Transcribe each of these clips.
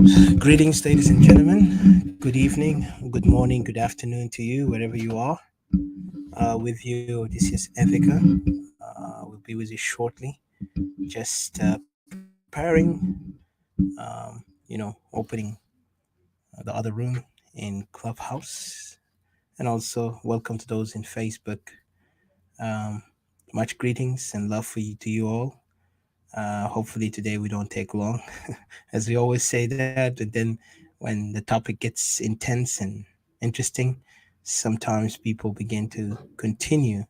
Greetings, ladies and gentlemen. Good evening, good morning, good afternoon to you, wherever you are. With you, this is Evica. We'll be with you shortly. Just preparing, opening the other room in Clubhouse. And also, welcome to those in Facebook. Um, Much greetings and love for you to you all. Hopefully, today we don't take long, as we always say that. But then, when the topic gets intense and interesting, sometimes people begin to continue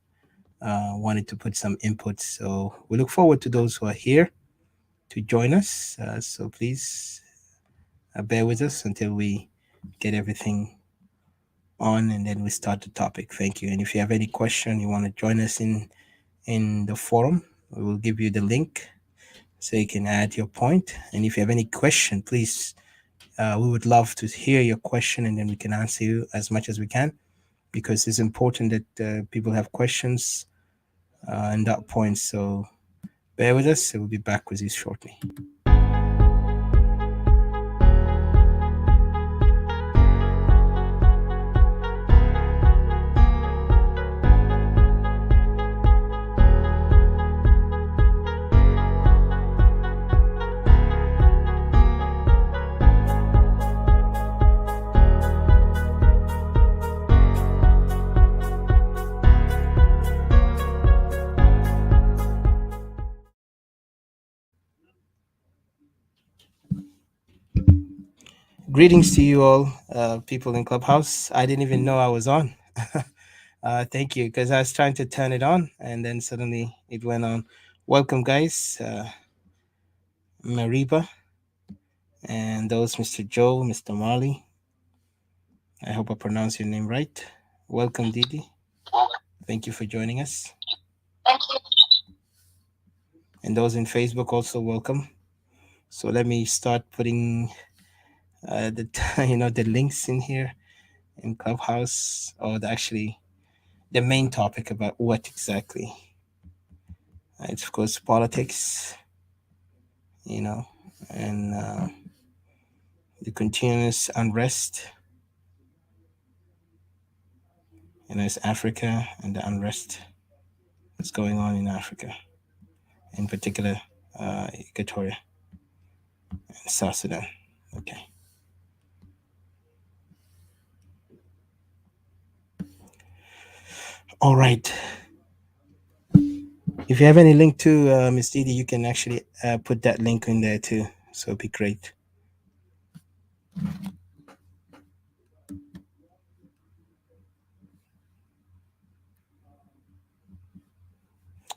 wanting to put some input. So we look forward to those who are here to join us. So please bear with us until we get everything on, and then we start the topic. Thank you. And if you have any question you want to join us in the forum, we will give you the link so you can add your point. And if you have any question, please, we would love to hear your question, and then we can answer you as much as we can, because it's important that people have questions and that point. So bear with us. We'll be back with you shortly. Greetings to you all, people in Clubhouse. I didn't even know I was on. Thank you, because I was trying to turn it on, and then suddenly it went on. Welcome, guys. Mariba, and those Mr. Joe, Mr. Marley. I hope I pronounced your name right. Welcome, Didi. Thank you for joining us. Thank you. And those in Facebook also welcome. So let me start putting the the links in here in Clubhouse, or actually the main topic about what exactly. It's of course politics, you know, and the continuous unrest. It's Africa and the unrest that's going on in Africa, in particular, Equatoria and South Sudan. Okay. All right. If you have any link to Miss Didi, you can actually put that link in there too. So it'd be great.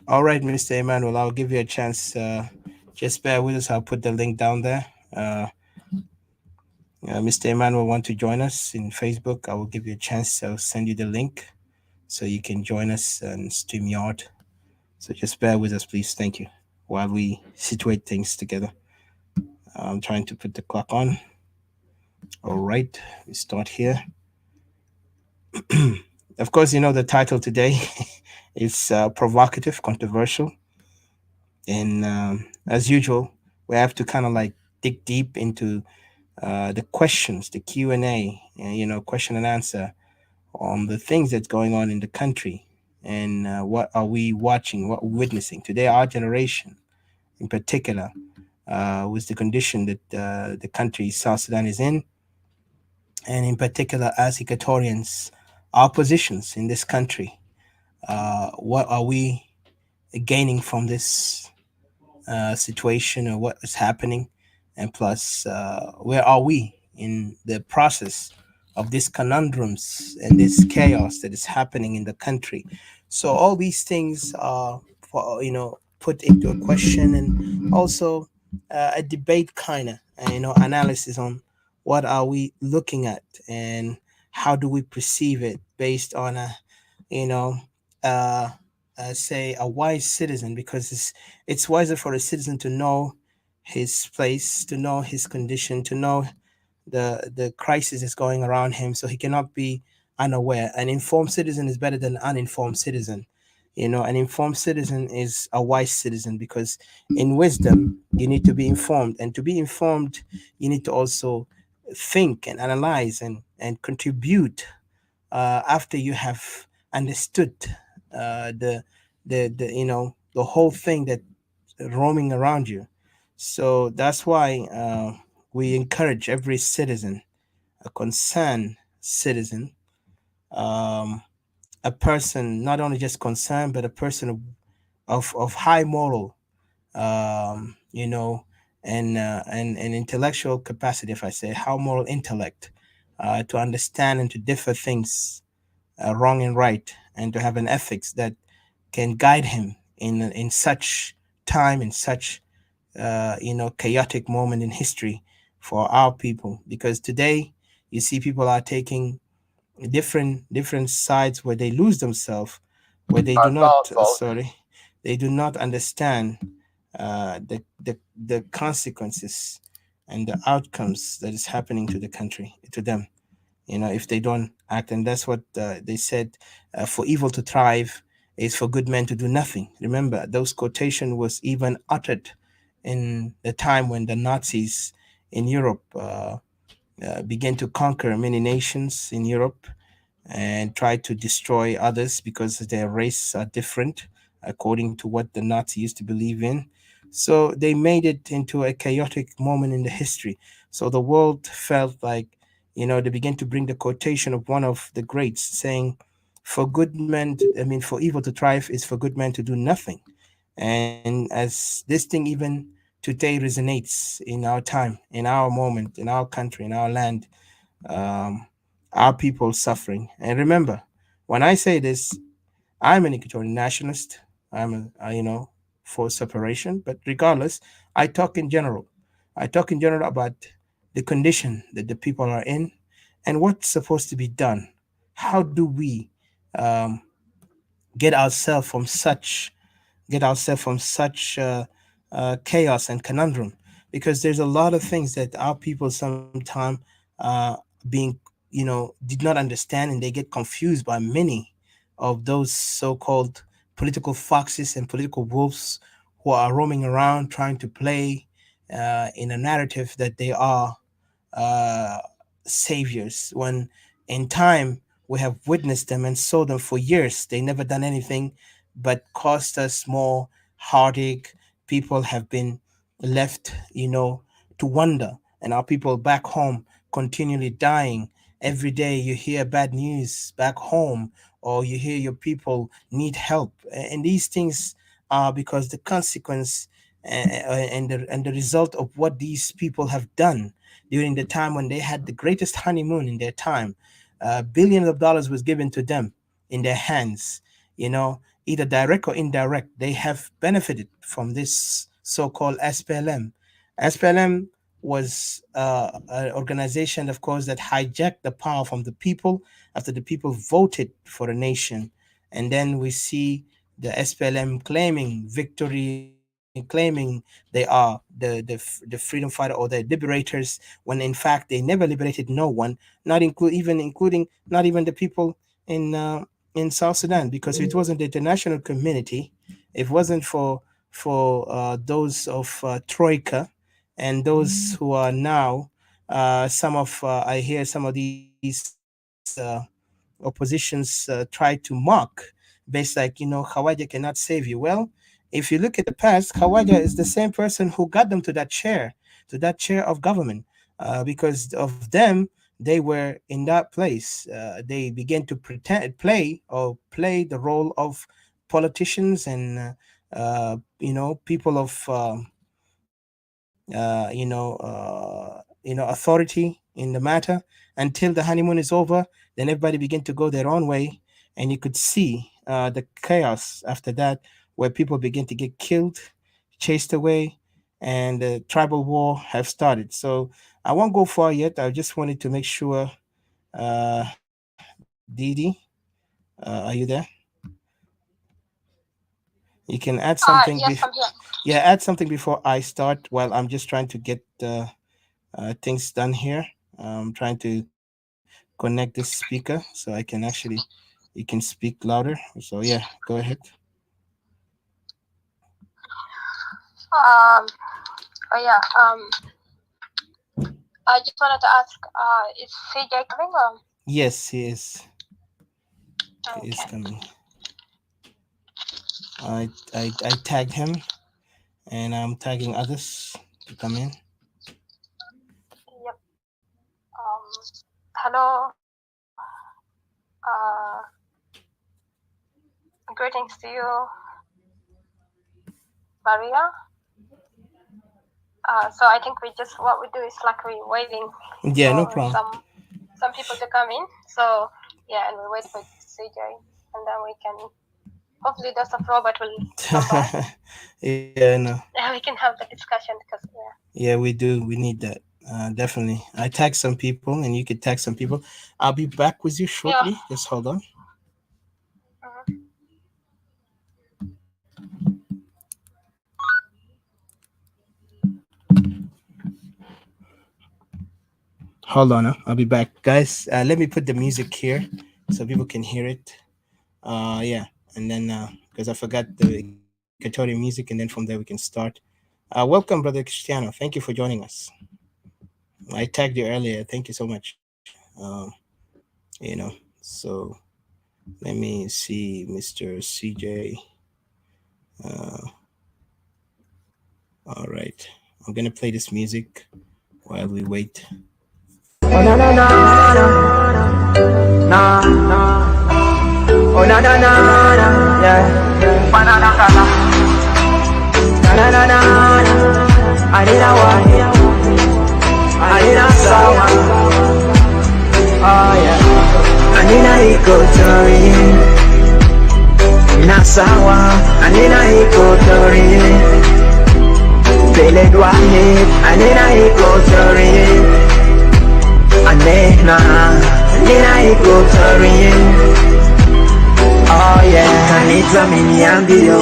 All right, Mr. Emmanuel, I'll give you a chance. Just bear with us. I'll put the link down there. Mr. Emmanuel want to join us in Facebook, I will give you a chance. I'll send you the link so you can join us on StreamYard. So just bear with us, please. Thank you. While we situate things together. I'm trying to put the clock on. All right, we start here. Of course, the title today is provocative, controversial. And as usual, we have to kind of like dig deep into the questions, the Q&A, question and answer on the things that's going on in the country, and what are we watching, what we're witnessing today. Our generation, in particular, with the condition that the country South Sudan is in, and in particular as Equatorians, our positions in this country. What are we gaining from this situation, or what is happening, and plus, where are we in the process of these conundrums and this chaos that is happening in the country? So all these things are, put into a question, and also a debate kind of, analysis on what are we looking at, and how do we perceive it based on you know, uh, say a wise citizen, because it's wiser for a citizen to know his place, to know his condition, to know the crisis is going around him, so he cannot be unaware. An informed citizen is better than an uninformed citizen. An informed citizen is a wise citizen, because in wisdom you need to be informed, and to be informed you need to also think and analyze and contribute after you have understood the whole thing that roaming around you. So that's why we encourage every citizen, a concerned citizen, um, a person not only just concerned, but a person of high moral, um, you know, and intellectual capacity. If I say how moral intellect, to understand and to differ things, wrong and right, and to have an ethics that can guide him in such time, in such chaotic moment in history for our people. Because today you see people are taking different sides where they lose themselves, where they do not they do not understand the consequences and the outcomes that is happening to the country, to them, if they don't act. And that's what they said, for evil to thrive is for good men to do nothing. Remember, those quotation was even uttered in the time when the Nazis in Europe began to conquer many nations in Europe and try to destroy others because their races are different according to what the Nazi used to believe in. So they made it into a chaotic moment in the history. So the world felt like, they began to bring the quotation of one of the greats saying, for good men, for evil to thrive is for good men to do nothing. And as this thing even today resonates in our time, in our moment, in our country, in our land, um, our people suffering. And remember, when I say this, I'm an Equatorian nationalist. I'm for separation. But regardless, I talk in general. I talk in general about the condition that the people are in and what's supposed to be done. How do we um, get ourselves from such chaos and conundrum, because there's a lot of things that our people sometimes being did not understand, and they get confused by many of those so-called political foxes and political wolves who are roaming around trying to play in a narrative that they are uh, saviors, when in time we have witnessed them and saw them for years. They never done anything but caused us more heartache. People have been left, to wonder, and our people back home continually dying. Every day you hear bad news back home, or you hear your people need help. And these things are because the consequence and the result of what these people have done during the time when they had the greatest honeymoon in their time. Billions of dollars was given to them in their hands, either direct or indirect. They have benefited from this so-called SPLM. SPLM was an organization, of course, that hijacked the power from the people after the people voted for a nation. And then we see the SPLM claiming victory, claiming they are the freedom fighter or the liberators, when in fact they never liberated no one, not including not even the people in South Sudan, because if it wasn't the international community, if it wasn't for those of Troika and those who are now some of I hear some of these oppositions try to mock based like, Khawaja cannot save you. Well, if you look at the past, Khawaja is the same person who got them to that chair of government, because of them they were in that place. They began to play the role of politicians and people of authority in the matter, until the honeymoon is over. Then everybody begin to go their own way, and you could see the chaos after that, where people begin to get killed, chased away, and the tribal war have started. So I won't go far yet. I just wanted to make sure, Didi, are you there? You can add something. Yes, I'm here. Yeah, add something before I start. While I'm just trying to get things done here. I'm trying to connect this speaker so I can actually you can speak louder. So yeah, go ahead. Um, oh yeah. I just wanted to ask, is CJ coming or? Yes, he is. He is Okay. coming. I tagged him, and I'm tagging others to come in. Yep. Hello. Greetings to you, Maria. So I think what we do is like we're waiting Yeah, no for problem. some people to come in. So yeah, and we wait for CJ, and then we can hopefully Dust of Robert will come back. Yeah, no. Yeah, we can have the discussion because yeah. Yeah, we do. We need that. Definitely. I tag some people, and you could tag some people. I'll be back with you Yeah. shortly. Just hold on. Mhm. Hold on. I'll be back, guys. Let me put the music here so people can hear it. Yeah, and then because I forgot the Equatorian music, and then from there we can start. Welcome, brother Cristiano. Thank you for joining us. I tagged you earlier. Thank you so much. So let me see, Mr. CJ. Uh, all right, I'm gonna play this music while we wait. Oh na na na na na na. Oh na na na na yeah. Banana kala. Na na na na na. Anina wahi. Anina sawa. Oh yeah. Anina Equatorian. Na sawa. Anina Equatorian. Bele dwahe. Anina Equatorian. Anena, nina Equatorian. Oh yeah, kanita miniambio,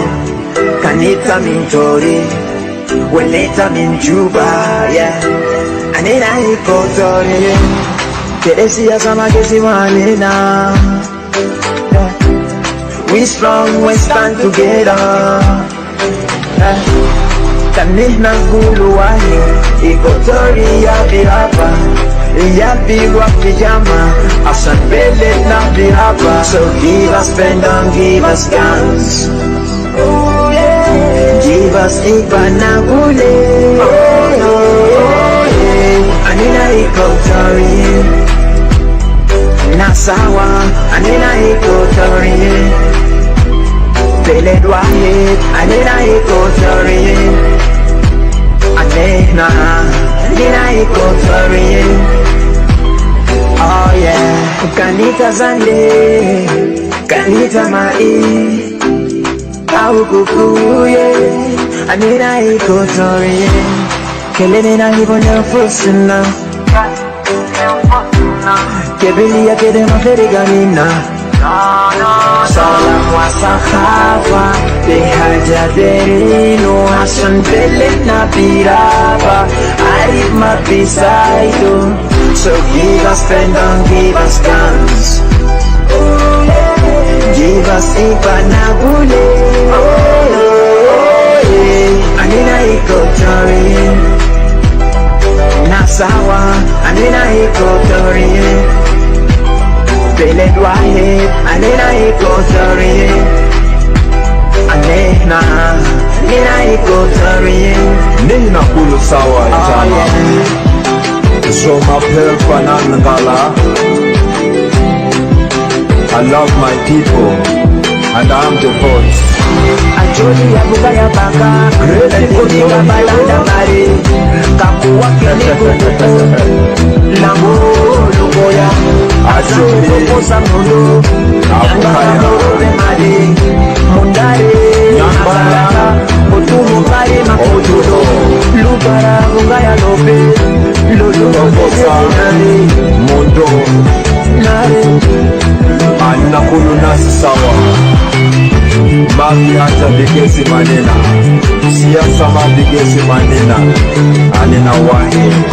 kanita mintori, weleta minjuba, yeah. Anena Equatorian, keresia sama kesi manena. Yeah. We strong, we stand together. Yeah. Kanina gulu wahi, Equatoria biraba. Yapigwa pijama, asan bele na bihaba. So give us pen and give us guns. Oh yeah. Give us ipanabule. Oh yeah. Anina Equatorian. Nasawa, Anina Equatorian. Bele dwahe, Anina Equatorian. Anena, Anina Equatorian. Oh yeah, kanita zande, kanita mai, au kukuye, Anina Equatorian. Kelene na hivyo nafusina, kebili ya kede maferiganina. Salam wa sahaba, behaja derino, hasan bele na biraba, arif mabisaido. So give us pen and give us guns. Give us ipanabule. Anina Equatorian. Nasawa, Anina Equatorian. Bele dwahe, Anina Equatorian. Anena, Anina Equatorian. Nina kulu sawa jama. So my help and ngala. I love my people and I'm the voice. Ajoli ya buga ya baka, kunika balanda mari, kakuwa kinikuku, lango lugoya, Ajoli, kukosa mulu, Abukaya, nyangara mari, mundare, Nyambara, kutumu kari makutulo, lugara buga ya lobe, lulu Tokosa, Mondo, Anina kulu nasi sawa. Maki hata bigesi manena, siasa ma bigesi manena, Anina wahi.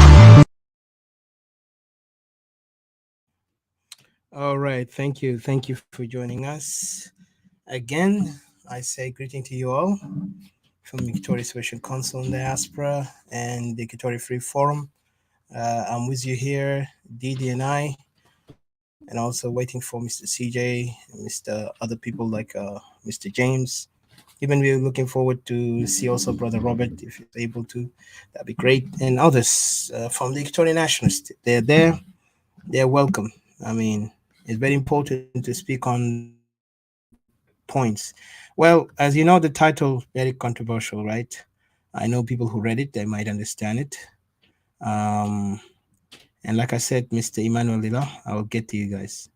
All right, thank you for joining us again. I say greeting to you all. from the Equatoria Social Council in Diaspora and the Equatoria Free Forum. I'm with you here, Didi and I, and also waiting for Mr. CJ, Mr. other people like Mr. James. Even we're looking forward to see also Brother Robert if he's able to. That'd be great. And others from the Equatorian Nationalists. They're there. They're welcome. I mean, it's very important to speak on points. Well, as you know, the title very controversial, right? I know people who read it, they might understand it. Um, and like I said, Mr. Emmanuel Lila, I will get to you guys.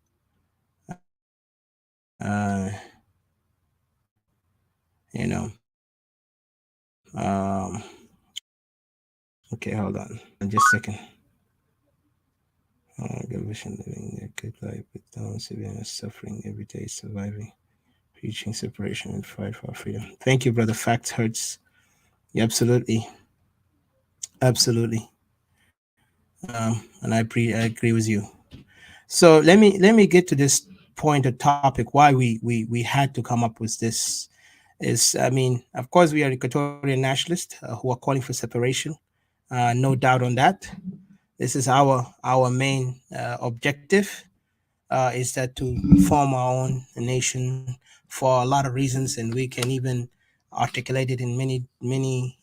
Uh, okay, hold on, just a second. Good vision, living a good life without severe suffering every day, surviving, reaching separation and fight for freedom. Thank you, brother. Facts hurts. Yeah, absolutely, absolutely. And I agree with you. So let me get to this point or topic. Why we had to come up with this is, I mean, of course, we are Equatorian nationalists who are calling for separation. No doubt on that. This is our main objective, is that to form our own nation for a lot of reasons, and we can even articulate it in many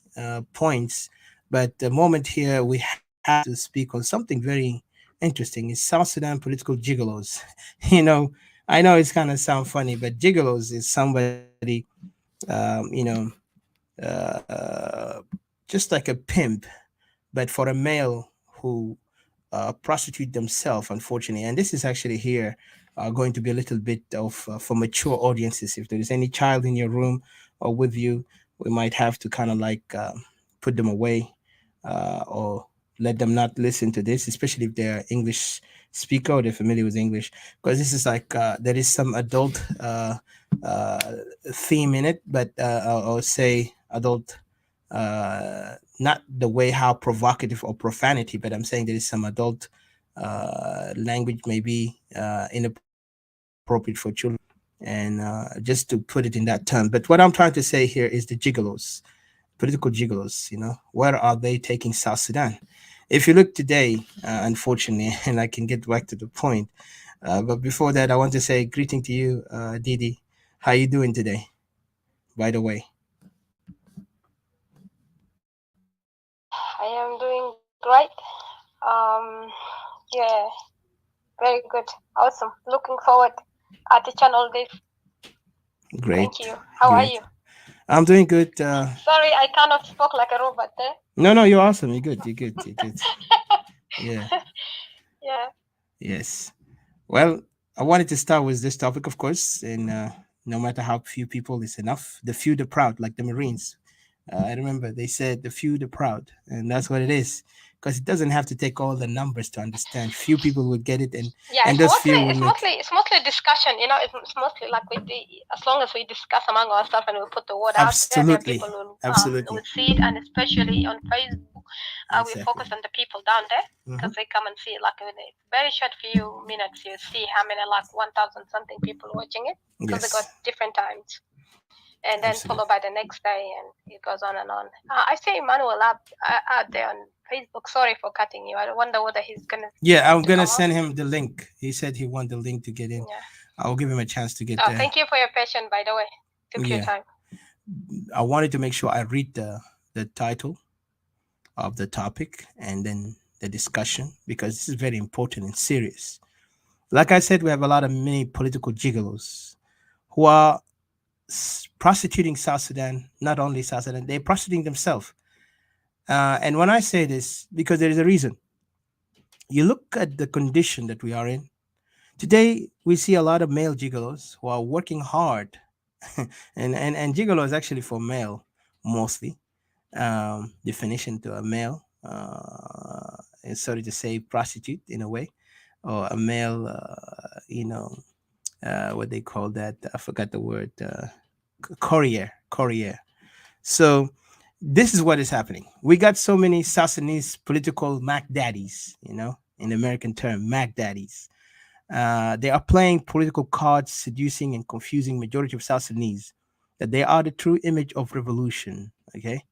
points. But the moment here we have to speak on something very interesting is South Sudan political gigolos. you know, I know it's kind of sound funny, but gigolos is somebody, um, you know, uh, just like a pimp, but for a male who prostitute themselves, unfortunately. And this is actually here going to be a little bit of for mature audiences. If there is any child in your room or with you, we might have to kind of like put them away, or let them not listen to this, especially if they're English speaker or they're familiar with English, because this is like there is some adult uh, theme in it, but I'll say adult, not the way how provocative or profanity, but I'm saying there is some adult language maybe inappropriate for children, and just to put it in that term. But what I'm trying to say here is the gigolos, political gigolos. Where are they taking South Sudan? If you look today, unfortunately, and I can get back to the point, but before that, I want to say greeting to you, Didi. How you doing today? By the way. I am doing great. Yeah, very good. Awesome. Looking forward at the channel this. Great. Thank you. How are Great. you? I'm doing good. Sorry, I cannot speak like a robot there. No, you're awesome. You're good. You're good. You're good. Yeah. Yeah. Yes. Well, I wanted to start with this topic, of course, and no matter how few people is enough. The few, the proud, like the Marines. I remember they said the few, the proud, and that's what it is. Because it doesn't have to take all the numbers to understand. Few people would get it, and Yeah, and it's those mostly few will it's make. mostly it's mostly discussion. It's mostly like as long as we discuss among ourselves and we put the word out there, Absolutely. people will Absolutely. see it, and especially on Facebook, we Exactly. focus on the people down there Hmm. because they come and see it. Like in a very short few minutes, you see how many, like 1,000 something people watching it, because they got Yes. different times, and then Absolutely. followed by the next day, and it goes on and on. I see Emmanuel out there on Facebook. Sorry for cutting you. I wonder whether he's Yeah, going I'm to gonna come up. send him the link. He said he wanted the link to get in. Yeah. I'll give him a chance to get Oh, there. thank you for your patience, by the way. Took your Yeah. time. I wanted to make sure I read the title of the topic and then the discussion, because this is very important and serious. Like I said, we have a lot of many political gigolos who are prostituting South Sudan. Not only South Sudan, they're prostituting themselves. And when I say this, because there is a reason. You look at the condition that we are in today. We see a lot of male gigolos who are working hard, and gigolo is actually for male mostly. Definition to a male, and sorry to say, prostitute in a way, or a male, what they call that? I forgot the word. Courier. So this is what is happening. We got so many South Sudanese political Mac daddies, in the American term, Mac daddies. They are playing political cards, seducing and confusing majority of South Sudanese. that they are the true image of revolution. Okay,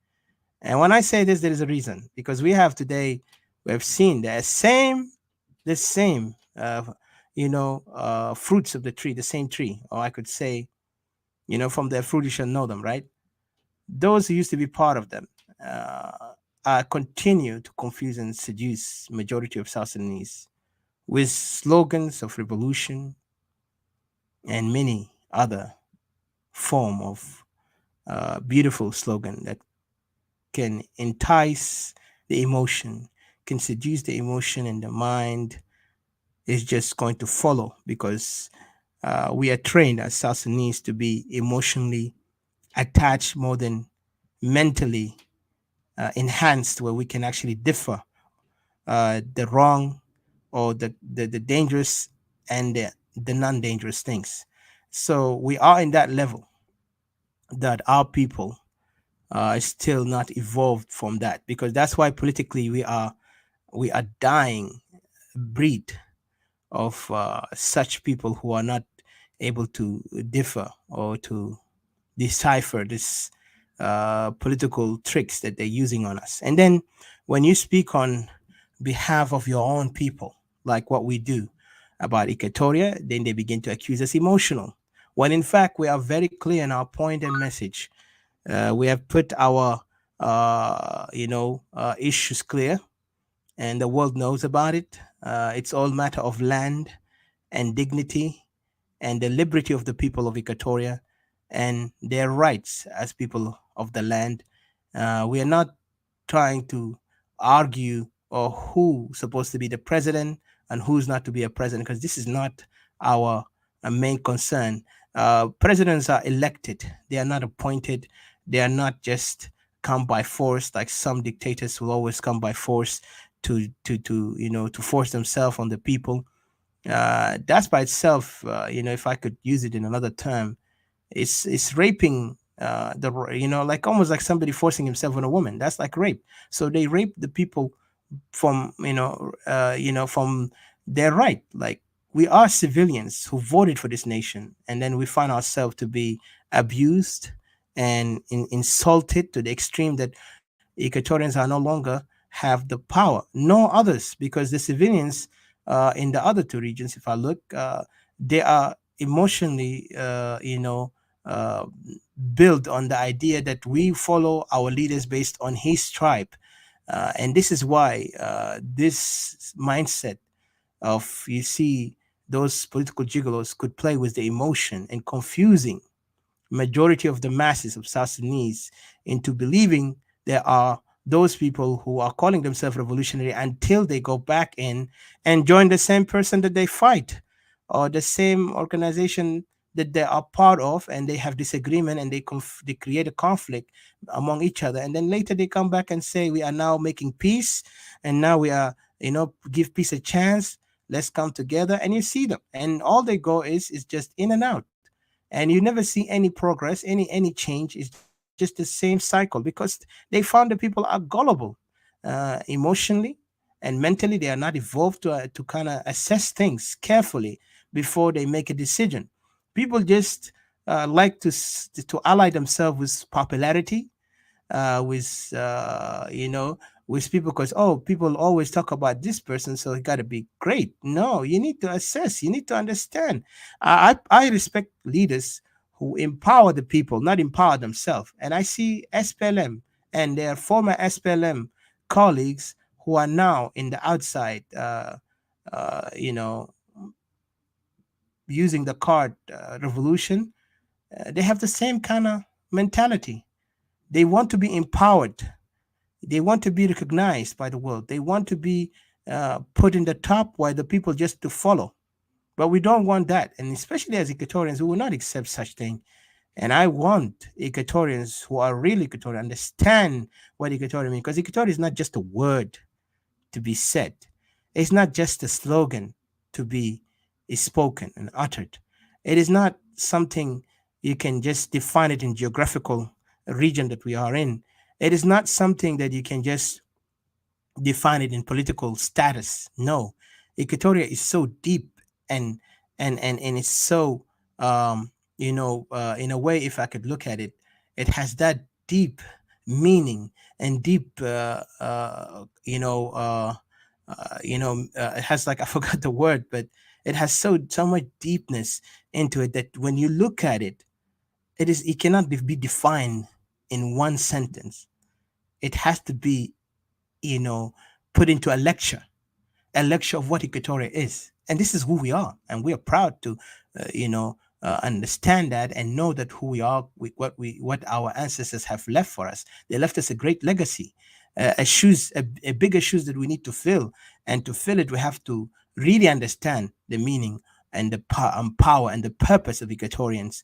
and when I say this, there is a reason, because we have today, we have seen the same, fruits of the tree, the same tree, or I could say, from their fruit you shall know them, right? Those who used to be part of them continue to confuse and seduce majority of South Sudanese with slogans of revolution and many other form of beautiful slogan that can entice the emotion, can seduce the emotion, and the mind is just going to follow, because we are trained as South Sudanese to be emotionally attached more than mentally enhanced, where we can actually differ the wrong or the dangerous and the non-dangerous things. So we are in that level that our people is still not evolved from that, because that's why politically we are dying breed of such people who are not able to differ or to decipher this political tricks that they're using on us. And then when you speak on behalf of your own people, like what we do about Equatoria, then they begin to accuse us emotional. When in fact we are very clear in our point and message. We have put our issues clear, and the world knows about it. It's all matter of land and dignity and the liberty of the people of Equatoria and their rights as people of the land. We are not trying to argue or who's supposed to be the president and who's not to be a president, because this is not our main concern. Presidents are elected; they are not appointed. They are not just come by force like some dictators will always come by force to force themselves on the people. That's by itself, if I could use it in another term, it's raping like almost like somebody forcing himself on a woman. That's like rape. So they rape the people from from their right. Like, we are civilians who voted for this nation, and then we find ourselves to be abused and insulted to the extreme that Equatorians are no longer have the power, no others, because the civilians in the other two regions, if I look, they are emotionally, uh, built on the idea that we follow our leaders based on his tribe. And this is why this mindset of, you see, those political gigolos could play with the emotion and confusing majority of the masses of South Sudanese into believing there are those people who are calling themselves revolutionary until they go back in and join the same person that they fight, or the same organization that they are part of, and they have disagreement, and they create a conflict among each other, and then later they come back and say we are now making peace, and now we are, give peace a chance, let's come together. And you see them, and all they go is just in and out, and you never see any progress, any change. It's just the same cycle, because they found that people are gullible, emotionally and mentally. They are not evolved to kind of assess things carefully before they make a decision. People just like to ally themselves with popularity, with people, because, oh, people always talk about this person, so it got to be great. No, you need to assess, you need to understand. I respect leaders who empower the people, not empower themselves. And I see SPLM and their former SPLM colleagues who are now in the outside, uh, you know using the card revolution. They have the same kind of mentality. They want to be empowered. They want to be recognized by the world. They want to be put in the top, while the people just to follow. But we don't want that. And especially as Equatorians, we will not accept such thing. And I want Equatorians who are really Equatorian understand what Equatorian means. Because Equatorian is not just a word to be said. It's not just a slogan to be spoken and uttered. It is not something you can just define it in geographical region that we are in. It is not something that you can just define it in political status. No, Equatoria is so deep, and it's so in a way, if I could look at it, it has that deep meaning and deep, it has like I forgot the word, but it has so much deepness into it that when you look at it, it cannot be defined in one sentence. It has to be, you know, put into a lecture of what Equatoria is. And this is who we are. And we are proud to, understand that and know that who we are, what our ancestors have left for us. They left us a great legacy, a bigger shoes that we need to fill. And to fill it, we have to really understand the meaning and the power and the purpose of Equatorians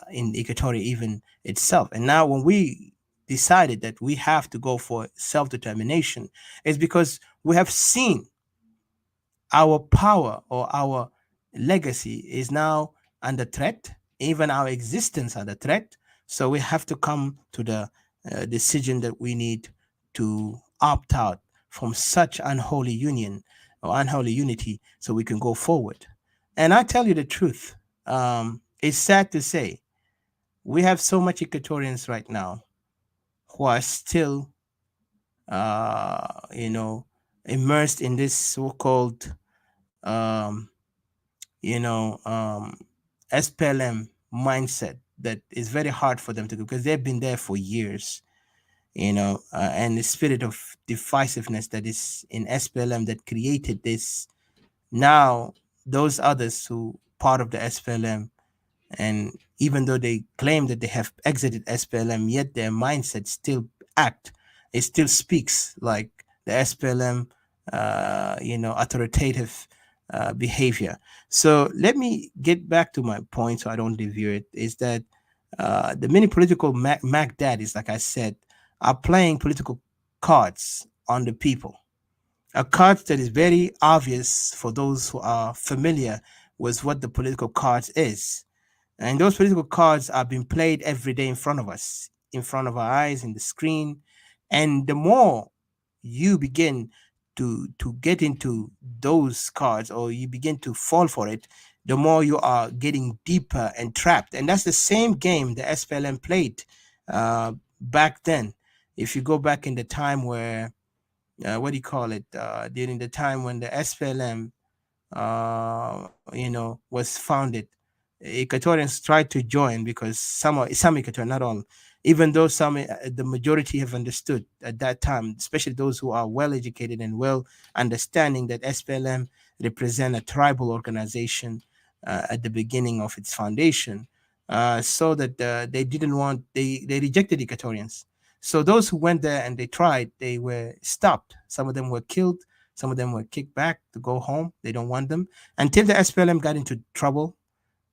in Equatoria even itself. And now when we decided that we have to go for self-determination, is because we have seen our power or our legacy is now under threat, even our existence under threat. So we have to come to the decision that we need to opt out from such unholy union or unholy unity so we can go forward. And I tell you the truth, it's sad to say we have so much Equatorians right now who are still, immersed in this so-called um, SPLM mindset that is very hard for them to do because they've been there for years, and the spirit of divisiveness that is in SPLM that created this. Now, those others who part of the SPLM, and even though they claim that they have exited SPLM, yet their mindset still act, it still speaks like the SPLM, authoritative behavior. So let me get back to my point so I don't deviate. Is that the many political Mack daddies, like I said, are playing political cards on the people. A card that is very obvious for those who are familiar with what the political cards is. And those political cards are being played every day in front of us, in front of our eyes, in the screen. And the more you begin to get into those cards or you begin to fall for it, the more you are getting deeper and trapped. And that's the same game the SPLM played back then. If you go back in the time where, what do you call it, during the time when the SPLM was founded, Equatorians tried to join because some Equatorians, not all, even though the majority have understood at that time, especially those who are well educated and well understanding that SPLM represent a tribal organization at the beginning of its foundation, so that they rejected Equatorians. So those who went there and they tried, they were stopped. Some of them were killed. Some of them were kicked back to go home. They don't want them until the SPLM got into trouble.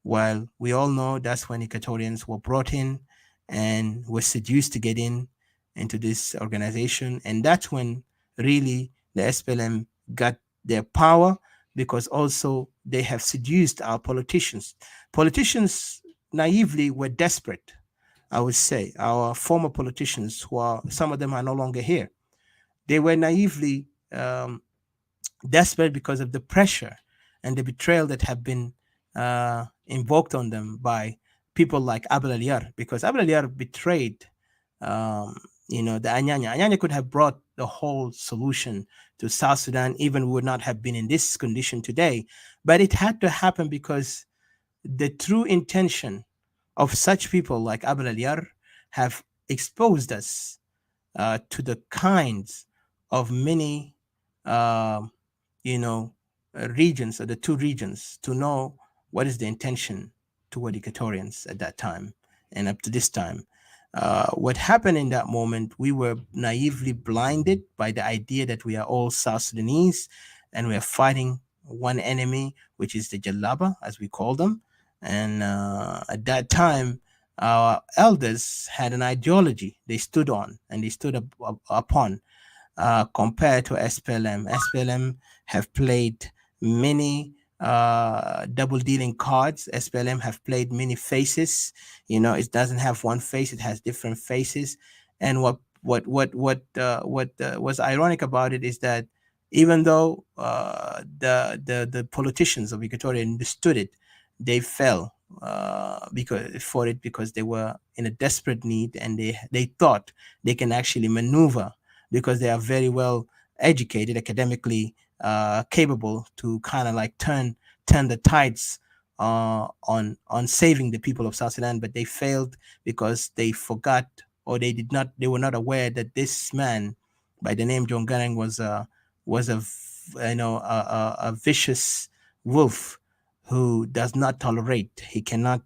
Well, we all know that's when Equatorians were brought in and were seduced to get into this organization. And that's when really the SPLM got their power, because also they have seduced our politicians. Politicians naively were desperate, I would say. Our former politicians, some of them are no longer here, they were naively desperate because of the pressure and the betrayal that have been invoked on them by people like Abel Aliar, because Abel Aliar betrayed the Anyanya. Anyanya could have brought the whole solution to South Sudan, even would not have been in this condition today. But it had to happen because the true intention of such people like Abel Aliar have exposed us to the kinds of many regions, or the two regions, to know what is the intention toward Equatorians at that time and up to this time. What happened in that moment, we were naively blinded by the idea that we are all South Sudanese and we are fighting one enemy, which is the Jalaba, as we call them. And at that time, our elders had an ideology they stood on and they stood upon, compared to SPLM. SPLM have played many double dealing cards. SPLM have played many faces. It doesn't have one face; it has different faces. And what was ironic about it is that even though the politicians of Equatoria understood it, they fell because they were in a desperate need, and they thought they can actually maneuver because they are very well educated, academically capable to kind of like turn the tides on saving the people of South Sudan, but they failed because they forgot, or they were not aware that this man by the name John Garang was a vicious wolf who does not tolerate. He cannot.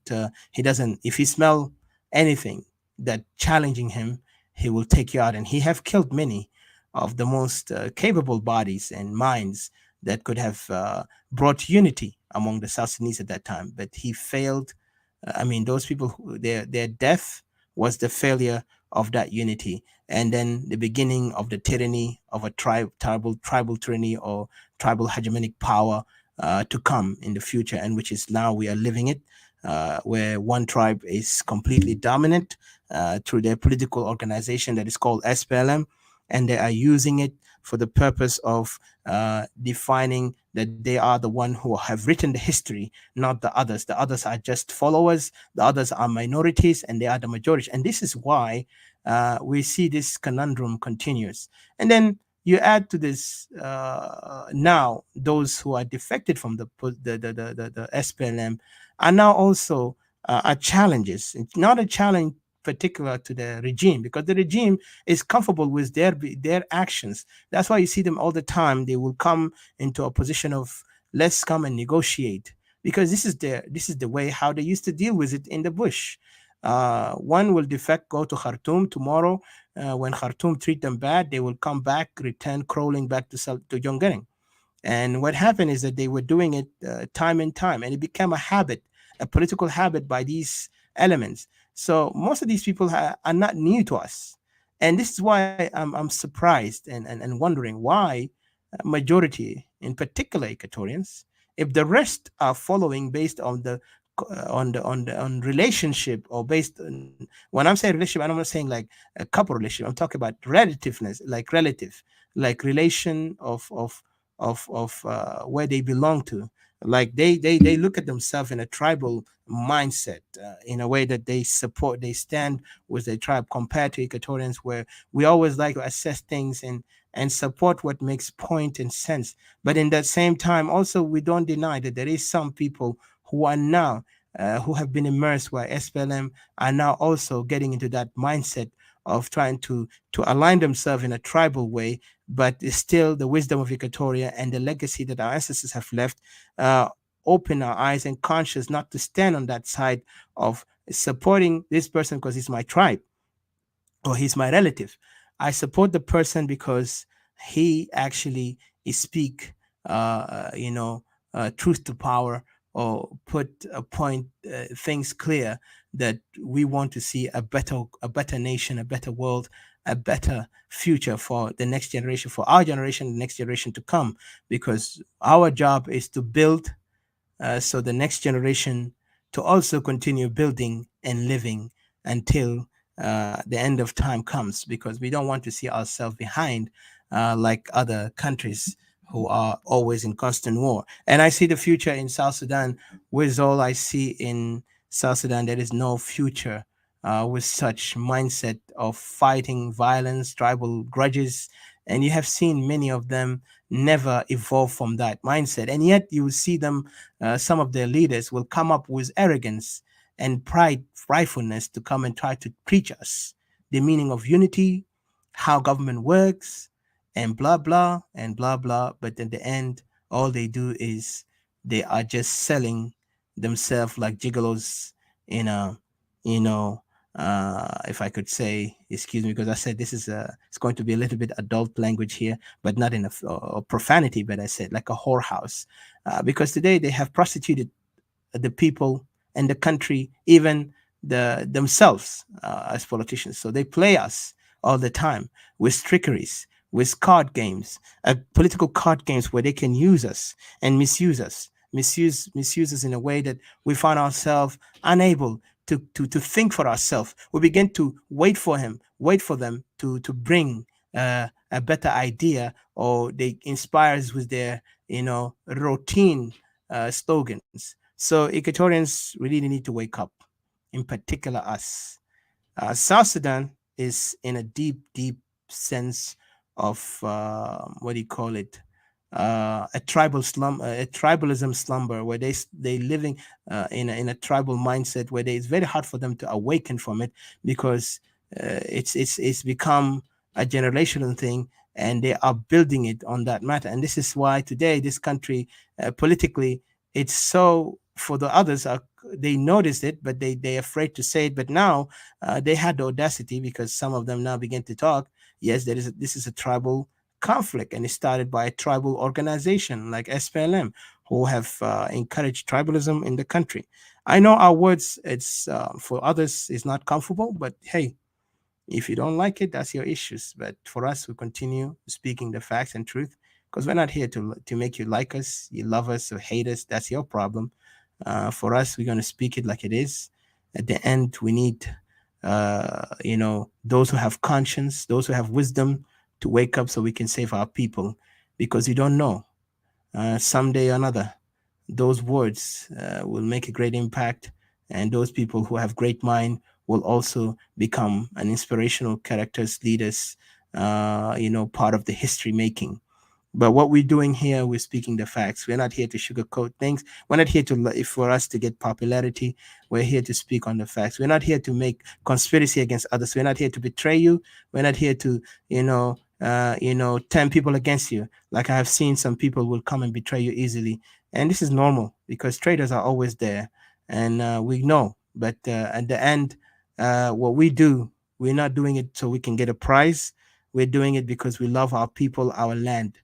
He doesn't. If he smell anything that challenging him, he will take you out. And he have killed many of the most capable bodies and minds that could have brought unity among the South Sudanese at that time. But he failed. I mean, those people, their death was the failure of that unity, and then the beginning of the tyranny of a tribal tyranny or tribal hegemonic power to come in the future, and which is now we are living it, where one tribe is completely dominant through their political organization that is called SPLM, and they are using it for the purpose of defining that they are the one who have written the history, not the others. The others are just followers. The others are minorities, and they are the majority. And this is why we see this conundrum continues. And then you add to this now those who are defected from the SPLM are now also are challenges. It's not a challenge particular to the regime, because the regime is comfortable with their actions. That's why you see them all the time. They will come into a position of let's come and negotiate, because this is the way how they used to deal with it in the bush. One will defect, go to Khartoum tomorrow. When Khartoum treat them bad, they will come back, return crawling back to Jongaring. And what happened is that they were doing it time and time, and it became a habit, a political habit by these elements. So most of these people are not new to us. And this is why I'm surprised and wondering why majority, in particular Equatorians, if the rest are following based on the on relationship, or based on, when I'm saying relationship, I'm not saying like a couple relationship. I'm talking about relativeness, like relative, like relation of where they belong to. Like they look at themselves in a tribal mindset, in a way that they stand with their tribe, compared to Equatorians, where we always like to assess things and support what makes point and sense. But in that same time, also we don't deny that there is some people who are now who have been immersed by SPLM, are now also getting into that mindset of trying to align themselves in a tribal way, but still the wisdom of Equatoria and the legacy that our ancestors have left uh, open our eyes and conscious not to stand on that side of supporting this person because he's my tribe or he's my relative. I support the person because he actually speak, truth to power, or put a point things clear that we want to see a better nation, a better world, a better future for the next generation, for our generation, the next generation to come. Because our job is to build so the next generation to also continue building and living until the end of time comes, because we don't want to see ourselves behind like other countries who are always in constant war. And I see the future in South Sudan. With all I see in South Sudan, there is no future with such mindset of fighting, violence, tribal grudges. And you have seen many of them never evolve from that mindset. And yet you will see them, some of their leaders will come up with arrogance and pridefulness to come and try to preach us the meaning of unity, how government works, and blah blah and blah blah. But in the end, all they do is they are just selling themselves like gigolos in a, you know, if I could say, excuse me, because I said this is it's going to be a little bit adult language here, but not in a profanity, but I said like a whorehouse, because today they have prostituted the people and the country, even themselves as politicians. So they play us all the time with trickeries, with card games, political card games where they can use us and misuse us, misuse us in a way that we find ourselves unable to think for ourselves. We begin to wait for them to bring a better idea, or they inspire us with their routine slogans. So Equatorians really need to wake up, in particular us. South Sudan is in a deep, deep sense of what do you call it? A tribal slum, a tribalism slumber, where they living in a tribal mindset where it's very hard for them to awaken from it, because it's become a generational thing, and they are building it on that matter. And this is why today this country, politically, it's so, for the others are, they noticed it, but they're afraid to say it. But now they had the audacity, because some of them now begin to talk. Yes, this is a tribal conflict, and it started by a tribal organization like SPLM, who have encouraged tribalism in the country. I know our words, it's for others is not comfortable, but hey, if you don't like it, that's your issues. But for us, we continue speaking the facts and truth, because we're not here to make you like us, you love us or hate us. That's your problem. For us, we're going to speak it like it is. At the end, we need, those who have conscience, those who have wisdom, to wake up so we can save our people, because you don't know, someday or another, those words will make a great impact, and those people who have great mind will also become an inspirational characters, leaders, part of the history making. But what we're doing here, we're speaking the facts. We're not here to sugarcoat things. We're not here for us to get popularity. We're here to speak on the facts. We're not here to make conspiracy against others. We're not here to betray you. We're not here to, turn people against you. Like I have seen some people will come and betray you easily, and this is normal because traitors are always there, and we know. But at the end, what we do, we're not doing it so we can get a prize. We're doing it because we love our people, our land.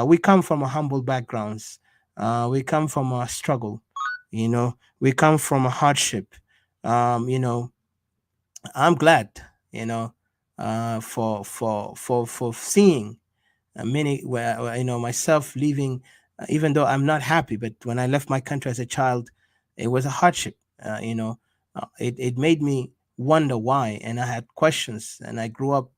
We come from a humble backgrounds. We come from a struggle. We come from a hardship. Um, you know, I'm glad, for seeing many where myself leaving, even though I'm not happy. But when I left my country as a child, it was a hardship. It made me wonder why, and I had questions. And I grew up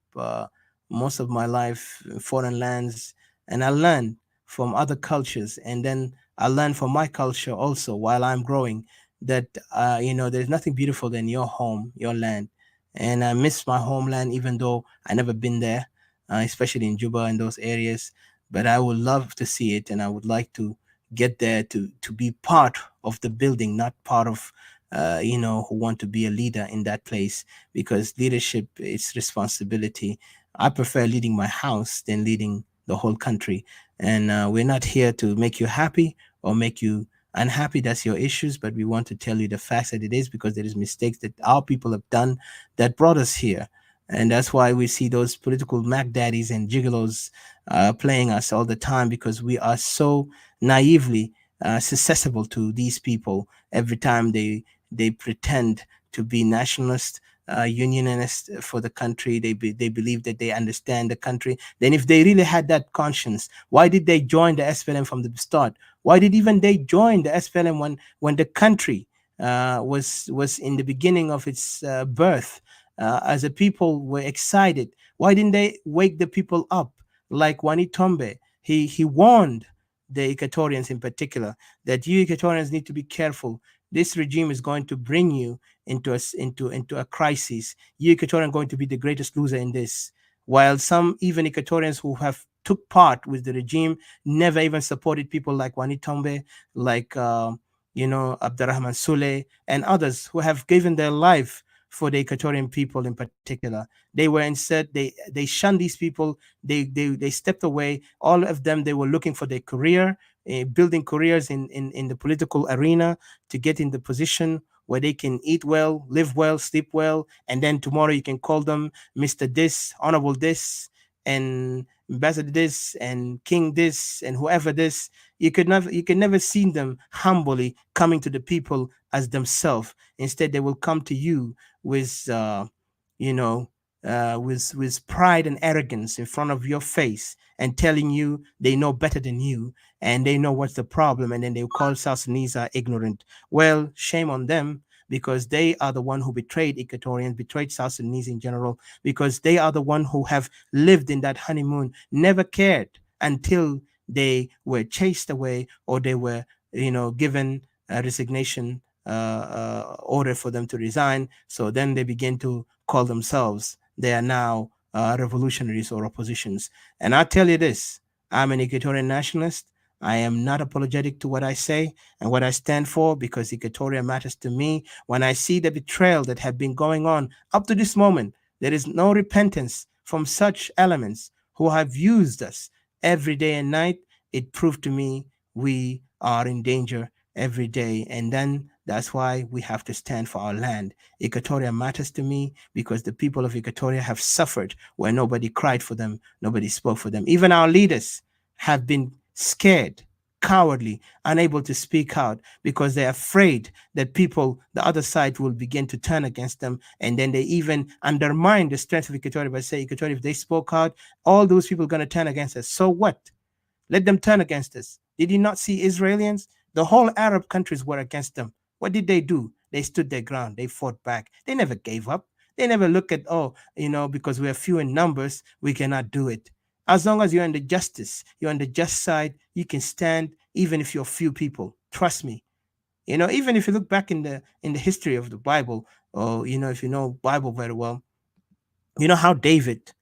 most of my life in foreign lands, and I learned from other cultures, and then I learned from my culture also while I'm growing, that there's nothing beautiful than your home, your land. And I miss my homeland, even though I never been there, especially in Juba and those areas. But I would love to see it, and I would like to get there to be part of the building, not part of who want to be a leader in that place, because leadership is responsibility. I prefer leading my house than leading the whole country. And we're not here to make you happy or make you unhappy. That's your issues. But we want to tell you the facts that it is, because there is mistakes that our people have done that brought us here. And that's why we see those political Mack Daddies and Gigolos playing us all the time, because we are so naively susceptible to these people. Every time they pretend to be nationalist, unionist for the country, they believe that they understand the country. Then if they really had that conscience, why did they join the SPLM from the start? Why did even they join the SPLM when the country was in the beginning of its birth? As the people were excited, why didn't they wake the people up like Wani Tombe? He warned the Equatorians in particular that you Equatorians need to be careful. This regime is going to bring you into a crisis. You Equatorians are going to be the greatest loser in this. While some even Equatorians who have took part with the regime never even supported people like Wani Tombe, like Abdurrahman Sule, and others who have given their life for the Equatorian people in particular. They were instead they shunned these people. They stepped away. All of them, they were looking for their career, building careers in the political arena, to get in the position where they can eat well, live well, sleep well, and then tomorrow you can call them Mr. This, Honorable this, and Ambassador this, and King this, and whoever this. You can never see them humbly coming to the people as themselves. Instead, they will come to you with you know with pride and arrogance in front of your face, and telling you they know better than you, and they know what's the problem, and then they call South Sudanese ignorant. Well, shame on them, because they are the one who betrayed Equatorians, betrayed South Sudanese in general, because they are the one who have lived in that honeymoon, never cared until they were chased away, or they were given resignation order for them to resign. So then they begin to call themselves, they are now revolutionaries or oppositions. And I tell you this, I'm an Equatorian nationalist. I am not apologetic to what I say and what I stand for, because Equatoria matters to me. When I see the betrayal that have been going on up to this moment, there is no repentance from such elements who have used us every day and night. It proved to me we are in danger every day. And then that's why we have to stand for our land. Equatoria matters to me because the people of Equatoria have suffered where nobody cried for them, nobody spoke for them. Even our leaders have been scared, cowardly, unable to speak out because they're afraid that people, the other side, will begin to turn against them. And then they even undermine the strength of Equatoria by saying, Equatoria, if they spoke out, all those people are going to turn against us. So what? Let them turn against us. Did you not see Israelis? The whole Arab countries were against them. What did they do? They stood their ground. They fought back. They never gave up. They never look at, oh, because we are few in numbers, we cannot do it. As long as you're on the justice, you're on the just side, you can stand even if you're few people. Trust me. Even if you look back in the history of the Bible, or if you know Bible very well, you know how David,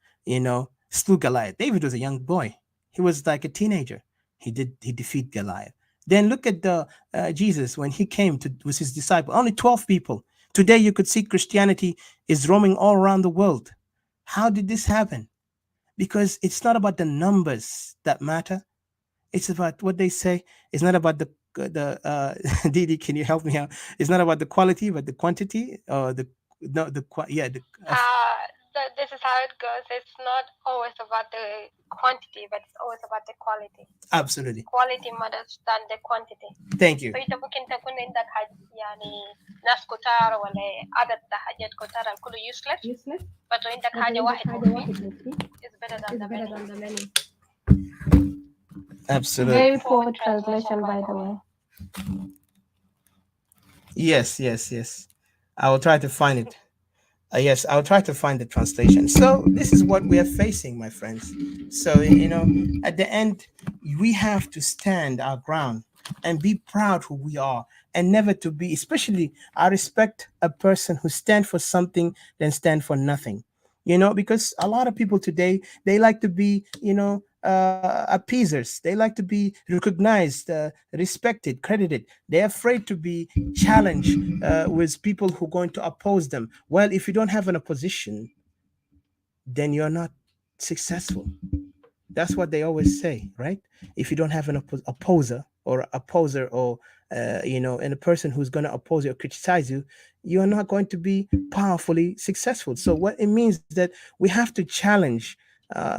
slew Goliath. David was a young boy. He was like a teenager. He defeat Goliath. Then look at the Jesus when he came to with his disciple. Only 12 people. Today you could see Christianity is roaming all around the world. How did this happen? Because it's not about the numbers that matter. It's about what they say. It's not about the Didi. Can you help me out? It's not about the quality, but the quantity, or the no the yeah the This is how it goes. It's not always about the quantity, but it's always about the quality. absolutely. Quality matters than the quantity. Thank you. فأنت ممكن تكون عندك يعني ناس كتار ولا عدد حاجات كتار الكل useless but لو عندك حاجة واحد مفيد is better than the many. Absolutely. Very poor translation, by the way. Yes, yes, yes. I will try to find it. Yes, I'll try to find the translation. So this is what we are facing, my friends. So at the end, we have to stand our ground and be proud who we are, and never to be. Especially, I respect a person who stand for something than stand for nothing. Because a lot of people today, they like to be, appeasers. They like to be recognized, respected, credited. They're afraid to be challenged with people who are going to oppose them. Well, if you don't have an opposition, then you're not successful. That's what they always say, right? If you don't have an opposer, or and a person who's going to oppose you or criticize you, you are not going to be powerfully successful. So what it means is that we have to challenge.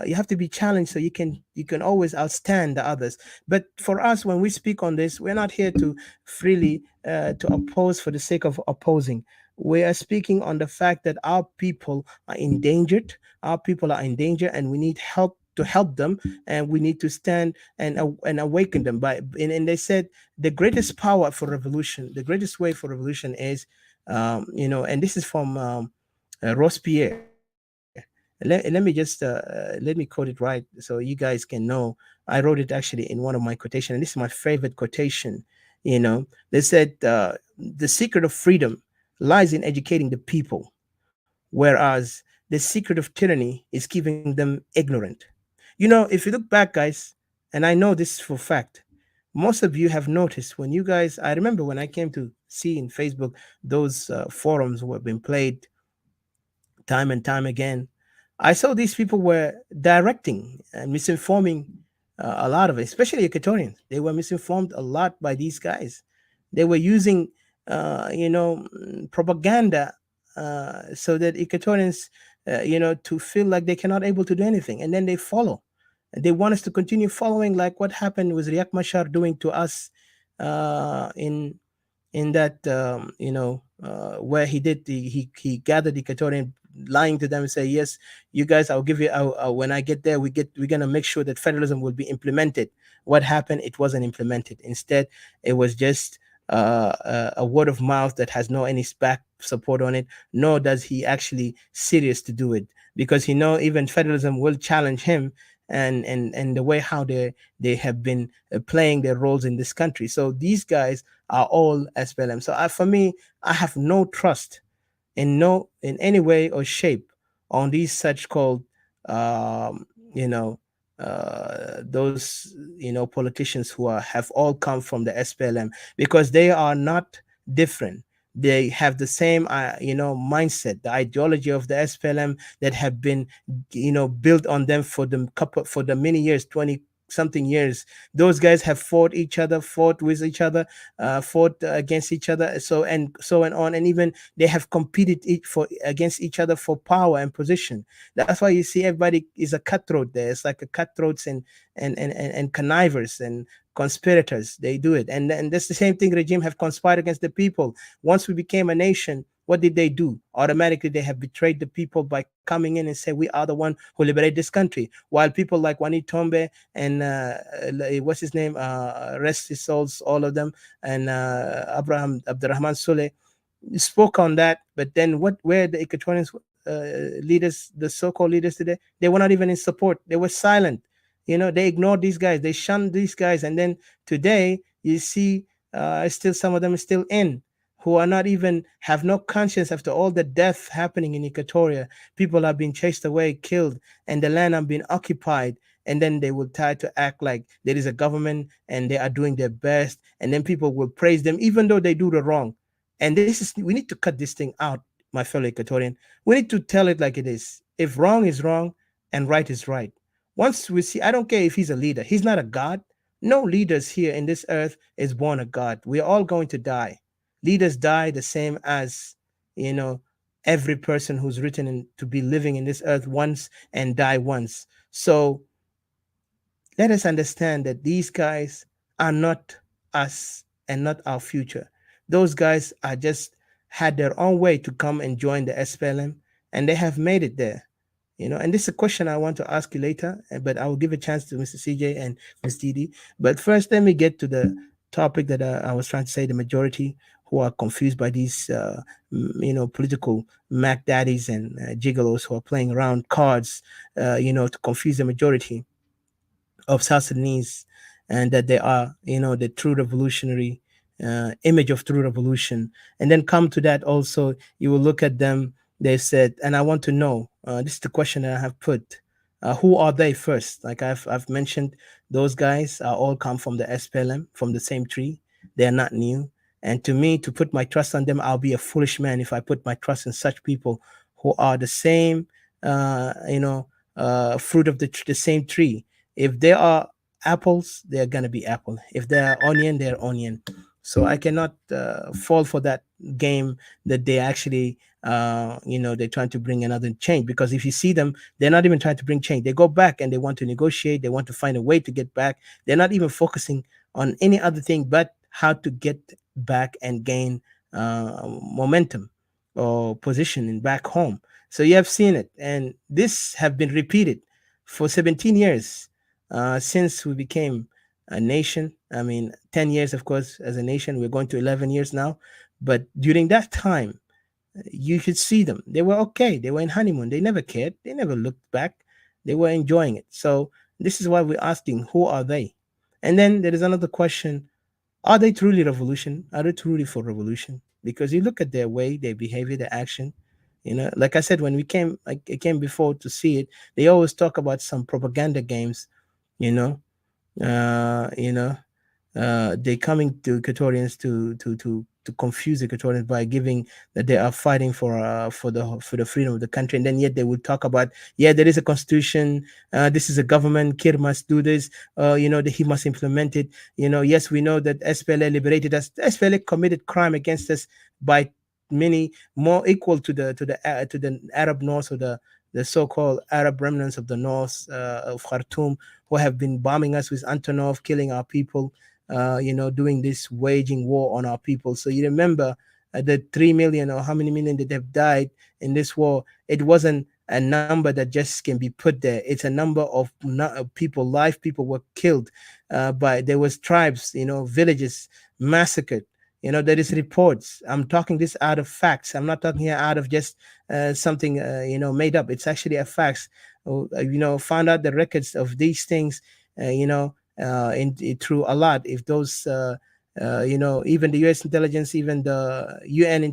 You have to be challenged so you can always outstand the others. But for us, when we speak on this, we're not here to freely to oppose for the sake of opposing. We are speaking on the fact that our people are endangered. Our people are in danger, and we need help to help them, and we need to stand and awaken them. And they said the greatest power for revolution, the greatest way for revolution is, and this is from Robespierre. Let me just let me quote it right so you guys can know. I wrote it actually in one of my quotations, and this is my favorite quotation. They said the secret of freedom lies in educating the people, whereas the secret of tyranny is keeping them ignorant. If you look back, guys, and I know this for a fact, most of you have noticed when you guys, I remember when I came to see in Facebook those forums were being played time and time again. I saw these people were directing and misinforming a lot of it, especially Equatorians. They were misinformed a lot by these guys. They were using, propaganda so that Equatorians, to feel like they cannot able to do anything, and then they follow. They want us to continue following, like what happened with Riek Machar doing to us in that where he gathered the Equatorian, lying to them and say, yes, you guys, I'll give you when I get there, we're gonna make sure that federalism will be implemented. What happened? It wasn't implemented. Instead, it was just a word of mouth that has no any back support on it, nor does he actually serious to do it, because he know even federalism will challenge him, and the way how they have been playing their roles in this country. So these guys are all SPLM. So for me, I have no trust in any way or shape on these such called um, you know those politicians who have all come from the SPLM, because they are not different. They have the same mindset, the ideology of the SPLM that have been built on them for the many years, 20 something years. Those guys have fought with each other, fought against each other, so and on, and even they have competed for against each other for power and position. That's why you see everybody is a cutthroat there. It's like a cutthroats and connivers and conspirators. They do it, and that's the same thing. Regime have conspired against the people. Once we became a nation, what did they do? Automatically, they have betrayed the people by coming in and say we are the one who liberate this country. While people like Wani Tombe and what's his name, rest his souls, all of them, and Abraham Abdurrahman Soleh spoke on that. But then what were the Equatorians leaders, the so-called leaders today? They were not even in support. They were silent. They ignored these guys. They shunned these guys. And then today you see still some of them are still in, who are not even have no conscience after all the death happening in Equatoria. People are being chased away, killed, and the land have been occupied. And then they will try to act like there is a government and they are doing their best. And then people will praise them even though they do the wrong. And we need to cut this thing out, my fellow Equatorian. We need to tell it like it is. If wrong is wrong and right is right. Once we see, I don't care if he's a leader, he's not a god. No leaders here in this earth is born a god. We're all going to die. Leaders die the same as, you know, every person who's written to be living in this earth once and die once. So let us understand that these guys are not us and not our future. Those guys are just had their own way to come and join the SPLM, and they have made it there. And this is a question I want to ask you later, but I will give a chance to Mr. CJ and Ms. Didi. But first, let me get to the topic that I was trying to say. The majority who are confused by these, political Mack Daddies and Gigolos who are playing around cards, to confuse the majority of South Sudanese, and that they are, the true revolutionary image of true revolution. And then come to that also, you will look at them. They said, and I want to know. This is the question that I have put. Who are they first? Like I've mentioned, those guys are all come from the SPLM, from the same tree. They are not new. And to me, to put my trust on them, I'll be a foolish man if I put my trust in such people who are the same, fruit of the same tree. If they are apples, they're gonna be apple. If they're onion, they're onion. So I cannot fall for that game that they actually, they're trying to bring another change. Because if you see them, they're not even trying to bring change. They go back and they want to negotiate. They want to find a way to get back. They're not even focusing on any other thing but how to get back and gain momentum or position back home. So you have seen it, and this have been repeated for 17 years since we became a nation. I mean, 10 years, of course, as a nation. We're going to 11 years now. But during that time, you should see them. They were okay. They were in honeymoon. They never cared. They never looked back. They were enjoying it. So this is why we're asking, who are they? And then there is another question. Are they truly revolution? Are they truly for revolution? Because you look at their way, their behavior, their action. Like I said, when I came before to see it, they always talk about some propaganda games, you know, uh, you know, they coming to Equatorians to confuse Equatorians by giving that they are fighting for the freedom of the country, and then yet they would talk about, yeah, there is a constitution, this is a government, Kir must do this, that he must implement it. Yes, we know that SPLA liberated us. SPLA committed crime against us by many more equal to the Arab North, or the so-called Arab remnants of the north of Khartoum, who have been bombing us with Antonov, killing our people, doing this waging war on our people. So you remember the 3 million or how many million that have died in this war. It wasn't a number that just can be put there. It's a number of people, live people were killed there was tribes, villages massacred. There is reports. I'm talking this out of facts. I'm not talking here out of just something, made up. It's actually a facts. found out the records of these things, through a lot. If those, even the U.S. intelligence, even the UN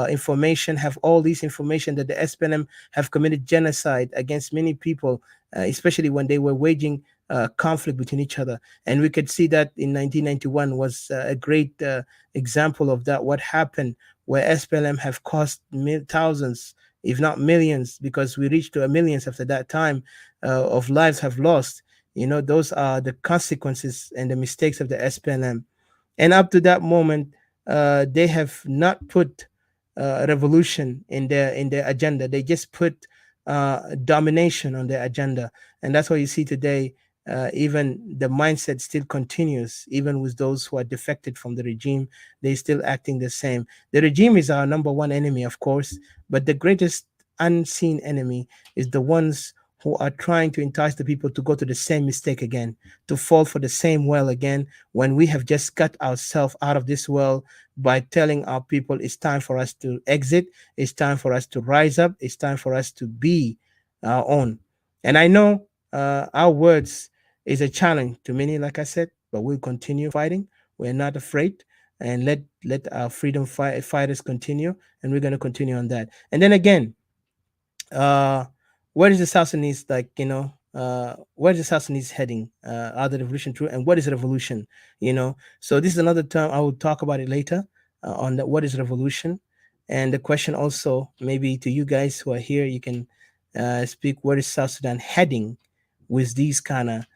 information have all these information that the SPLM have committed genocide against many people, especially when they were waging conflict between each other. And we could see that in 1991 was a great example of that. What happened where SPLM have cost thousands, if not millions, because we reached to a millions after that time of lives have lost. Those are the consequences and the mistakes of the SPLM. And up to that moment, they have not put revolution in their agenda. They just put domination on their agenda, and that's why you see today. Even the mindset still continues, even with those who are defected from the regime, they still acting the same. The regime is our number one enemy, of course, but the greatest unseen enemy is the ones who are trying to entice the people to go to the same mistake again, to fall for the same well again, when we have just got ourselves out of this well by telling our people it's time for us to exit, it's time for us to rise up, it's time for us to be our own. And I know our words is a challenge to many, like I said, but we'll continue fighting. We're not afraid. And let our freedom fighters continue, and we're going to continue on that. And then again, uh where is the South Sudanese, where is the South Sudanese heading? Are the revolution true, and what is revolution? So this is another term. I will talk about it later, on what is revolution. And the question also, maybe to you guys who are here, you can speak, where is South Sudan heading with these kind of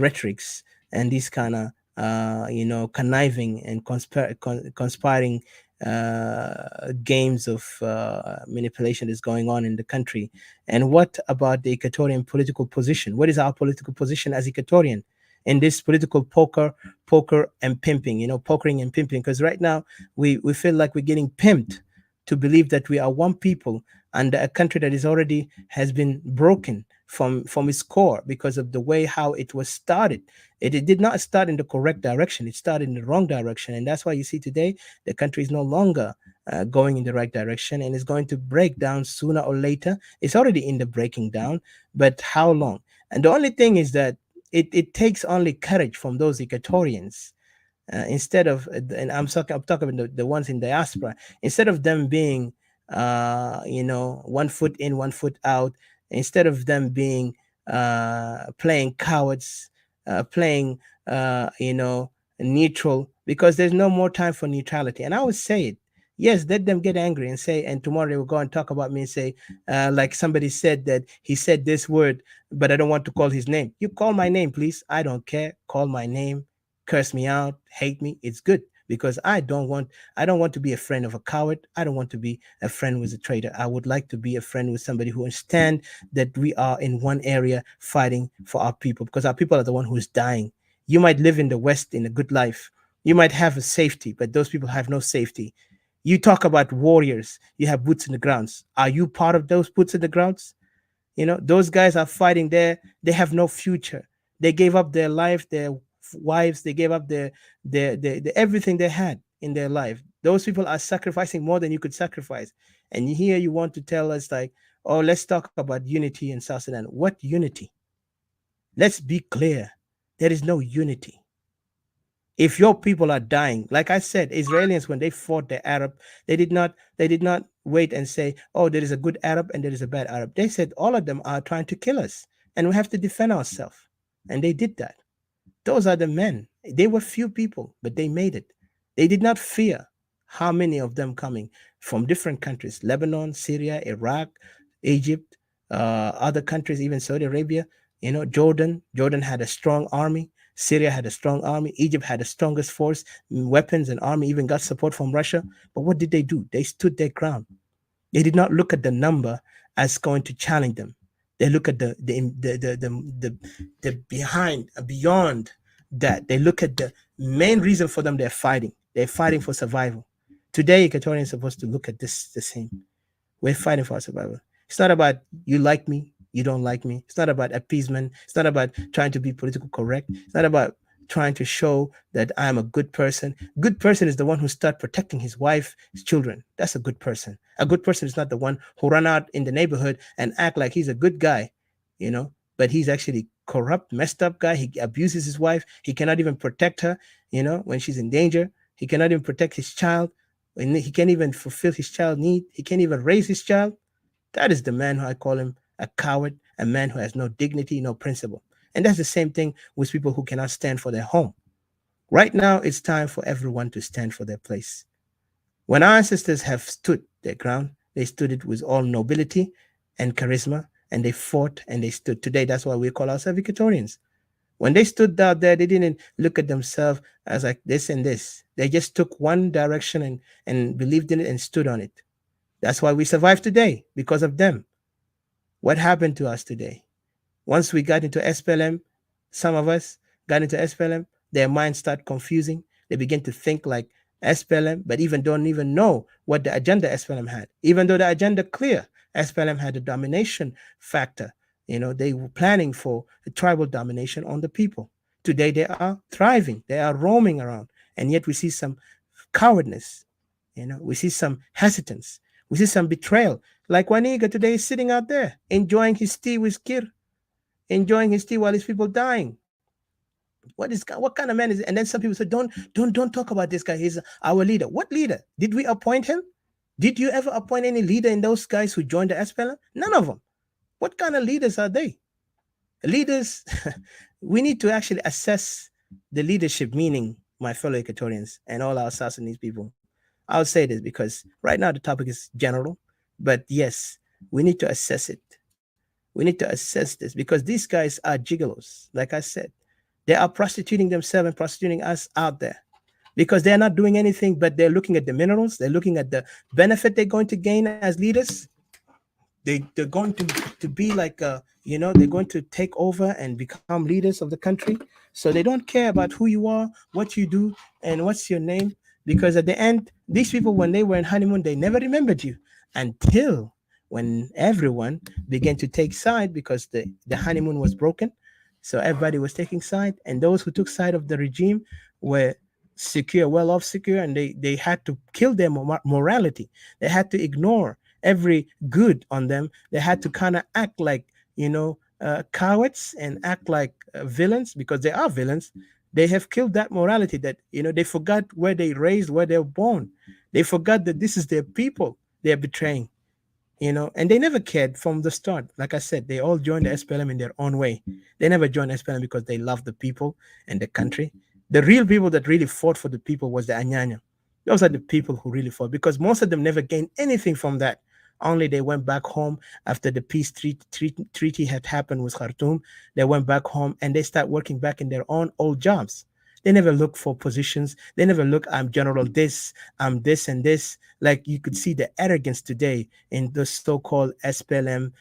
rhetorics and these kind of conniving and conspiring games of manipulation is going on in the country. And what about the Equatorian political position? What is our political position as Equatorian in this political poker and pimping, pokering and pimping? Because right now we feel like we're getting pimped to believe that we are one people under a country that is already has been broken from its core because of the way how it was started. It did not start in the correct direction. It started in the wrong direction. And that's why you see today the country is no longer going in the right direction, and is going to break down sooner or later. It's already in the breaking down, but how long? And the only thing is that it takes only courage from those Equatorians, instead of, and I'm talking about the ones in diaspora, instead of them being, 1 foot in, 1 foot out, instead of them being playing cowards, playing, neutral, because there's no more time for neutrality. And I would say it. Yes, let them get angry and say, and tomorrow they will go and talk about me and say, like somebody said that he said this word, but I don't want to call his name. You call my name, please. I don't care. Call my name, curse me out, hate me. It's good, because I don't want to be a friend of a coward. I don't want to be a friend with a traitor. I would like to be a friend with somebody who understands that we are in one area fighting for our people, because our people are the one who is dying. You might live in the West in a good life. You might have a safety, but those people have no safety. You talk about warriors, you have boots in the grounds. Are you part of those boots in the grounds? Those guys are fighting there. They have no future. They gave up their life, their wives, they gave up their everything they had in their life. Those people are sacrificing more than you could sacrifice. And here you want to tell us like, oh, let's talk about unity in South Sudan. What unity? Let's be clear. There is no unity. If your people are dying, like I said, Israelis, when they fought the Arab, they did not wait and say, oh, there is a good Arab and there is a bad Arab. They said all of them are trying to kill us and we have to defend ourselves. And they did that. Those are the men. They were few people, but they made it. They did not fear how many of them coming from different countries: Lebanon, Syria, Iraq, Egypt, other countries, even Saudi Arabia, Jordan. Jordan had a strong army. Syria had a strong army. Egypt had the strongest force, weapons, and army, even got support from Russia. But what did they do? They stood their ground. They did not look at the number as going to challenge them. They look at the beyond that. They look at the main reason for them. They're fighting. They're fighting for survival. Today, Equatorians are supposed to look at this the same. We're fighting for our survival. It's not about you like me, you don't like me. It's not about appeasement. It's not about trying to be politically correct. It's not about trying to show that I'm a good person. Good person is the one who start protecting his wife, his children. That's a good person. A good person is not the one who run out in the neighborhood and act like he's a good guy, but he's actually corrupt, messed up guy. He abuses his wife. He cannot even protect her, when she's in danger. He cannot even protect his child. And he can't even fulfill his child need. He can't even raise his child. That is the man who I call him a coward, a man who has no dignity, no principle. And that's the same thing with people who cannot stand for their home. Right now, it's time for everyone to stand for their place. When our ancestors have stood their ground, they stood it with all nobility and charisma, and they fought and they stood. Today, that's why we call ourselves Equatorians. When they stood out there, they didn't look at themselves as like this and this. They just took one direction and believed in it and stood on it. That's why we survive today, because of them. What happened to us today? Once we got into SPLM, some of us got into SPLM, their minds start confusing. They begin to think like SPLM, but even don't even know what the agenda SPLM had. Even though the agenda clear, SPLM had a domination factor. They were planning for a tribal domination on the people. Today they are thriving. They are roaming around. And yet we see some cowardness. We see some hesitance. We see some betrayal. Like Waniga today is sitting out there enjoying his tea with Kir, enjoying his tea while his people dying. What kind of man is it? And then some people say, don't talk about this guy. He's our leader. What leader? Did we appoint him? Did you ever appoint any leader in those guys who joined the SPLM? None of them. What kind of leaders are they? Leaders, we need to actually assess the leadership meaning, my fellow Equatorians and all our S.Sudanese people. I'll say this because right now the topic is general, but yes, we need to assess it. We need to assess this because these guys are gigolos. Like I said, they are prostituting themselves and prostituting us out there because they're not doing anything, but they're looking at the minerals. They're looking at the benefit they're going to gain as leaders. They're going to be like, they're going to take over and become leaders of the country. So they don't care about who you are, what you do, and what's your name. Because at the end, these people, when they were in honeymoon, they never remembered you until when everyone began to take side because the honeymoon was broken. So everybody was taking side. And those who took side of the regime were secure, well-off secure, and they had to kill their morality. They had to ignore every good on them. They had to kind of act like, cowards and act like villains because they are villains. They have killed that morality that, they forgot where they raised, where they were born. They forgot that this is their people they're betraying, and they never cared from the start. Like I said, they all joined the SPLM in their own way. They never joined SPLM because they love the people and the country. The real people that really fought for the people was the Anyanya. Those are the people who really fought because most of them never gained anything from that. Only they went back home after the peace treaty had happened with Khartoum. They went back home and they start working back in their own old jobs. They never look for positions. They never look, I'm general this, I'm this and this. Like you could see the arrogance today in the so-called SPLM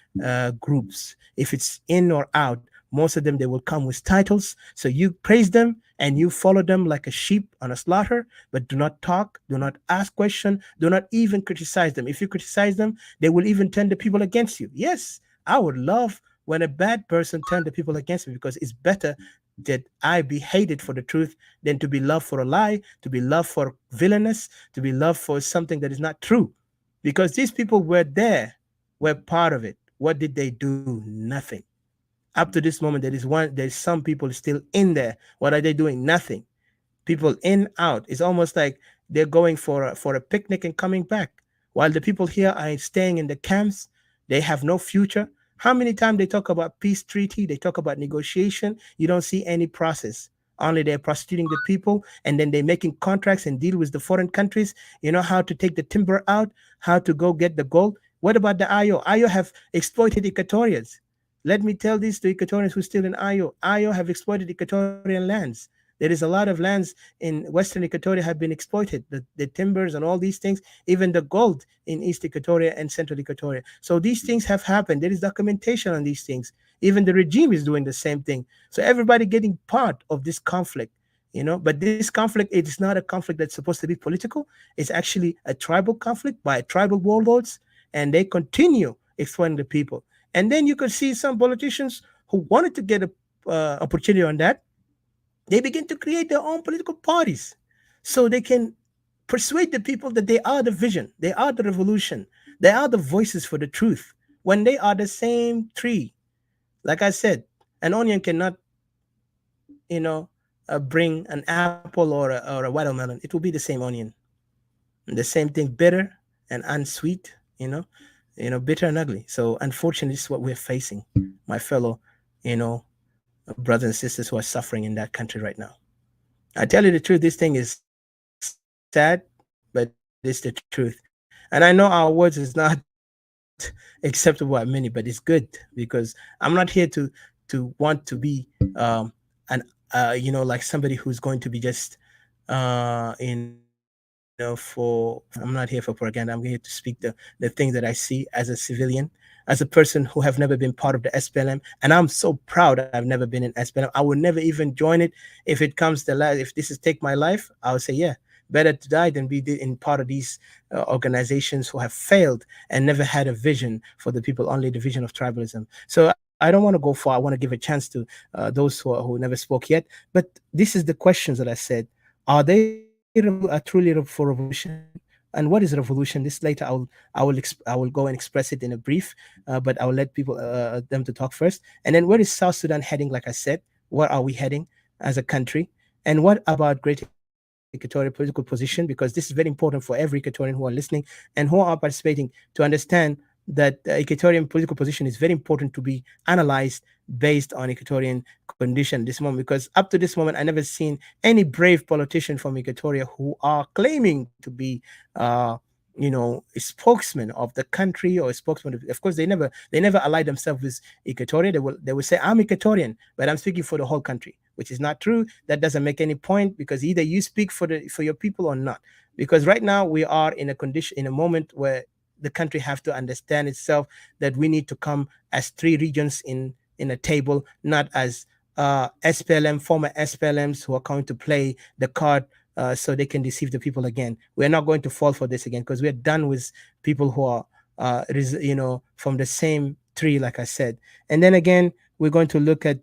groups. If it's in or out, most of them, they will come with titles. So you praise them and you follow them like a sheep on a slaughter, but do not talk, do not ask questions, do not even criticize them. If you criticize them, they will even turn the people against you. Yes, I would love when a bad person turned the people against me because it's better that I be hated for the truth than to be loved for a lie, to be loved for villainous, to be loved for something that is not true. Because these people were there, were part of it. What did they do? Nothing. Up to this moment, there's some people still in there. What are they doing? Nothing. People in, out. It's almost like they're going for a picnic and coming back. While the people here are staying in the camps, they have no future. How many times they talk about peace treaty, they talk about negotiation, you don't see any process. Only they're prostituting the people, and then they're making contracts and deal with the foreign countries, how to take the timber out, how to go get the gold. What about the IO? IO have exploited Equatorians. Let me tell this to Equatorians who are still in IO. IO have exploited Equatorian lands. There is a lot of lands in Western Equatoria have been exploited, the timbers and all these things, even the gold in East Equatoria and Central Equatoria. So these things have happened. There is documentation on these things. Even the regime is doing the same thing. So everybody getting part of this conflict, but this conflict, it is not a conflict that's supposed to be political. It's actually a tribal conflict by tribal warlords, and they continue exploiting the people. And then you could see some politicians who wanted to get a opportunity on that. They begin to create their own political parties so they can persuade the people that they are the vision, they are the revolution, they are the voices for the truth when they are the same tree. Like I said, an onion cannot, you know, bring an apple or a watermelon. It will be the same onion. The same thing, bitter and unsweet, bitter and ugly. So unfortunately, this is what we're facing, my fellow, you know, brothers and sisters who are suffering in that country right now. I tell you the truth, this thing is sad, but it's the truth. And I know our words is not acceptable at many, but it's good because I'm not here to want to be an like somebody who's going to be just for I'm not here for propaganda. I'm here to speak the things that I see as a civilian, as a person who have never been part of the SPLM, and I'm so proud I've never been in SPLM. I will never even join it. If it comes to life, if this is take my life, I would say, yeah, better to die than be in part of these organizations who have failed and never had a vision for the people, only the vision of tribalism. So I don't want to go far. I want to give a chance to those who never spoke yet. But this is the questions that I said. Are they truly for revolution? And what is revolution? This later I will go and express it in a brief, but I will let people them to talk first. And then where is South Sudan heading? Like I said, where are we heading as a country? And what about Great Equatorial political position? Because this is very important for every Equatorian who are listening and who are participating to understand that Equatorian political position is very important to be analyzed based on Equatorian condition this moment. Because up to this moment, I never seen any brave politician from Equatoria who are claiming to be, a spokesman of the country or a spokesman. Of course, they never ally themselves with Equatoria. They will say I'm Equatorian, but I'm speaking for the whole country, which is not true. That doesn't make any point because either you speak for your people or not. Because right now we are in a moment where the country have to understand itself that we need to come as three regions in a table, not as SPLM, former SPLMs who are going to play the card so they can deceive the people again. We're not going to fall for this again because we're done with people who are, from the same tree, like I said. And then again, we're going to look at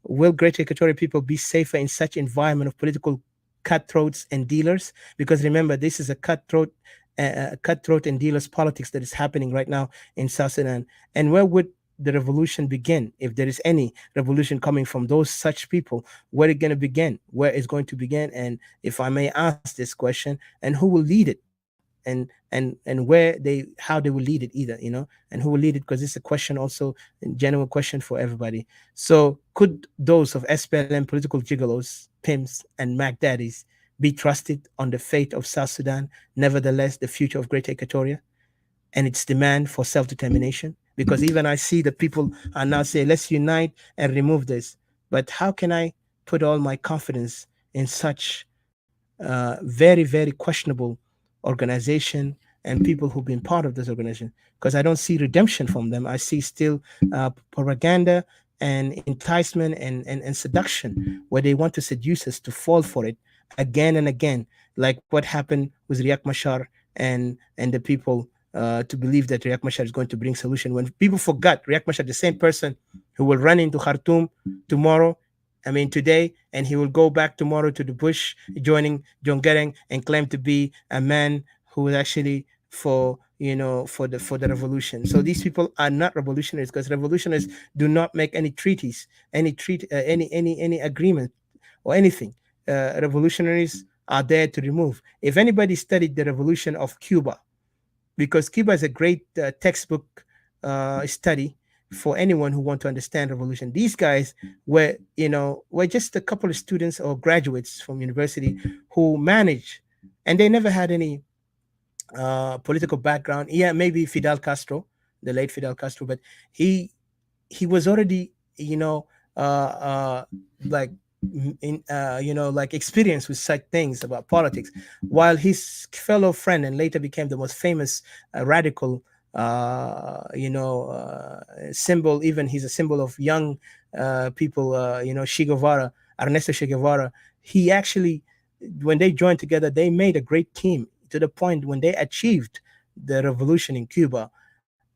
will Great Equatorial people be safer in such environment of political cutthroats and dealers? Because remember, this is a cutthroat and dealers politics that is happening right now in South Sudan. And where would the revolution begin? If there is any revolution coming from those such people, where it going to begin? Where it's going to begin? And if I may ask this question, and who will lead it? And how they will lead it either, and who will lead it, because it's a question also, a genuine question for everybody. So could those of SPLM political gigolos, pimps, and Mack daddies be trusted on the fate of South Sudan, nevertheless the future of Greater Equatoria and its demand for self-determination? Because even I see that people are now saying, let's unite and remove this. But how can I put all my confidence in such very, very questionable organization and people who've been part of this organization? Because I don't see redemption from them. I see still propaganda and enticement and seduction, where they want to seduce us to fall for it again and again, like what happened with Riek Machar and the people to believe that Riek Machar is going to bring solution. When people forgot Riek Machar, the same person who will run into Khartoum tomorrow, today, and he will go back tomorrow to the bush, joining John Garang, and claim to be a man who is actually for the revolution. So these people are not revolutionaries, because revolutionaries do not make any treaties, any agreement or anything. Revolutionaries are there to remove. If anybody studied the revolution of Cuba, because Cuba is a great textbook study for anyone who want to understand revolution. These guys were just a couple of students or graduates from university who managed, and they never had any political background. Yeah, maybe Fidel Castro, the late Fidel Castro, but he was already like like experience with such things about politics, while his fellow friend and later became the most famous radical symbol. Even he's a symbol of young people, Che Guevara, Ernesto Che Guevara. He actually, when they joined together, they made a great team, to the point when they achieved the revolution in Cuba.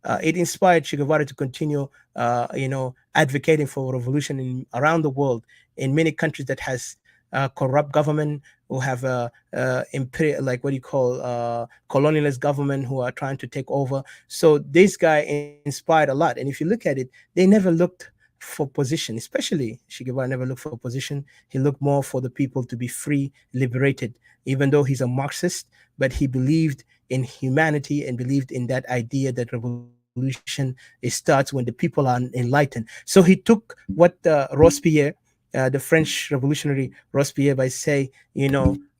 it inspired Che Guevara to continue, advocating for revolution around the world in many countries that has corrupt government, who have imperial, like what do you call, colonialist government who are trying to take over. So this guy inspired a lot. And if you look at it, they never looked for position, especially Che Guevara never looked for position. He looked more for the people to be free, liberated, even though he's a Marxist, but he believed in humanity and believed in that idea that revolution it starts when the people are enlightened. So he took what Robespierre, the French revolutionary Robespierre, by say,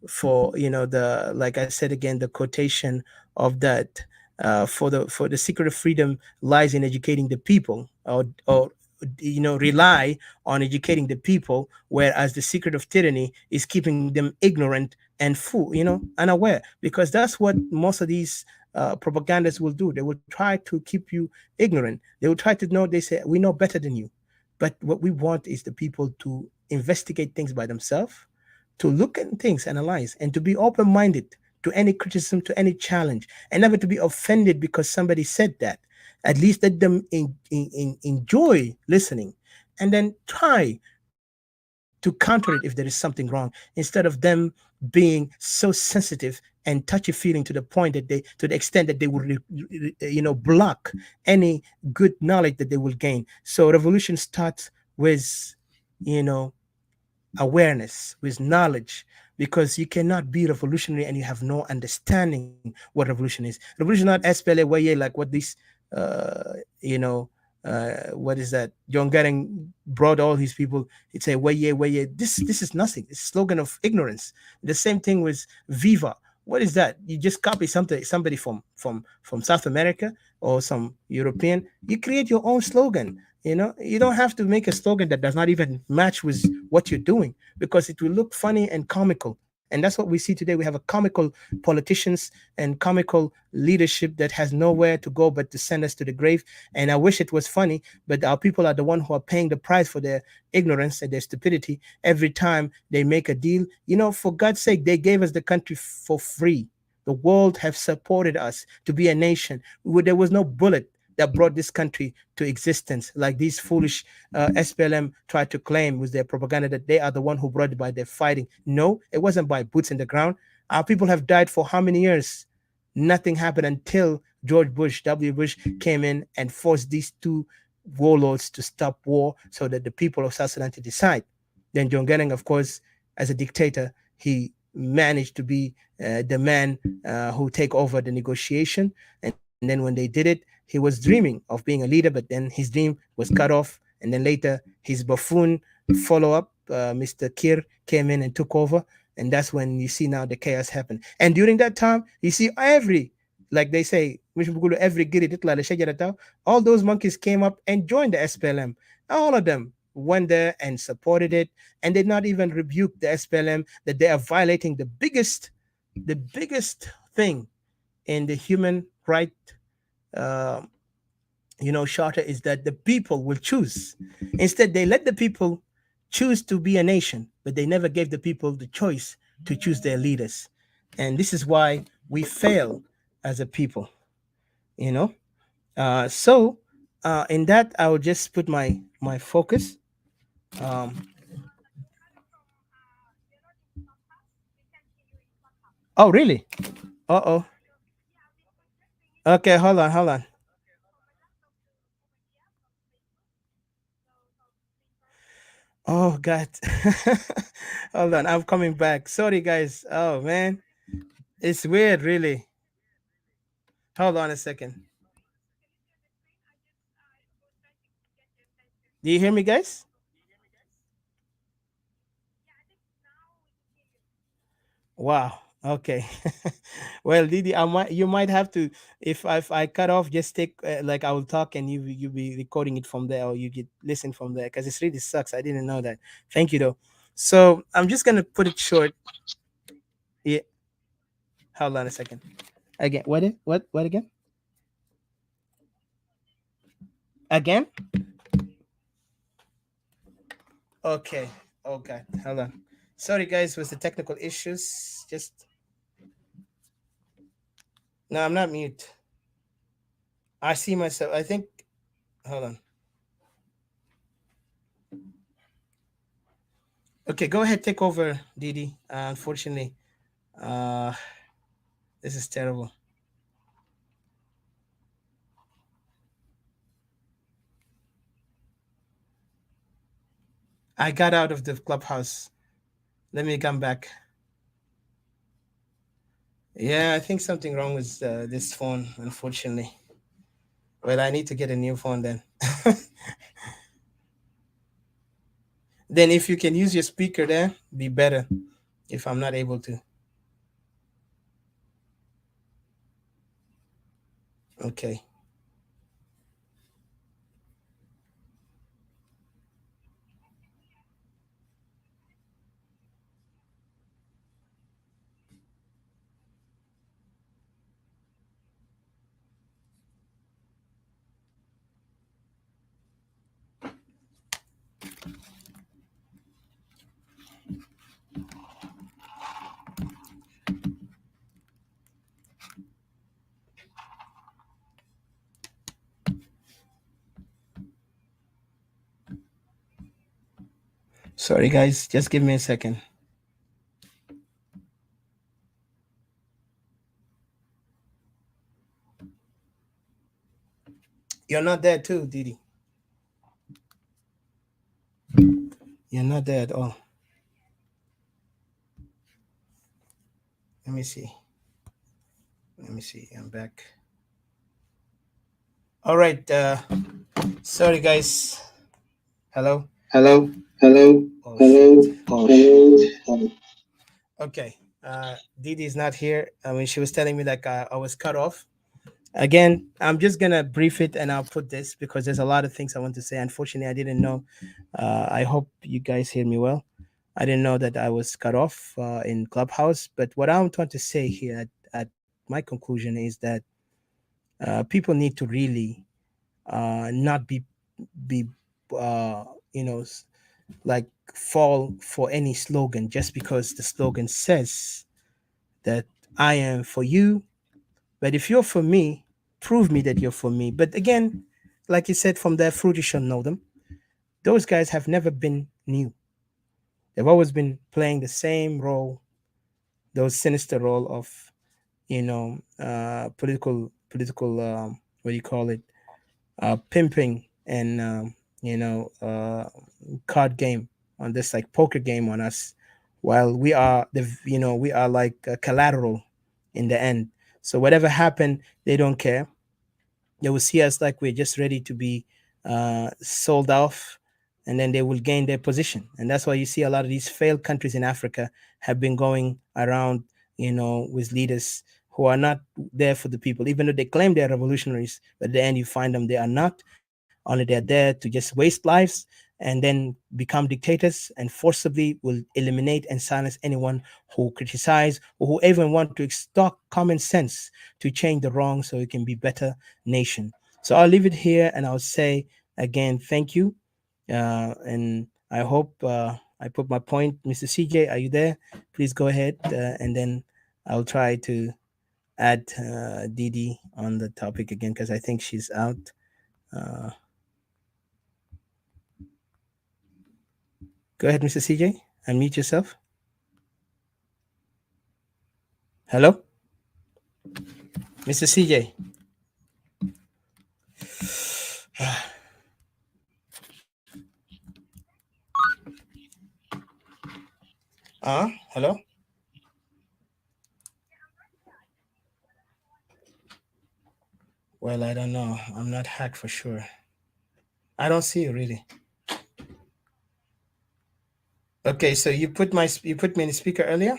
for the, like I said again, the quotation of that, for the secret of freedom lies in educating the people, or rely on educating the people, whereas the secret of tyranny is keeping them ignorant and fool, unaware, because that's what most of these propagandists will do. They will try to keep you ignorant. They will try to know, they say, we know better than you. But what we want is the people to investigate things by themselves, to look at things, analyze, and to be open minded to any criticism, to any challenge, and never to be offended because somebody said that. At least let them enjoy listening, and then try to counter it if there is something wrong, instead of them being so sensitive and touchy feeling to the point that to the extent that they will block any good knowledge that they will gain. So revolution starts with, you know awareness, with knowledge, because you cannot be revolutionary and you have no understanding what revolution is. Revolution not SPLA way, like what this, uh, you know, what is that? John Garang brought all his people. It's a way, yeah, way, yeah. This is nothing. It's a slogan of ignorance. The same thing with Viva. What is that? You just copy somebody from South America or some European. You create your own slogan. You don't have to make a slogan that does not even match with what you're doing, because it will look funny and comical. And that's what we see today. We have a comical politicians and comical leadership that has nowhere to go but to send us to the grave. And I wish it was funny, but our people are the one who are paying the price for their ignorance and their stupidity every time they make a deal. For God's sake, they gave us the country for free. The world have supported us to be a nation. There was no bullet that brought this country to existence, like these foolish SPLM tried to claim with their propaganda that they are the one who brought it by their fighting. No, it wasn't by boots in the ground. Our people have died for how many years? Nothing happened until George Bush, W. Bush, came in and forced these two warlords to stop war so that the people of South Sudan to decide. Then John Garang, of course, as a dictator, he managed to be the man who take over the negotiation. And then when they did it, he was dreaming of being a leader, but then his dream was cut off. And then later, his buffoon follow-up, Mr. Kir, came in and took over. And that's when you see now the chaos happen. And during that time, you see like they say, every all those monkeys came up and joined the SPLM. All of them went there and supported it, and did not even rebuke the SPLM that they are violating the biggest thing in the human right uh, charter, is that the people will choose. Instead, they let the people choose to be a nation, but they never gave the people the choice to choose their leaders. And this is why we fail as a people. You know. So in that, I will just put my focus. Um, oh, really? Uh oh. Okay, hold on. Oh God. Hold on, I'm coming back. Sorry, guys. Oh man, it's weird, really. Hold on a second. Do you hear me, guys? Wow. Okay. Well, Didi, you might have to, if I cut off, just take like I will talk and you be recording it from there, or you get listen from there, because it really sucks. I didn't know that. Thank you though. So I'm just gonna put it short. Yeah. Hold on a second. Again. What again? Again? Okay. Okay. Hold on. Sorry, guys, with the technical issues. Just no, I'm not mute. I see myself. I think. Hold on. Okay, go ahead. Take over, Didi. Unfortunately, uh, this is terrible. I got out of the clubhouse. Let me come back. Yeah, I think something wrong with this phone. Unfortunately, well, I need to get a new phone then. Then, if you can use your speaker there, be better. If I'm not able to, okay. Sorry, guys. Just give me a second. You're not there too, Didi. You're not there at all. Let me see. Let me see. I'm back. All right. Sorry, guys. Hello. Hello, hello, Oh hello, shit. hello. Okay. Didi is not here. I mean, she was telling me like I was cut off. Again, I'm just gonna brief it and I'll put this because there's a lot of things I want to say. Unfortunately, I didn't know. I hope you guys hear me well. I didn't know that I was cut off in Clubhouse. But what I'm trying to say here at my conclusion is that people need to really not be uh, you know s- like fall for any slogan just because the slogan says that I am for you. But if you're for me, prove me that you're for me. But again, like you said, from their fruit you shall know them. Those guys have never been new. They've always been playing the same role, those sinister role of political what do you call it, pimping and card game on this like poker game on us, while we are like collateral in the end. So whatever happened, they don't care. They will see us like we're just ready to be sold off, and then they will gain their position. And that's why you see a lot of these failed countries in Africa have been going around, with leaders who are not there for the people, even though they claim they're revolutionaries. But at the end, you find them they are not. Only they're there to just waste lives and then become dictators and forcibly will eliminate and silence anyone who criticize or who even want to extort common sense to change the wrong so it can be better nation. So I'll leave it here and I'll say again, thank you. And I hope I put my point. Mr. CJ, are you there? Please go ahead and then I'll try to add Didi on the topic again because I think she's out. Uh, Go ahead, Mr. CJ. Unmute yourself. Hello, Mr. CJ. Hello. Well, I don't know. I'm not hacked for sure. I don't see you really. Okay, so you put me in the speaker earlier.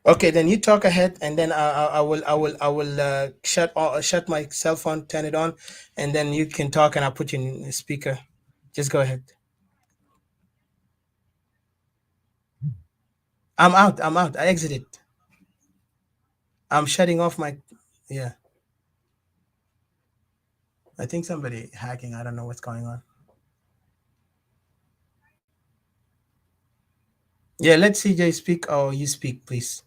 Okay, then you talk ahead, and then I will shut my cell phone, turn it on, and then you can talk, and I'll put you in the speaker. Just go ahead. I'm out. I'm out. I exited. I'm shutting off my. Yeah, I think somebody hacking. I don't know what's going on. Yeah, let CJ speak or you speak, please.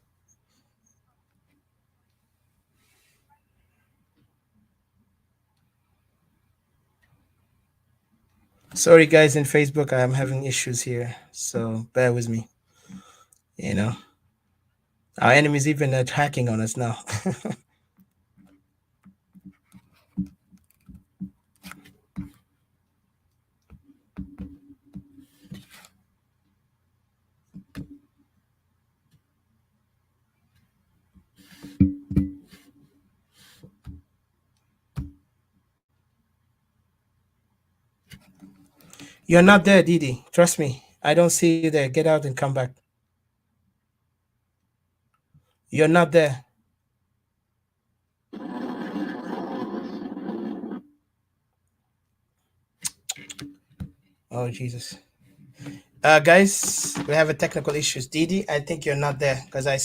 Sorry, guys, in Facebook, I am having issues here, so bear with me. You know, our enemies even hacking on us now. You're not there, Didi. Trust me. I don't see you there. Get out and come back. You're not there. Oh, Jesus. Guys, we have a technical issues. Didi, I think you're not there because I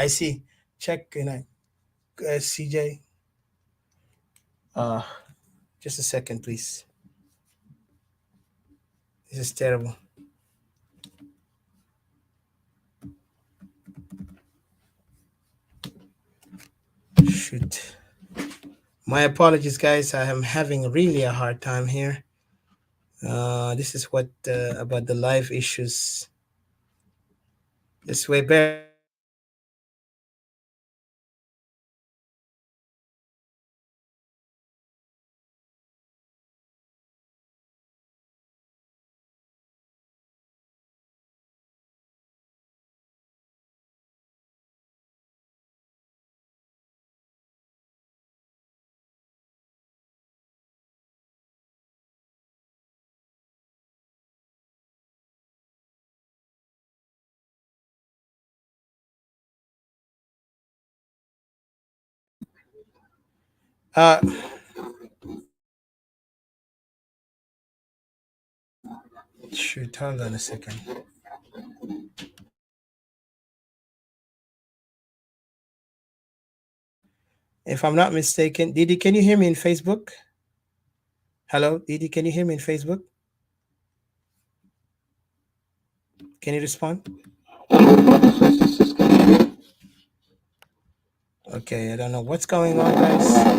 see. Check, CJ. Uh, just a second, please. This is terrible. Shoot. My apologies, guys. I am having really a hard time here. This is what about the live issues. This way, bear with me. Uh, shoot, hold on a second. If I'm not mistaken, Didi, can you hear me in Facebook? Hello, Didi, can you hear me in Facebook? Can you respond? Okay, I don't know what's going on, guys.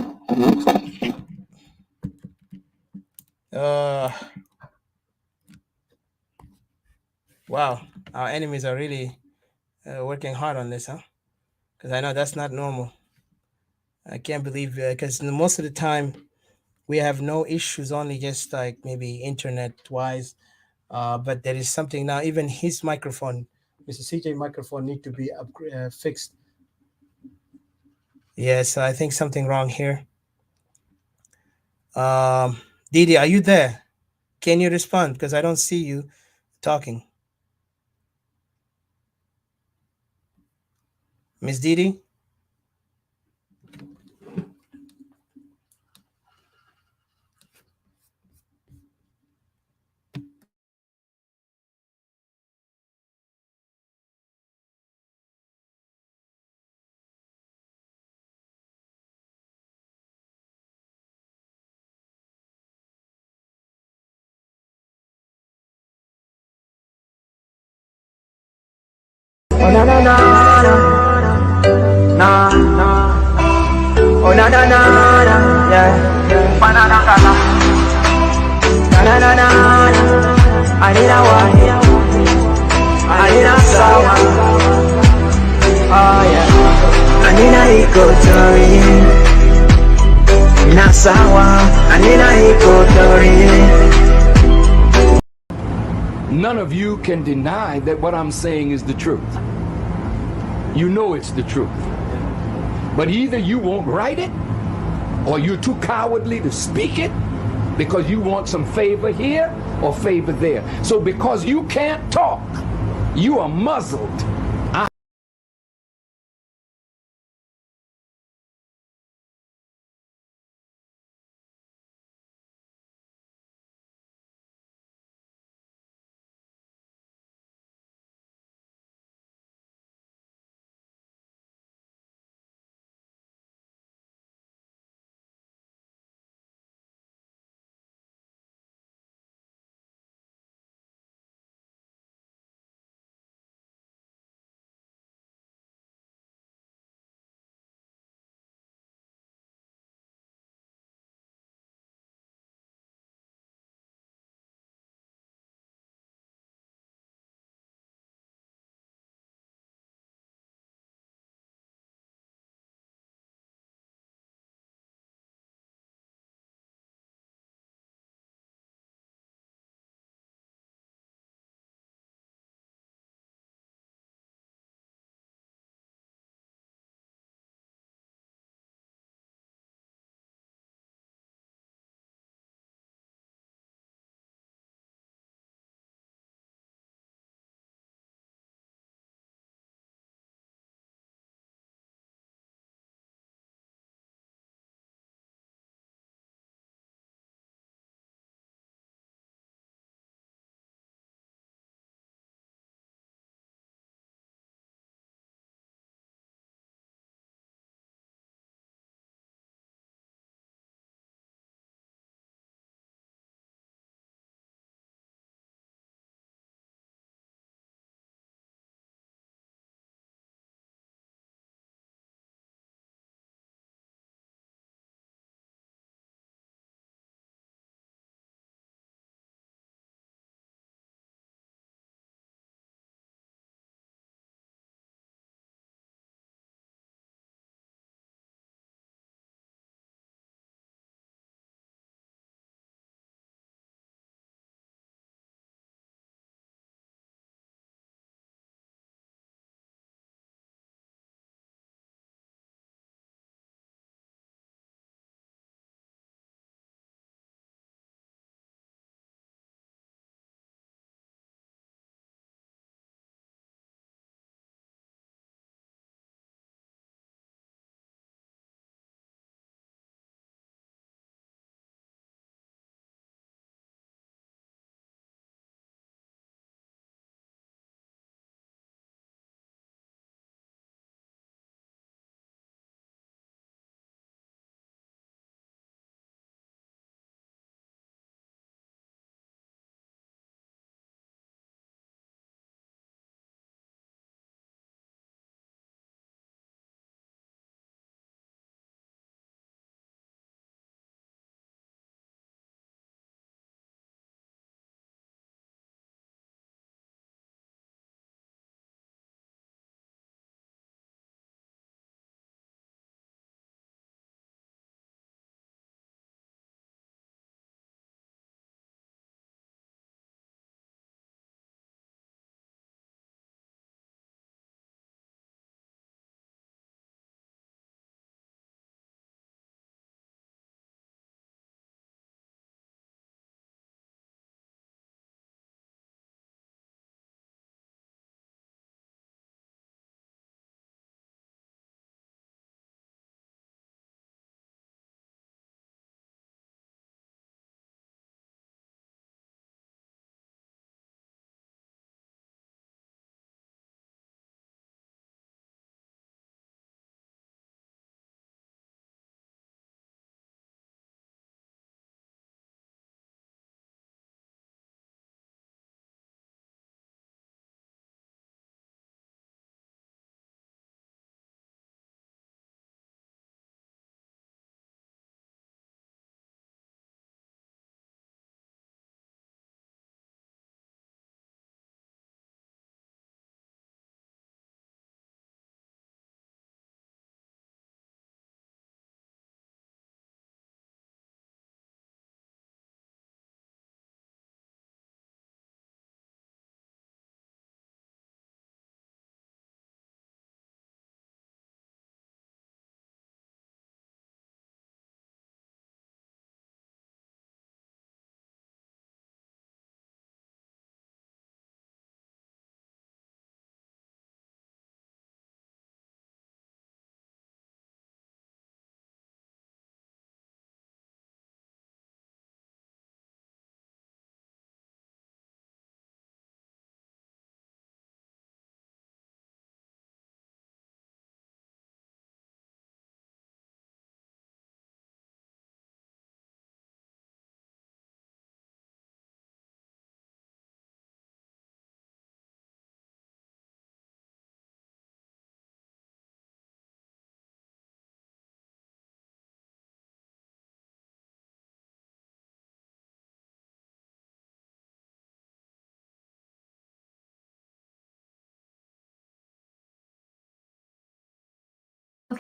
Uh, wow, our enemies are really working hard on this, huh? Because I know that's not normal. I can't believe because most of the time we have no issues, only just like maybe internet wise. But there is something now. Even his microphone, Mr. CJ microphone, need to be fixed. Yes, I think something wrong here. Um, Didi, are you there? Can you respond? Because I don't see you talking. Miss Didi? Oh na na na na na, oh na na na na, yeah. Banana kala, na na na na. I need a one, I need a sour. Oh yeah, I need a Equatorian. Nasawa, I need a Equatorian. None of you can deny that what I'm saying is the truth. You know it's the truth. But either you won't write it, or you're too cowardly to speak it, because you want some favor here or favor there. So because you can't talk, you are muzzled.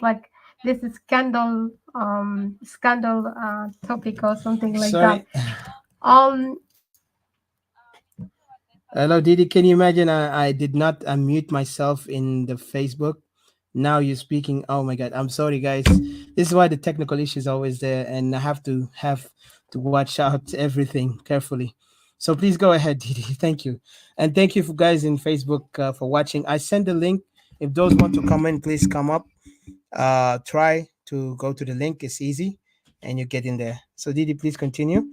like this is scandal topic or something like that. Sorry. Um, Hello, Didi. Can you imagine? I did not unmute myself in the Facebook. Now you're speaking. Oh my God. I'm sorry, guys. This is why the technical issues are always there, and I have to watch out everything carefully. So please go ahead, Didi. Thank you, and thank you for guys in Facebook for watching. I sent the link. If those want to come in, please come up. Try to go to the link. It's easy, and you get in there. So Didi, please continue,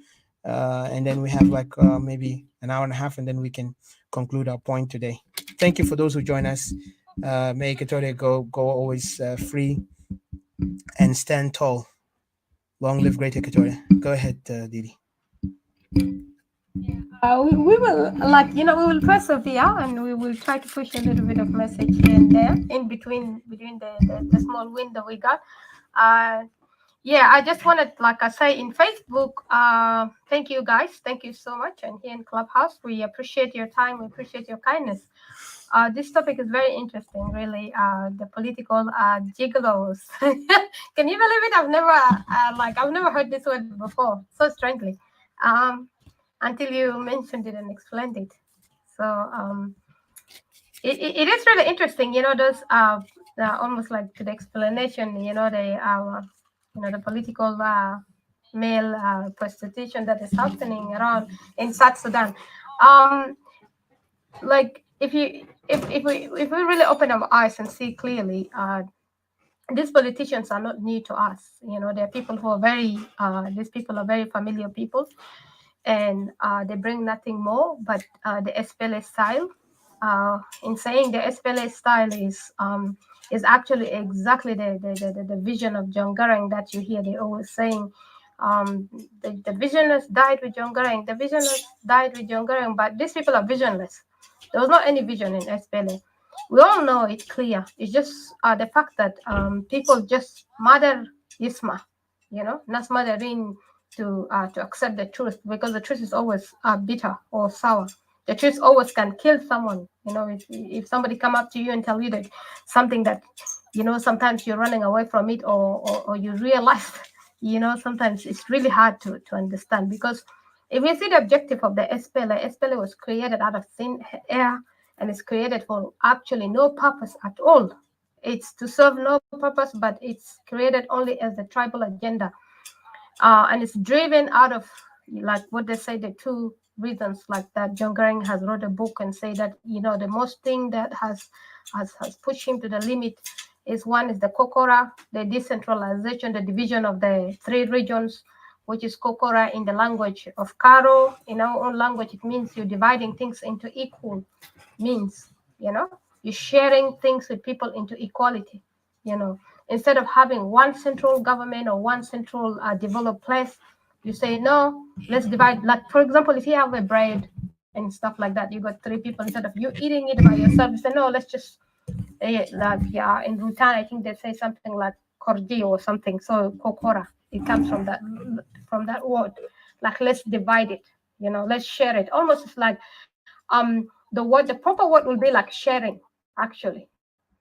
and then we have like maybe an hour and a half, and then we can conclude our point today. Thank you for those who join us. May Equatoria go always free and stand tall. Long live Great Equatoria. Go ahead, Didi. we will, like, we will persevere, and we will try to push a little bit of message here and there in between the small window we got. Yeah, I just wanted, like I say, in Facebook, thank you guys, thank you so much, and here in Clubhouse, we appreciate your time, we appreciate your kindness. This topic is very interesting, really. The political gigolos. Can you believe it? I've never heard this word before, so strangely, until you mentioned it and explained it. So it is really interesting. Those almost like to the explanation. The political male prostitution that is happening around in South Sudan. Like if we really open our eyes and see clearly, these politicians are not new to us. They're people who are these people are very familiar people, and they bring nothing more but the SPLA style. In saying the SPLA style is actually exactly the vision of John Garang that you hear. They always saying, the visioners died with John Garang. The visioners died with John Garang. But these people are visionless. There was not any vision in SPLA. We all know it's clear. It's just the fact that people just murder Isma, not murdering to accept the truth, because the truth is always bitter or sour. The truth always can kill someone. If somebody come up to you and tell you that something that, sometimes you're running away from it, or you realize, sometimes it's really hard to understand, because if you see the objective of the SPLA was created out of thin air, and it's created for actually no purpose at all. It's to serve no purpose, but it's created only as a tribal agenda. And it's driven out of, like what they say, the two reasons, like that John Garang has wrote a book and say that, the most thing that has pushed him to the limit is, one is the Kokora, the decentralization, the division of the three regions, which is Kokora in the language of Karo. In our own language, it means you're dividing things into equal means, you're sharing things with people into equality, instead of having one central government or one central developed place. You say, no, let's divide. Like, for example, if you have a bread and stuff like that, you got three people, instead of you eating it by yourself, you say, no, let's just, in Rutan, I think they say something like kordi or something. So kokora, it comes from that word. Like, let's divide it, let's share it. Almost like the proper word will be like sharing, actually,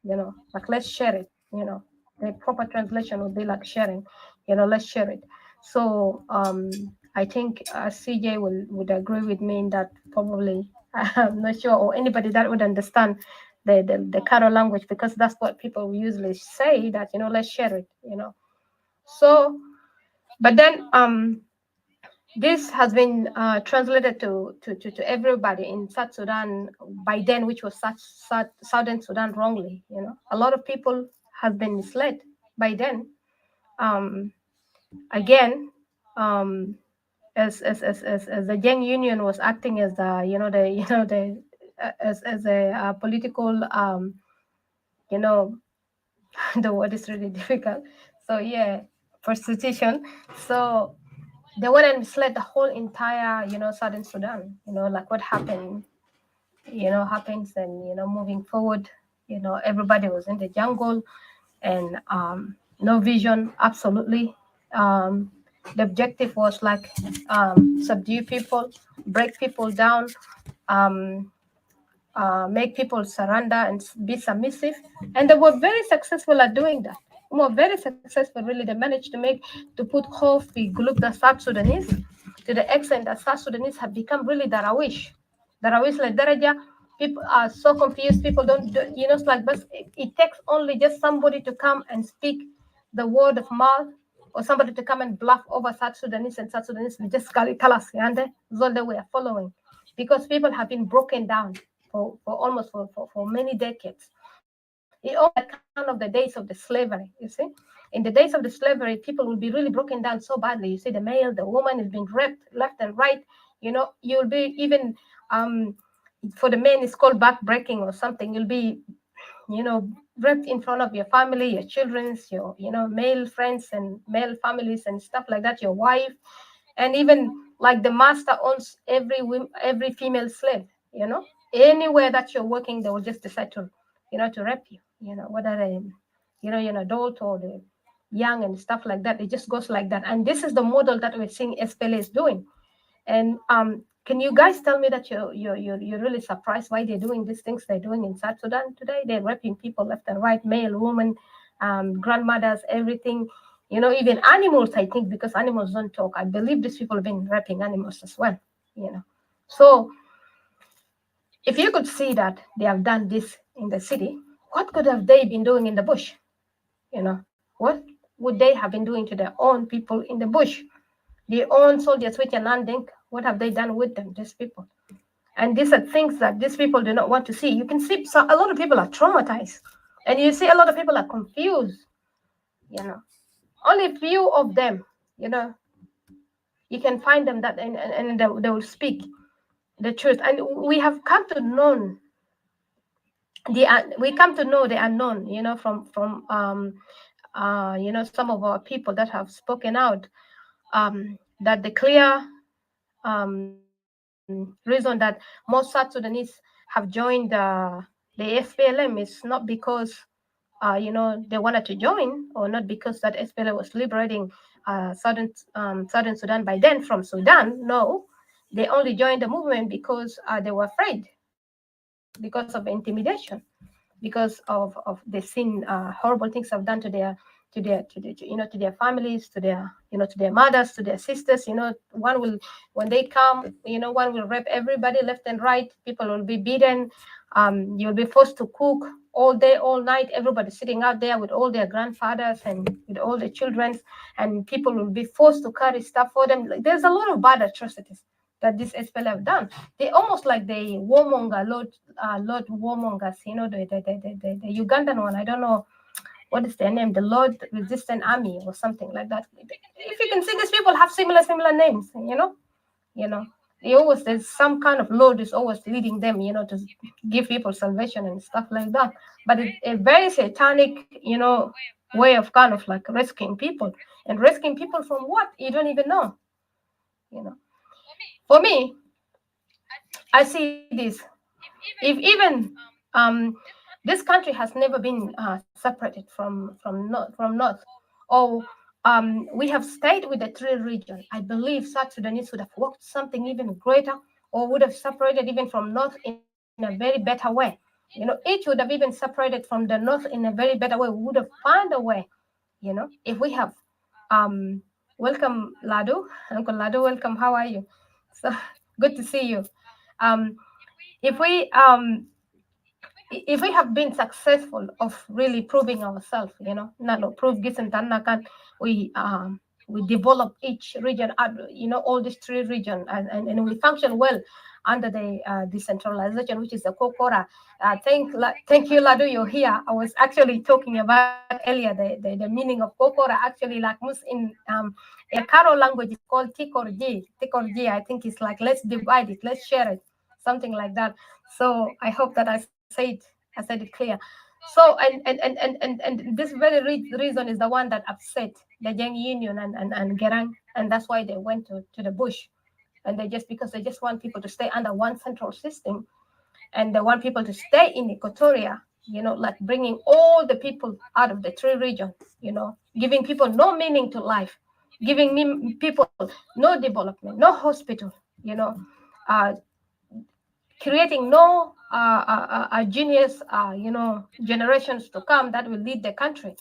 like let's share it, the proper translation would be like sharing, let's share it. So I think CJ would agree with me in that, probably. I'm not sure, or anybody that would understand the Karo language, because that's what people usually say, that, let's share it, so. But then this has been translated to everybody in South Sudan by then, which was Southern Sudan, wrongly. A lot of people have been misled by then. Again, as the Yang Union was acting as as a political, the word is really difficult. So yeah, prostitution. So they went and misled the whole entire, Southern Sudan, like what happened, happens, and, moving forward, everybody was in the jungle, and no vision, absolutely. The objective was like subdue people, break people down, make people surrender and be submissive. And they were very successful at doing that. more very successful. Really, they managed to put hope in group the South Sudanese to the extent that South Sudanese have become really Darawish. Darawish like Daraja. People are so confused. People don't it's like, but it takes only just somebody to come and speak the word of mouth, or somebody to come and bluff over South Sudanese, and South Sudanese will just tell us, and Zolde we are following, because people have been broken down for almost for many decades. It almost like kind of the days of the slavery, you see. In the days of the slavery, people will be really broken down so badly. You see, the male, the woman is being raped left and right. You'll be even for the men, it's called back breaking or something. You'll be raped in front of your family, your children's, your male friends and male families and stuff like that, your wife, and even like the master owns every female slave. Anywhere that you're working, they will just decide to rape you. Whether you're an adult or the young and stuff like that. It just goes like that, and this is the model that we're seeing SPLA is doing. And can you guys tell me that you're really surprised why they're doing these things they're doing in South Sudan today? They're raping people left and right, male, woman, grandmothers, everything. Even animals, I think, because animals don't talk. I believe these people have been raping animals as well. So if you could see that they have done this in the city, what could have they been doing in the bush? What would they have been doing to their own people in the bush? Their own soldiers, which are landing, what have they done with them, these people? And these are things that these people do not want to see. You can see a lot of people are traumatized, and you see a lot of people are confused. Only a few of them, you can find them that, and they will speak the truth. And we have come to know the unknown, from some of our people that have spoken out, that the clear reason that most South Sudanese have joined the SPLM is not because they wanted to join, or not because that SPLM was liberating southern Sudan by then from Sudan. No, they only joined the movement because they were afraid, because of intimidation, because of they seen horrible things have done to their families, to their mothers, to their sisters. One will, when they come, one will rape everybody left and right. People will be beaten. You'll be forced to cook all day, all night. Everybody sitting out there with all their grandfathers and with all the children, and people will be forced to carry stuff for them. There's a lot of bad atrocities that this SPLM have done. They almost like the warmonger, Lord warmongers, the Ugandan one. I don't know what is their name, the Lord Resistant Army or something like that. If you can see, these people have similar names, they always, there's some kind of Lord is always leading them, to give people salvation and stuff like that. But it's a very satanic, way of kind of like rescuing people, and rescuing people from what you don't even know. For me, I see this. If even this country has never been separated from north, or we have stayed with the three region, I believe South Sudanese would have worked something even greater, or would have separated even from north in a very better way. Each would have even separated from the north in a very better way. We would have found a way. If we have welcome Ladu, Uncle Ladu, welcome. How are you? So good to see you. If we have been successful of really proving ourselves, prove we develop each region, all these three regions, and we function well under the decentralization, which is the Kokora. Thank you, Ladu, you're here. I was actually talking about earlier the meaning of Kokora. Actually, like in a Karo language, it's called Tikorji. Tikorji, I think it's like, let's divide it, let's share it, something like that. So I hope that I said it clear. So and this very reason is the one that upset the Yang Union and Gerang, and that's why they went to the bush. And because they just want people to stay under one central system, and they want people to stay in Equatoria, like bringing all the people out of the three regions, giving people no meaning to life, giving people no development, no hospital, creating no genius, generations to come that will lead the country.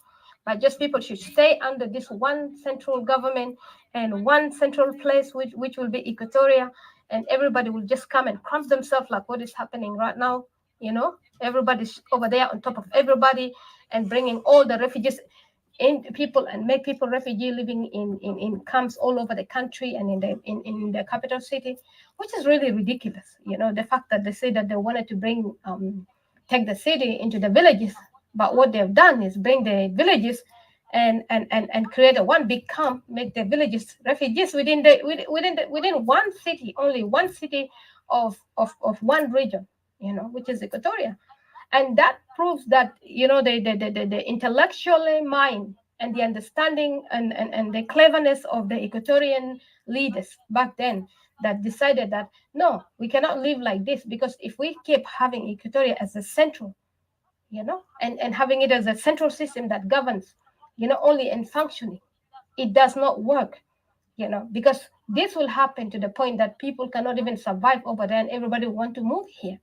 but just people should stay under this one central government and one central place, which will be Equatoria, and everybody will just come and cramp themselves like what is happening right now. Everybody's over there on top of everybody and bringing all the refugees in people and make people refugee living in camps all over the country and in the capital city, which is really ridiculous. The fact that they say that they wanted to bring take the city into the villages, but what they've done is bring the villages and create a one big camp, make the villages refugees within one city, only one city of one region, which is Equatoria. And that proves that the intellectual mind and the understanding and the cleverness of the Equatorian leaders back then, that decided that no, we cannot live like this, because if we keep having Equatoria as a central, and having it as a central system that governs, only in functioning, it does not work, because this will happen to the point that people cannot even survive over there and everybody want to move here.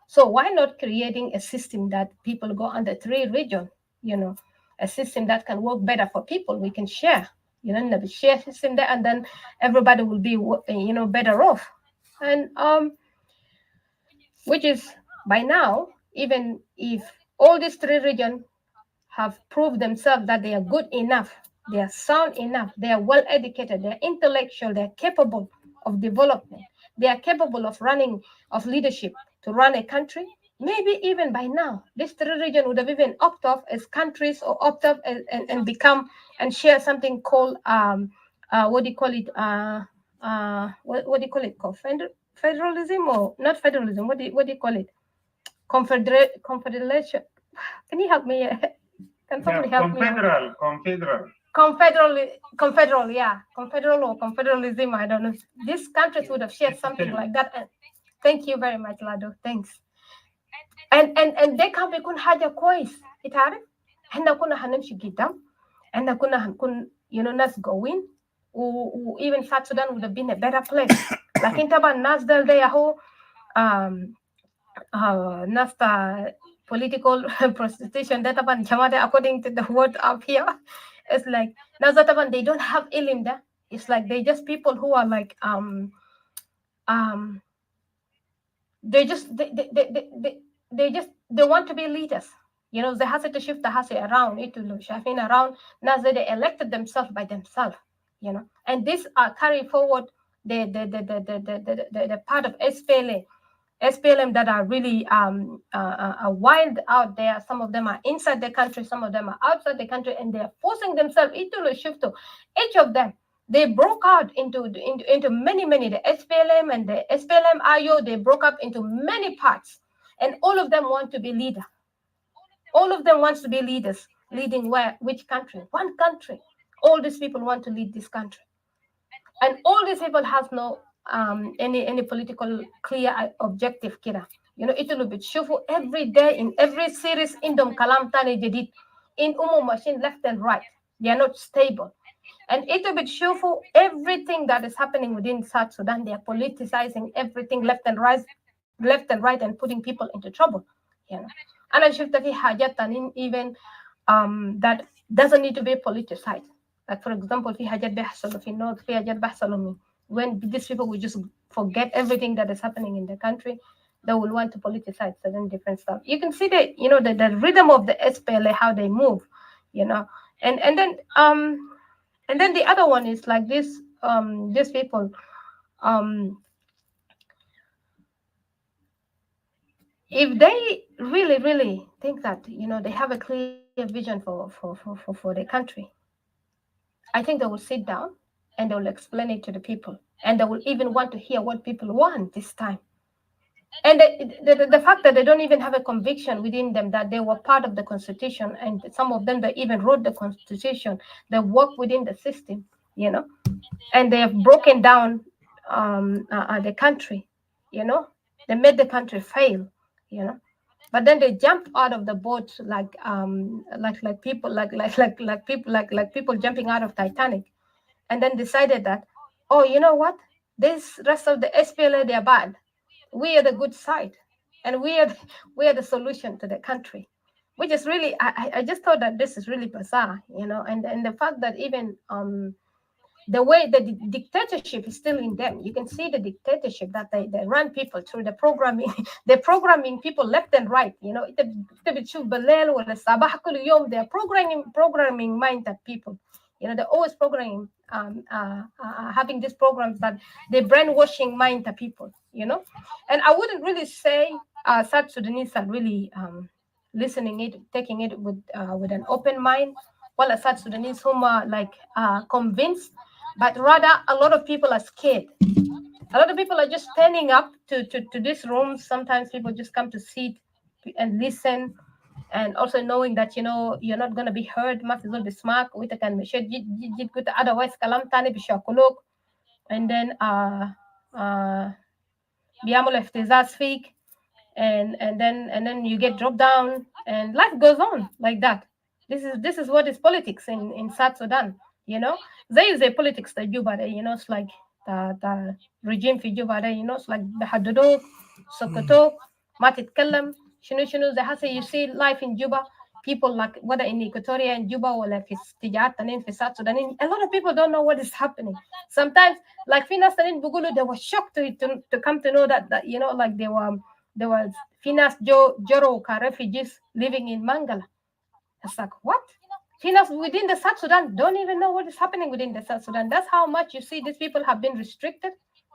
So why not creating a system that people go under three region, a system that can work better for people. We can share, in the share system there, and then everybody will be, better off. And which is by now, even if all these three regions have proved themselves that they are good enough, they are sound enough, they are well educated, they're intellectual, they're capable of development, they are capable of running, of leadership to run a country. Maybe even by now, this three region would have even opted off as countries, or opt up and become and share something called what do you call it? What do you call it? Federalism, or not federalism? What do you call it? Confederation. Can you help me? Can somebody help me? Confederal, yeah, confederal or confederalism. I don't know. These countries would have shared something like that. And thank you very much, Lado. Thanks. And they can بيكون حاجة كويس تعرف. احنا كنا هنمشي قدام. احنا كنا هنكون ناس قوين. Even South Sudan would have been a better place. لكن طبعا الناس ده هو ناس political prostitution ده طبعا جماعة according to the word up here. It's like ناس طبعا they don't have علم ده. It's like they just people who are like they want to be leaders. They have to shift the house around it to shifting around. Now they elected themselves by themselves, and these are carry forward the part of SPLM that are really wild out there. Some of them are inside the country, some of them are outside the country, and they are forcing themselves into the shift. Each of them, they broke out into many. The SPLM and the SPLM IO, they broke up into many parts, and all of them want to be leader. All of them wants to be leaders. Leading where? Which country? One country. All these people want to lead this country, and all these people have no any political clear objective. Kira, it will be shufu every day in every series. Indom kalam tani jadid in machine left and right. They are not stable. And it will be shufu everything that is happening within South Sudan. They are politicizing everything left and right, and putting people into trouble. And I should that hajat even that doesn't need to be politicized. Like for example, في حاجات بيحصلوا في النورث, في حاجات بيحصلوا when these people will just forget everything that is happening in the country, they will want to politicize certain different stuff. You can see that the rhythm of the SPLA, how they move, and then the other one is like this these people if they really think that they have a clear vision for the country, I think they will sit down and they will explain it to the people, and they will even want to hear what people want this time. And the fact that they don't even have a conviction within them that they were part of the constitution, and some of them that even wrote the constitution, they work within the system, and they have broken down the country, they made the country fail, but then they jump out of the boat like people like people jumping out of Titanic, and then decided that, oh, you know what, this rest of the SPLA, they're bad, we are the good side, and we are the solution to the country. which is really, I just thought that this is really bizarre, and the fact that even the way the dictatorship is still in them. You can see the dictatorship that they run people through the programming. They're programming people left and right. They're programming mind of people. They're always programming, having these programs that they're brainwashing mind of people. And I wouldn't really say South Sudanese are really listening it, taking it with an open mind. Well, South Sudanese whom are like convinced, but rather a lot of people are scared. A lot of people are just standing up to this room. Sometimes people just come to sit and listen, and also knowing that you're not going to be heard. ما في زول بيسمعك وانت كان مشيت جيت قلت otherwise كلام تاني بيشاكلوك, and then بيعملوا افتزاز فيك, and then you get dropped down, and life goes on like that. This is what is politics in South Sudan. There is a politics that Juba there, it's like the regime في Juba there, it's like بحددوك سكتوك ما تتكلم شنو زي هسه. You see life in Juba, people like whether in Equatoria and Juba or like في تجارات تانيين في South Sudan, a lot of people don't know what is happening. Sometimes like في ناس تانيين بيقولوا they were shocked to come to know that like there was Finas Joro refugees living in Mangala. It's like, what? Finas within the South Sudan don't even know what is happening within the South Sudan. That's how much you see these people have been restricted.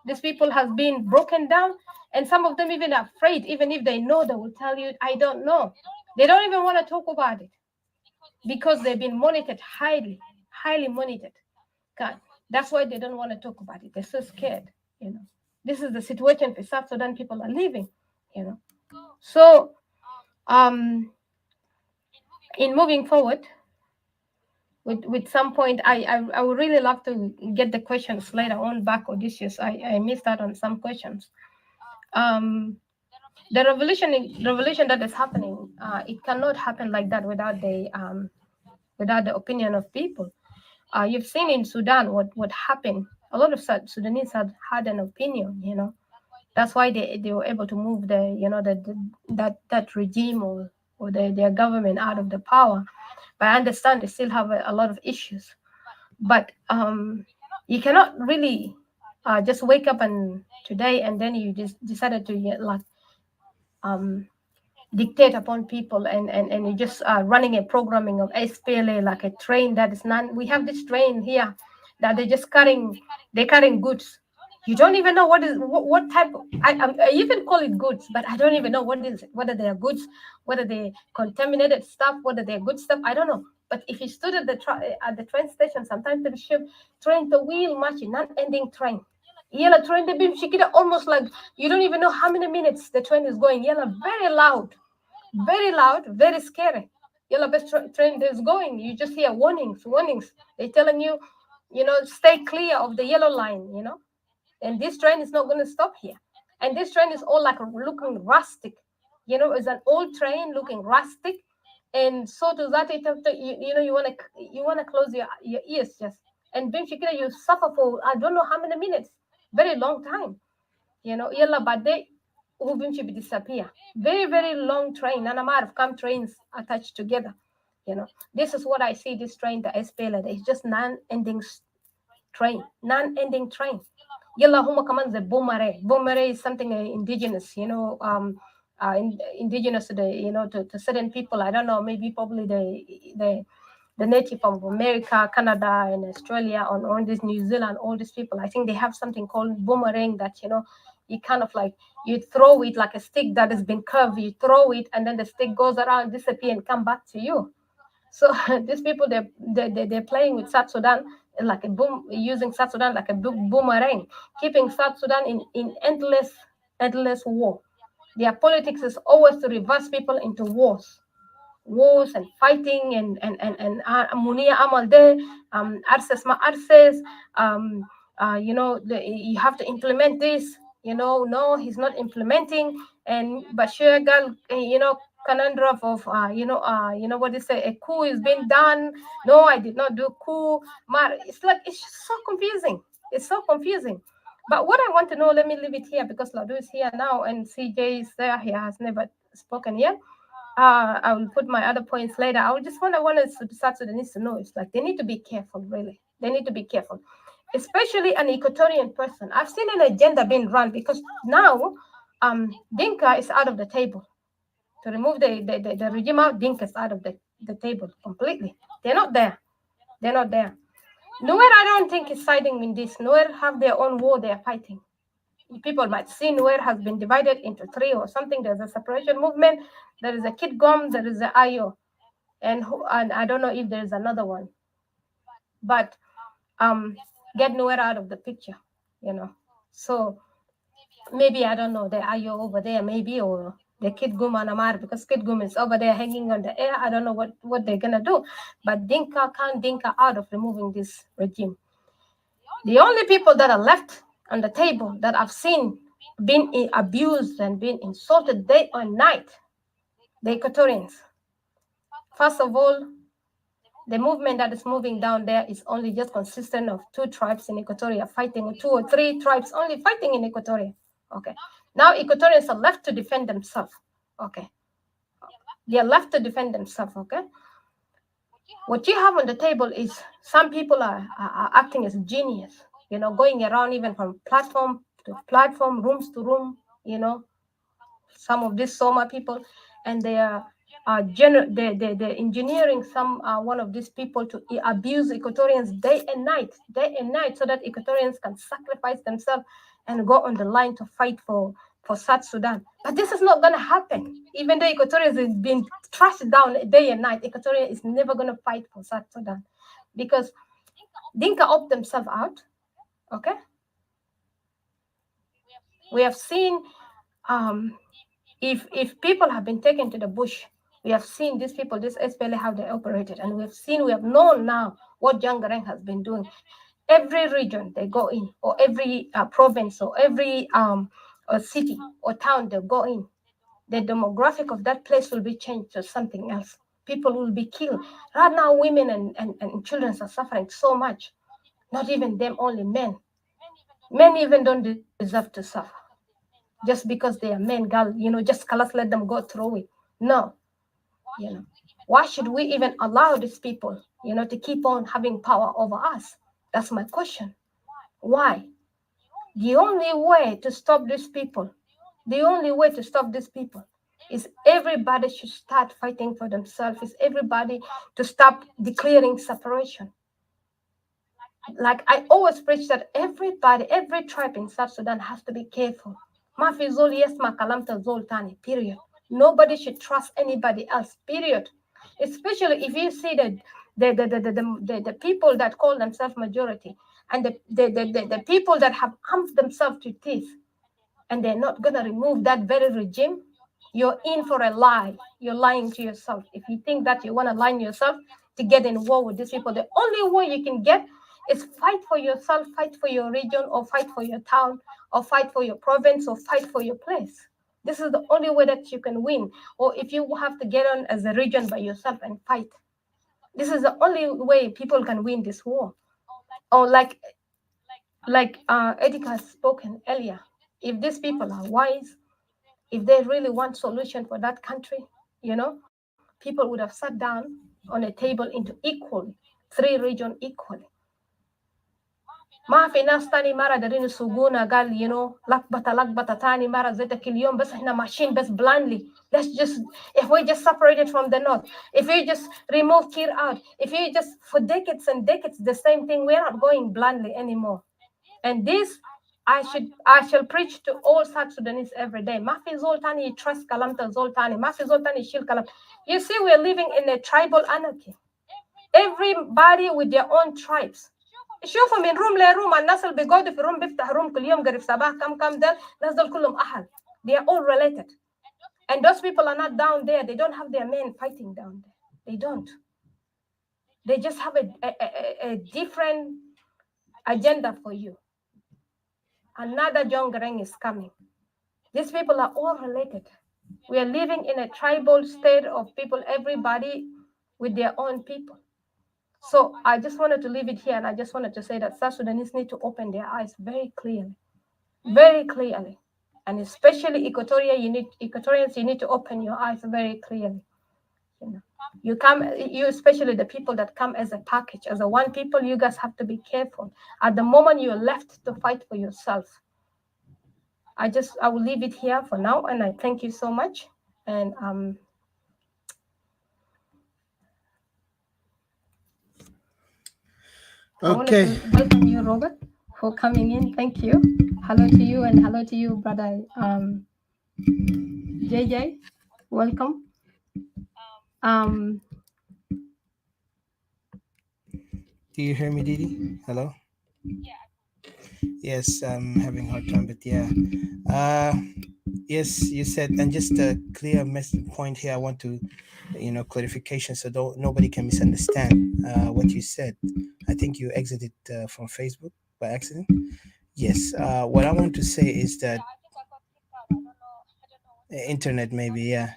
These people have been broken down. And some of them even are afraid, even if they know, they will tell you, I don't know. They don't even want to talk about it because they've been monitored highly, highly monitored. God, that's why they don't want to talk about it. They're so scared. This is the situation for South Sudan people are living. So, in moving forward, with some point, I would really love to get the questions later on back, Odysseus. I missed out on some questions. The revolution that is happening, it cannot happen like that without the opinion of people. You've seen in Sudan what happened. A lot of Sudanese had an opinion. That's why they were able to move that regime or their government out of the power. But I understand they still have a lot of issues. But you cannot really just wake up and today and then you just decided to dictate upon people, and you just running a programming of SPLA like a train that is none. We have this train here that they're carrying goods. You don't even know what type of, I even call it goods, but I don't even know what is it, whether they are goods, whether they contaminated stuff, whether they're good stuff, I don't know. But if you stood at the train station, sometimes the ship train the wheel much non-ending train. Yella train the beam shikida almost like you don't even know how many minutes the train is going. Yella very loud, very scary. Yella best train is going. You just hear warnings. They're telling you, stay clear of the yellow line, and this train is not going to stop here. And this train is all like looking rustic, it's an old train looking rustic. And so to that, you want to close your ears just. And being shikida, you suffer for I don't know how many minutes, very long time, yalla, but they who should disappear. Very, very long train, and a amount of come trains attached together. This is what I see. This train, the SPLA, it's just non-ending train. Yalla huma kaman the boomere. Boomere is something indigenous, indigenous to the to certain people. I don't know, maybe probably the native of America, Canada, and Australia, on this New Zealand, all these people. I think they have something called boomerang that you kind of like you throw it like a stick that has been curved. You throw it, and then the stick goes around, disappear, and come back to you. So these people they're playing with South Sudan like a using South Sudan like a boomerang, keeping South Sudan in endless war. Their politics is always to reverse people into wars and fighting and munia amal de arses ma arses you have to implement this. No, he's not implementing. And Bashir gal conundrum of what they say, a coup is being done. No, I did not do coup. It's like it's just so confusing. It's so confusing. But what I want to know, let me leave it here because Ladu is here now and CJ is there. He has never spoken yet. I will put my other points later. I just want South Sudanese to know it's like they need to be careful, really. They need to be careful, especially an Equatorian person. I've seen an agenda being run because now Dinka is out of the table. To remove the regime out, Dinka is out of the table completely. They're not there. They're not there. Nowhere, I don't think, is siding in this. Nowhere have their own war they are fighting. People might see Nuer has been divided into three or something. There's a separation movement. There is a Kitgum. There is a Ayo, and I don't know if there is another one. But get Nuer out of the picture, So maybe I don't know the Ayo over there, maybe, or the Kitgum and Amar, because Kitgum is over there hanging on the air. I don't know what they're gonna do. But Dinka can't Dinka out of removing this regime. The only people that are left on the table that I've seen being abused and being insulted day or night, the Equatorians. First of all, the movement that is moving down there is only just consistent of 2 tribes in Equatoria fighting, or 2 or 3 tribes only fighting in Equatoria. Okay. Now Equatorians are left to defend themselves. Okay. They are left to defend themselves. Okay. What you have on the table is some people are acting as genius, going around even from platform to platform, rooms to room, some of these Soma people, and they are they're engineering one of these people to abuse Equatorians day and night, so that Equatorians can sacrifice themselves and go on the line to fight for South Sudan. But this is not going to happen. Even though Equatorians is being trashed down day and night, Equatoria is never going to fight for South Sudan, because Dinka opt themselves out. Okay, we have seen if people have been taken to the bush, we have seen these people, this SPLM, how they operated, and we have known now what John Garang has been doing. Every region they go in, or every province, or every city or town they go in, the demographic of that place will be changed to something else. People will be killed. Right now, women and children are suffering so much. Not even them, only men. Men even don't deserve to suffer. Just because they are men, girl, just let them go through it. No. Why should we even allow these people, to keep on having power over us? That's my question. Why? The only way to stop these people, is everybody should start fighting for themselves, is everybody to stop declaring separation. Like I always preach that everybody, every tribe in South Sudan has to be careful. Mafi zol yesma kalamta zol tani, period. Nobody should trust anybody else, period. Especially if you see the people that call themselves majority, and the people that have armed themselves to teeth, and they're not going to remove that very regime, you're in for a lie. You're lying to yourself. If you think that you want to lie to yourself to get in war with these people, the only way you can get is fight for yourself, fight for your region, or fight for your town, or fight for your province, or fight for your place. This is the only way that you can win. Or if you have to get on as a region by yourself and fight, this is the only way people can win this war. Or like Edika has spoken earlier, if these people are wise, if they really want solution for that country, people would have sat down on a table into equally, 3 regions equally. ما في ناس تاني مرة دارين يسوقونا قال لخبطة تاني مرة زي كل يوم بس احنا ماشيين بس blindly. Let's just, if we just separated from the north, if we just remove Kir out, if you just, for decades and decades, the same thing, we're not going blindly anymore. And this, I shall preach to all South Sudanese every day. Mafi Zoltani trust Kalamta Zoltani. Mafi Zoltani Shil Kalam. You see, we're living in a tribal anarchy. Everybody with their own tribes. شوفوا من روم لروم الناس اللي بيقعدوا في روم بيفتح روم كل يوم قريب صباح كم ده الناس دول كلهم أهل. They are all related. And those people are not down there. They don't have their men fighting down there. They don't. They just have a different agenda for you. Another John Garang is coming. These people are all related. We are living in a tribal state of people, everybody with their own people. So I just wanted to leave it here, and I just wanted to say that South Sudanese need to open their eyes very clearly. And especially Equatorians, you need to open your eyes very clearly. You come, you especially the people that come as a package, as a one people, you guys have to be careful. At the moment you're left to fight for yourself. I will leave it here for now, and I thank you so much. And I wanted Okay. to welcome you, Robert, for coming in. Thank you. Hello to you, and hello to you, brother JJ. Welcome. Um, Do you hear me, Didi? Hello? Yes, I'm having a hard time, but yeah. Uh, yes, you said, and just a clear point here, I want to, clarification so don't, nobody can misunderstand what you said. I think you exited from Facebook by accident. Yes, what I want to say is that internet, maybe, yeah,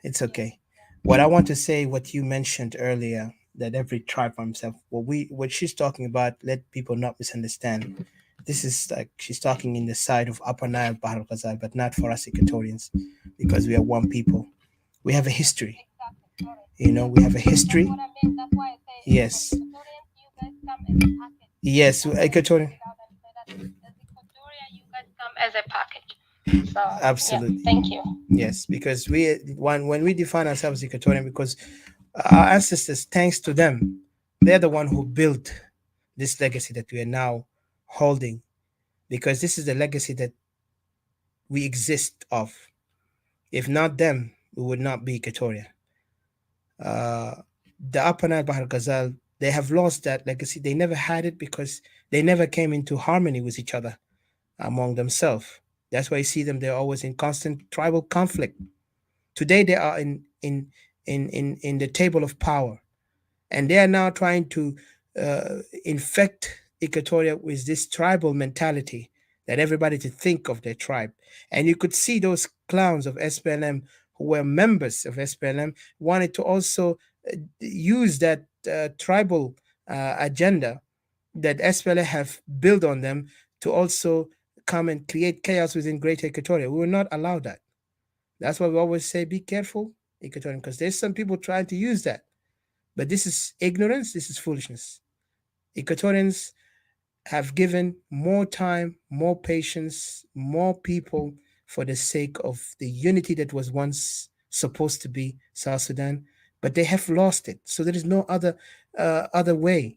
it's okay. What I want to say, what you mentioned earlier, that every tribe for himself. What she's talking about, let people not misunderstand. This is like she's talking in the side of Upper Nile, Bahr Ghazal, but not for us Equatorians, because we are one people. We have a history. We have a history. Yes. Yes, Equatorian. come as a package. So Absolutely. yeah, thank you. Yes, because when we define ourselves Equatorian, because our ancestors, thanks to them, they're the one who built this legacy that we are now holding. Because this is the legacy that we exist of. If not them, we would not be Equatoria. Uh, the Upper Nile Bahar Ghazal, they have lost that legacy. They never had it because they never came into harmony with each other among themselves. That's why you see them, they're always in constant tribal conflict. Today they are in the table of power, and they are now trying to infect Equatoria with this tribal mentality that everybody to think of their tribe. And you could see those clowns of SPLM who were members of SPLM wanted to also use that tribal agenda that SPLM have built on them to also come and create chaos within Greater Equatoria. We will not allow that. That's why we always say, be careful, Equatorian, because there's some people trying to use that. But this is ignorance, this is foolishness. Equatorians have given more time, more patience, more people for the sake of the unity that was once supposed to be South Sudan, but they have lost it. So there is no other way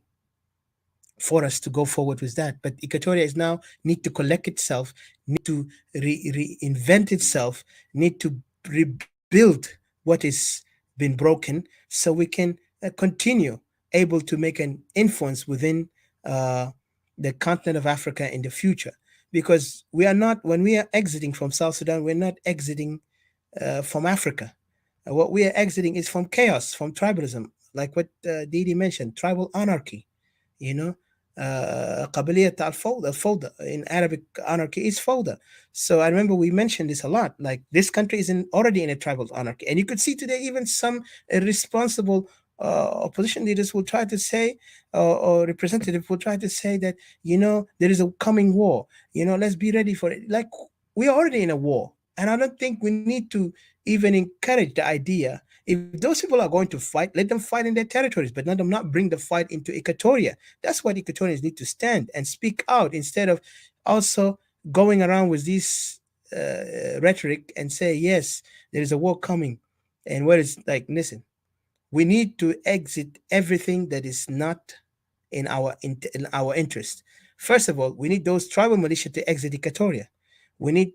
for us to go forward with that. But Equatoria is now need to collect itself, need to reinvent itself, need to rebuild what is been broken, so we can continue able to make an influence within uh, the continent of Africa in the future. Because we are not, when we are exiting from South Sudan, we're not exiting from Africa. What we are exiting is from chaos, from tribalism, like what Didi mentioned, tribal anarchy. You know, قبلية الفوضى, الفوضى in Arabic, anarchy is fawda. So I remember we mentioned this a lot. Like this country is already in a tribal anarchy, and you could see today even some irresponsible opposition leaders will try to say, or representative will try to say that there is a coming war. Let's be ready for it. Like we are already in a war, and I don't think we need to even encourage the idea. If those people are going to fight, let them fight in their territories, but let them not bring the fight into Equatoria. That's what Equatorians need to stand and speak out instead of also going around with this rhetoric and say, yes, there is a war coming. And where is like, listen, we need to exit everything that is not in our interest. First of all, we need those tribal militia to exit Equatoria. We need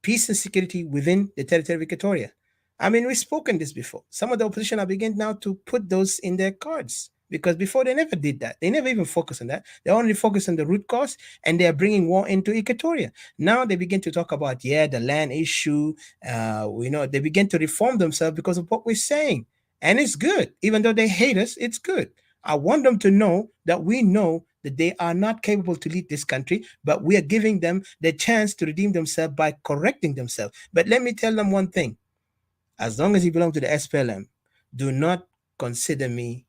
peace and security within the territory of Equatoria. I mean, we've spoken this before. Some of the opposition are beginning now to put those in their cards because before they never did that. They never even focused on that. They only focused on the root cause, and they are bringing war into Equatoria. Now they begin to talk about, the land issue. They begin to reform themselves because of what we're saying. And it's good. Even though they hate us, it's good. I want them to know that we know that they are not capable to lead this country, but we are giving them the chance to redeem themselves by correcting themselves. But let me tell them one thing. As long as you belong to the SPLM, do not consider me,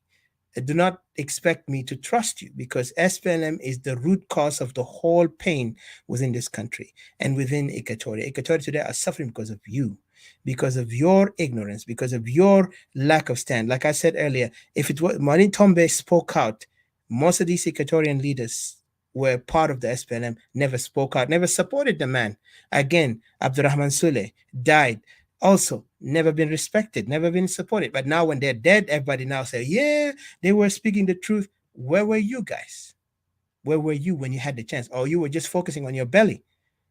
do not expect me to trust you, because SPLM is the root cause of the whole pain within this country and within Equatoria. Equatoria today are suffering because of you. because of your ignorance, because of your lack of stand. Like I said earlier, if it was Marin Tombe spoke out, most of these Equatorian leaders were part of the SPLM, never spoke out, never supported the man. Again, Abdurrahman Sule died, also never been respected, never been supported. But now when they're dead, everybody now say, yeah, they were speaking the truth. Where were you guys? Where were you when you had the chance? Or you were just focusing on your belly,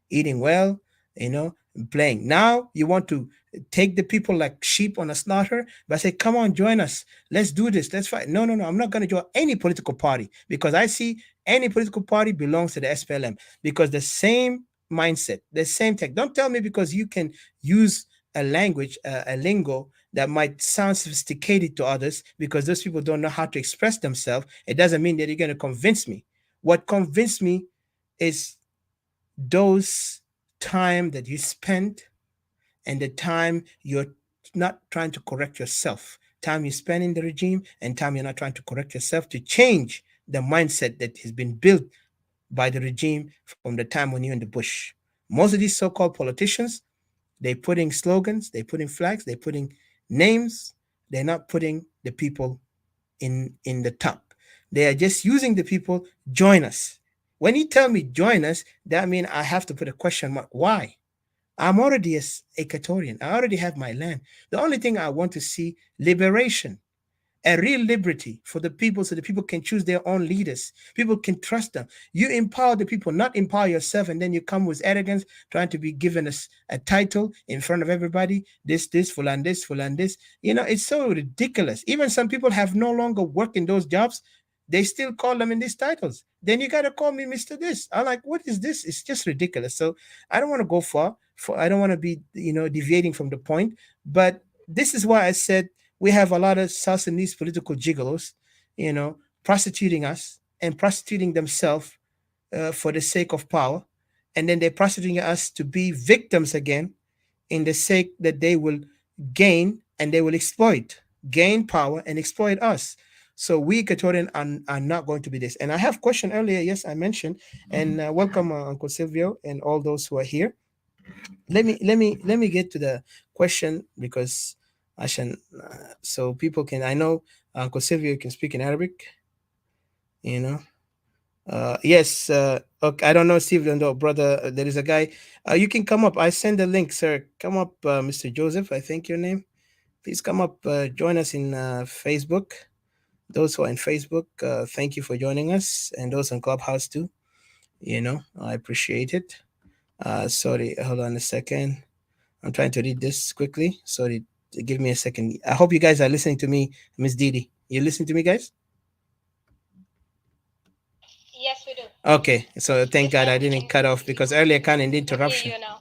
eating well, you know, playing. Now you want to take the people like sheep on a slaughter, but say, come on, join us. Let's do this. Let's fight. No, no, no. I'm not going to join any political party because I see any political party belongs to the SPLM because the same mindset, the same tech. Don't tell me because you can use a language, a lingo that might sound sophisticated to others because those people don't know how to express themselves. It doesn't mean that you're going to convince me. What convinced me is those time that you spend and the time you're not trying to correct yourself, time you spend in the regime and time you're not trying to correct yourself to change the mindset that has been built by the regime from the time when you're in the bush. Most of these so-called politicians, they putting slogans, they putting flags, they putting names, they're not putting the people in the top. They are just using the people, join us. When you tell me join us, that means I have to put a question mark. Why? I'm already a Equatorian. I already have my land. The only thing I want to see, liberation, a real liberty for the people so the people can choose their own leaders. People can trust them. You empower the people, not empower yourself, and then you come with arrogance, trying to be given a title in front of everybody. This, full and this, full and this. You know, it's so ridiculous. Even some people have no longer worked in those jobs. They still call them in these titles. Then you gotta call me Mr. This. I'm like, what is this? It's just ridiculous. So I don't want to go far. I don't want to be, deviating from the point. But this is why I said we have a lot of South Sudanese political gigolos, prostituting us and prostituting themselves for the sake of power. And then they're prostituting us to be victims again in the sake that they will gain and they will exploit, gain power and exploit us. So we Equatorian are not going to be this. And I have question earlier, yes, I mentioned, and welcome Uncle Silvio and all those who are here. Let me get to the question because so people can. I know Uncle Silvio can speak in Arabic. Yes. Okay, I don't know Steve, though, brother. There is a guy. You can come up. I send the link, sir. Come up, Mr. Joseph. I think your name. Please come up. Join us in Facebook. Those who are in Facebook, thank you for joining us, and those on Clubhouse too. I appreciate it. Sorry, hold on a second. I'm trying to read this quickly. Sorry, give me a second. I hope you guys are listening to me, Miss Didi. You listening to me, guys? Yes, we do. Okay, so thank God I didn't cut off because earlier kind of interruption. You now.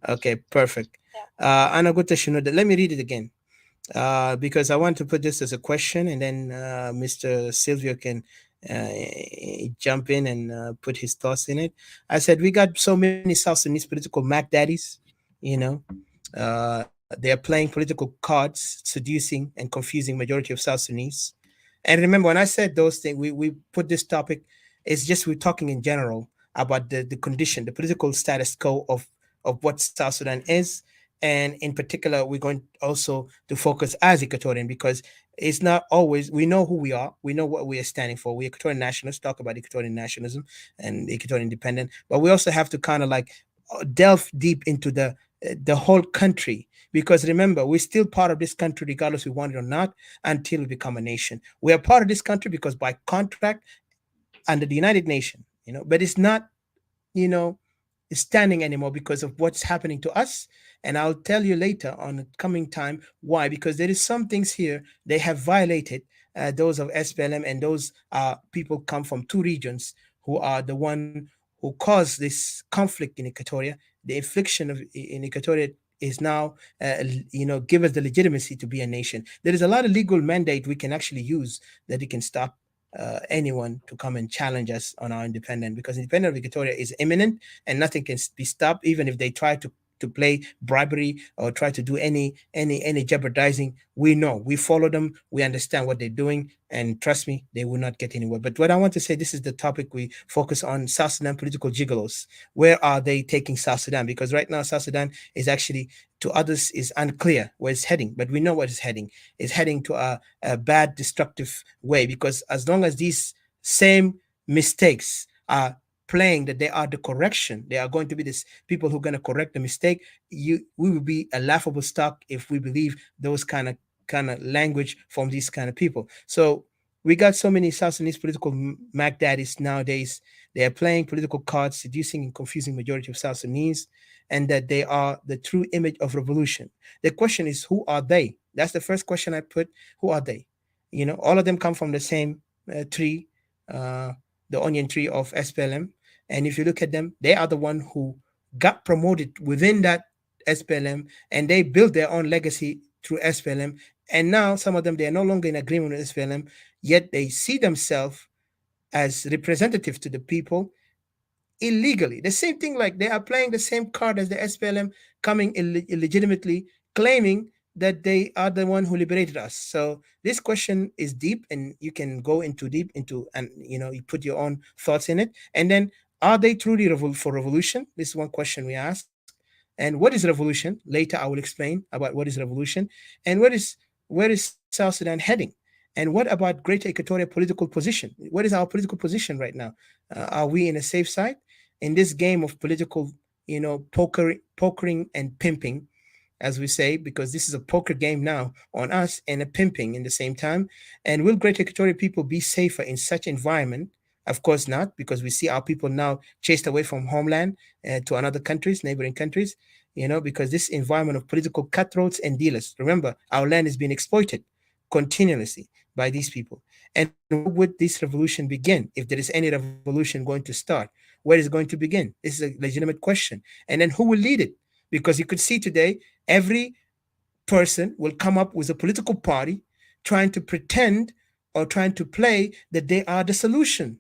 Okay, perfect. Ana Gutta Shinoda, let me read it again. Because I want to put this as a question, and then Mr. Silvio can jump in and put his thoughts in it. I said, we got so many South Sudanese political Mack Daddies, they are playing political cards, seducing and confusing majority of South Sudanese. And remember, when I said those things, we put this topic, it's just we're talking in general about the condition, the political status quo of what South Sudan is. And in particular, we're going also to focus as Equatorian because it's not always, we know who we are. We know what we are standing for. We Equatorian nationalists, talk about Equatorian nationalism and Equatorian independent. But we also have to kind of like delve deep into the whole country. Because remember, we're still part of this country, regardless we want it or not, until we become a nation. We are part of this country because by contract under the United Nations, but it's not, standing anymore because of what's happening to us. And I'll tell you later on the coming time why, because there is some things here they have violated, those of SPLM, and those people come from two regions who are the one who caused this conflict in Equatoria. The infliction of in Equatoria is now, give us the legitimacy to be a nation. There is a lot of legal mandate we can actually use that it can stop anyone to come and challenge us on our independence, because independence of Equatoria is imminent and nothing can be stopped, even if they try to play bribery or try to do any jeopardizing. We know, we follow them, we understand what they're doing, and trust me, they will not get anywhere. But what I want to say, this is the topic we focus on: South Sudan political gigolos. Where are they taking South Sudan? Because right now South Sudan is actually to others is unclear where it's heading, but we know what it's heading. It's heading to a bad, destructive way, because as long as these same mistakes are playing that they are the correction, they are going to be this people who are going to correct the mistake. We will be a laughable stock if we believe those kind of language from these kind of people. So we got so many South Sudanese political Mac daddies nowadays. They are playing political cards, seducing and confusing majority of South Sudanese, and that they are the true image of revolution. The question is, who are they? That's the first question I put. Who are they? All of them come from the same tree, uh, the onion tree of SPLM. And if you look at them, they are the one who got promoted within that SPLM, and they built their own legacy through SPLM. And now some of them, they are no longer in agreement with SPLM, yet they see themselves as representative to the people illegally. The same thing, like they are playing the same card as the SPLM, coming illegitimately, claiming that they are the one who liberated us. So this question is deep, and you can go into deep into, and you put your own thoughts in it. And then, are they truly for revolution? This is one question we ask. And what is revolution? Later, I will explain about what is revolution, and where is South Sudan heading, and what about Greater Equatoria political position? What is our political position right now? Are we in a safe side in this game of political, pokering and pimping, as we say, because this is a poker game now on us and a pimping in the same time? And will Greater Equatorial people be safer in such environment? Of course not, because we see our people now chased away from homeland to another countries, neighboring countries, because this environment of political cutthroats and dealers. Remember, our land is being exploited continuously by these people. And where would this revolution begin? If there is any revolution going to start, where is it going to begin? This is a legitimate question. And then who will lead it? Because you could see today, every person will come up with a political party trying to pretend or trying to play that they are the solution.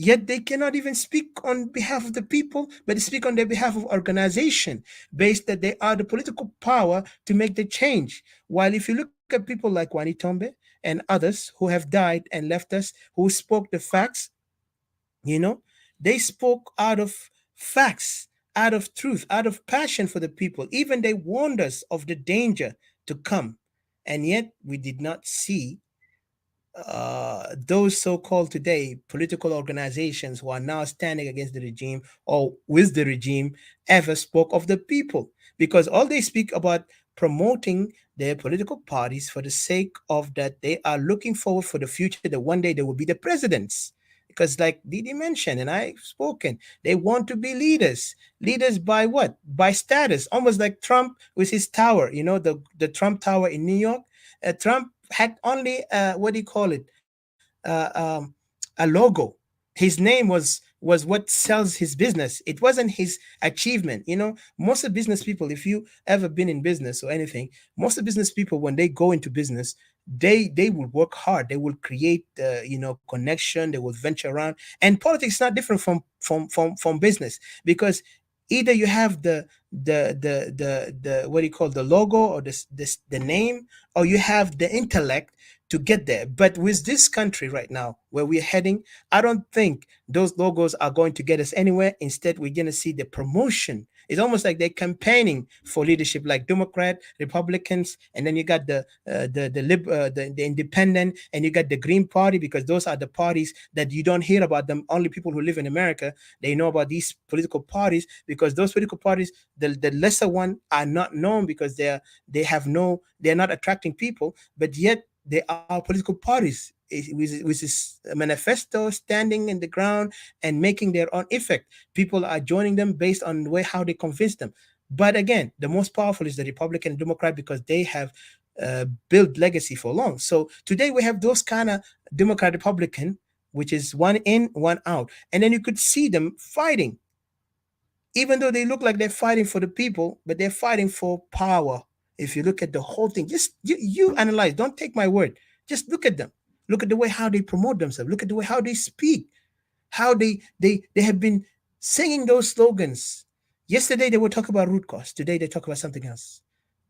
Yet they cannot even speak on behalf of the people, but they speak on their behalf of organization, based that they are the political power to make the change. While if you look at people like Wani Tombe and others who have died and left us, who spoke the facts, you know, they spoke out of facts, out of truth, out of passion for the people. Even they warned us of the danger to come. And yet we did not see those so-called today political organizations who are now standing against the regime or with the regime ever spoke of the people, because all they speak about promoting their political parties for the sake of that they are looking forward for the future, that one day they will be the presidents. Because like Didi mentioned and I've spoken, they want to be leaders. Leaders by what? By status. Almost like Trump with his tower, the Trump Tower in New York. Trump had only what do you call it, a logo. His name was what sells his business. It wasn't his achievement. Most of business people, if you ever been in business or anything, most of business people, when they go into business, they will work hard. They will create connection. They will venture around. And politics is not different from business, because either you have the what do you call, the logo, or the name, or you have the intellect to get there. But with this country right now, where we're heading, I don't think those logos are going to get us anywhere. Instead, we're going to see the promotion. It's almost like they're campaigning for leadership, like Democrat, Republicans, and then you got the Independent, and you got the Green Party, because those are the parties that you don't hear about them. Only people who live in America, they know about these political parties, because those political parties, the lesser one, are not known because they're not attracting people, but yet they are political parties with this manifesto standing in the ground and making their own effect. People are joining them based on the way how they convince them. But again, the most powerful is the Republican and Democrat, because they have built legacy for long. So today we have those kind of Democrat Republican, which is one in, one out. And then you could see them fighting, even though they look like they're fighting for the people, but they're fighting for power. If you look at the whole thing, just you analyze, don't take my word. Just look at them. Look at the way how they promote themselves. Look at the way how they speak, how they have been singing those slogans. Yesterday they were talking about root cause. Today they talk about something else.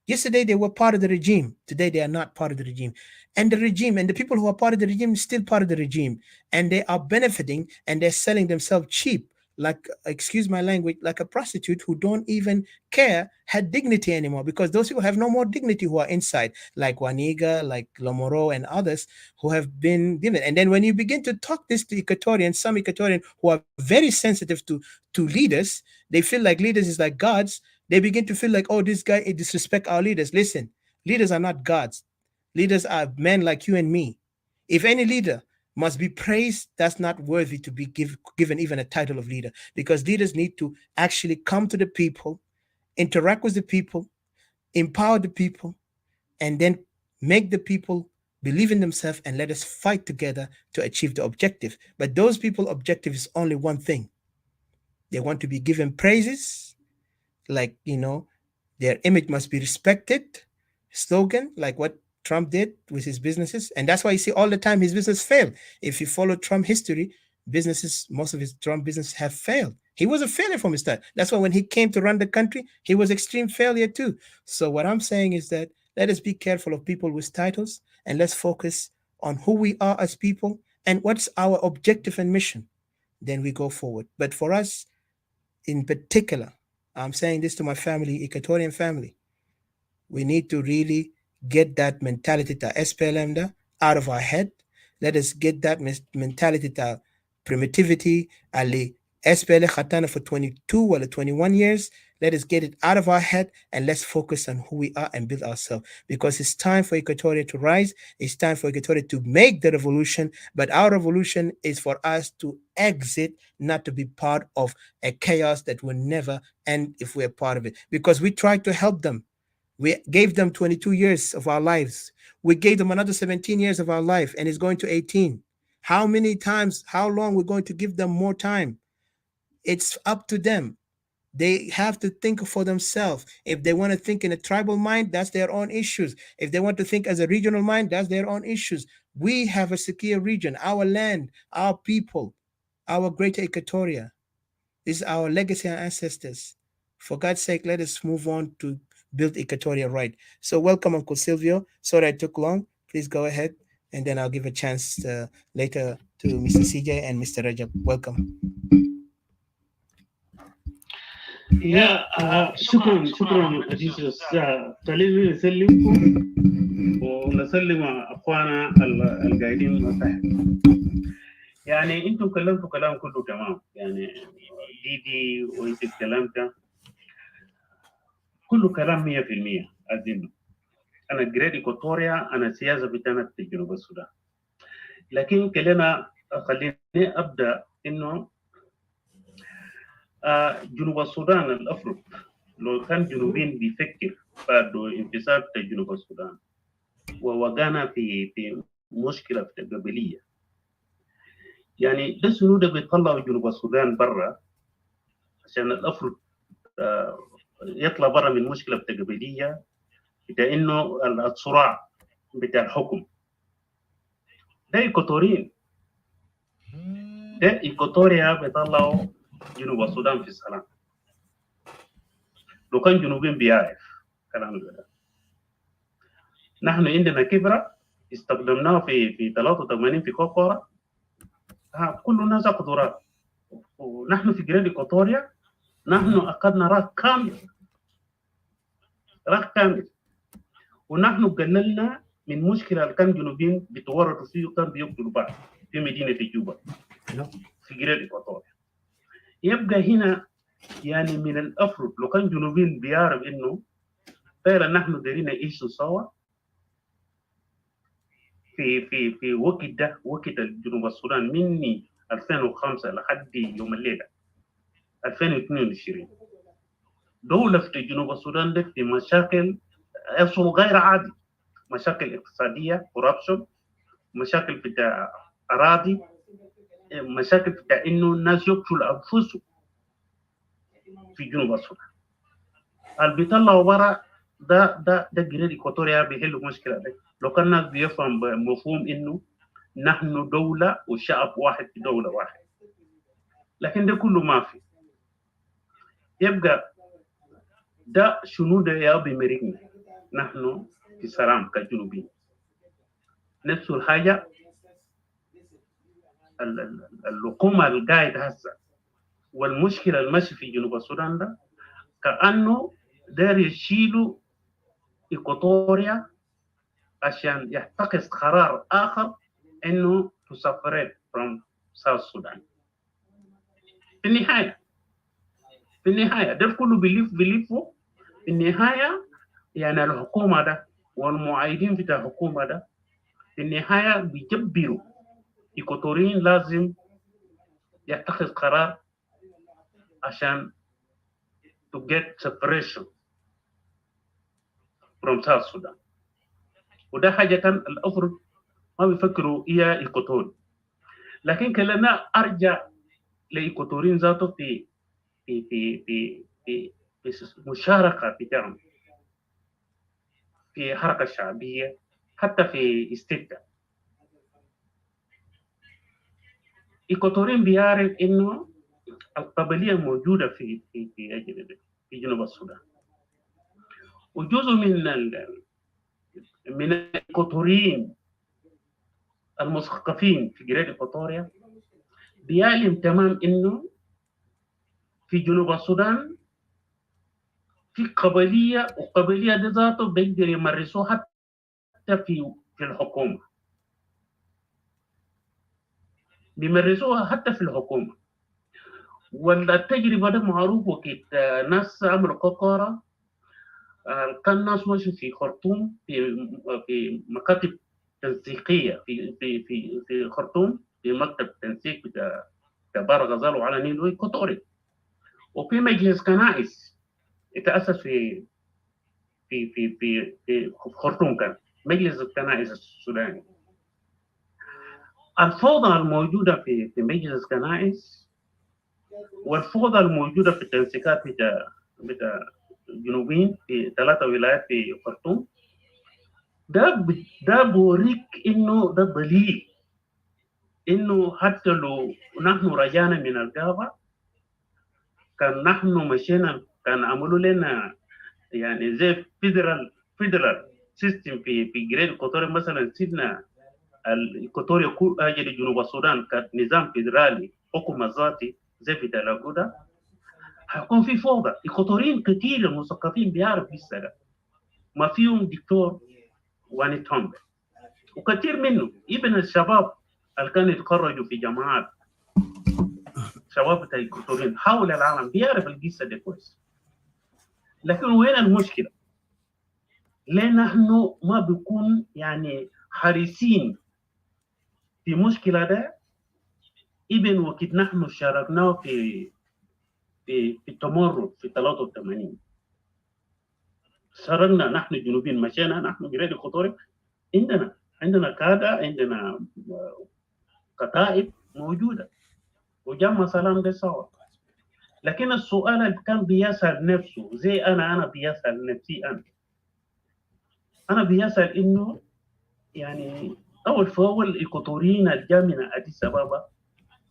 Yesterday they were part of the regime. Today they are not part of the regime. And the regime and the people who are part of the regime is still part of the regime. And they are benefiting, and they're selling themselves cheap, like, excuse my language, like a prostitute who don't even care, had dignity anymore, because those people have no more dignity who are inside, like Waniga, like Lomoro, and others who have been given. And then when you begin to talk this to Equatorians, some Equatorian who are very sensitive to leaders, they feel like leaders is like gods. They begin to feel like, oh, this guy disrespect our leaders. Listen, leaders are not gods. Leaders are men like you and me. If any leader must be praised, that's not worthy to be given even a title of leader, because leaders need to actually come to the people, interact with the people, empower the people, and then make the people believe in themselves and let us fight together to achieve the objective. But those people objective is only one thing. They want to be given praises, like, their image must be respected, slogan, like what Trump did with his businesses. And that's why you see all the time his business failed. If you follow Trump history, businesses, most of his Trump businesses have failed. He was a failure from his start. That's why when he came to run the country, he was extreme failure too. So what I'm saying is that let us be careful of people with titles, and let's focus on who we are as people and what's our objective and mission. Then we go forward. But for us in particular, I'm saying this to my family, Equatorian family, we need to really get that mentality to SPLM out of our head. Let us get that mentality to primitivity, ali SPLM khatana for 22 or 21 years. Let us get it out of our head and let's focus on who we are and build ourselves. Because it's time for Equatoria to rise. It's time for Equatoria to make the revolution. But our revolution is for us to exit, not to be part of a chaos that will never end if we're part of it. Because we tried to help them. We gave them 22 years of our lives. We gave them another 17 years of our life, and it's going to 18. How many times, how long we're going to give them more time? It's up to them. They have to think for themselves. If they want to think in a tribal mind, that's their own issues. If they want to think as a regional mind, that's their own issues. We have a secure region, our land, our people, our greater Equatoria. This is our legacy and ancestors. For God's sake, let us move on to build Equatoria right. So welcome, Uncle Silvio. Sorry I took long. Please go ahead, and then I'll give a chance later to Mr. CJ and Mr. Rajab. Welcome. شكرا عزيز الأستاذ. خليني نسلمكم ونسلم أخوانا القاعدين مساحة. يعني أنتم كلمتوا كلام كله تمام، يعني دي وأنت اتكلمت كله كلام 100%. أظن أنا جريد إيكواتوريا، أنا سياسة بتاعنا في جنوب السودان، لكن خليني أبدأ إنه جنوب السودان الأفرق لو كان جنوبين بيفكر بعد انفصال جنوب السودان ووقعنا في مشكلة في القبلية، يعني ده شنو ده بيطلعوا جنوب السودان برا عشان الأفرق يطلع برا من مشكلة في القبلية بتاع إنه الصراع بتاع الحكم. ده إيكواتوريين، ده إيكواتوريا بيطلعوا جنوب السودان في السلام. لو كان جنوبين بيعرف كلام ده. نحن عندنا كبرة استخدمناه في 83 في كوكورا، كل الناس قدرات، ونحن في جريد إيكواتوريا نحن أخذنا راس كامل، ونحن قللنا من مشكلة اللي كان جنوبين بيتورطوا فيه وكان بيقتلوا بعض في مدينة جوبا في جريد إيكواتوريا. يبقى هنا يعني من الأفرق لو كان جنوبين بيعرف إنه فعلا نحن دايرين نعيش سوا في وقت ده، وقت جنوب السودان من 2005 لحد يوم الليلة 2022 دولة في جنوب السودان ده في مشاكل غير عادي، مشاكل اقتصادية، corruption، مشاكل بتاع أراضي، مشاكل بتاع إنه الناس يقتلوا أنفسهم في جنوب السودان. اللي بيطلعوا برا ده جريد إيكواتوريا بيحلوا مشكلة ده. لو كان الناس بيفهم بمفهوم إنه نحن دولة وشعب واحد في دولة واحد، لكن ده كله ما في. يبقى ده شنو ده يا بيمرقنا نحن في سلام كجنوبين. نفس الحاجة الحكومة القاعدة هسه والمشكلة المشي في جنوب السودان ده كأنه داير يشيلوا إيكواتوريا عشان يتخذ قرار آخر إنه to separate from South Sudan. في النهاية ده كله بيلفوا في النهاية يعني الحكومة ده والمعايدين بتاع الحكومة ده في النهاية بيجبروا إيكواتوريين لازم يتخذ قرار عشان to get separation from South Sudan. وده حاجة كان الأفرد ما بيفكروا إياه إيكواتوري. لكن كلنا أرجع لإيكواتوريين ذاته في في في في في, في مشاركة بتاعهم في حركة شعبية حتى في استيتا. إيكواتوريين بيعرف إنه القبلية موجودة في جنوب السودان، وجزء من الإيكواتوريين المثقفين في جريد إيكواتوريا بيعلم تمام إنه في جنوب السودان في قبلية، وقبلية دي ذاته بيقدر يمارسوها حتى في الحكومة، بيمارسوها حتى في الحكومة. والتجربة ده معروف وقت ناس عملوا قطارة، كان ناس ماشي في خرطوم في مكاتب تنسيقية في خرطوم، في مكتب تنسيق بتاع بار غزال وعلى نيل إيكواتوري، وفي مجلس كنائس يتأسس في خرطوم، كان مجلس الكنائس السوداني. الفوضى الموجودة في مجلس الكنائس والفوضى الموجودة في التنسيقات بتاع الجنوبيين في 3 ولايات في خرطوم، ده بوريك إنه ده دليل إنه حتى لو نحن رجعنا من الغابة كان نحن مشينا، كان عملوا لنا يعني زي فيدرال سيستم في جريد إيكواتوريا. مثلا سيدنا الإيكواتوريا أجل جنوب السودان كنظام فيدرالي حكم ذاتي زي في تلاقودا، هيكون في فوضى. إيكواتوريين كثير المثقفين بيعرف لسه ده، ما فيهم دكتور واني تومب، وكثير منه ابن الشباب اللي كانوا يتخرجوا في جامعات شباب بتاع إيكواتوريين حول العالم بيعرف القصة دي كويس. لكن وين المشكلة؟ ليه نحن ما بيكون يعني حريصين في مشكلة ده؟ ابن وقت نحن شاركناه في التمرد في 83 شاركنا نحن الجنوبيين، مشينا نحن جريد إيكواتوريا، عندنا كادة، عندنا كتائب موجودة وجمع سلام ده سوا. لكن السؤال اللي كان بيسأل نفسه زي أنا بيسأل نفسي، أنا بيسأل إنه يعني أول فأول إيكواتوريين الجا من أديس أبابا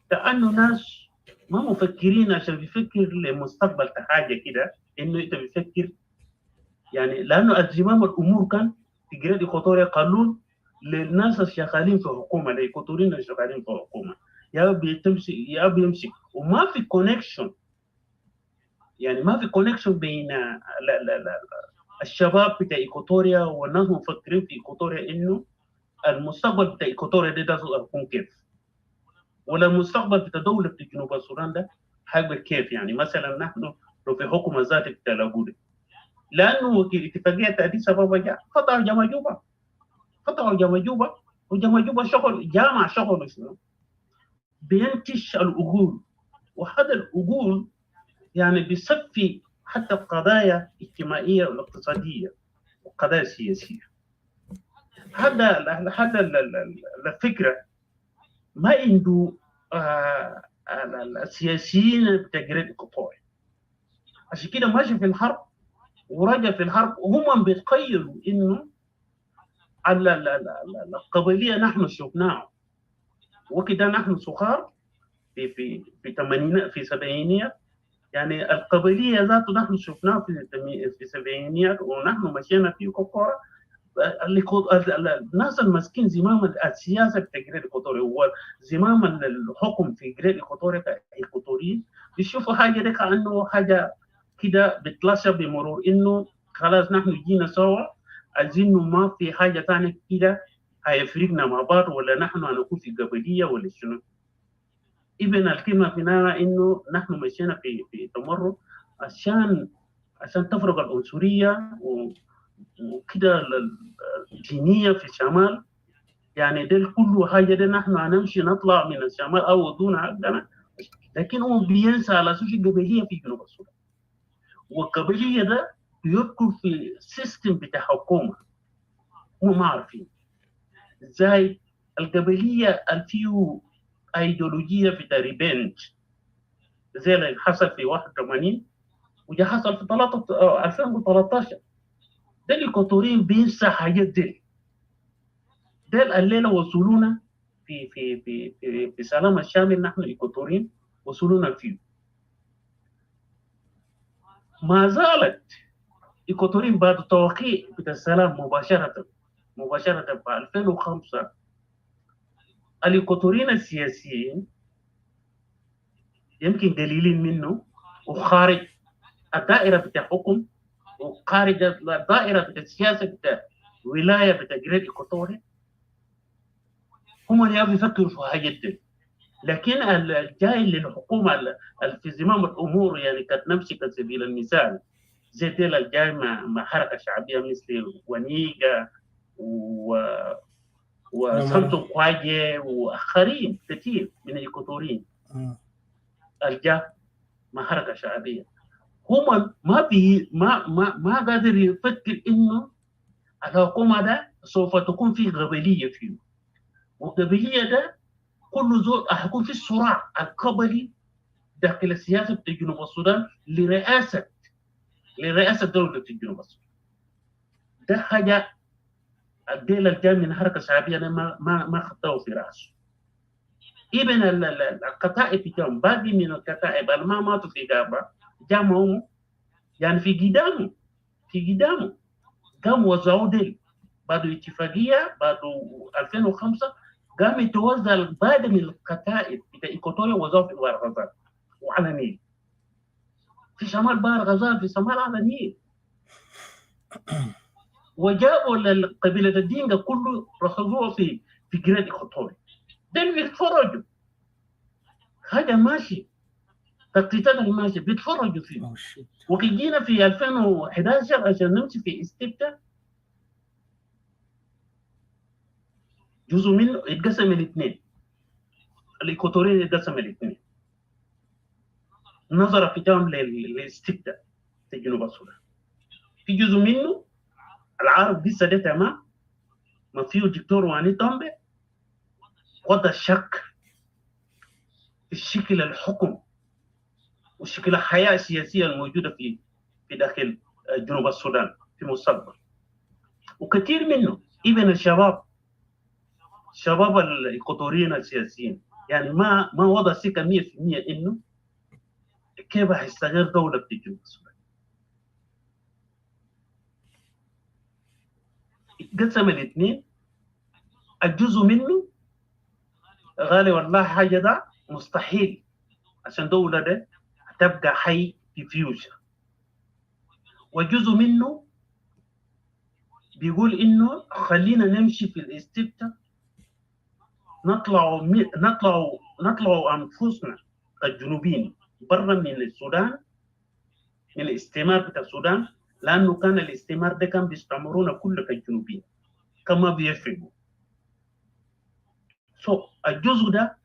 كأنه ناس ما مفكرين عشان بيفكر لمستقبل حاجة كده، إنه أنت بيفكر يعني لأنه الزمام الأمور كان في جريد إيكواتوريا قانون للناس الشغالين في الحكومة، الإيكواتوريين الشغالين في الحكومة يا بيمشي وما في كونكشن، يعني ما في كونكشن بين لا الشباب بتاع إيكواتوريا والناس مفكرين في إيكواتوريا إنه المستقبل بتاع إيكواتوريا ده يكون كيف، ولا المستقبل بتاع دولة جنوب السودان ده هيبقى كيف. يعني مثلا نحن لو في حكم ذاتي بتاع لاجودة، لأنه اتفاقية أديس أبابا جاء فتحوا جامعة جوبا وجامعة جوبا شغل جامع شغل شنو بينتش العقول، وهذا العقول يعني بيصفي حتى القضايا الاجتماعية والاقتصادية والقضايا السياسية. هذا الفكرة ما عنده السياسيين بتاع جريد إيكواتوريا، عشان كده ماشي في الحرب ورجع في الحرب وهم بيتخيلوا إنه القبلية نحن شفناه وكده نحن صغار في الثمانينات في السبعينيات، يعني القبلية ذاته نحن شفناه في السبعينيات ونحن مشينا في كوكورا. الناس المسكين زمام السياسة في جريد إيكواتوريا هو زمام الحكم في جريد إيكواتوريا كإيكواتوريين، يشوفوا حاجة دي كأنه حاجة كده بتلاشى بمرور إنه خلاص نحن جينا سوا، عايزين ما في حاجة تانية كده هيفرقنا مع بعض، ولا نحن هنكون في قبلية ولا شنو. ابن الكلمة في نهاية إنه نحن مشينا في تمرد عشان تفرق العنصرية وكده الدينية في الشمال. يعني ده كله حاجة ده نحن هنمشي نطلع من الشمال أو دون حقنا، لكن هو بينسى على أساس القبلية في جنوب السودان. والقبلية ده بيدخل في سيستم بتاع حكومة هم ما عارفين ازاي القبلية اللي فيه ايديولوجية في ريفنج زي اللي حصل في 81 وجا حصل في 2013. ده الايكواتوريين بينسى حاجات دي الليلة وصلونا في سلام الشامل. نحن الايكواتوريين وصلونا فيه. ما زالت ايكواتوريين بعد توقيع بتاع السلام مباشرة في 2005 الايكواتوريين السياسيين يمكن قليلين منه وخارج الدائرة بتاع الحكم وخارج الدائرة بتاع السياسة بتاع ولاية بتاع جريد إيكواتوريا، هم اللي بيفكروا في حاجات دي. لكن الجاي للحكومة في زمام الأمور يعني كانت نمشي كسبيل المثال زي ديل الجاي مع حركة شعبية مثل ونيجا وسامسون كواجي وآخرين كثير من الإيكواتوريين الجاي مع حركة شعبية. هم ما قادر يفكر انه الحكومه ده سوف تكون في قبليه فيه، وقبليه ده كل زول هيكون في صراع القبلي داخل السياسه في جنوب السودان لرئاسه دوله جنوب السودان. ده حاجه الديل الجاي من حركه شعبيه ما خطوه في راسه. ابن الكتائب جام باقي من الكتائب اللي ما ماتوا في غابه جامعهم يعني في قدامه قام وزعوا ديل بعد اتفاقية بعد 2005 قام يتوزع بعد من الكتائب بتاع إيكواتوريا وزعوا في بحر غزال وعلى النيل، في شمال بحر غزال في شمال على النيل. وجابوا القبيلة الدينجا كله رخصوها في جريد إيكواتوريا. دول بيتفرجوا حاجة ماشي تخطيطات الماشي بيتفرجوا فيه. وجينا في 2011 عشان نمشي في استبتة جزء منه يتقسم الاثنين. الايكواتوريين يتقسم الاثنين نظرا في جانب للاستبداد في جنوب السودان. في جزء منه العارف دي ده تمام ما فيه دكتور واني تومبي وضع الشك في الشكل الحكم وشكل الحياه السياسيه الموجوده في داخل جنوب السودان في المستقبل. وكثير منه ابن الشباب الايكواتوريين السياسيين يعني ما وضع ثقه 100% انه كيف هيستغل دوله في جنوب السودان. اتقسم الاثنين. الجزء منه غالي والله حاجه ده مستحيل عشان دوله ده تبقى حي في فيوشر. وجزء منه بيقول انه خلينا نمشي في الاستبتة نطلعوا انفسنا الجنوبيين برا من السودان من الاستعمار بتاع السودان، لانه كان الاستعمار ده كان بيستعمرونا كل كالجنوبيين كما بيفرقوا. الجزء ده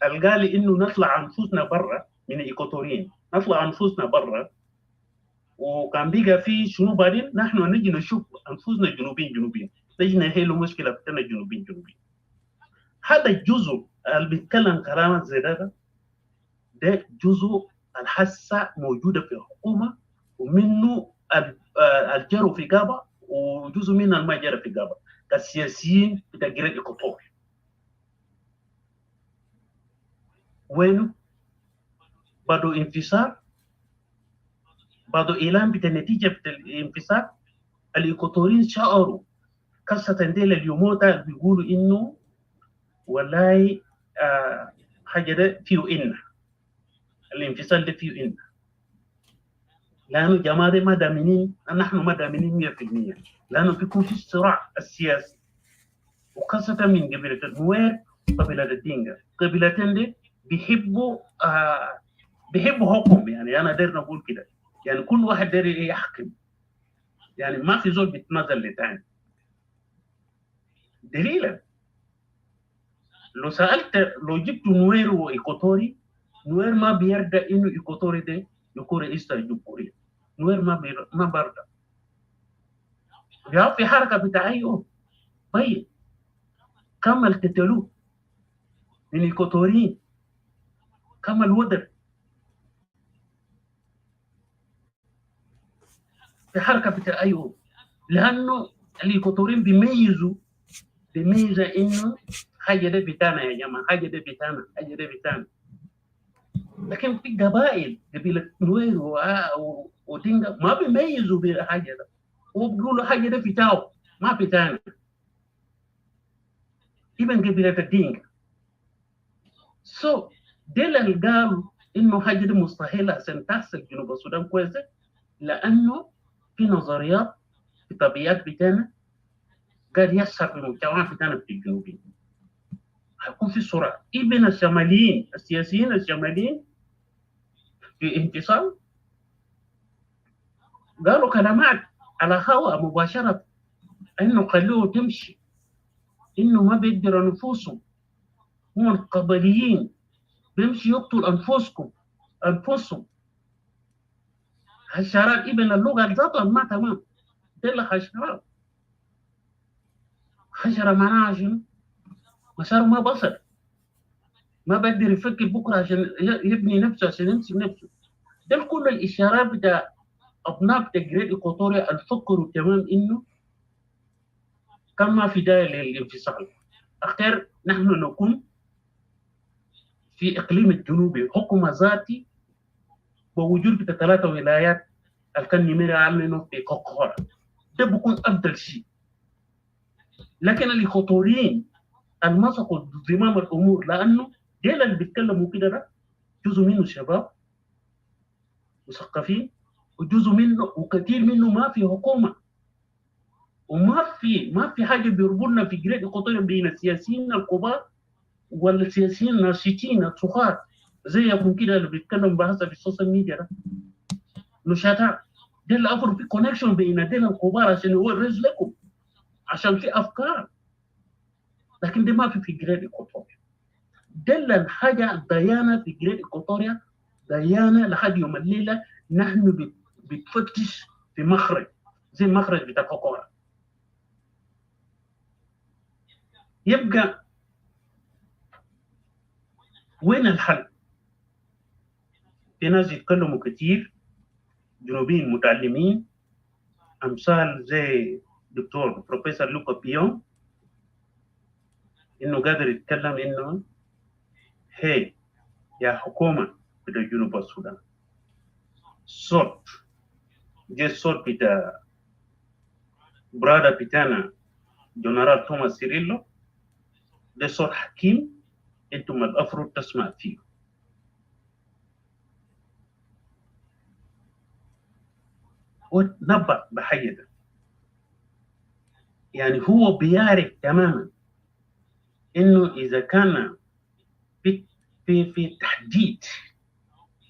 القالي انه نطلع انفسنا برا من الايكواتوريين، نطلع انفسنا برا. وكان بيجا في شنو بعدين نحن نجي نشوف انفسنا جنوبيين نجي نحل مشكله بتاعنا جنوبيين. هذا الجزء اللي بيتكلم كلامات زي ده جزء الحاسه موجوده في الحكومه، ومنه الجرو في غابه وجزء منه ما جرى في غابه كسياسيين بتاع جريد إيكواتوريا. وينه بعد انفصال بعد اعلان بتاع النتيجه بتاع الانفصال الايكواتوريين شعروا قصه ديل اليوموتا اللي بيقولوا انه والله حاجه ده فيه الانفصال ده فيه إن لأنه جماعة ما دامنين، نحن ما دامنين 100%، لأنه بيكون في صراع السياسي، وخاصة من قبيلة النوير وقبيلة الدينجا. قبيلتين دي بيحبوا بيحبوا حكم، يعني أنا داير نقول كده، يعني كل واحد داير يحكم، يعني ما في زول بيتنازل لتاني. دليلا لو سألت، لو جبت نوير وإيكوتوري، نوير ما بيرضى إنه إيكوتوري ده يكون رئيس الجمهورية. نوير ما برضى. في حركة بتاع أيوه طيب كم القتلوه من إيكوتوريين، كم الودر في حركة بتاع أيوه، لأنه الإيكوتوريين بيميزوا إنه حاجة ده بتاعنا يا جماعة، حاجة ده بتاعنا، حاجة ده بتاعنا. لكن في قبائل قبيلة نوير ودينجا ما بيميزوا بحاجة ده، وبيقولوا حاجة ده بتاعه ما بتاعنا. ابن قبيلة الدينجا ديل اللي قالوا إنه حاجة دي مستحيلة عشان تحصل جنوب السودان كويسة، لأنه في نظريات في طبيعات بتاعنا قاعد يحصل في المجتمع بتاعنا في الجنوبين. هيكون في صراع. ابن الشماليين السياسيين الشماليين في انفصال قالوا كلمات على هواء مباشرة إنه خلوه تمشي، إنه ما بيقدروا نفوسهم، هم القبليين بيمشي يقتل أنفسهم. حشرات ابن اللغة ذاتها ما تمام، دي حشرات. حشرة معناها شنو؟ مسار ما بصر، ما بقدر يفكر بكرة عشان يبني نفسه، عشان يمسك نفسه. ده كل الإشارات بتاع أبناء بتاع جريد إيكواتوريا الفكروا تمام إنه كان ما في داعي للانفصال. أختار نحن نكون في إقليم الجنوبي حكومة ذاتي ووجود بتاع 3 ولايات الكن نمير عاملينه في كوكورا، ده بيكون أفضل شيء. لكن الإيكواتوريين المسكوا زمام الأمور، لأنه ديل اللي بيتكلموا كده ده جزء منه شباب مثقفين، وجزء منه وكثير منه ما في حكومة، وما في حاجة بيربطنا في جريد إيكواتوريا بين السياسيين الكبار والسياسيين الناشطين الصغار زيكم كده اللي بيتكلموا بهذا في السوشيال ميديا ده نشاطات. دي اللي أفرض في كونكشن بين ديل الكبار عشان يورز لكم، عشان في أفكار. لكن دي ما في جريد إيكواتوريا. دل الحاجة ديانة في جريد إيكواتوريا، ديانة لحد يوم الليلة نحن بتفتش في مخرج زي المخرج بتاع كوكورا. يبقى وين الحل؟ في ناس يتكلموا كتير جنوبيين متعلمين أمثال زي دكتور بروفيسور لوكا بيون، إنه قادر يتكلم إنه هي يا حكومة بتاع جنوب السودان صوت جي صوت بتاع برادا بتاعنا جنرال توماس سيريلو، ده صوت حكيم انتم المفروض تسمع فيه. ونبأ بحاجة ده، يعني هو بيعرف تماما انه اذا كان في تحديد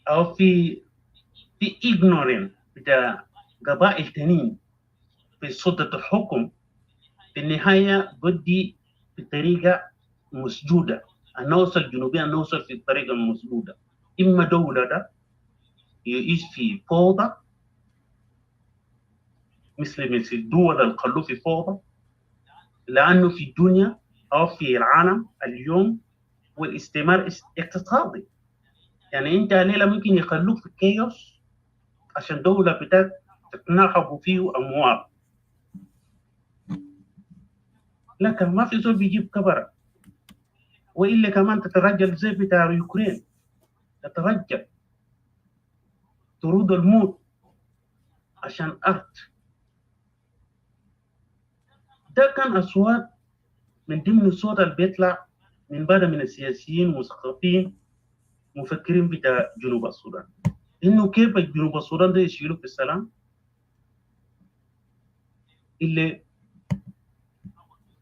او في ignorance بتاع قبائل تانيين في سلطة الحكم، في النهاية بدي بطريقة مسدودة، نوصل جنوبيا نوصل في الطريقة المسدودة. إما دولة ده يعيش في فوضى مثل الدول القلو في فوضى، لأنه في الدنيا أو في العالم اليوم والاستثمار اقتصادي، يعني أنت ليلة ممكن يخلوك في كيوس عشان دولة بتاعك تتناحبوا فيه أموال، لكن ما في زول بيجيب كبرة. وإلا كمان تترجل زي بتاع يوكرين، تترجل ترود الموت عشان أرض. ده كان أصوات من ضمن الصوت اللي بيطلع من بعض من السياسيين والمثقفين مفكرين بتاع جنوب السودان إنه كيف جنوب السودان ده يشيلوا في السلام اللي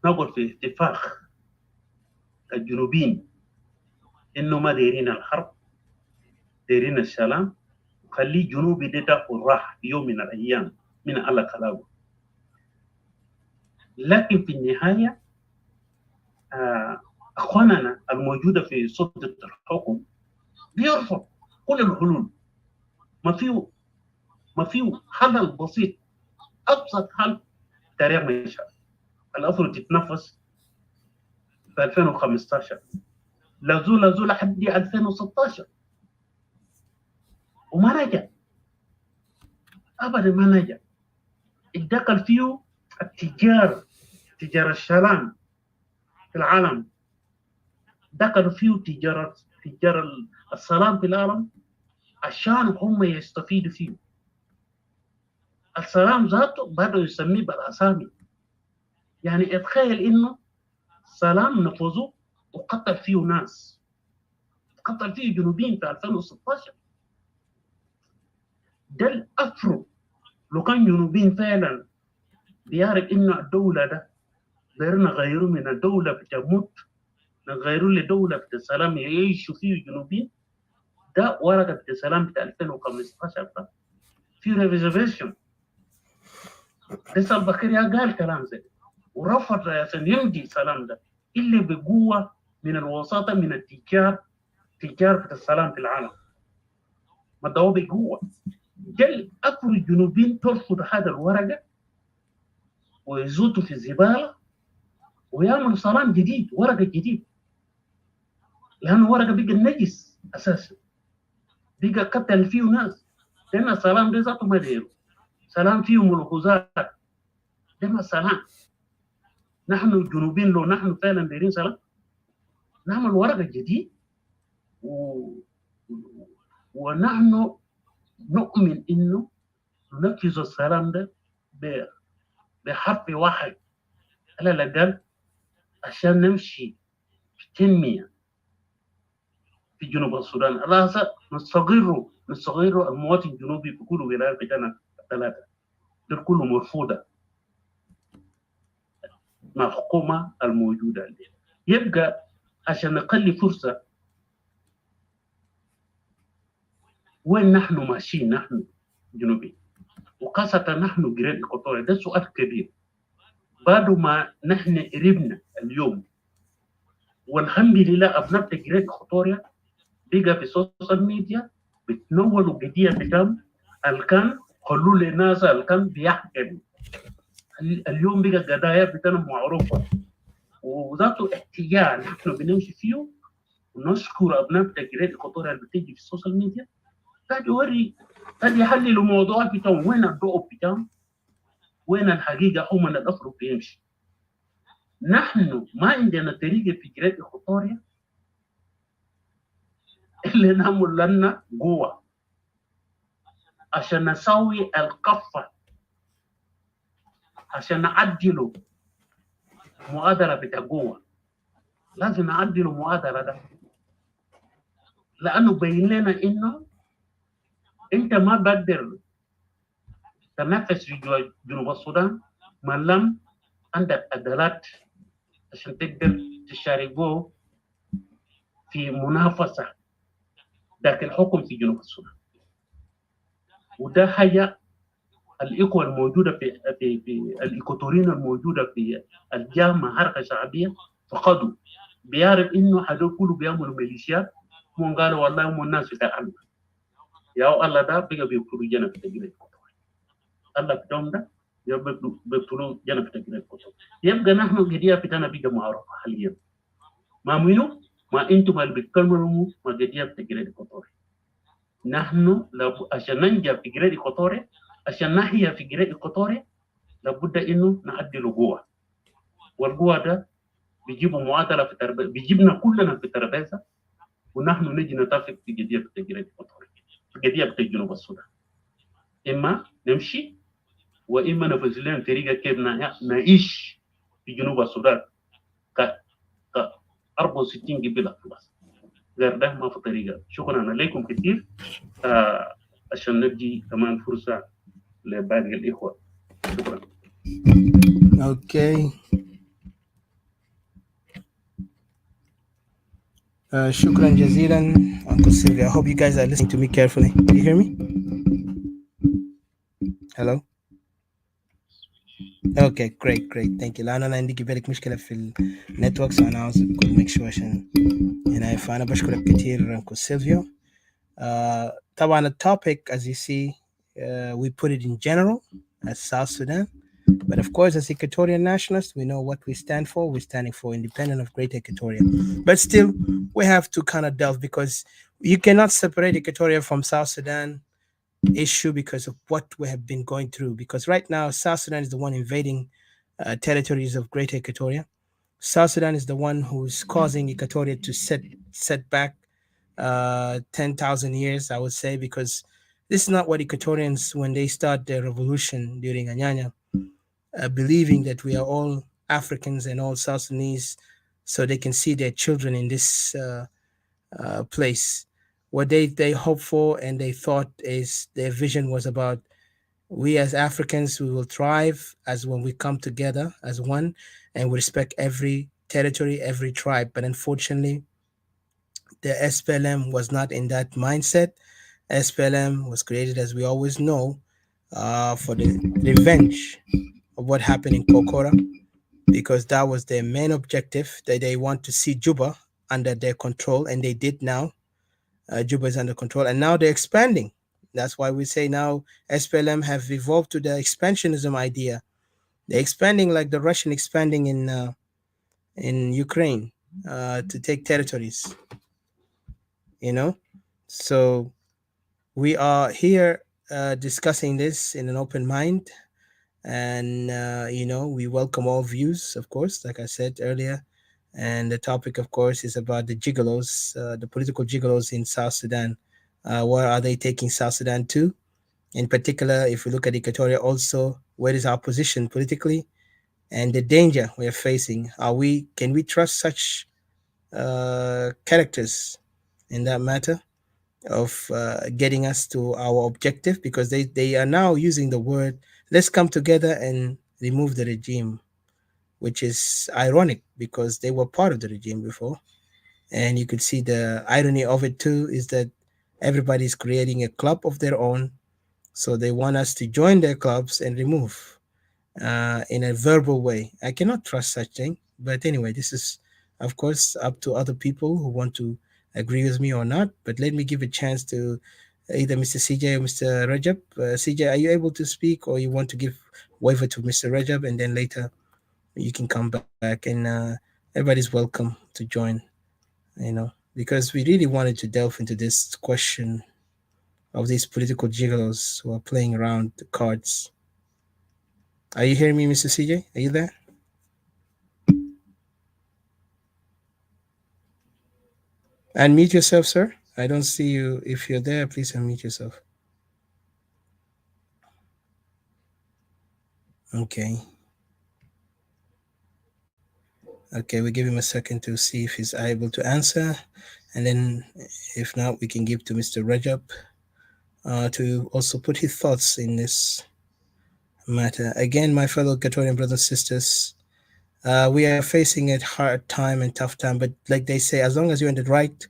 نقول في اتفاق الجنوبيين إنه ما دايرين الحرب دايرين السلام خلي جنوبي ده تاخذ راحة في يوم من الأيام من الله كلامه. لكن في النهاية أخواننا الموجودة في سلطة الحكم بيرفض كل الحلول. ما فيه حل بسيط، أبسط حل تاريخ مشهد الأفرو تتنفس في 2015 لازو لحد 2016 وما نجح أبدا، ما نجح. اتدخل فيه تجار السلام في العالم، دخلوا فيه تجار السلام في العالم عشان هم يستفيدوا فيه. السلام ذاته بدأوا يسميه بالأسامي. يعني اتخيل إنه سلام نفذوه وقتل فيه ناس، قتل فيه جنوبيين في 2016. ده الأفرو لو كان جنوبيين فعلا بيعرف إنه الدولة ده غيرنا غيروا من الدولة بتموت نغيروا لدولة بتاع السلام يعيشوا فيه جنوبيين. ده ورقة بتاع السلام بتاع 2015 ده في ريزرفيشن. ده سلفا كير قال كلام زي ورفض عشان يمضي السلام ده اللي بقوة من الوساطة من التجار بتاع السلام في العالم. ما ده هو بقوة. جل أكبر الجنوبيين ترفض هذا الورقة ويزوتوا في الزبالة ويعملوا سلام جديد، ورقة جديد، لأنه ورقة بقى نجس أساسا، بقى قتل فيه ناس. لأن السلام ده ذاته ما ديره سلام فيه ملحوظات، ده ما سلام. نحن الجنوبيين لو نحن فعلا دايرين سلام نعمل ورقة جديد ونحن نؤمن إنه ننفذ السلام ده بحرف واحد على الأقل عشان نمشي في التنمية في جنوب السودان. الأساس نستغر المواطن الجنوبي في كل ولاية بتاعنا الثلاثة دول كله مرفوضة مع الحكومة الموجودة اللي. يبقى عشان نقلي فرصة وين نحن ماشيين نحن جنوبي وخاصة نحن جريد إيكواتوريا. ده سؤال كبير بعد ما نحن قربنا اليوم والحمد لله أبناء جريد إيكواتوريا بقى في السوشيال ميديا بتنولوا قضية بتاعهم الكان خلوا للناس الكان بيحكم. اليوم بقى قضايا بتاعنا معروفة وذاته احتياج نحن بنمشي فيه ونشكر أبناء جريد إيكواتوريا اللي بتيجي في السوشيال ميديا قاعد يوري قاعد يحللوا موضوعات بتاعهم وين الضوء بتاعهم وين الحقيقة هم من الأفرو بيمشي. نحن ما عندنا طريقة في جريد إيكواتوريا اللي نعمل لنا قوة عشان نسوي القفة عشان نعدلوا مؤادرة بتاع قوة. لازم نعدلوا مؤادرة ده لأنه بين لنا إنه أنت ما بقدر تنافس في جنوب السودان ما لم عندك أدلات عشان تقدر تشاركوه في منافسة ذاك الحكم في جنوب السودان. وده حاجة الإخوة الموجودة في الإيكواتوريين الموجودة في الجامعة حركة شعبية فقدوا. بيعرف إنه هدول كله بيعملوا ميليشيات هم قالوا والله هم الناس بتاعنا يا الله ده بقى بيقتلوا جنة في تجريد إيكواتوريا. الله بتاعهم ده بيقتلوا جنة في تجريد إيكواتوريا. يبقى نحن القضية بتاعنا بقى معروفة حاليا ما منو ما أنتم اللي بتكلموا ما قضية في تجريد إيكواتوريا. نحن عشان ننجح في جريد إيكواتوريا عشان نحيا في جريد إيكواتوريا لابد إنه نعدل قوة والقوة ده بيجيبوا معادلة في التربية بيجيبنا كلنا في الترابيزة ونحن نجي نتفق في قضية في جريد إيكواتوريا في قضية في جنوب السودان. إما نمشي وإما نفذ لنا طريقة كيف نعيش في جنوب السودان ك 64 قبيلة خلاص غير ده ما في طريقة. شكرا عليكم كثير. عشان ندي كمان فرصة لباقي الإخوة. شكرا. Okay. Shukran jazilan, Uncle Sylvia. I hope you guys are listening to me carefully. Do you hear me? Hello? Okay, great. Thank you. لأن أنا عندي كذلك مشكلة في النتورك so أنا عاوز أقول make sure عشان هنا فأنا بشكرك كتير Uncle Sylvia. طبعا الtopic as you see we put it in general as South Sudan. But of course, as Equatorian nationalists, we know what we stand for. We're standing for independent of Great Equatoria. But still, we have to kind of delve because you cannot separate Equatoria from South Sudan issue because of what we have been going through. Because right now, South Sudan is the one invading territories of Great Equatoria. South Sudan is the one who's causing Equatoria to set back 10,000 years, I would say, because this is not what Equatorians, when they start their revolution during Anyanya, believing that we are all Africans and all South Sudanese, so they can see their children in this place. What they hope for and they thought is their vision was about we as Africans we will thrive as when we come together as one and we respect every territory, every tribe. But unfortunately, the SPLM was not in that mindset. SPLM was created, as we always know, for the revenge of what happened in Kokora, because that was their main objective, that they want to see Juba under their control, and they did now. Juba is under control, and now they're expanding. That's why we say now SPLM have evolved to the expansionism idea. They're expanding like the Russian expanding in Ukraine to take territories. You know, so we are here discussing this in an open mind, and we welcome all views, of course, like I said earlier. And the topic, of course, is about the gigolos, the political gigolos in South Sudan. Where are they taking South Sudan to? In particular, if we look at Equatoria, also, where is our position politically and the danger we are facing? Can we trust such characters in that matter of getting us to our objective? Because they are now using the word, let's come together and remove the regime, which is ironic because they were part of the regime before. And you could see the irony of it too is that everybody's creating a club of their own. So they want us to join their clubs and remove in a verbal way. I cannot trust such thing. But anyway, this is, of course, up to other people who want to agree with me or not. But let me give a chance to either Mr. CJ or Mr. Rajab. CJ, are you able to speak, or you want to give waiver to Mr. Rajab, and then later you can come back, and everybody's welcome to join, because we really wanted to delve into this question of these political gigolos who are playing around the cards. Are you hearing me, Mr. CJ? Are you there? Unmute yourself, sir. I don't see you. If you're there, please unmute yourself. Okay. Okay, we give him a second to see if he's able to answer. And then if not, we can give to Mr. Rajab to also put his thoughts in this matter. Again, my fellow Equatorian brothers and sisters, we are facing a hard time and tough time, but like they say, as long as you're in the right,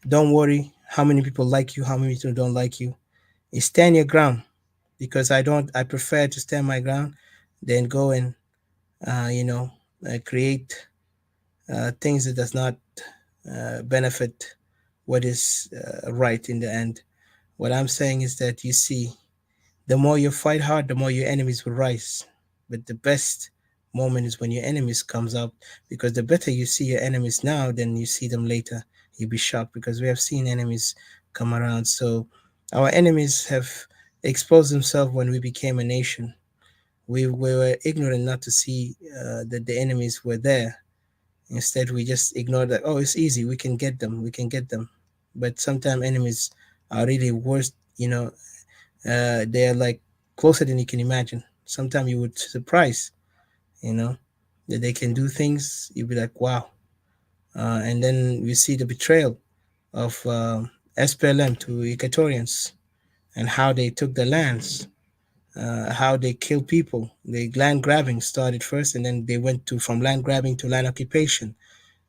don't worry how many people like you, how many people don't like you. You stand your ground, because I prefer to stand my ground than go and create things that does not benefit what is right in the end. What I'm saying is that, you see, the more you fight hard, the more your enemies will rise. But the best moment is when your enemies comes up, because the better you see your enemies now than you see them later, you'll be shocked, because we have seen enemies come around. So our enemies have exposed themselves when we became a nation. We were ignorant not to see that the enemies were there. Instead, we just ignored that. Oh, it's easy. We can get them. But sometimes enemies are really worse. They are like closer than you can imagine. Sometimes you would surprise, that they can do things. You'd be like, wow. And then we see the betrayal of SPLM to Equatorians and how they took the lands, how they kill people. The land grabbing started first, and then they went to from land grabbing to land occupation.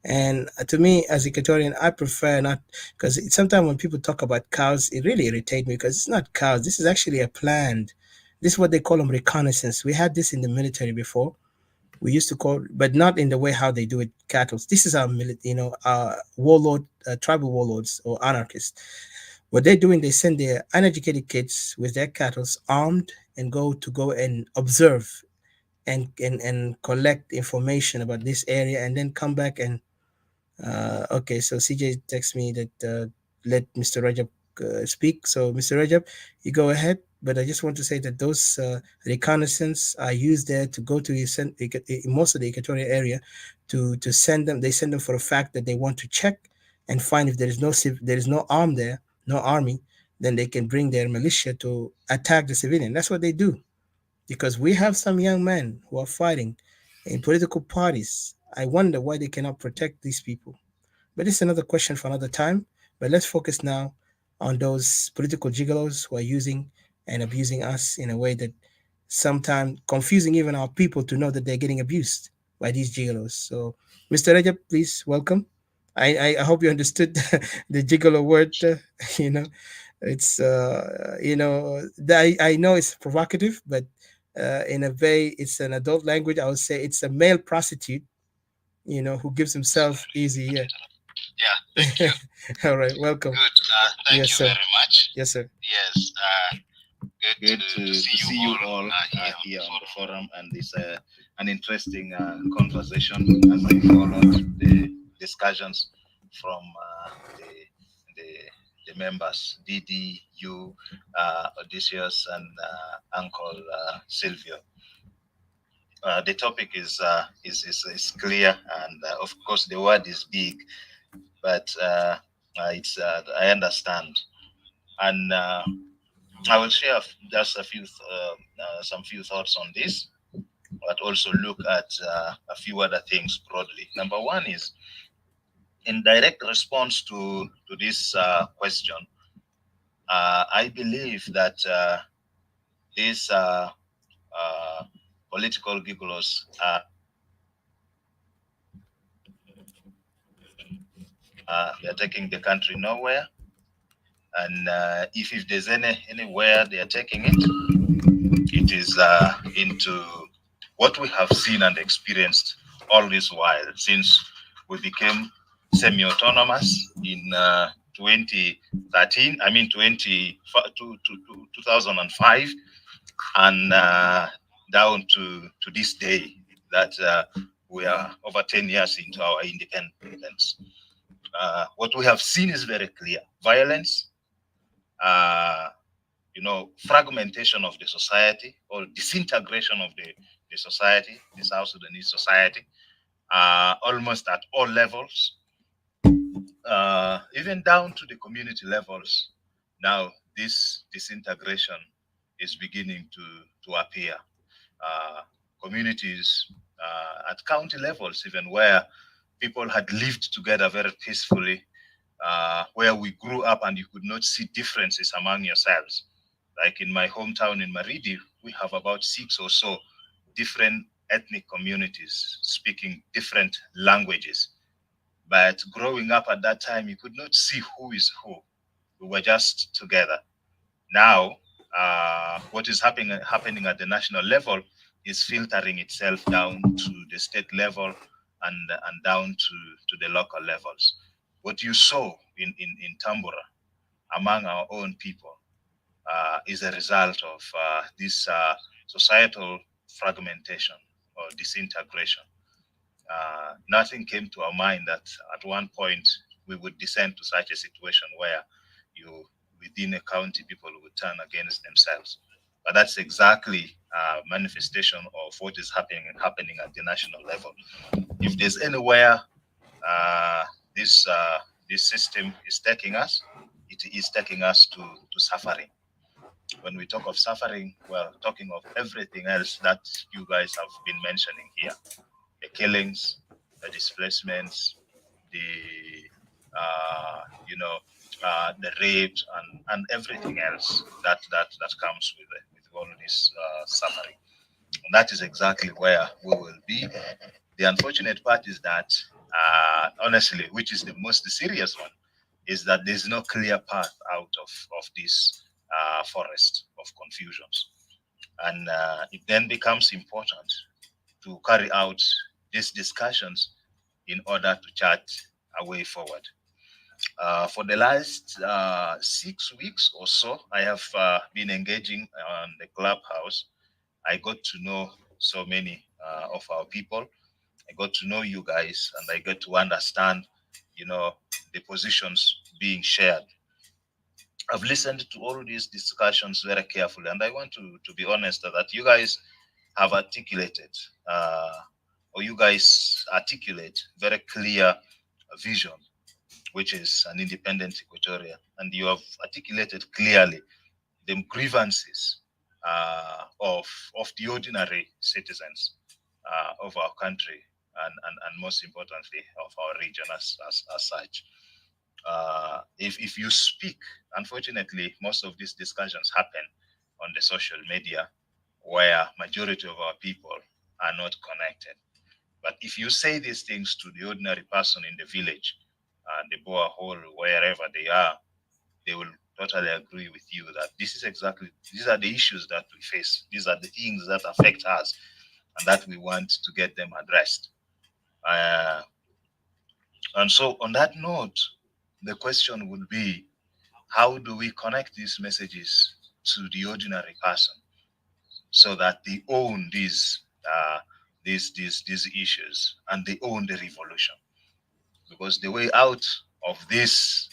And to me, as Equatorian, I prefer not, because sometimes when people talk about cows, it really irritates me because it's not cows. This is actually a planned. This is what they call them reconnaissance. We had this in the military before. We used to call, but not in the way how they do it, cattle. This is our warlord, tribal warlords or anarchists. What they're doing, they send their uneducated kids with their cattle armed and go and observe and collect information about this area and then come back and okay, so CJ texts me that let Mr. Rajab speak. So, Mr. Rajab, you go ahead. But I just want to say that those reconnaissance are used there to go to most of the Equatorial area to send them. They send them for a fact that they want to check and find if there is no arm there, no army, then they can bring their militia to attack the civilian. That's what they do because we have some young men who are fighting in political parties. I wonder why they cannot protect these people. But it's another question for another time. But let's focus now on those political gigolos who are using and abusing us in a way that sometimes confusing even our people to know that they're getting abused by these gigolos. So, Mr. Rajab, please welcome. I hope you understood the gigolo word. You know, it's I know it's provocative, but in a way, it's an adult language. I would say it's a male prostitute. Who gives himself easy. Yeah. Yeah, thank you. All right, welcome. Good. Thank Yes, you sir. very much. Yes, sir. Yes, good to see you all here on the forum, and it's an interesting conversation as I followed the discussions from the members, Didi, you, Odysseus, and Uncle Silvio. The topic is clear, and of course the word is big, but it's I understand, and I will share just some few thoughts on this, but also look at a few other things broadly. Number one is in direct response to this question. I believe that these political gigolos they are taking the country nowhere, and if there's anywhere they are taking it is into what we have seen and experienced all this while since we became semi-autonomous in 2013. I mean 2005, and down to this day that we are over 10 years into our independence. What we have seen is very clear: violence, fragmentation of the society or disintegration of the society, the South Sudanese society, almost at all levels, even down to the community levels. Now, this disintegration is beginning to appear. Communities at county levels, even where people had lived together very peacefully, where we grew up and you could not see differences among yourselves. Like in my hometown in Maridi, we have about 6 or so different ethnic communities speaking different languages. But growing up at that time, you could not see who is who. We were just together. Now, what is happening at the national level is filtering itself down to the state level and down to the local levels. What you saw in Tambora among our own people is a result of this societal fragmentation or disintegration. Nothing came to our mind that at one point we would descend to such a situation where within a county, people would turn against themselves. But that's exactly a manifestation of what is happening at the national level. If there's anywhere this system is taking us, it is taking us to suffering. When we talk of suffering, we're talking of everything else that you guys have been mentioning here: the killings, the displacements, the the rapes and everything else that comes with all this suffering. And that is exactly where we will be. The unfortunate part is that, honestly, which is the most serious one, is that there's no clear path out of this forest of confusions. And it then becomes important to carry out these discussions in order to chart a way forward. For the last 6 weeks or so, I have been engaging on the clubhouse. I got to know so many of our people. I got to know you guys, and I get to understand, the positions being shared. I've listened to all these discussions very carefully, and I want to be honest that you guys have articulated, or you guys articulate very clear vision, which is an independent Equatoria, and you have articulated clearly the grievances of the ordinary citizens of our country, and most importantly of our region as such. If you speak, unfortunately, most of these discussions happen on the social media, where majority of our people are not connected. But if you say these things to the ordinary person in the village, the Boer hole, wherever they are, they will totally agree with you that these are the issues that we face. These are the things that affect us and that we want to get them addressed. And so on that note, the question would be, how do we connect these messages to the ordinary person so that they own these issues and they own the revolution? Because the way out of this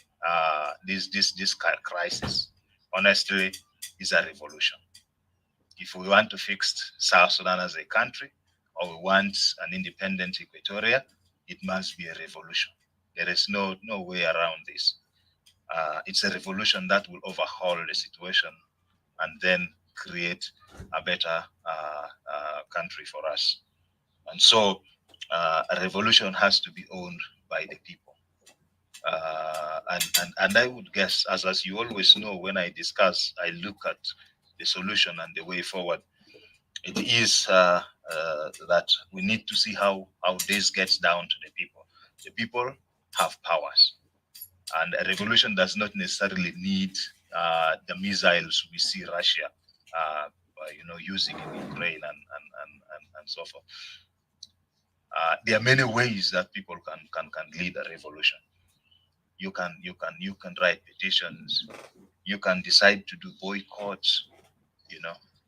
crisis, honestly, is a revolution. If we want to fix South Sudan as a country, or we want an independent Equatoria, it must be a revolution. There is no way around this. It's a revolution that will overhaul the situation and then create a better country for us. And so a revolution has to be owned by the people. And I would guess, as you always know, when I discuss, I look at the solution and the way forward. It is that we need to see how this gets down to the people. The people have powers, and a revolution does not necessarily need the missiles we see Russia, using in Ukraine and so forth. There are many ways that people can lead a revolution. You can write petitions. You can decide to do boycotts.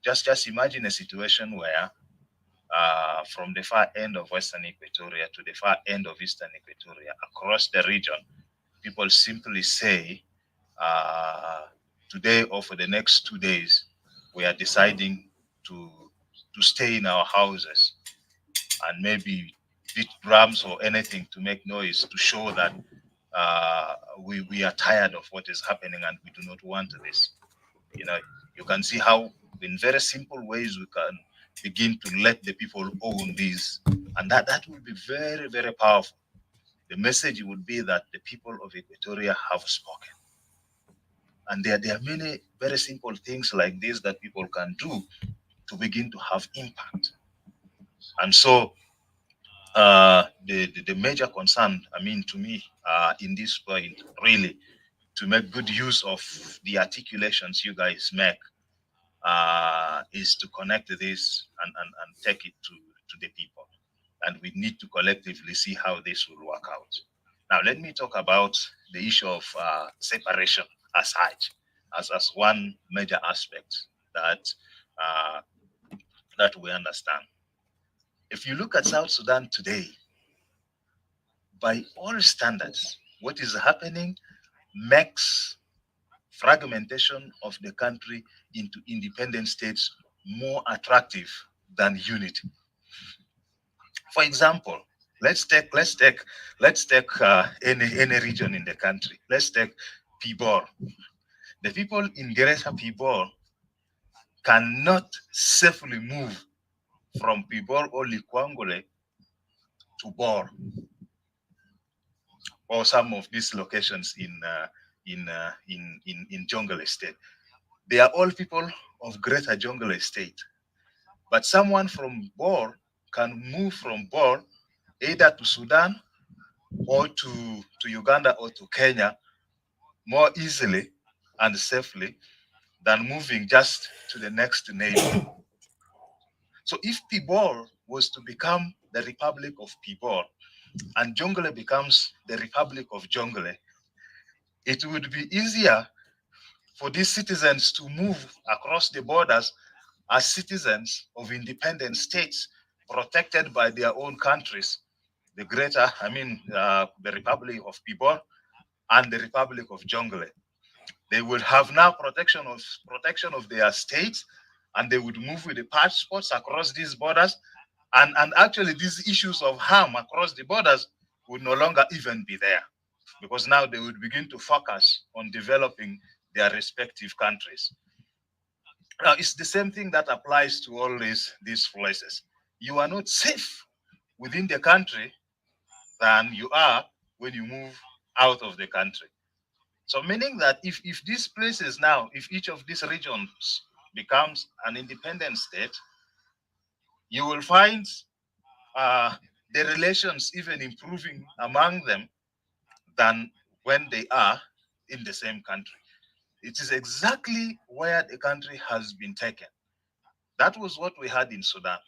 Just imagine a situation where from the far end of Western Equatoria to the far end of Eastern Equatoria, across the region, people simply say, today or for the next 2 days, we are deciding to stay in our houses and maybe beat drums or anything to make noise to show that we are tired of what is happening and we do not want this. You can see how in very simple ways we can begin to let the people own these, and that will be very, very powerful. The message would be that the people of Equatoria have spoken, and there are many very simple things like this that people can do to begin to have impact. And so the major concern, to me, in this point, really, to make good use of the articulations you guys make, is to connect this and take it to the people. And we need to collectively see how this will work out. Now, let me talk about the issue of separation as such, as one major aspect that we understand. If you look at South Sudan today, by all standards, what is happening makes fragmentation of the country into independent states more attractive than unity. For example, let's take any region in the country. Let's take Pibor. The people in Greater Pibor cannot safely move from Pibor or Likwangole to Bor, or some of these locations in in Jungle Estate. They are all people of Greater Jungle Estate. But someone from Bor can move from Bor either to Sudan or to Uganda or to Kenya more easily and safely than moving just to the next neighbor. So if Pibor was to become the Republic of Pibor and Jonglei becomes the Republic of Jonglei, it would be easier for these citizens to move across the borders as citizens of independent states protected by their own countries, the the Republic of Pibor and the Republic of Jonglei. They would have now protection of their states, and they would move with the passports across these borders. And actually, these issues of harm across the borders would no longer even be there, because now they would begin to focus on developing their respective countries. Now, it's the same thing that applies to all these places. You are not safe within the country than you are when you move out of the country. So meaning that if these places now, if each of these regions becomes an independent state, you will find the relations even improving among them than when they are in the same country. It is exactly where the country has been taken. That was what we had in Sudan.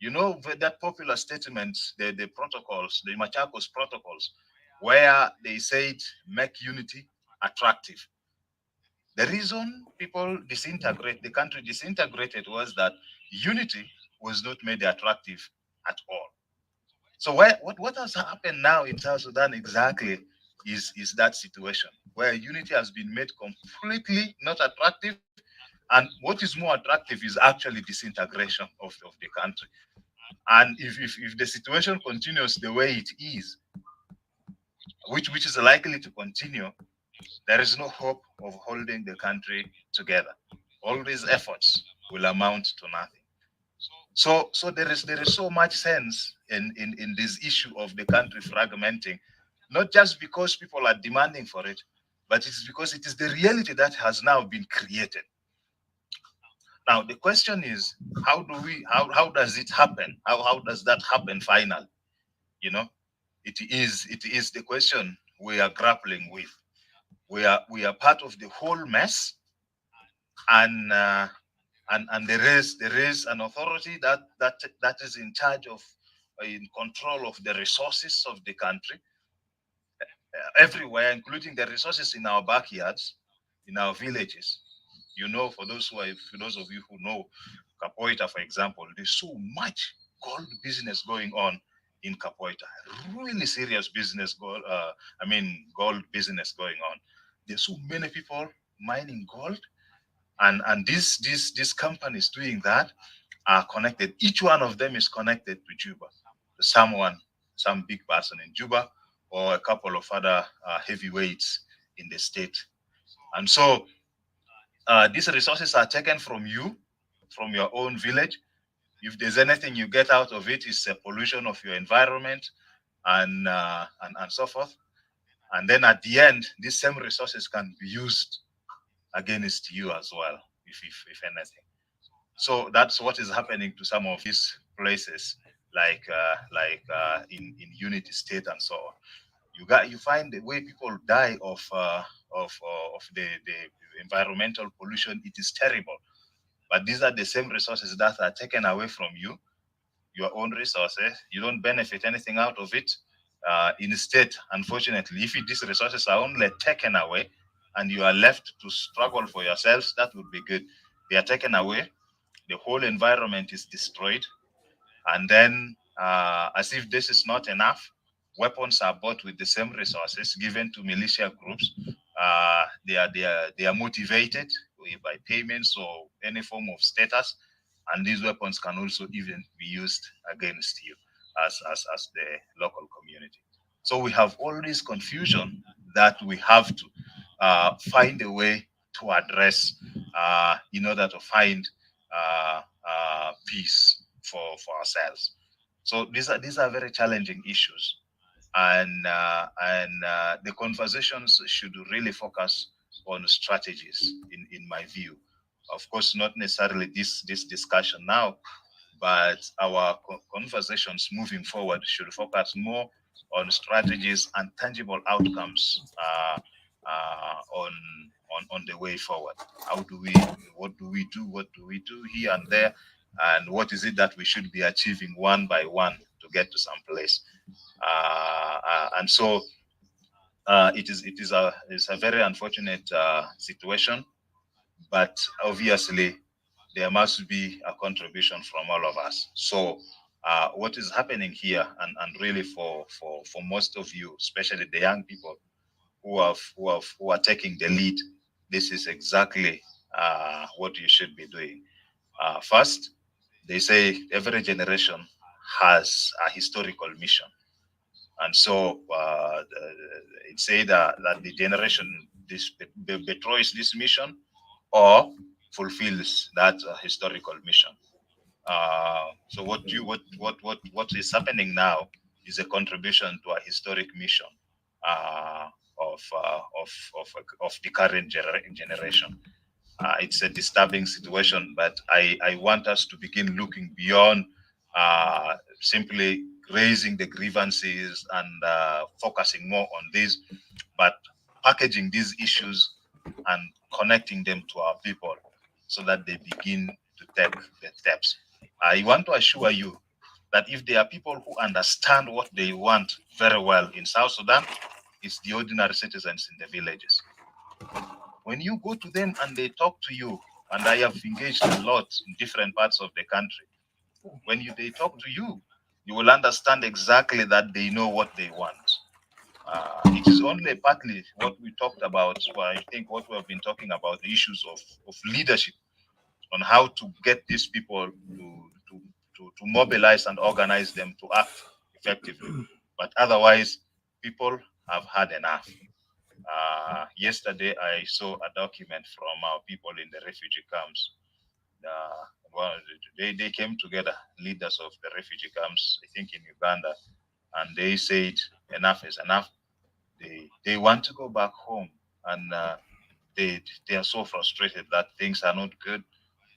You know that popular statement, the protocols, the Machakos protocols, where they said make unity attractive. The reason people the country disintegrated was that unity was not made attractive at all. So what has happened now in South Sudan exactly is that situation where unity has been made completely not attractive, and what is more attractive is actually disintegration of the country. And if the situation continues the way it is, which is likely to continue, there is no hope of holding the country together. All these efforts will amount to nothing. So there is so much sense in this issue of the country fragmenting, not just because people are demanding for it, but it's because it is the reality that has now been created. Now the question is, how does it happen? How does that happen finally? You know, it is the question we are grappling with. We are part of the whole mess, and there is an authority that is in charge of, in control of the resources of the country, everywhere, including the resources in our backyards, in our villages. You know, for those of you who know Capoeira, for example, there's so much gold business going on in Capoeira. Really serious business, gold business going on. There's so many people mining gold, and these companies doing that are connected. Each one of them is connected to Juba, to some big person in Juba, or a couple of other heavyweights in the state. And so these resources are taken from you, from your own village. If there's anything you get out of it, it's a pollution of your environment, and so forth. And then at the end, these same resources can be used against you as well, if anything. So that's what is happening to some of these places, like in Unity State and so on. You find the way people die of the environmental pollution. It is terrible. But these are the same resources that are taken away from you, your own resources. You don't benefit anything out of it. Instead, unfortunately, if these resources are only taken away and you are left to struggle for yourselves, that would be good. They are taken away, the whole environment is destroyed, and then, as if this is not enough, weapons are bought with the same resources given to militia groups. They are motivated by payments or any form of status, and these weapons can also even be used against you as the local community. So we have all this confusion that we have to find a way to address in order to find peace for ourselves. So these are very challenging issues. and the conversations should really focus on strategies. In my view, of course, not necessarily this discussion now, but our conversations moving forward should focus more on strategies and tangible outcomes on the way forward. What do we do here and there, and what is it that we should be achieving one by one to get to some place? And so it's a very unfortunate situation, but obviously there must be a contribution from all of us. So what is happening here, and really for most of you, especially the young people who are taking the lead, this is exactly what you should be doing. First, they say every generation has a historical mission, and so it say that the generation betrays this mission or fulfills that historical mission. So what is happening now is a contribution to a historic mission of, the current generation. It's a disturbing situation, but I want us to begin looking beyond simply raising the grievances and focusing more on this, but packaging these issues and connecting them to our people so that they begin to take the steps. I want to assure you that if there are people who understand what they want very well in South Sudan, it's the ordinary citizens in the villages. When you go to them and they talk to you, and I have engaged a lot in different parts of the country, when they talk to you, you will understand exactly that they know what they want. It is only partly what we talked about. Well, I think what we have been talking about, the issues of leadership, on how to get these people to mobilize and organize them to act effectively. But otherwise, people have had enough. Yesterday, I saw a document from our people in the refugee camps. Well, they came together, leaders of the refugee camps, I think in Uganda, and they said enough is enough. They want to go back home, and they are so frustrated that things are not good.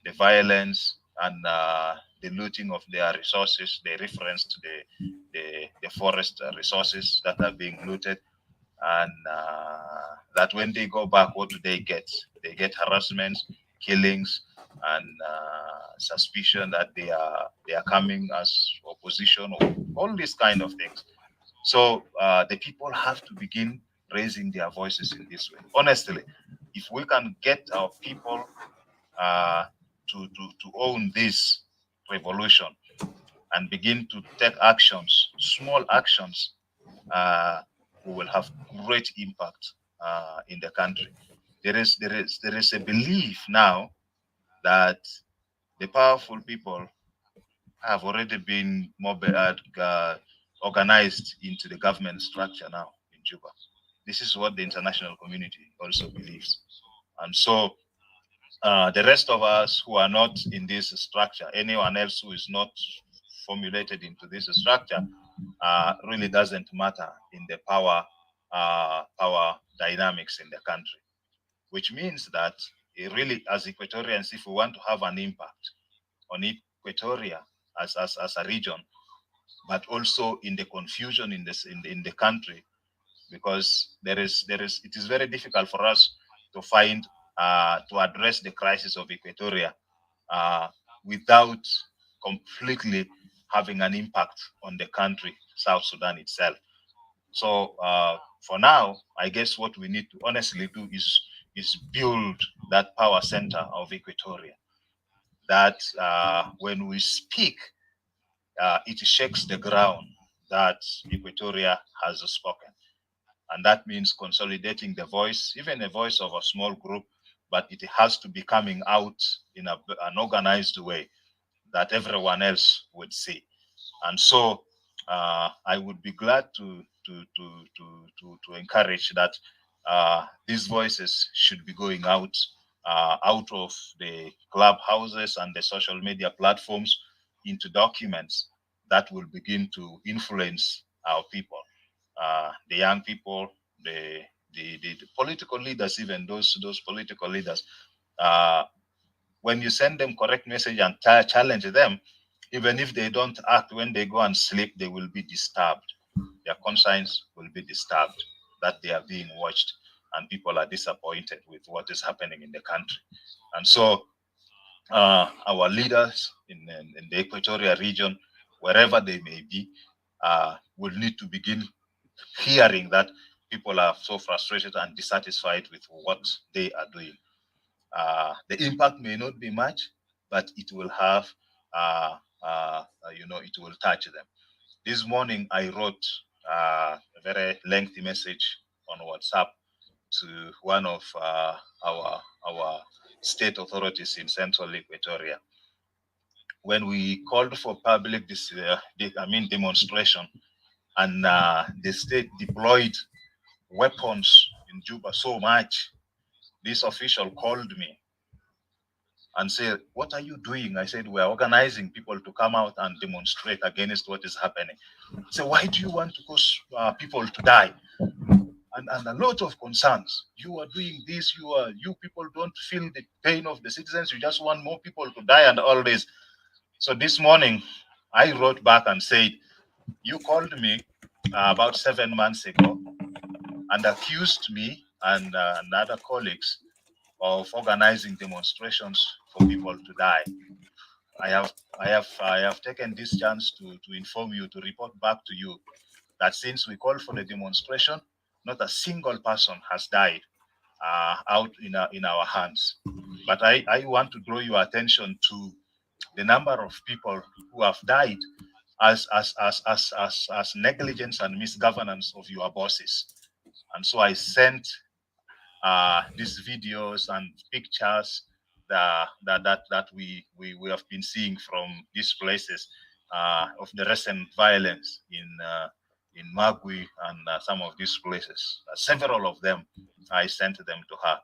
The violence and the looting of their resources. They referenced the forest resources that are being looted, and that when they go back, what do they get? They get harassment, killings, and suspicion that they are coming as opposition, or all these kind of things. So the people have to begin raising their voices in this way. Honestly, if we can get our people to own this revolution and begin to take actions, small actions, we will have great impact in the country. There is a belief now that the powerful people have already been organized into the government structure now in Juba. This is what the international community also believes. And so the rest of us who are not in this structure, anyone else who is not formulated into this structure, really doesn't matter in the power dynamics in the country. Which means that really, as Equatorians, if we want to have an impact on Equatoria as a region, but also in the confusion in the country, because it is very difficult for us to find to address the crisis of Equatoria without completely having an impact on the country, South Sudan itself. So for now, I guess what we need to honestly do is build that power center of Equatoria. That when we speak, it shakes the ground that Equatoria has spoken. And that means consolidating the voice, even a voice of a small group, but it has to be coming out in an organized way that everyone else would see. And so I would be glad to encourage that these voices should be going out of the clubhouses and the social media platforms into documents that will begin to influence our people. the young people, the political leaders, even those political leaders. When you send them correct message and challenge them, even if they don't act, when they go and sleep, they will be disturbed. Their conscience will be disturbed that they are being watched, and people are disappointed with what is happening in the country. And so our leaders in the Equatoria region, wherever they may be, will need to begin hearing that people are so frustrated and dissatisfied with what they are doing. The impact may not be much, but it will have, it will touch them. This morning, I wrote a very lengthy message on WhatsApp to one of our state authorities in Central Equatoria. When we called for public demonstration, and the state deployed weapons in Juba so much, this official called me and said, "What are you doing?" I said, "We're organizing people to come out and demonstrate against what is happening." So why do you want to cause people to die? And a lot of concerns. You are doing this. You people don't feel the pain of the citizens. You just want more people to die and all this. So this morning, I wrote back and said, "You called me about 7 months ago and accused me and other colleagues of organizing demonstrations for people to die. I have taken this chance to inform you, to report back to you that since we called for the demonstration, not a single person has died out in our hands. But I want to draw your attention to the number of people who have died as negligence and misgovernance of your bosses." And so I sent these videos and pictures that we have been seeing from these places of the recent violence in Magui and some of these places. Several of them, I sent them to her.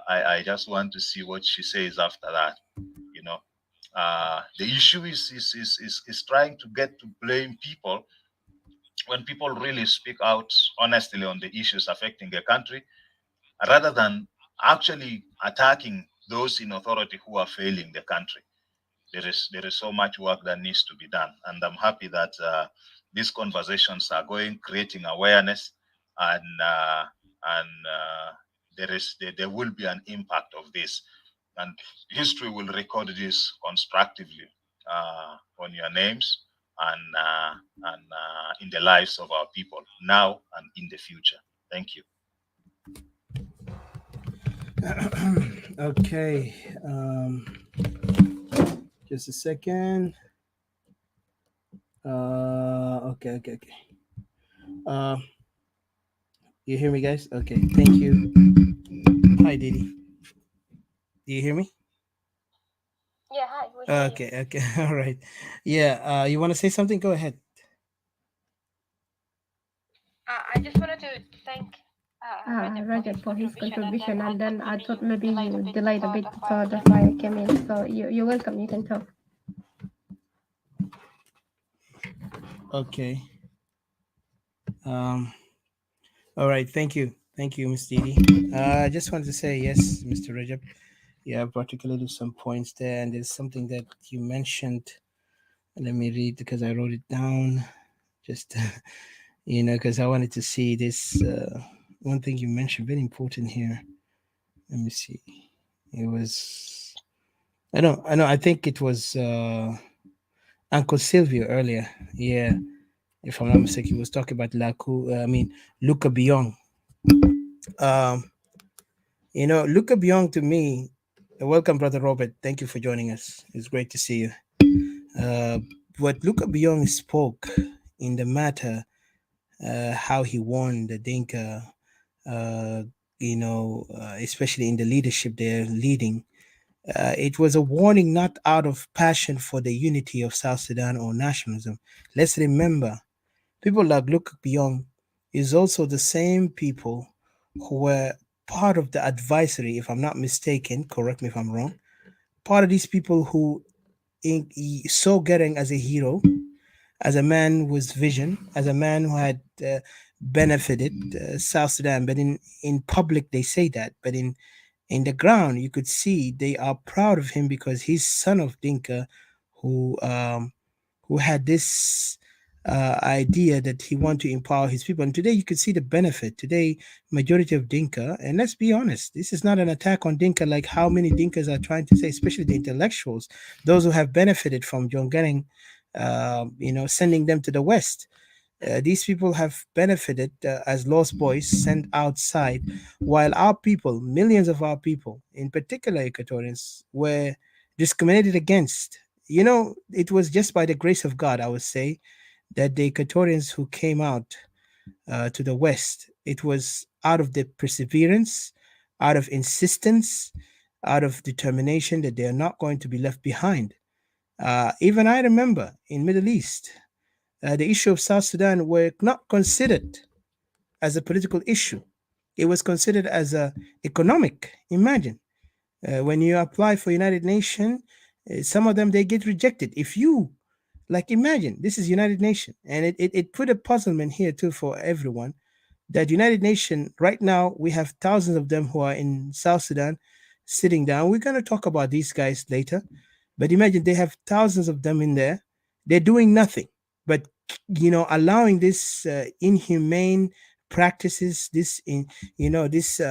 I just want to see what she says after that. You know, the issue is trying to get to blame people when people really speak out honestly on the issues affecting the country, rather than actually attacking those in authority who are failing the country. There is so much work that needs to be done, and I'm happy that these conversations are going, creating awareness, and there will be an impact of this, and history will record this constructively on your names and in the lives of our people now and in the future. Thank you. Okay. Just a second. Okay. You hear me, guys? Okay. Thank you. Hi, Didi. Do you hear me? Yeah, hi. We hear you. Okay. All right. Yeah. You want to say something? Go ahead. I just wanted to thank Roger for his contribution, and then I thought maybe you delayed a bit, so that's why I came in. So you're welcome. You can talk. Okay. All right. Thank you, Ms. Didi. I just wanted to say yes, Mr. Rajab. Yeah, particularly some points there, and there's something that you mentioned. Let me read because I wrote it down. Just because I wanted to see this. One thing you mentioned, very important here. Let me see. It was. I know. I think it was Uncle Silvio earlier. Yeah, if I'm not mistaken, he was talking about Luca Biong. Luca Biong to me. Welcome, brother Robert. Thank you for joining us. It's great to see you. What Luca Biong spoke in the matter, how he won the Dinka, especially in the leadership they're leading. It was a warning not out of passion for the unity of South Sudan or nationalism. Let's remember, people like Luke Biong is also the same people who were part of the advisory, if I'm not mistaken, correct me if I'm wrong, part of these people who saw Gering as a hero, as a man with vision, as a man who had benefited South Sudan. But in public, they say that. But in the ground, you could see they are proud of him because he's son of Dinka, who um, who had this idea that he wanted to empower his people. And today you could see the benefit. Today, majority of Dinka, and let's be honest, this is not an attack on Dinka like how many Dinkas are trying to say, especially the intellectuals, those who have benefited from John Gunning, sending them to the West. These people have benefited as lost boys sent outside, while our people, millions of our people, in particular Equatorians, were discriminated against. It was just by the grace of God, I would say, that the Equatorians who came out to the West, it was out of the perseverance, out of insistence, out of determination that they are not going to be left behind. Even I remember in Middle East, the issue of South Sudan were not considered as a political issue. It was considered as a economic. Imagine when you apply for United Nations, some of them they get rejected. If you like, imagine this is United Nations, and it put a puzzlement here too for everyone that United Nations right now we have thousands of them who are in South Sudan sitting down. We're going to talk about these guys later, but imagine they have thousands of them in there. They're doing nothing, but allowing this inhumane practices, this this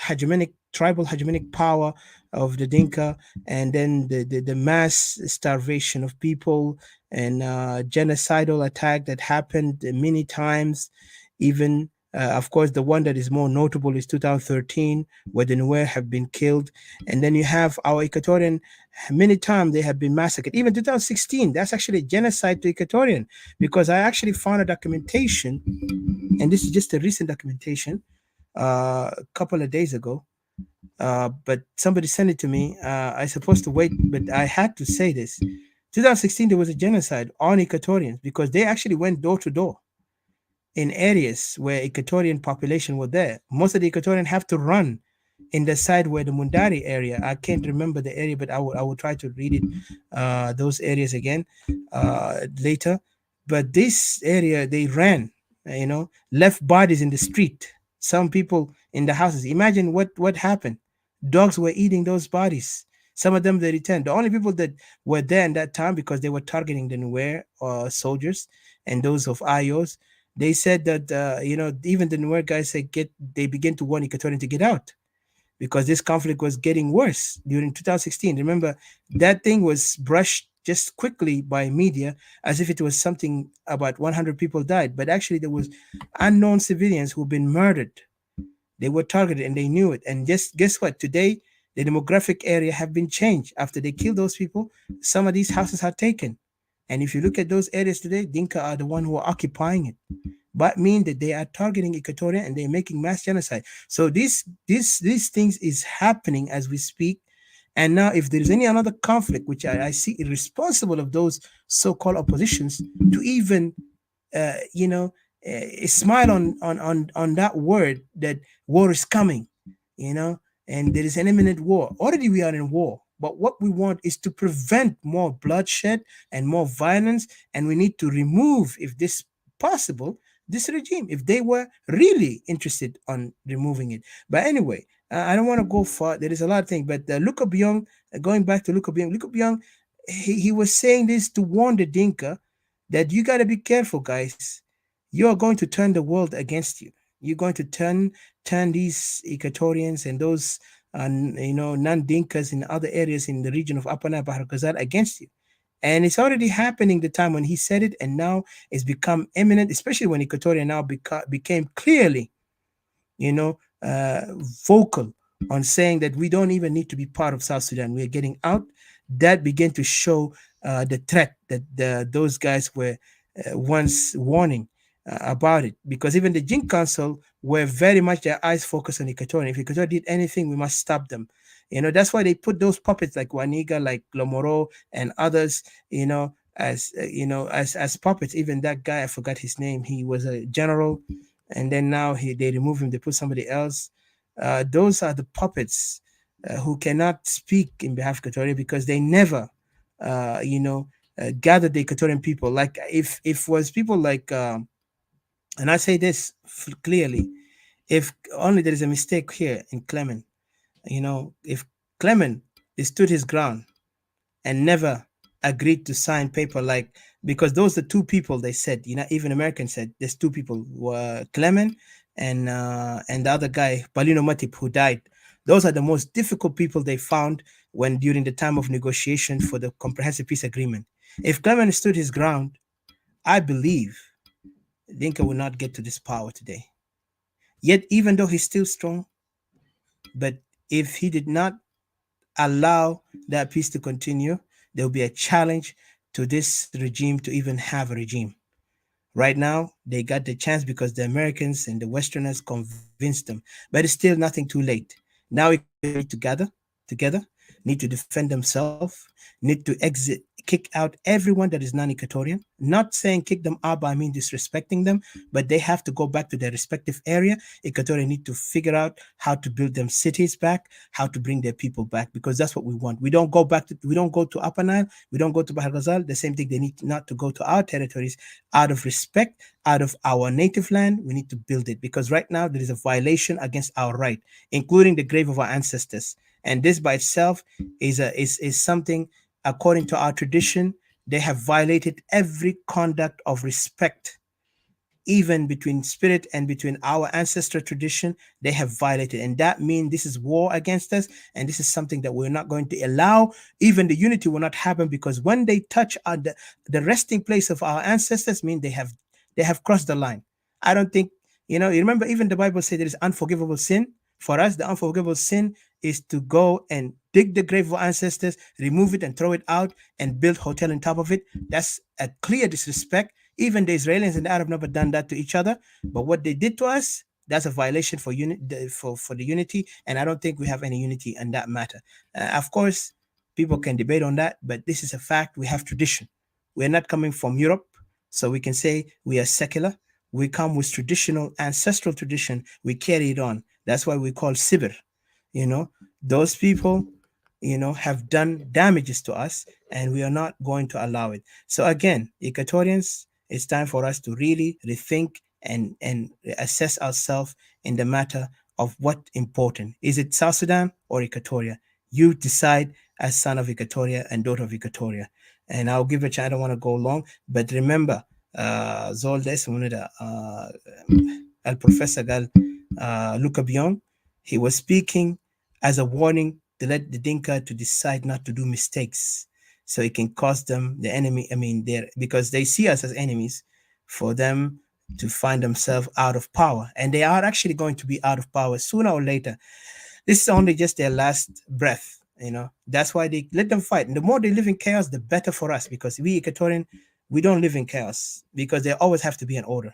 hegemonic tribal hegemonic power of the Dinka, and then the mass starvation of people and genocidal attack that happened many times, even of course, the one that is more notable is 2013, where the Nuer have been killed. And then you have our Equatorian, many times they have been massacred. Even 2016, that's actually a genocide to Equatorian, because I actually found a documentation, and this is just a recent documentation, a couple of days ago. But somebody sent it to me. I supposed to wait, but I had to say this. 2016, there was a genocide on Equatorians because they actually went door to door in areas where Equatorian population were there. Most of the Equatorian have to run in the side where the Mundari area. I can't remember the area, but I will try to read it, those areas again later. But this area, they ran, left bodies in the street. Some people in the houses. Imagine what happened. Dogs were eating those bodies. Some of them they returned. The only people that were there in that time because they were targeting the Nuer soldiers and those of IOs. They said that even the Nuer guys said they began to warn Equatorian to get out because this conflict was getting worse during 2016. Remember, that thing was brushed just quickly by media as if it was something about 100 people died, but actually there was unknown civilians who've been murdered. They were targeted and they knew it. And just guess what? Today, the demographic area have been changed. After they killed those people, some of these houses are taken. And if you look at those areas today, Dinka are the one who are occupying it. But mean that they are targeting Equatoria and they're making mass genocide. So these things is happening as we speak. And now if there is any another conflict, which I see irresponsible of those so-called oppositions to even smile on that word that war is coming, and there is an imminent war. Already we are in war. But what we want is to prevent more bloodshed and more violence. And we need to remove, if this possible, this regime, if they were really interested on removing it. But anyway, I don't want to go far. There is a lot of things. But Luka Byung, going back to Luka Byung, he was saying this to warn the Dinka that you got to be careful, guys. You are going to turn the world against you. You're going to turn these Equatorians and those non-Dinkas in other areas in the region of Upper Nile, Bahr Ghazal against you. And it's already happening the time when he said it, and now it's become imminent, especially when Equatoria now became clearly, vocal on saying that we don't even need to be part of South Sudan. We are getting out. That began to show the threat that those guys were once warning about it, because even the Jing Council were very much their eyes focused on Equatorian. If Equatorial did anything, we must stop them. That's why they put those puppets like Waniga, like Lomoro, and others, as puppets. Even that guy, I forgot his name. He was a general, and then now they remove him. They put somebody else. Those are the puppets who cannot speak in behalf of Equatoria because they never, gather the Equatorian people. Like if was people like, and I say this clearly, if only there is a mistake here in Clement, if Clement stood his ground and never agreed to sign paper, like, because those are two people they said, even Americans said there's two people, were Clement and the other guy Palino Matip, who died. Those are the most difficult people they found when during the time of negotiation for the comprehensive peace agreement. If Clement stood his ground, I believe Dinka will not get to this power today. Yet even though he's still strong, but if he did not allow that peace to continue, there will be a challenge to this regime to even have a regime. Right now, they got the chance because the Americans and the Westerners convinced them, but it's still nothing too late. Now Equatorians need to gather together, need to defend themselves, need to exit, kick out everyone that is non-Equatorian. Not saying kick them out by mean disrespecting them, but they have to go back to their respective area. Equatorians need to figure out how to build them cities back, how to bring their people back, because that's what we want. We don't go to Upper Nile, we don't go to Bahar Ghazal. The same thing, they need not to go to our territories. Out of respect, out of our native land, we need to build it, because right now there is a violation against our right, including the grave of our ancestors. And this by itself is something, according to our tradition, they have violated every conduct of respect, even between spirit and between our ancestor tradition. They have violated, and that means this is war against us, and this is something that we're not going to allow. Even the unity will not happen, because when they touch the resting place of our ancestors, mean they have crossed the line. I don't think, you remember, even the Bible said there is unforgivable sin. For us, the unforgivable sin is to go and dig the grave of our ancestors, remove it and throw it out and build hotel on top of it. That's a clear disrespect. Even the Israelis and the Arab never done that to each other. But what they did to us, that's a violation for the unity. And I don't think we have any unity in that matter. Of course, people can debate on that, but this is a fact. We have tradition. We're not coming from Europe, so we can say we are secular. We come with traditional, ancestral tradition. We carry it on. That's why we call Sibir. Those people, have done damages to us, and we are not going to allow it. So again, Equatorians, it's time for us to really rethink and assess ourselves in the matter of what important. Is it South Sudan or Equatoria? You decide, as son of Equatoria and daughter of Equatoria. And I'll give a chance. I don't want to go long, but remember, Zoldes, El Professor Gal Luca Bion, he was speaking as a warning to let the Dinka to decide not to do mistakes, so it can cost them the enemy. Because they see us as enemies, for them to find themselves out of power, and they are actually going to be out of power sooner or later. This is only just their last breath. That's why they let them fight. And the more they live in chaos, the better for us, because we Equatorian, we don't live in chaos, because there always have to be an order.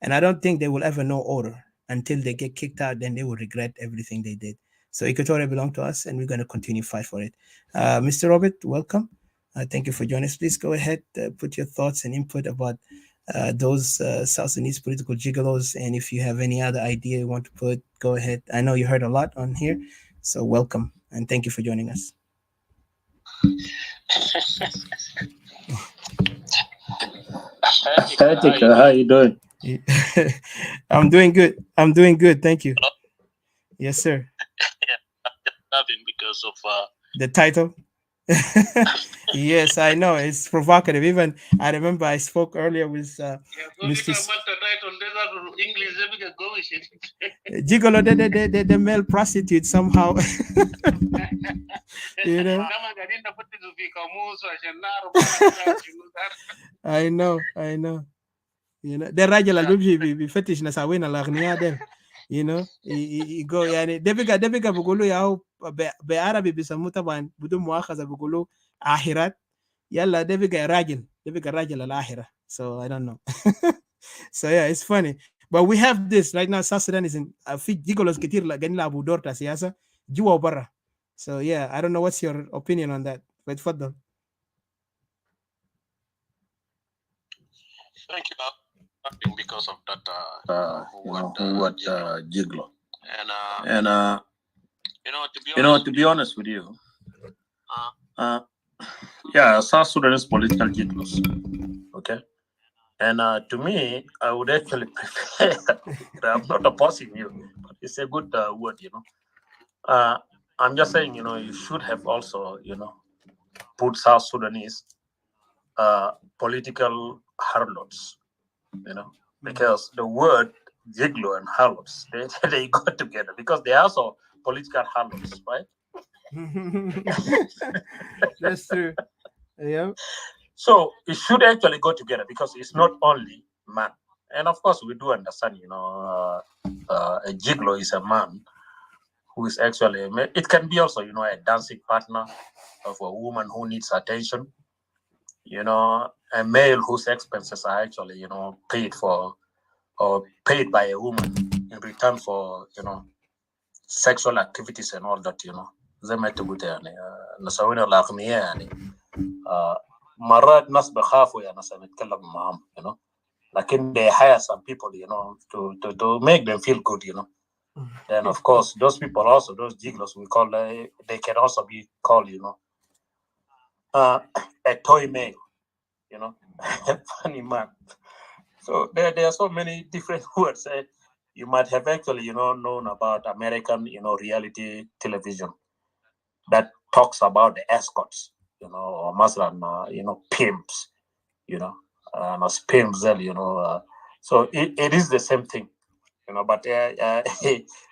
And I don't think they will ever know order until they get kicked out. Then they will regret everything they did. So Equatoria belongs to us, and we're going to continue to fight for it. Mr. Robert, welcome. Thank you for joining us. Please go ahead, put your thoughts and input about those South Sudanese political gigolos. And if you have any other idea you want to put, go ahead. I know you heard a lot on here, so welcome. And thank you for joining us. Etika, how you doing? I'm doing good. Thank you. Yes, sir. I'm just laughing because of the title. Yes, I know it's provocative. Even I remember I spoke earlier with Mr. Gigolo, the male prostitute somehow. I know. The rajal al-bibji bifetish nasawina al-aghniya del. Go يعني ده بقى بيقولوا ياهو بعربي بيسموه طبعا بدون مؤاخذة بيقولوا آخرات. يلا ده بقى راجل الآخرة. So I don't know. So yeah, it's funny. But we have this right now. South Sudan is in في gigolos كتير قاعدين يلعبوا دور بتاع سياسة جوا وبرا. So yeah, I don't know what's your opinion on that. فتفضل. Thank you. Because of that, gigolo. And to be honest with you, Yeah, South Sudanese political gigolos. Okay. And to me, I would actually prefer, I'm not opposing you, but it's a good word, I'm just saying, you should have also, put South Sudanese political harlots, because the word gigolo and harlots, they go together because they are also political harlots, right? That's true. Yeah. So it should actually go together because it's not only man. And of course, we do understand, a gigolo is a man who is actually, it can be also, a dancing partner of a woman who needs attention, a male whose expenses are actually, paid for or paid by a woman in return for, sexual activities and all that, زي ما انت قلت يعني نسوينا الاغنياء يعني مرات ناس بخافوا يا ناس نتكلم معهم لكن they hire some people to make them feel good then of course those people also, those gigolos we call, they can also be called a toy male, funny man. So there are so many different words. You might have actually, known about American, reality television that talks about the escorts, or Muslim, pimps, as pimps, so it is the same thing, but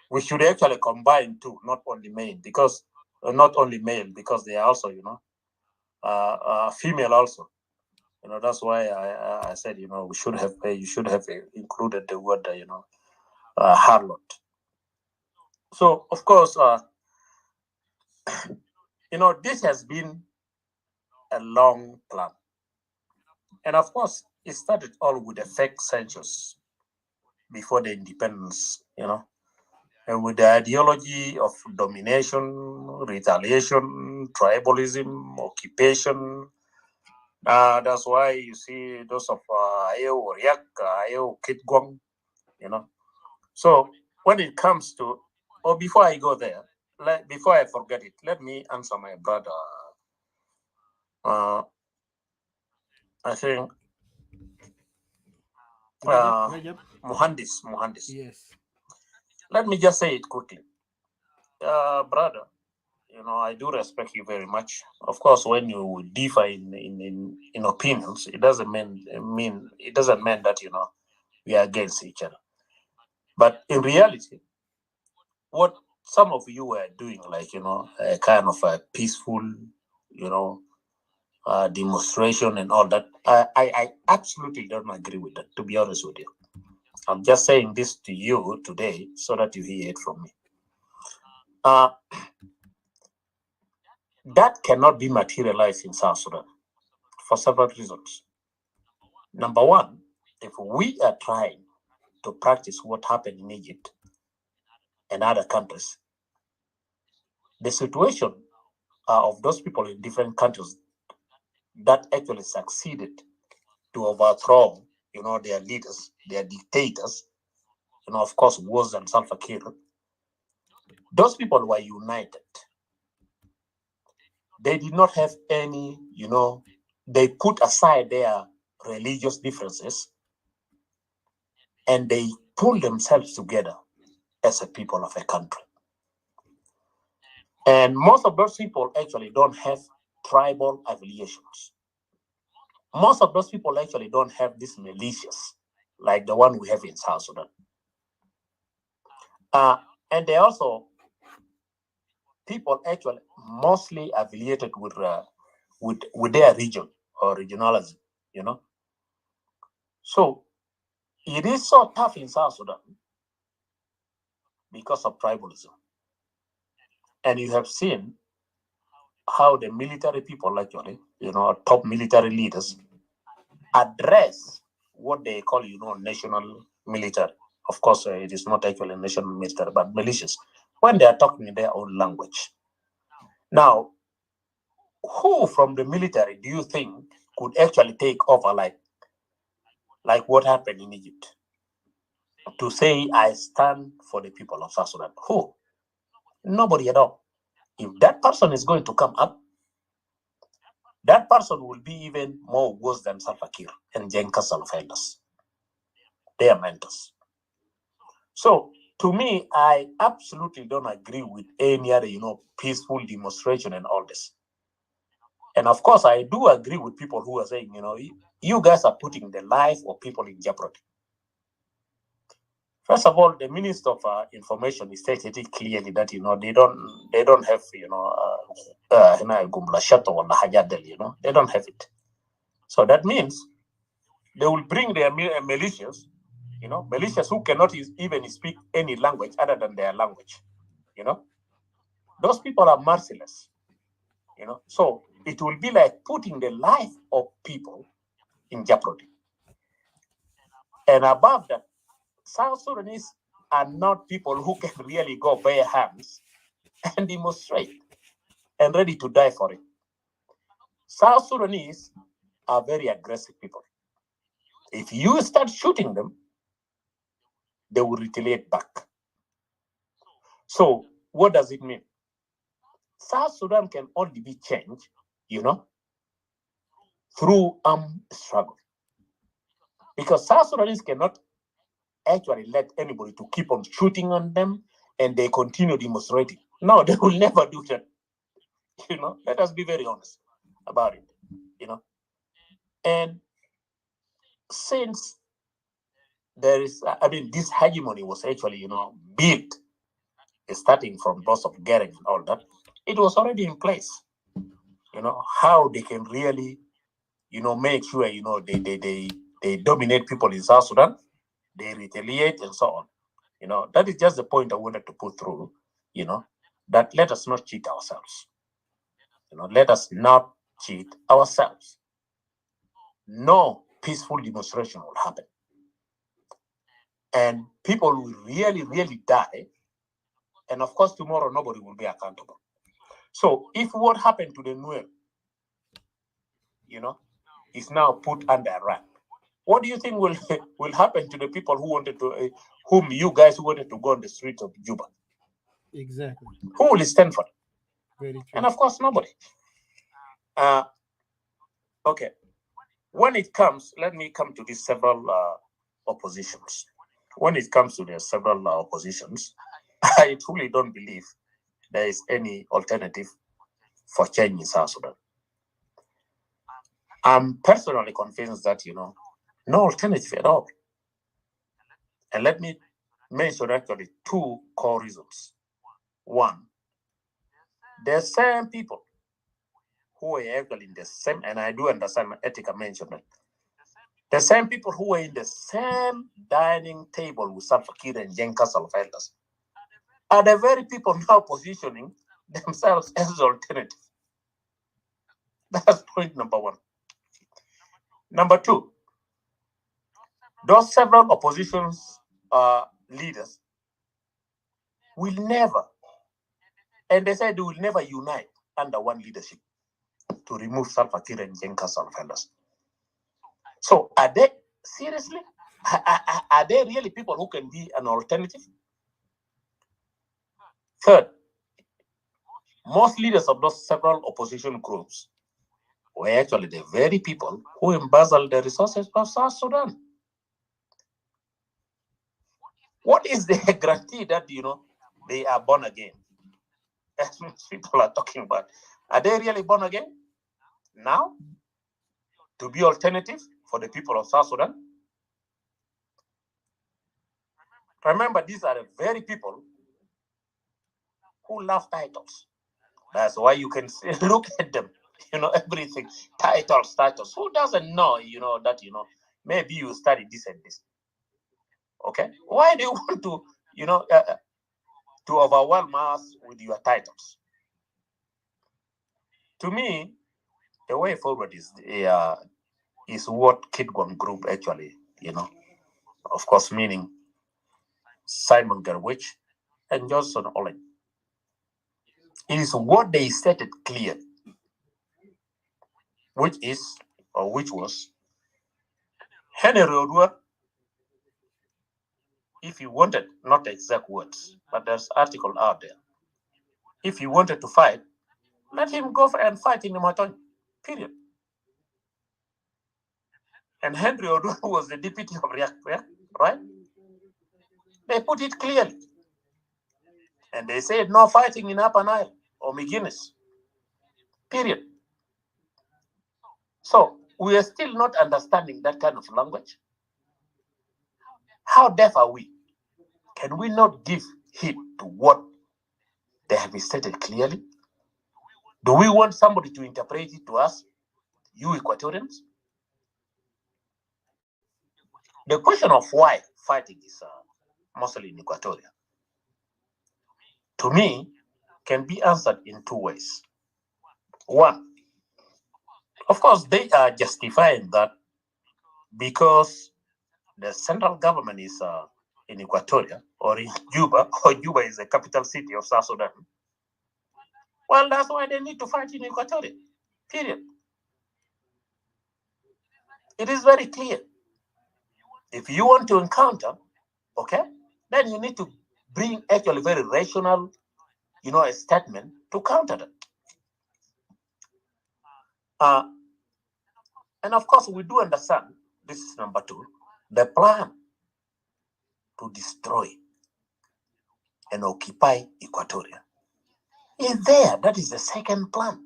we should actually combine two, not only male, because they are also, female also. That's why I said, we should have, you should have included the word, harlot. So, of course, this has been a long plan. And of course, it started all with a fake census before the independence, and with the ideology of domination, retaliation, tribalism, occupation. That's why you see those of Ayo Oriak, Ayo Kitgwang, So when it comes to, before I go there, before I forget it, let me answer my brother. I think Muhandis. Yes. Let me just say it quickly. Brother, I do respect you very much. Of course, when you differ in opinions, it doesn't mean that we are against each other. But in reality, what some of you were doing, like a kind of a peaceful, demonstration and all that, I absolutely don't agree with that, to be honest with you. I'm just saying this to you today so that you hear it from me. That cannot be materialized in South Sudan for several reasons. Number one, if we are trying to practice what happened in Egypt and other countries, the situation of those people in different countries that actually succeeded to overthrow, their leaders, their dictators, of course, worse than Salva Kiir, those people were united. They did not have any, they put aside their religious differences and they pulled themselves together as a people of a country. And most of those people actually don't have tribal affiliations. Most of those people actually don't have these militias like the one we have in South Sudan. And they also, people actually mostly affiliated with their region or regionalism, So it is so tough in South Sudan because of tribalism. And you have seen how the military people actually, top military leaders address what they call, national military. Of course, it is not actually national military, but militias, when they are talking in their own language. Now, who from the military do you think could actually take over like what happened in Egypt? To say, I stand for the people of South Sudan. Who? Nobody at all. If that person is going to come up that person will be even more worse than Salva Kiir and Jenkasal of elders. They are mentors. So to me, I absolutely don't agree with any other, peaceful demonstration and all this. And of course, I do agree with people who are saying, you guys are putting the life of people in jeopardy. First of all, the Minister of Information stated it clearly that they don't have they don't have it. So that means they will bring their militias, militias who cannot even speak any language other than their language. Those people are merciless. So it will be like putting the life of people in jeopardy. And above that, South Sudanese are not people who can really go bare hands and demonstrate and ready to die for it. South Sudanese are very aggressive people. If you start shooting them, they will retaliate back. So what does it mean? South Sudan can only be changed, through armed struggle. Because South Sudanese cannot actually let anybody to keep on shooting on them and they continue demonstrating. No, they will never do that. Let us be very honest about it. And since there is, this hegemony was actually, built, starting from boss of Gering and all that, it was already in place. How they can really, make sure, they dominate people in South Sudan, they retaliate and so on. That is just the point I wanted to put through, that let us not cheat ourselves. Let us not cheat ourselves. No peaceful demonstration will happen. And people will really, really die. And of course, tomorrow, nobody will be accountable. So if what happened to the Nuer, is now put under wrap, what do you think will happen to the people who wanted to, whom you guys wanted to go on the streets of Juba? Exactly. Who will stand for it? Very true. And of course, nobody. Okay. When it comes, let me come to these several oppositions. When it comes to the several oppositions, I truly don't believe there is any alternative for change in South Sudan. I'm personally convinced that, no alternative at all. And let me mention actually two core reasons. One, the same people who are actually in the same, and I do understand Etika mentioned it, the same people who were in the same dining table with Salva Kiir and Jenkasal elders are the very people now positioning themselves as alternative. That's point number one. Number two, those several oppositions leaders will never, and they said they will never unite under one leadership to remove Salva Kiir and Jenkasal elders. So are they, seriously, are they really people who can be an alternative? Third, most leaders of those several opposition groups were actually the very people who embezzled the resources of South Sudan. What is the guarantee that, they are born again? As people are talking about. Are they really born again now to be alternative for the people of South Sudan? Remember, these are the very people who love titles. That's why you can see, look at them, everything, titles. Who doesn't know, that, maybe you study this and this. Okay? Why do you want to, to overwhelm us with your titles? To me, the way forward is what Kidgon Group actually, of course, meaning Simon Gerwich and Johnson Olin. It is what they stated clear, which was Henry Odwar, if he wanted, not exact words, but there's article out there. If he wanted to fight, let him go and fight in the Matony. Period. And Henry Odu was the deputy of Riek, right? They put it clearly. And they said no fighting in Upper Nile or McGuinness. Period. So we are still not understanding that kind of language. How deaf are we? Can we not give heed to what they have stated clearly? Do we want somebody to interpret it to us, you Equatorians? The question of why fighting is mostly in Equatoria, to me, can be answered in two ways. One, of course, they are justifying that because the central government is in Equatoria or in Juba, or Juba is the capital city of South Sudan. Well, that's why they need to fight in Equatoria. Period. It is very clear. If you want to encounter, okay, then you need to bring actually very rational, a statement to counter that. And of course, we do understand, this is number two, the plan to destroy and occupy Equatoria is there. That is the second plan.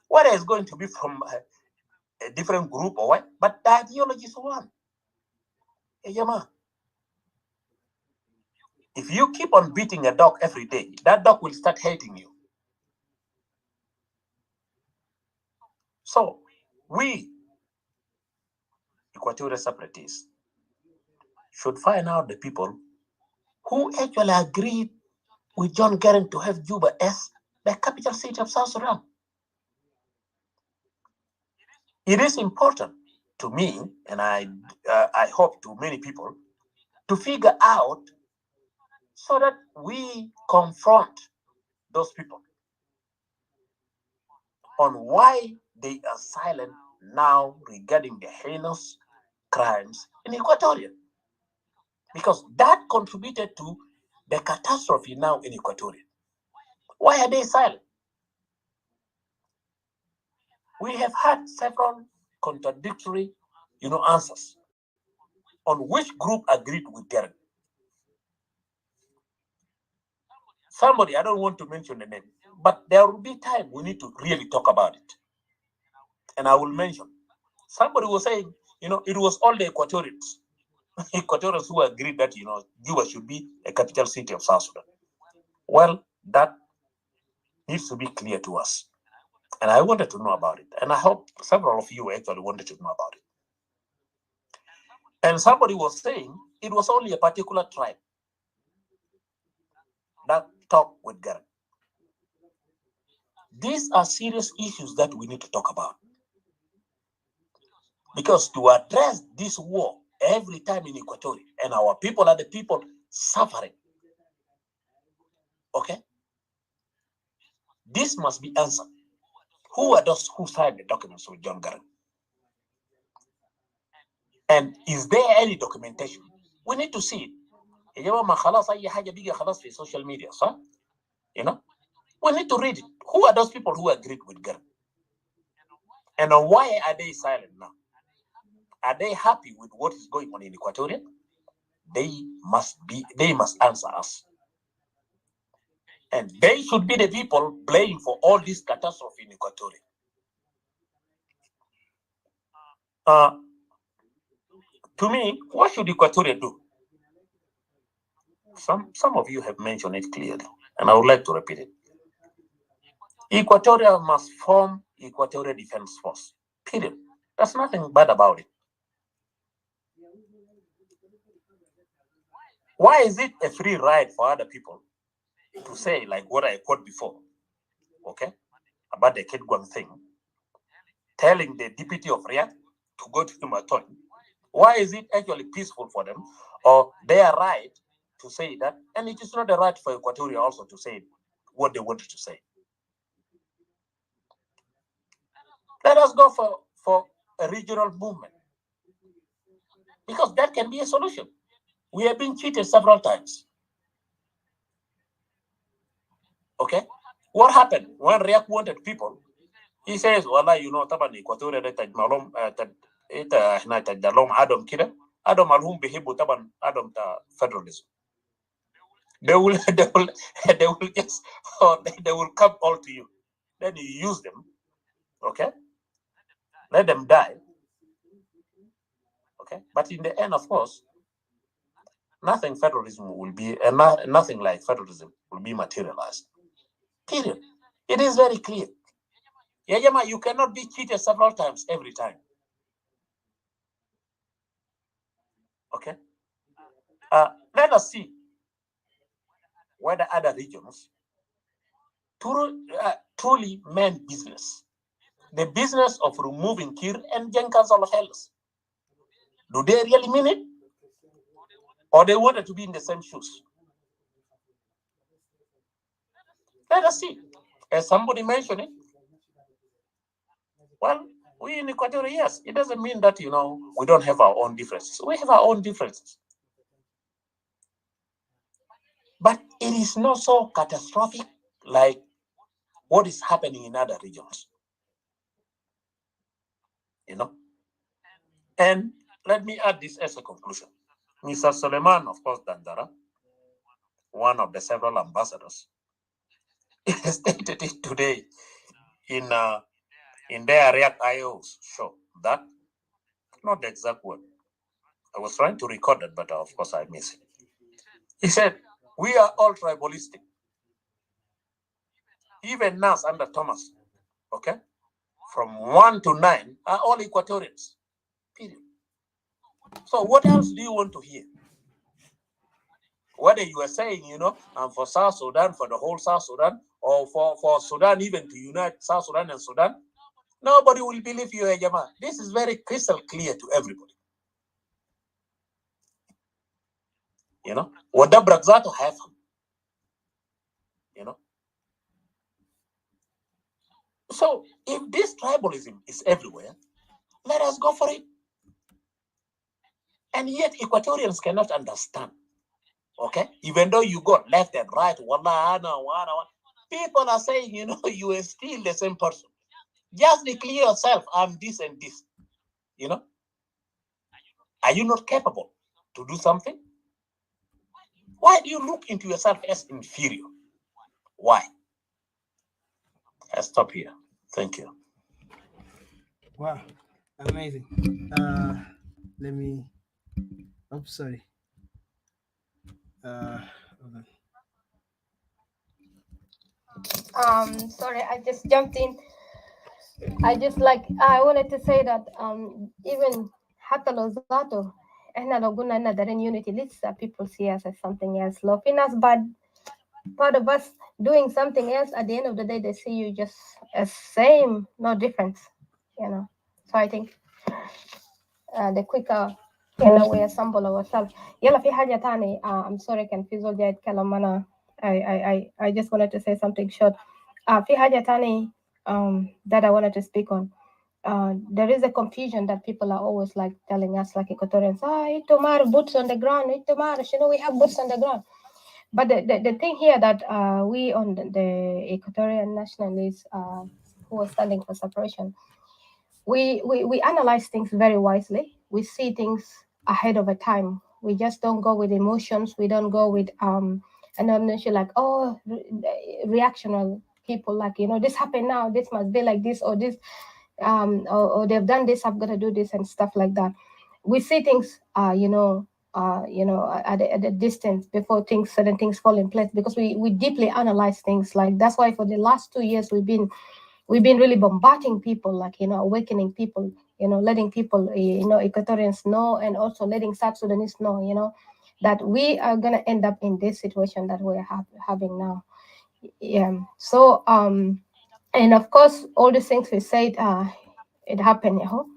Whether it's going to be from a different group or what, but the ideology is one. Hey, Yama, if you keep on beating a dog every day, that dog will start hating you. So we, Equatorial separatists, should find out the people who actually agreed with John Garang to have Juba as the capital city of South Sudan. It is important to me, and I hope to many people, to figure out so that we confront those people on why they are silent now regarding the heinous crimes in Equatoria. Because that contributed to the catastrophe now in Equatoria. Why are they silent? We have had several contradictory, answers on which group agreed with Garang. Somebody, I don't want to mention the name, but there will be time we need to really talk about it. And I will mention. Somebody was saying, it was all the Equatorians, Equatorians who agreed that, Juba should be a capital city of South Sudan. Well, that needs to be clear to us. And I wanted to know about it. And I hope several of you actually wanted to know about it. And somebody was saying it was only a particular tribe that talked with Garang. These are serious issues that we need to talk about. Because to address this war every time in Equatoria, and our people are the people suffering, okay? This must be answered. Who are those who signed the documents with John Garang? And is there any documentation? We need to see it. Social media, so, we need to read it. Who are those people who agreed with Garang? And why are they silent now? Are they happy with what is going on in Equatoria? They must answer us. And they should be the people blamed for all this catastrophe in Equatoria. To me, what should Equatoria do? Some of you have mentioned it clearly, and I would like to repeat it. Equatoria must form Equatorial Defense Force. Period. There's nothing bad about it. Why is it a free ride for other people to say, like what I quote before, okay, about the Kidguang thing, telling the deputy of Riyadh to go to Humaton? Why is it actually peaceful for them, or their right to say that? And it is not a right for Equatoria also to say what they wanted to say. Let us go for a regional movement, because that can be a solution. We have been cheated several times. Okay? What happened when Riek wanted people He says, "Wala, you know, taban Equatoria de taj malum ita hna taj dalom Adam kida. Adam alhum behibu taban Adam ta federalism. They will they will just they will come all to you. Then you use them, okay? Let them die. Okay, but in the end, of course, nothing federalism will be, and nothing like federalism will be materialized. Period. It is very clear. Yeah, you cannot be cheated several times every time. Okay. Let us see whether other regions truly meant business, the business of removing Kir and Gen Council of Elders. Do they really mean it, or they wanted to be in the same shoes? Let us see. As somebody mentioned it, well, we in Equatorial, yes, it doesn't mean that, you know, we don't have our own differences. We have our own differences. But it is not so catastrophic like what is happening in other regions. You know? And let me add this as a conclusion. Mr. Suleiman, of course, Dandara, one of the several ambassadors, stated it today in their React IO's show. That, not the exact word. I was trying to record it, but of course I missed it. He said, "We are all tribalistic. Even Nas under Thomas, okay, from 1 to 9 are all Equatorians. Period. So what else do you want to hear? Whether you are saying, you know, I'm for South Sudan, for the whole South Sudan, or for Sudan even to unite South Sudan and Sudan, nobody will believe you, Jama. This is very crystal clear to everybody. You know, what the Brazzato have, you know. So if this tribalism is everywhere, let us go for it. And yet Equatorians cannot understand. Okay, even though you got left and right, people are saying, you know, you are still the same person. Just declare yourself, I'm this and this. You know, are you not capable to do something? Why do you look into yourself as inferior? Why? I'll stop here. Thank you. Wow, amazing. Let me. Oh, sorry. Hold on. Sorry, I just jumped in. I wanted to say that even حتى لو ذاته احنا لو قلنا اننا دارين unity, lisa people see us as something else. لو في ناس بعد part of us doing something else, at the end of the day they see you just as same, no difference, you know. So I think the quicker we assemble ourselves. يلا في حاجة تاني. I'm sorry كان في زول جاي يتكلم. أنا I just wanted to say something short. في حاجة تاني that I wanted to speak on. There is a confusion that people are always like telling us, like Equatorians, Itomar boots on the ground, Itomar, you know, we have boots on the ground. But the thing here that we on the Equatorian Nationalists who are standing for separation, we analyze things very wisely. We see things ahead of a time. We just don't go with emotions. We don't go with and I'm not sure like, reactional people, like, you know, this happened now, this must be like this, or this or they've done this, I've got to do this and stuff like that. We see things at a distance before certain things fall in place, because we deeply analyze things. Like that's why for the last 2 years we've been really bombarding people, like, you know, awakening people, you know, letting people, you know, Equatorians know, and also letting South Sudanese know, you know, that we are gonna end up in this situation that we're having now. Yeah. So and of course all the things we said, it happened, you know,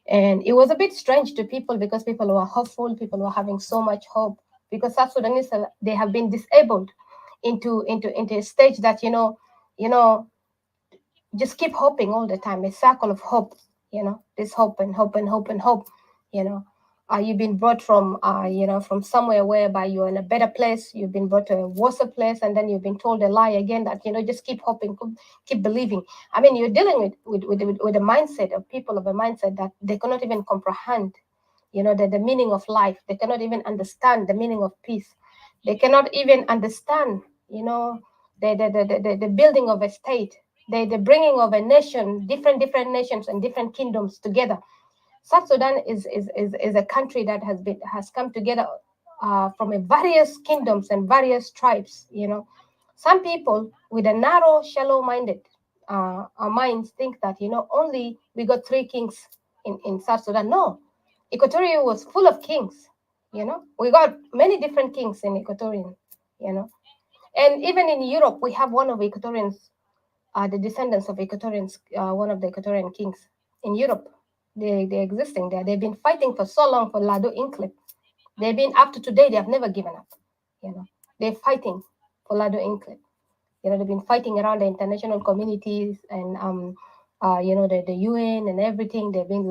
and it was a bit strange to people, because people were hopeful, people were having so much hope, because South Sudanese, they have been disabled into a stage that, you know, just keep hoping all the time, a circle of hope, you know, this hope and hope and hope and hope, you know. You've been brought from, from somewhere whereby you're in a better place. You've been brought to a worse place, and then you've been told a lie again that, just keep hoping, keep believing. I mean, you're dealing with a mindset of people, of a mindset that they cannot even comprehend, the meaning of life. They cannot even understand the meaning of peace. They cannot even understand, the building of a state, the bringing of a nation, different nations and different kingdoms together. South Sudan is a country that has come together from a various kingdoms and various tribes. Some people with a narrow, shallow-minded minds think that only we got 3 kings in South Sudan. No, Equatoria was full of kings. We got many different kings in Equatorian. And even in Europe, we have one of Equatorians, the descendants of Equatorians, one of the Equatorian kings in Europe. They're existing there. They've been fighting for so long for Lado Inclip. They've been up to today. They have never given up. They're fighting for Lado Inclip. They've been fighting around the international communities and the UN and everything. They've been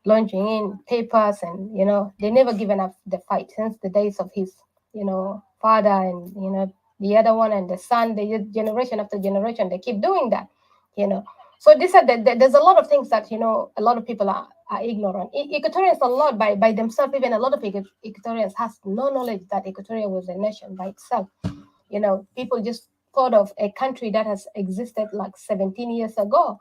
launching in papers and they never given up the fight since the days of his father and the other one and the son. The generation after generation, they keep doing that. So these are there's a lot of things that a lot of people are ignorant. Equatorians a lot by themselves. Even a lot of Equatorians has no knowledge that Equatoria was a nation by itself. People just thought of a country that has existed like 17 years ago.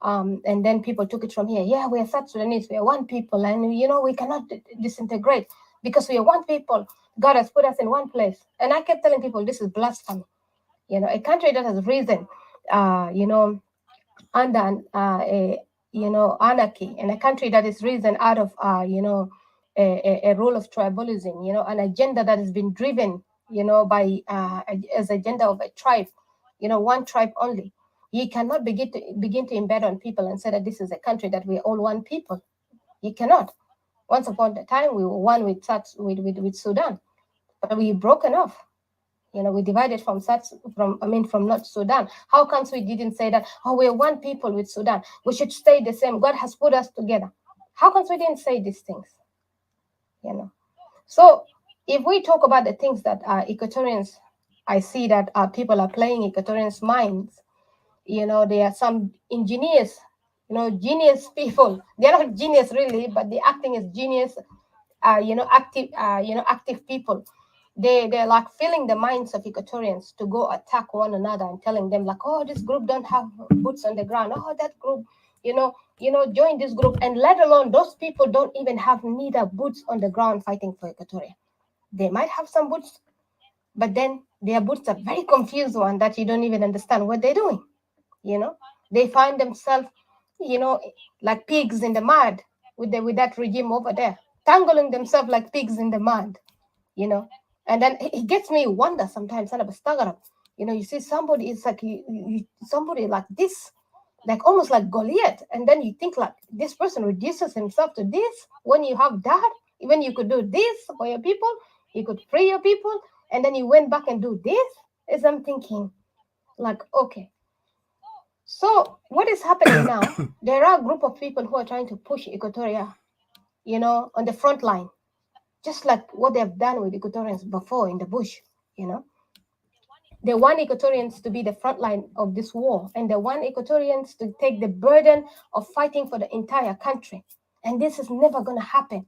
And then people took it from here. Yeah, we are South Sudanese. We are one people, and we cannot disintegrate because we are one people. God has put us in one place. And I kept telling people this is blasphemy. A country that has risen, under anarchy, and a country that is risen out of a rule of tribalism, an agenda that has been driven by as agenda of a tribe, one tribe only. You cannot begin to embed on people and say that this is a country that we're all one people. You cannot. Once upon a time we were one with Sudan, but we broken off. We divided from North Sudan. How comes we didn't say that, oh, we're one people with Sudan, we should stay the same, God has put us together? How comes we didn't say these things? So if we talk about the things that Equatorians, I see that people are playing Equatorians' minds. There are some engineers, genius people. They're not genius really, but they're acting as genius, active people. They're like filling the minds of Equatorians to go attack one another and telling them like, oh, this group don't have boots on the ground. Oh, that group, join this group. And let alone those people don't even have neither boots on the ground fighting for Equatoria. They might have some boots, but then their boots are very confused one that you don't even understand what they're doing. They find themselves, like pigs in the mud with that regime over there, tangling themselves like pigs in the mud, And then it gets me wonder sometimes, you see somebody, it's like somebody like this, like almost like Goliath, and then you think like this person reduces himself to this when you have that. Even you could do this for your people, you could free your people, and then you went back and do this. As I'm thinking, like, okay. So what is happening now? There are a group of people who are trying to push Equatoria, on the front line, just like what they've done with Equatorians before in the bush, They want Equatorians to be the front line of this war, and they want Equatorians to take the burden of fighting for the entire country. And this is never going to happen.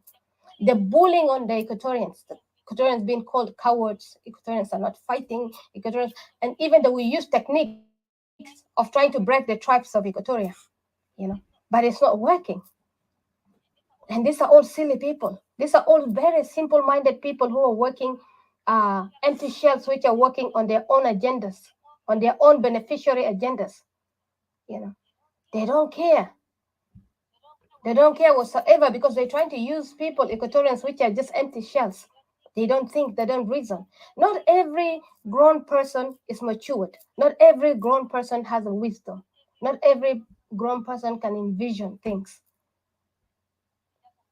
The bullying on the Equatorians being called cowards, Equatorians are not fighting, Equatorians, and even though we use techniques of trying to break the tribes of Equatoria, but it's not working. And these are all silly people. These are all very simple-minded people who are working empty shells, which are working on their own agendas, on their own beneficiary agendas. They don't care. They don't care whatsoever because they're trying to use people, Equatorians, which are just empty shells. They don't think, they don't reason. Not every grown person is matured. Not every grown person has a wisdom. Not every grown person can envision things.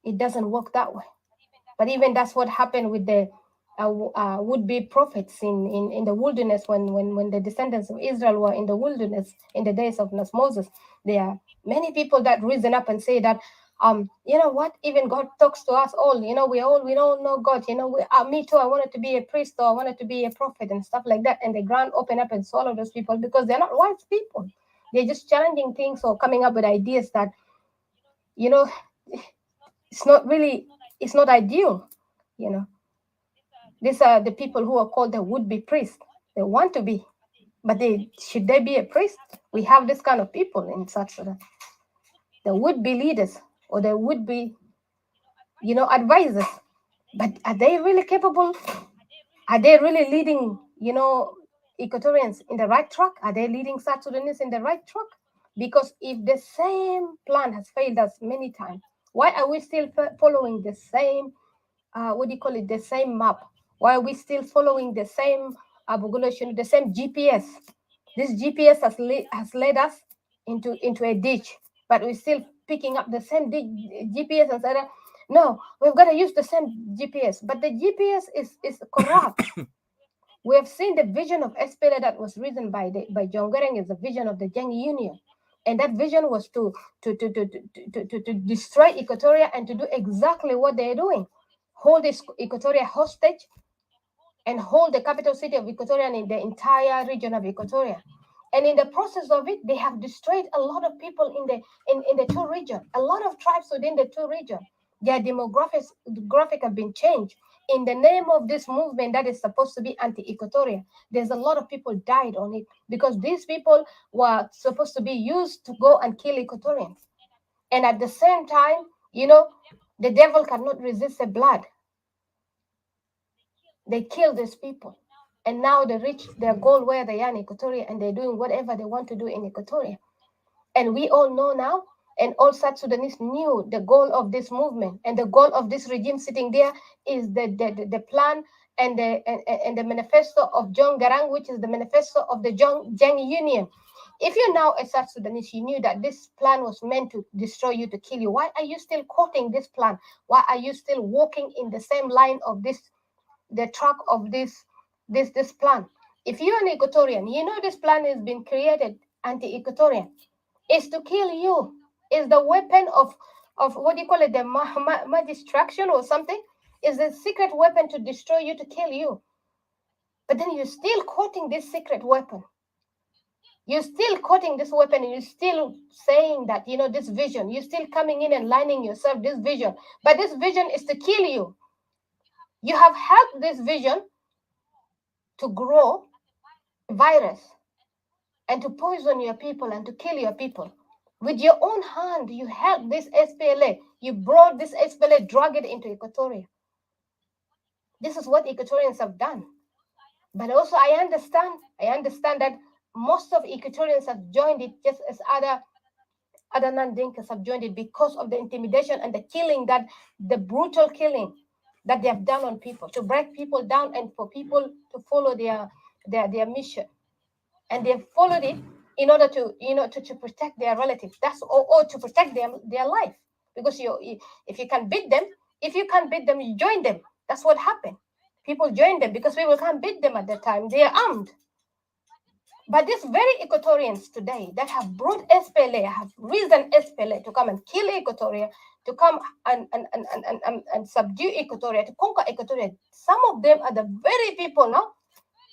It doesn't work that way. But even that's what happened with the would-be prophets in the wilderness when the descendants of Israel were in the wilderness in the days of Moses. There are many people that reason up and say that You know what? Even God talks to us all. You know, we don't know God. You know, me too. I wanted to be a priest, or I wanted to be a prophet and stuff like that. And the ground opened up and swallowed those people because they're not wise people. They're just challenging things or coming up with ideas that, you know, it's not ideal. You know, these are the people who are called the would-be priests. They want to be, but should they be a priest? We have this kind of people in South Sudan. The would-be leaders, or the would-be, you know, advisors. But are they really capable? Are they really leading, you know, Equatorians in the right track? Are they leading South Sudanese in the right track? Because if the same plan has failed us many times, why are we still following the same, the same map? Why are we still following the same the same GPS? This GPS has led us into a ditch, but we're still picking up the same GPS and said, no, we've got to use the same GPS. But the GPS is corrupt. We have seen the vision of SPLM that was written by John Garang is the vision of the Young Union. And that vision was to destroy Equatoria and to do exactly what they're doing. Hold this Equatoria hostage and hold the capital city of Equatoria and in the entire region of Equatoria. And in the process of it, they have destroyed a lot of people in the two regions, a lot of tribes within the two regions. Their demographic have been changed. In the name of this movement that is supposed to be anti-Equatoria, there's a lot of people died on it because these people were supposed to be used to go and kill Equatorians. And at the same time, you know, the devil cannot resist the blood. They kill these people. And now they reach their goal where they are in Equatoria and they're doing whatever they want to do in Equatoria. And we all know now, and all South Sudanese knew the goal of this movement and the goal of this regime sitting there is the plan and the manifesto of John Garang, which is the manifesto of the Young Union. If you're now a South Sudanese, you knew that this plan was meant to destroy you, to kill you. Why are you still quoting this plan? Why are you still walking in the same line of the track of this plan? If you're an Equatorian, you know this plan has been created anti-Equatorian. It's to kill you. It's the weapon of what do you call it, the distraction or something? Is the secret weapon to destroy you, to kill you. But then you're still quoting this secret weapon. You're still quoting this weapon and you're still saying that, you know, this vision, you're still coming in and lining yourself this vision. But this vision is to kill you. You have helped this vision to grow a virus and to poison your people and to kill your people. With your own hand, you helped this SPLA. You brought this SPLA, drug it into Equatoria. This is what Equatorians have done. But also I understand that most of Equatorians have joined it just as other non-Dinkas have joined it because of the intimidation and the killing, the brutal killing that they have done on people, to break people down and for people to follow their mission. And they've followed it in order to, you know, to protect their relatives. That's or to protect their life. Because if you can beat them, you join them. That's what happened. People join them because people can't beat them at the time. They are armed. But these very Equatorians today that have brought SPLA, have risen SPLA to come and kill Equatoria, to come and subdue Equatoria, to conquer Equatoria. Some of them are the very people now,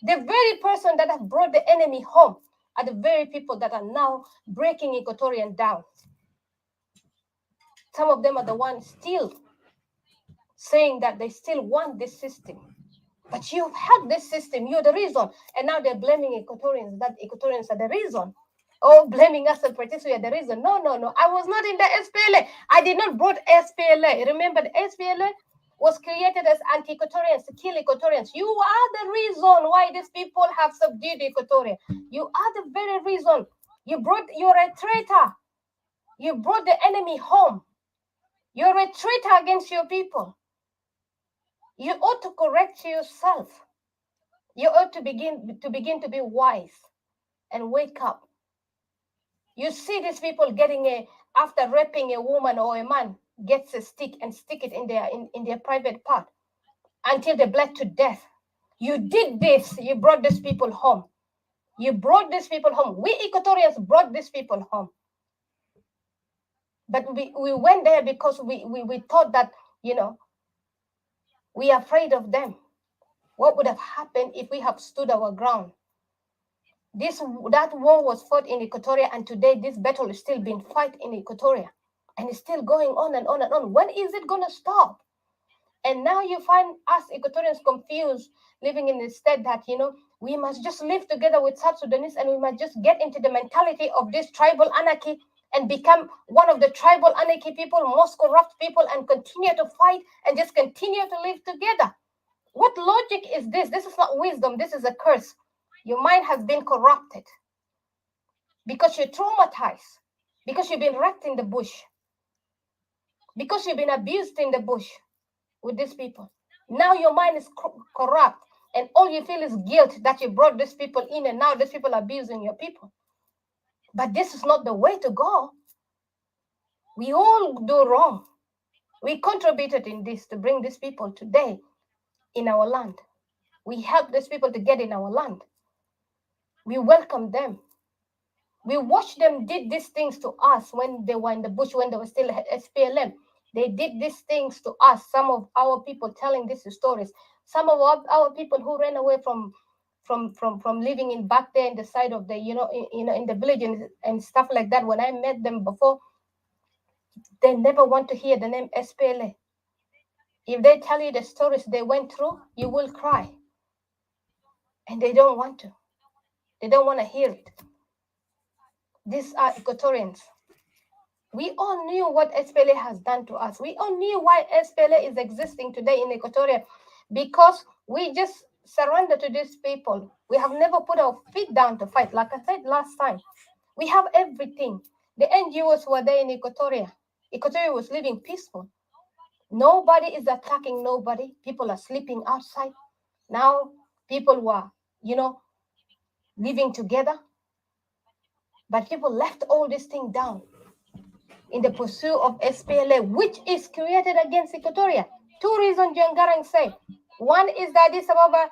the very person that have brought the enemy home are the very people that are now breaking Equatorian down. Some of them are the ones still saying that they still want this system. But you've helped this system, you're the reason. And now they're blaming Equatorians, that Equatorians are the reason. Oh, blaming us and protest, we are the reason. No. I was not in the SPLA. I did not brought SPLA. Remember, the SPLA was created as anti-Equatorians, to kill Equatorians. You are the reason why these people have subdued Equatoria. You are the very reason. You're a traitor. You brought the enemy home. You're a traitor against your people. You ought to correct yourself. You ought to begin to be wise and wake up. You see these people getting after raping a woman or a man, gets a stick and stick it in their private part until they bled to death. You did this. You brought these people home. We Equatorians brought these people home. But we went there because we thought that, you know, we are afraid of them. What would have happened if we have stood our ground? That war was fought in Equatoria, and today this battle is still being fought in Equatoria, and it's still going on and on and on. When is it going to stop? And now you find us Equatorians confused, living in the state that, you know, we must just live together with South Sudanese, and we must just get into the mentality of this tribal anarchy and become one of the tribal anarchy people, most corrupt people, and continue to fight and just continue to live together. What logic is this? This is not wisdom. This is a curse. Your mind has been corrupted because you're traumatized, because you've been wrecked in the bush, because you've been abused in the bush with these people. Now your mind is corrupt, and all you feel is guilt that you brought these people in, and now these people are abusing your people. But this is not the way to go. We all do wrong. We contributed in this to bring these people today in our land. We helped these people to get in our land. We welcome them. We watched them did these things to us when they were in the bush, when they were still at SPLM. They did these things to us. Some of our people telling these stories. Some of our people who ran away from living in back there in the side of the, in the village and stuff like that. When I met them before, they never want to hear the name SPLA. If they tell you the stories they went through, you will cry. And they don't want to. They don't want to hear it. These are Equatorians. We all knew what SPLA has done to us. We all knew why SPLA is existing today in Equatoria, because we just surrender to these people. We have never put our feet down to fight. Like I said last time, we have everything. The NGOs were there in Equatoria. Equatoria was living peaceful. Nobody is attacking nobody. People are sleeping outside. Now people were, living together. But people left all this thing down in the pursuit of SPLA, which is created against Equatoria. Two reasons John Garang said. One is that this Ababa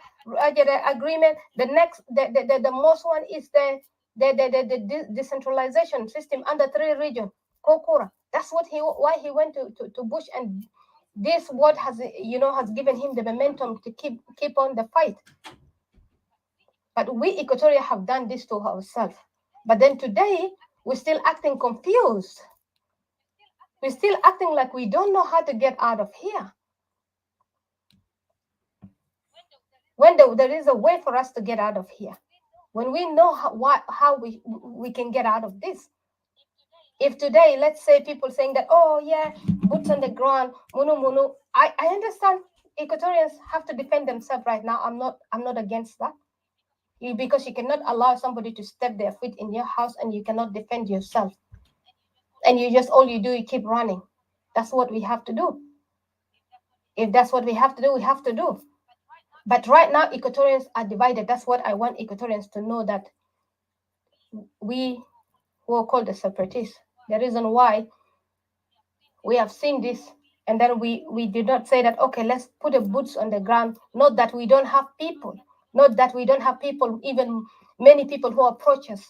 agreement. The next, the most one is the decentralization system under 3 regions, Kokora. That's why he went to Bush, and this what has given him the momentum to keep on the fight. But we Equatoria have done this to ourselves. But then today we're still acting confused. We're still acting like we don't know how to get out of here. When there is a way for us to get out of here. When we know how we can get out of this. If today, let's say people saying that, oh yeah, boots on the ground, munu. I understand Equatorians have to defend themselves right now. I'm not against that. Because you cannot allow somebody to step their foot in your house and you cannot defend yourself. And all you do, you keep running. That's what we have to do. If that's what we have to do, we have to do. But right now, Equatorians are divided. That's what I want Equatorians to know, that we who are called the separatists, the reason why we have seen this, and then we did not say that, okay, let's put the boots on the ground. Not that we don't have people. Not that we don't have people, even many people who approach us.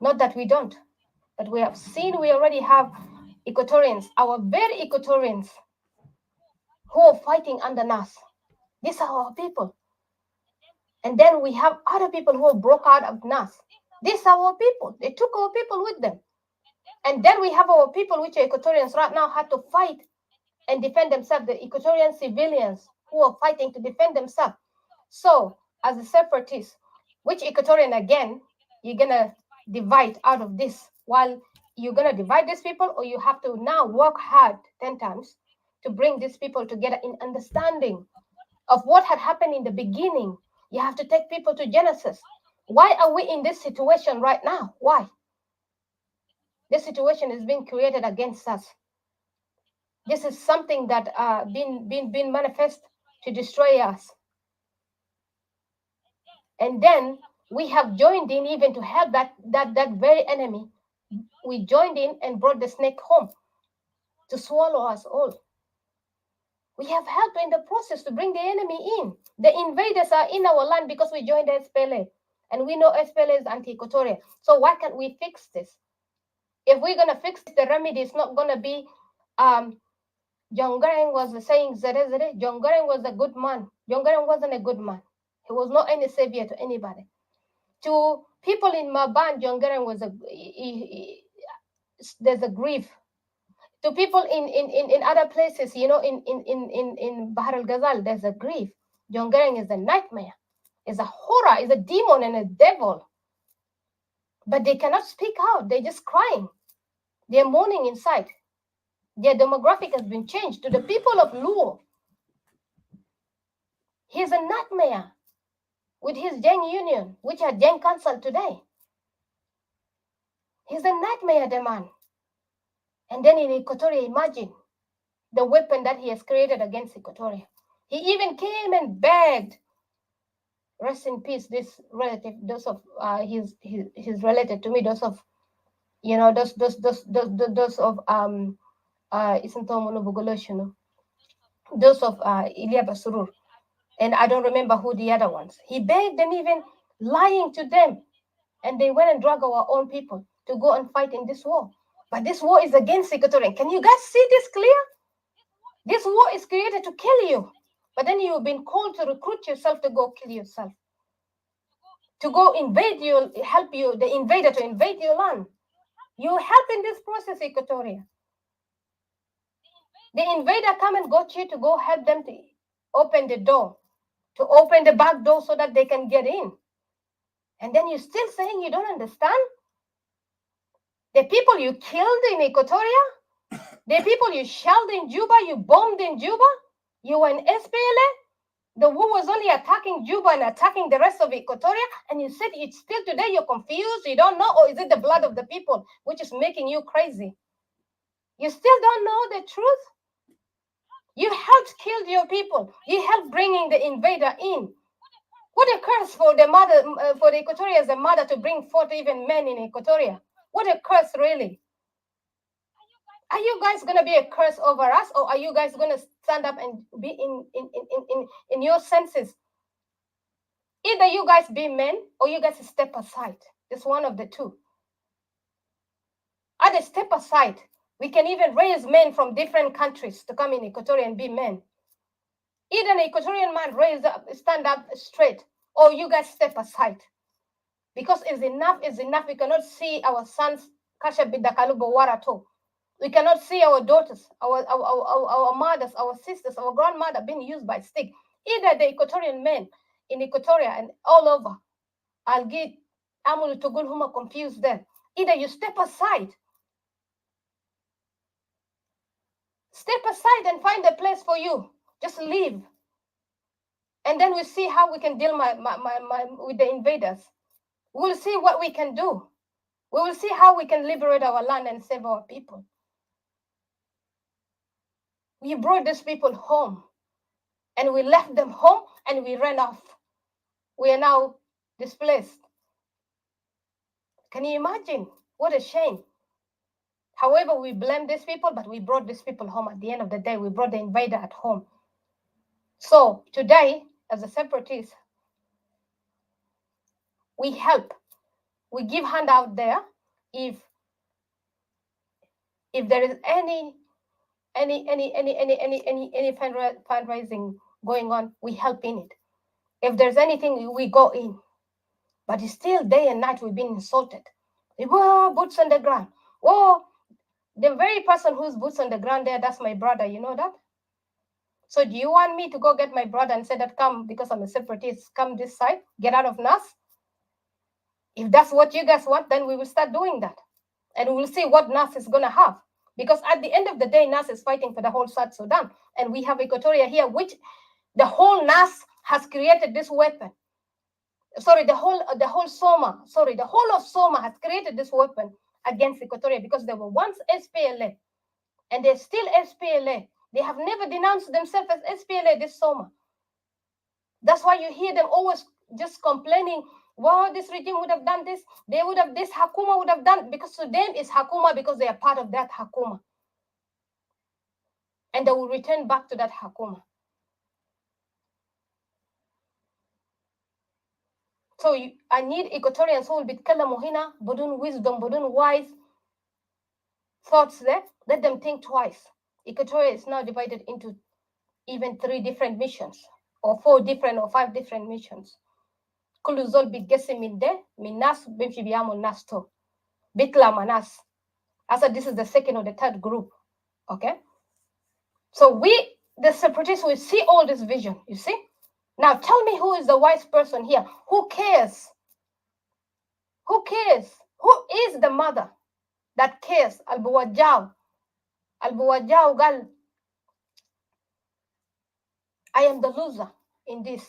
Not that we don't. But we have seen, we already have Equatorians, our very Equatorians, who are fighting under NAS. These are our people. And then we have other people who broke out of NAS. These are our people. They took our people with them. And then we have our people, which are Equatorians right now, had to fight and defend themselves, the Equatorian civilians who are fighting to defend themselves. So, as a separatist, which Equatorian, again, you're going to divide out of this, while you're going to divide these people, or you have to now work hard 10 times to bring these people together in understanding of what had happened in the beginning. You have to take people to Genesis. Why are we in this situation right now? Why? This situation is being created against us. This is something that been manifest to destroy us. And then we have joined in even to help that very enemy. We joined in and brought the snake home to swallow us all. We have helped in the process to bring the enemy in. The invaders are in our land because we joined the SPLA. And we know SPLA is anti-Equatoria. So why can't we fix this? If we're gonna fix the remedy, it's not gonna be John Garang was saying Zere. John Garang was a good man. John Garang wasn't a good man. He was not any savior to anybody. To people in Maban, John Garang was there's a grief. To people in other places, you know, in Bahar al Ghazal, there's a grief. John Garang is a nightmare, is a horror, is a demon and a devil. But they cannot speak out. They're just crying. They're mourning inside. Their demographic has been changed. To the people of Luo, he's a nightmare with his Jeng Union, which are Jeng Council today. He's a nightmare, the man. And then in Equatoria, imagine the weapon that he has created against Equatoria. He even came and begged, rest in peace, this relative, those of his related to me, those of, you know, those of those of Ilya Basurur. And I don't remember who the other ones. He begged them, even lying to them. And they went and dragged our own people to go and fight in this war. But this war is against Equatorian. Can you guys see this clear? This war is created to kill you. But then you've been called to recruit yourself to go kill yourself. To go invade you, help you, the invader to invade your land. You help in this process, Equatoria. The invader come and got you to go help them to open the door, to open the back door so that they can get in. And then you're still saying you don't understand? The people you killed in Equatoria, the people you shelled in Juba, you bombed in Juba, you were in SPLM, the war was only attacking Juba and attacking the rest of Equatoria, and you said it's still today you're confused, you don't know, or is it the blood of the people which is making you crazy? You still don't know the truth? You helped kill your people. You helped bringing the invader in. What a curse for the mother, for the Equatoria as a mother to bring forth even men in Equatoria. What a curse, really. Are you guys going to be a curse over us, or are you guys going to stand up and be in your senses? Either you guys be men, or you guys step aside. It's one of the two. Either step aside. We can even raise men from different countries to come in Equatoria and be men. Either an Equatorian man raise up, stand up straight, or you guys step aside. Because it's enough is enough. We cannot see our sons, Kasha Bidakalubo Warato. We cannot see our daughters, our mothers, our sisters, our grandmother being used by stick. Either the Equatorian men in Equatoria and all over, I'll get Amulu Togul Huma confused there. Either you step aside and find a place for you. Just leave. And then we see how we can deal with the invaders. We'll see what we can do. We will see how we can liberate our land and save our people. We brought these people home, and we left them home, and we ran off. We are now displaced. Can you imagine? What a shame. However, we blame these people, but we brought these people home. At the end of the day, we brought the invader at home. So today, as a separatist, we help. We give hand out there. If there is any fundraising going on, we help in it. If there's anything, we go in. But it's still day and night we've been insulted. Oh, boots on the ground. Oh, the very person who's boots on the ground there, that's my brother. You know that? So do you want me to go get my brother and say that come, because I'm a separatist, come this side, get out of NAS? If that's what you guys want, then we will start doing that. And we'll see what NAS is going to have. Because at the end of the day, NAS is fighting for the whole South Sudan. And we have Equatoria here, which the whole NAS has created this weapon. Sorry, the whole Soma. Sorry, the whole of Soma has created this weapon against Equatoria because they were once SPLA. And they're still SPLA. They have never denounced themselves as SPLA, this Soma. That's why you hear them always just complaining, well, this regime would have done this, they would have this, Hakuma would have done, because to them it's Hakuma because they are part of that Hakuma. And they will return back to that Hakuma. So I need Equatorians who will be Kala Mohina, Bodun wisdom, Bodun wise, thoughts there, let them think twice. Equatoria is now divided into even 3 different missions, or 4 different or 5 different missions. Kullu zol bigesi min de, min nas bimshi biyamu nas to. Bitla manas. I said this is the second or the third group. Okay? So we, the separatists, will see all this vision, you see? Now tell me who is the wise person here? Who cares? Who cares? Who is the mother that cares? Al-Buwajjaw. Al-Buwajjaw gal, I am the loser in this.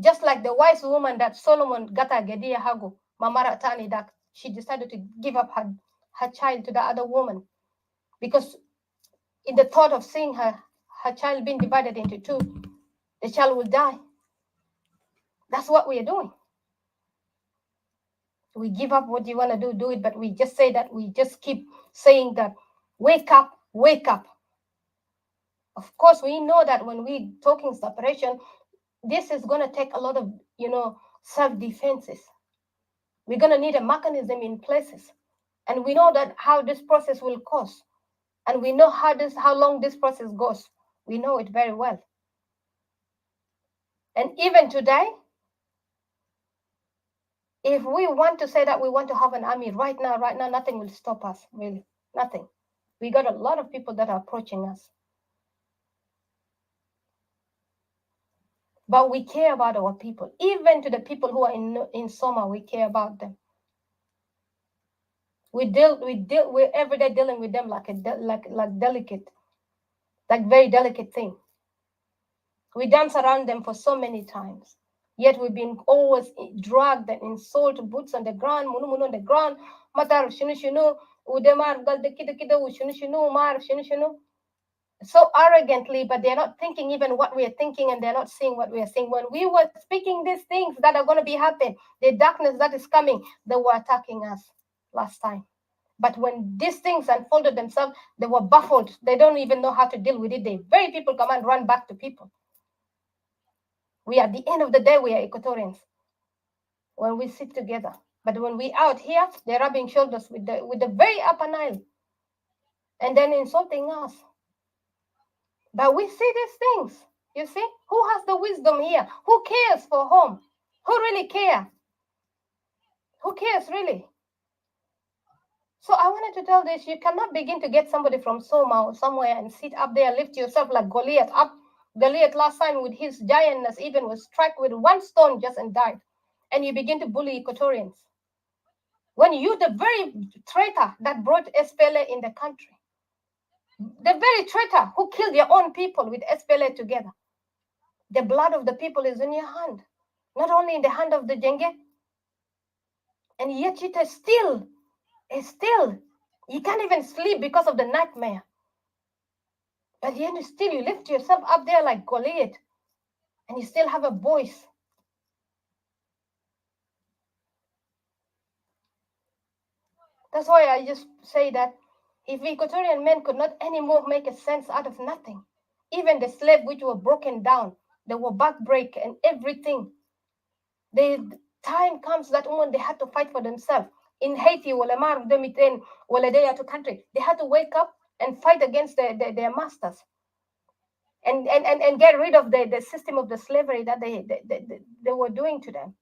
Just like the wise woman that Solomon Gata Gedia Hago, Mamara Tani, that she decided to give up her child to the other woman. Because in the thought of seeing her child being divided into 2, the child will die. That's what we are doing. We give up what you want to do it, but we just say that, we just keep saying that, wake up, wake up. Of course, we know that when we talking separation, this is going to take a lot of, self-defenses. We're going to need a mechanism in places. And we know that how this process will cost. And we know how long this process goes. We know it very well. And even today, if we want to say that we want to have an army right now, nothing will stop us, really. Nothing. We got a lot of people that are approaching us. But we care about our people. Even to the people who are in Soma, we care about them. We're every day dealing with them like delicate, like very delicate thing. We dance around them for so many times. Yet we've been always dragged and insulted, boots on the ground, munu on the ground, matar shunu, udemar gal de kida shunu, mar shunu. So arrogantly, but they're not thinking even what we are thinking, and they're not seeing what we are seeing. When we were speaking these things that are going to be happening, the darkness that is coming, they were attacking us last time. But when these things unfolded themselves, they were baffled. They don't even know how to deal with it. The very people come and run back to people. We, at the end of the day, we are Equatorians when we sit together. But when we out here, they're rubbing shoulders with the very Upper Nile and then insulting us. But we see these things, you see? Who has the wisdom here? Who cares for home? Who really cares? Who cares, really? So I wanted to tell this, you cannot begin to get somebody from Soma or somewhere and sit up there, lift yourself like Goliath up. Goliath last time with his giantness even was struck with 1 stone just and died. And you begin to bully Equatorians. When you, the very traitor that brought SPLM in the country, the very traitor who killed your own people with SPLM together, the blood of the people is in your hand, not only in the hand of the Jenge. And yet it is still, you can't even sleep because of the nightmare. But yet still you lift yourself up there like Goliath, and you still have a voice. That's why I just say that if Equatorian men could not anymore make a sense out of nothing, even the slave which were broken down, they were backbreak and everything. The time comes that when they had to fight for themselves. In Haiti, to country, they had to wake up and fight against their masters and get rid of the system of the slavery that they were doing to them.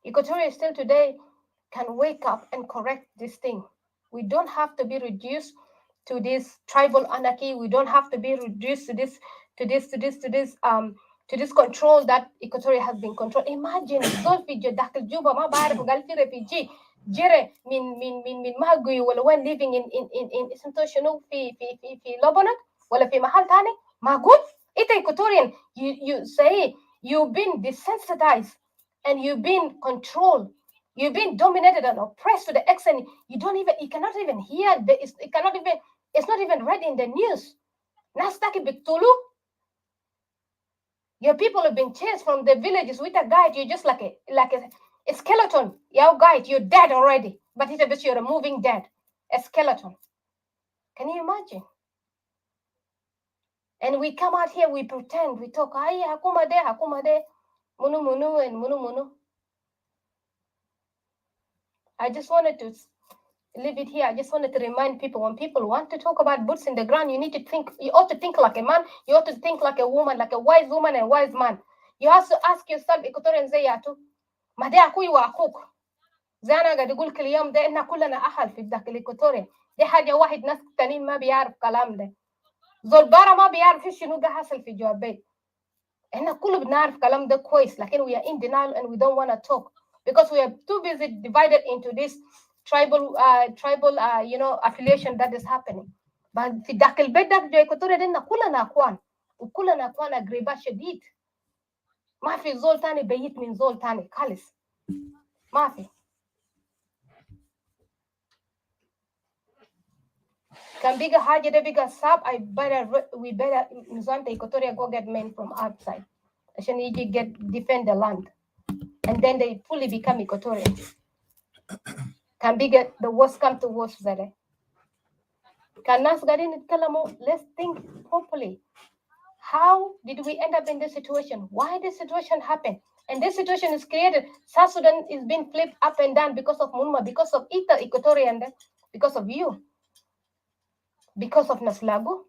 Equatoria still today can wake up and correct this thing. We don't have to be reduced to this tribal anarchy. We don't have to be reduced to this control that Equatoria has been controlled. Imagine Zolfi Dakal Juba ma barif galfi refugee jire min magui wala when living in Santoshino fi Lebanon wala fi mahal tani magud ita Equatorian you say you've been desensitized and you've been controlled. You've been dominated and oppressed to the extent you cannot even hear. It's not even read in the news. Nastaki Biktulu. Your people have been chased from the villages with a guide. You're just like a skeleton. Your guide, you're dead already. But it's a bit you're a moving dead. A skeleton. Can you imagine? And we come out here, we pretend, we talk, ay, hakuma de, munu, and munu. I just wanted to leave it here. I just wanted to remind people, when people want to talk about boots in the ground, you need to think, you ought to think like a man, you ought to think like a woman, like a wise woman and a wise man. You have to ask yourself, Equatorian زياتو ما ده أخوي وأخوك زي أنا قاعد أقول كل يوم ده إحنا كلنا أهل في داخل إيكواتوريا. دي حاجة واحد ناس تانيين ما بيعرف كلام ده. زول برا ما بيعرف شنو قاعد حصل في جواب بيت. إحنا كله بنعرف كلام ده كويس لكن we are in denial and we don't want to talk because we are too busy divided into this tribal affiliation that is happening. But في داخل البيت ده جو إيكواتوريا ده كلنا أخوان وكلنا أخوان أقرباء شديد. ما في زول تاني بيت من زول تاني خالص. ما في. كان بيجا حاجة ده بيجا صعب. we better نظام Equatoria go get men from outside عشان يجي defend the land and then they fully become Equatorians. كان بيجا the worst come to worst زي كان ناس قاعدين يتكلموا. Let's think properly. How did we end up in this situation? Why this situation happened? And this situation is created. South Sudan is being flipped up and down because of Munma, because of Equatorian, because of you, because of Naslago.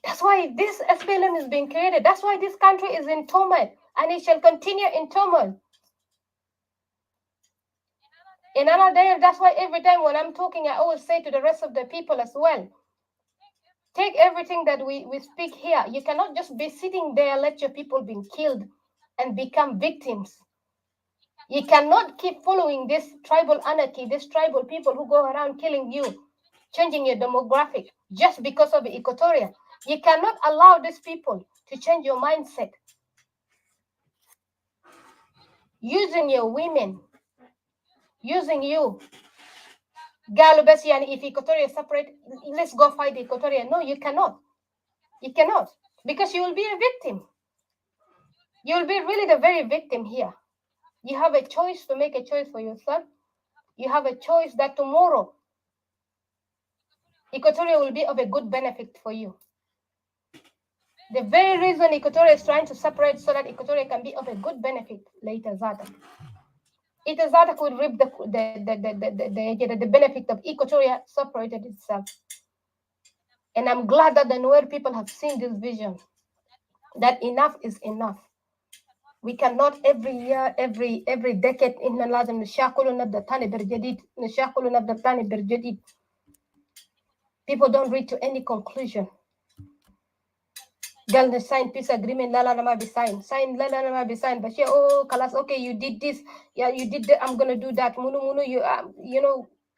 That's why this SPLM is being created. That's why this country is in turmoil, and it shall continue in turmoil. In another day, that's why every time when I'm talking, I always say to the rest of the people as well, take everything that we speak here. You cannot just be sitting there and let your people being killed and become victims. You cannot keep following this tribal anarchy, this tribal people who go around killing you, changing your demographic just because of Equatoria. You cannot allow these people to change your mindset. Using your women, using you. Galubesian, if Equatoria is separate, let's go fight Equatoria. No, you cannot. You cannot. Because you will be a victim. You will be really the very victim here. You have a choice to make a choice for yourself. You have a choice that tomorrow Equatoria will be of a good benefit for you. The very reason Equatoria is trying to separate so that Equatoria can be of a good benefit later, Zata. It is Zata could reap the benefit of Equatoria separated itself. And I'm glad that the Nuer people have seen this vision, that enough is enough. We cannot every year, every decade, إحنا لازم نشاكل ونبدأ تاني برجديد نشاكل ونبدأ تاني برجديد. People don't reach to any conclusion. Girl, they sign peace agreement. La ma be sign. Sign la ma be sign. But oh, Kalas, okay, you did this. Yeah, you did that. I'm gonna do that. Munu, you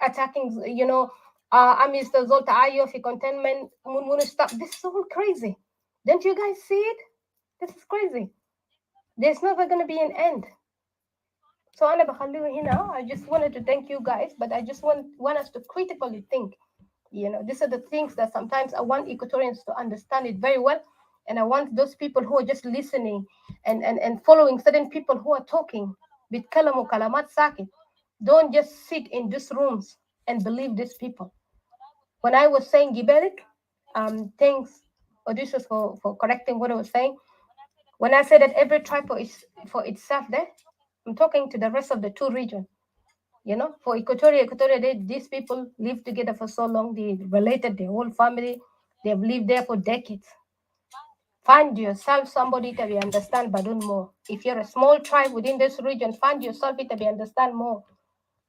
attacking. I'm Mr. Zolta Ayo for containment. Munu, stop. This is all crazy. Don't you guys see it? This is crazy. There's never gonna be an end. So I just wanted to thank you guys, but I just want us to critically think. These are the things that sometimes I want Equatorians to understand it very well. And I want those people who are just listening and following certain people who are talking. Don't just sit in these rooms and believe these people. When I was saying Gibelik, thanks, Odysseus, for correcting what I was saying. When I said that every tribe is for itself there, I'm talking to the rest of the two regions. For Equatoria, these people live together for so long. They related, their whole family. They've lived there for decades. Find yourself somebody to be understand Badun more. If you're a small tribe within this region, find yourself to be understand more.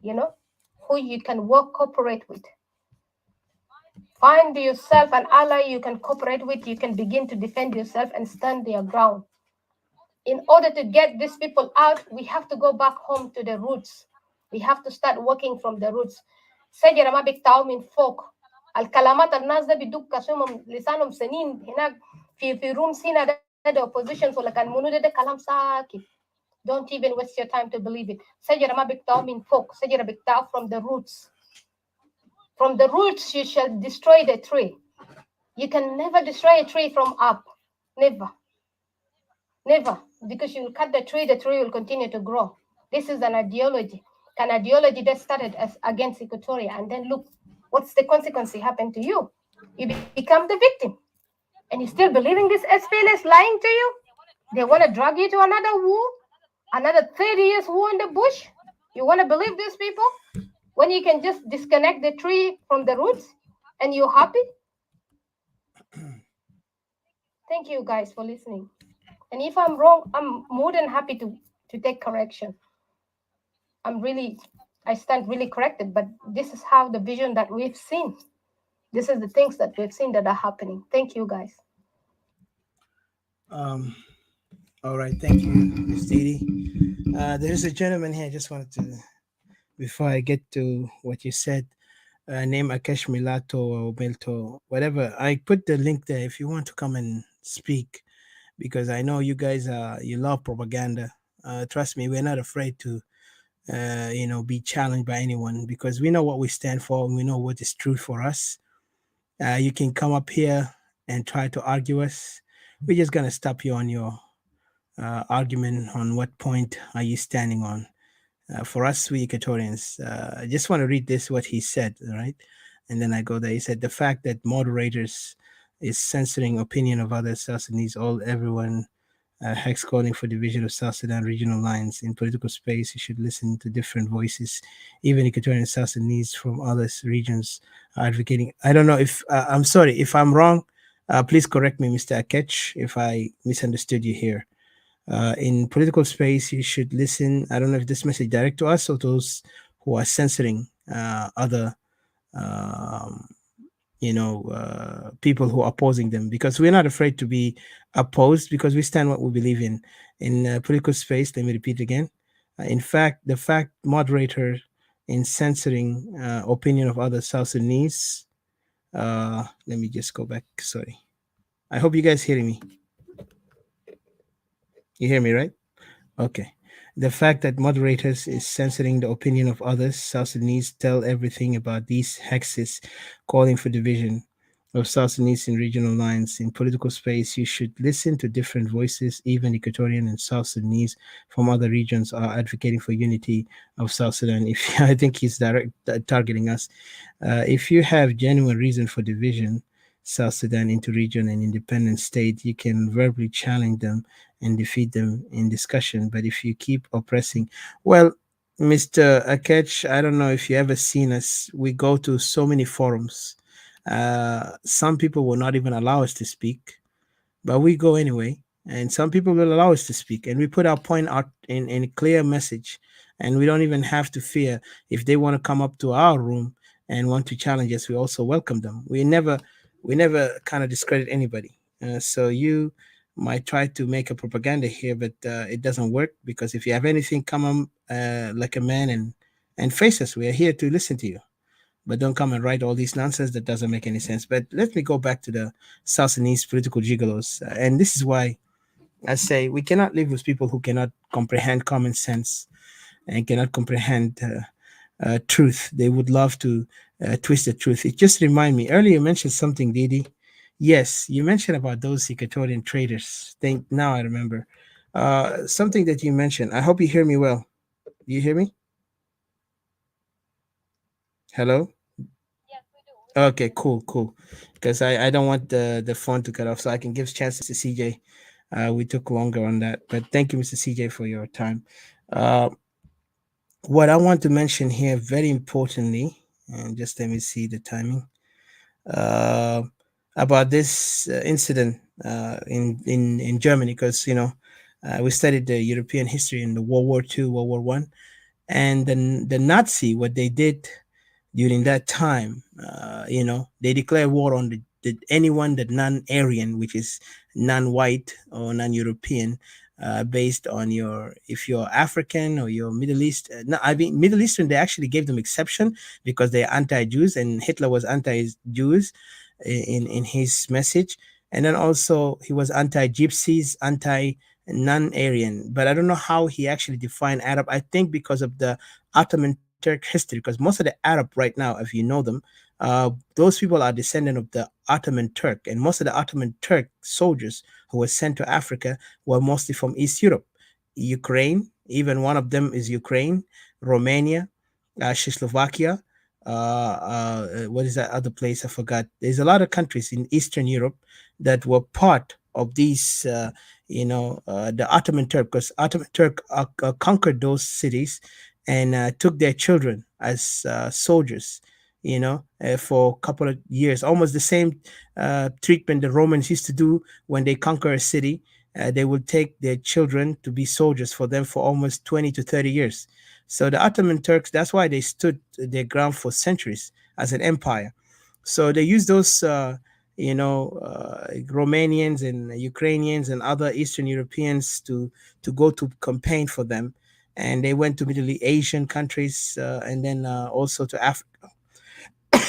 Who you can cooperate with. Find yourself an ally you can cooperate with. You can begin to defend yourself and stand their ground. In order to get these people out, we have to go back home to the roots. We have to start working from the roots. سجل ما بيقطعوا من فوق. الكلامات الناس ده بيدوك كسومهم لسانهم سنين هناك في rooms هنا ده oppositions ولا كان منو ده كلام ساكت. Don't even waste your time to believe it. سجل ما بيقطعوا من فوق. سجل بيقطعوا from the roots. From the roots you shall destroy the tree. You can never destroy a tree from up. Never. Never. Because you will cut the tree will continue to grow. This is an ideology. An ideology that started as against Equatoria, and then look, what's the consequence happened to you? You become the victim. And you still believing this SPLM is lying to you? They want to drag you to another war? Another 30 years war in the bush? You want to believe these people? when you can just disconnect the tree from the roots and you're happy? Thank you guys for listening. And if I'm wrong, I'm more than happy to take correction. I stand really corrected, but this is how the vision that we've seen. This is the things that we've seen that are happening. Thank you guys. Um, all right, thank you, Miss Didi. There's a gentleman here. I just wanted to, before I get to what you said, name Akesh Milato or Milto, whatever. I put the link there if you want to come and speak, because I know you guys you love propaganda. Trust me, we're not afraid to be challenged by anyone because we know what we stand for and we know what is true for us. You can come up here and try to argue us. We're just gonna stop you on your argument on what point are you standing on. For us, we Equatorians, I just want to read this what he said, all right? And then I go there. He said the fact that moderators is censoring opinion of other South Sudanese, all everyone Hex calling for division of South Sudan regional lines in political space. You should listen to different voices, even Equatorian South Sudanese from other regions are advocating. I don't know if I'm sorry if I'm wrong. Please correct me, Mr. Akech, if I misunderstood you here. In political space, you should listen. I don't know if this message direct to us or those who are censoring other um, people who are opposing them, because we're not afraid to be opposed because we stand what we believe in political space. Let me repeat again. In fact, the fact moderator in censoring opinion of other South Sudanese. Let me just go back. Sorry. I hope you guys hearing me. You hear me, right? Okay. The fact that moderators is censoring the opinion of others, South Sudanese, tell everything about these hexes calling for division of South Sudanese in regional lines. In political space, you should listen to different voices. Even Equatorian and South Sudanese from other regions are advocating for unity of South Sudan. If I think he's targeting us, if you have genuine reason for division, South Sudan into region and independent state, you can verbally challenge them and defeat them in discussion. But if you keep oppressing, well, Mr. Akech, I don't know if you ever seen us. We go to so many forums. Some people will not even allow us to speak, but we go anyway. And some people will allow us to speak, and we put our point out in a clear message. And we don't even have to fear if they want to come up to our room and want to challenge us. We also welcome them. We never kind of discredit anybody. So you might try to make a propaganda here, but it doesn't work, because if you have anything, come on like a man and face us. We are here to listen to you, but don't come and write all these nonsense that doesn't make any sense. But let me go back to the South Sudanese political gigolos, and this is why I say we cannot live with people who cannot comprehend common sense and cannot comprehend truth. They would love to twist the truth. It just remind me earlier you mentioned something, Didi. Yes, you mentioned about those Equatorian traders. Think now I remember something that you mentioned. I hope you hear me well. Do you hear me? Hello. Okay, cool. Because I don't want the phone to cut off, so I can give chances to CJ. We took longer on that, but thank you, Mr. CJ, for your time. What I want to mention here, very importantly, and just let me see the timing, uh, about this incident in Germany, because we studied the European history in the World War II, World War One, and then the Nazi, what they did during that time, they declare war on anyone that non-Aryan, which is non-white or non-European, based on if you're African or you're Middle East. No, I mean Middle Eastern. They actually gave them exception because they're anti-Jews, and Hitler was anti-Jews in his message, and then also he was anti-Gypsies, anti-non-Aryan. But I don't know how he actually defined Arab. I think because of the Ottoman Turk history, because most of the Arab right now, if you know them, those people are descendant of the Ottoman Turk, and most of the Ottoman Turk soldiers who were sent to Africa were mostly from East Europe, Ukraine. Even one of them is Ukraine, Romania, Czechoslovakia. What is that other place? I forgot. There's a lot of countries in Eastern Europe that were part of these, the Ottoman Turk, because Ottoman Turk conquered those cities and took their children as soldiers, for a couple of years. Almost the same treatment the Romans used to do when they conquer a city. They would take their children to be soldiers for them for almost 20 to 30 years. So the Ottoman Turks, that's why they stood their ground for centuries as an empire. So they used those, Romanians and Ukrainians and other Eastern Europeans to go to campaign for them. And they went to Middle Asian countries, and then also to Africa.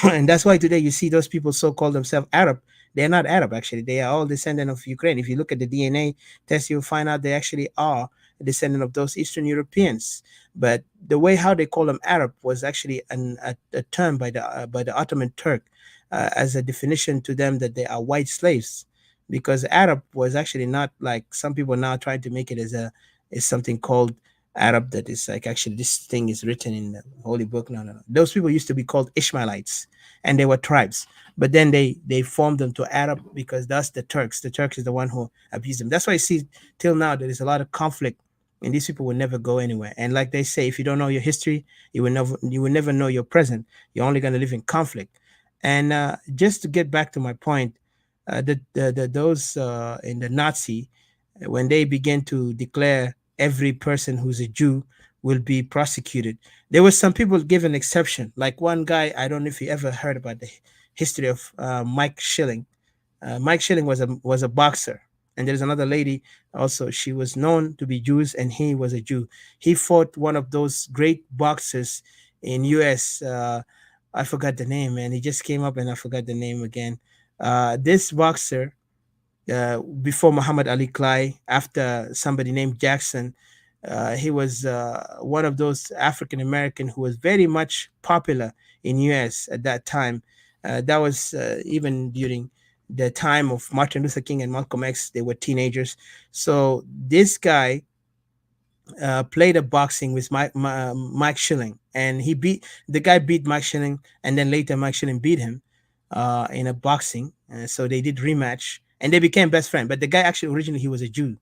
And that's why today you see those people so call themselves Arab. They're not Arab, actually. They are all descendant of Ukraine. If you look at the DNA test, you'll find out they actually are a descendant of those Eastern Europeans. But the way how they call them Arab was actually a term by the Ottoman Turk, as a definition to them that they are white slaves, because Arab was actually not like some people now trying to make it as something called Arab, that is like actually this thing is written in the holy book. No, no, no. Those people used to be called Ishmaelites, and they were tribes. But then they formed them to Arab because that's the Turks. The Turks is the one who abused them. That's why you see till now there is a lot of conflict, and these people will never go anywhere. And like they say, if you don't know your history, you will never know your present. You're only going to live in conflict. And just to get back to my point, those in the Nazi, when they began to declare every person who's a Jew will be prosecuted, there was some people give an exception. Like one guy, I don't know if you ever heard about the history of Mike Schilling. Mike Schilling was a boxer, and there's another lady also. She was known to be Jews, and he was a Jew. He fought one of those great boxers in U.S. I forgot the name, and he just came up, and I forgot the name again. This boxer, before Muhammad Ali Clay, after somebody named Jackson. He was one of those African American who was very much popular in U.S. at that time. That was even during the time of Martin Luther King and Malcolm X. They were teenagers. So this guy played a boxing with Mike Schilling, and the guy beat Mike Schilling, and then later Mike Schilling beat him in a boxing. So they did rematch, and they became best friends. But the guy actually originally he was a Jew,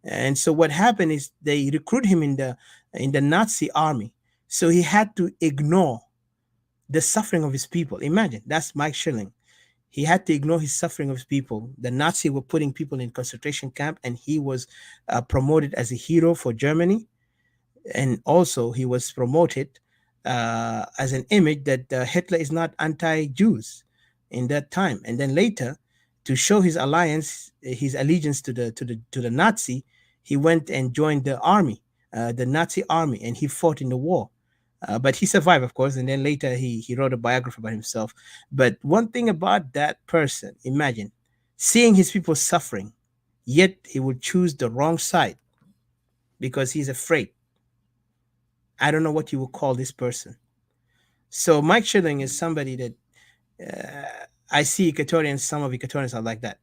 and so what happened is they recruit him in the Nazi army. So he had to ignore the suffering of his people. Imagine, that's Mike Schilling. He had to ignore his suffering of his people. The Nazis were putting people in concentration camp, and he was promoted as a hero for Germany. And also he was promoted as an image that Hitler is not anti-Jews in that time. And then later, to show his allegiance to the Nazi, he went and joined the army, the Nazi army, and he fought in the war. But he survived, of course, and then later he wrote a biography about himself. But one thing about that person, imagine seeing his people suffering, yet he would choose the wrong side because he's afraid. I don't know what you would call this person. So Mike Schilling is somebody that I see Equatorians, some of Equatorians are like that.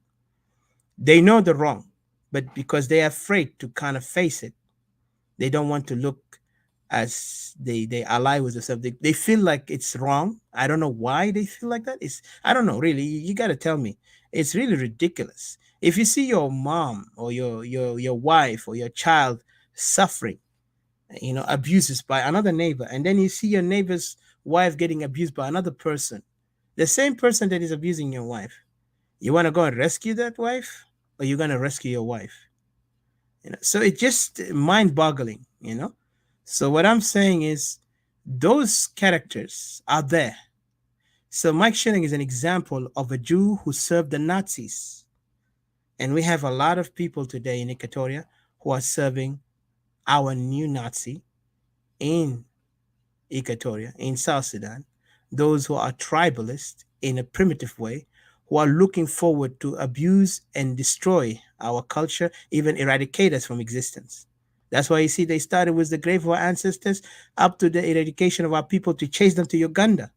They know the wrong, but because they're afraid to kind of face it, they don't want to look as they ally with themselves. They feel like it's wrong. I don't know why they feel like that. I don't know, really. You got to tell me. It's really ridiculous. If you see your mom or your wife or your child suffering, abuses by another neighbor, and then you see your neighbor's wife getting abused by another person, the same person that is abusing your wife, you want to go and rescue that wife, or you're going to rescue your wife? So it's just mind-boggling. So what I'm saying is those characters are there. So Mike Schilling is an example of a Jew who served the Nazis. And we have a lot of people today in Equatoria who are serving our new Nazi in Equatoria, in South Sudan, those who are tribalist in a primitive way, who are looking forward to abuse and destroy our culture, even eradicate us from existence. That's why you see they started with the grave of our ancestors up to the eradication of our people to chase them to Uganda.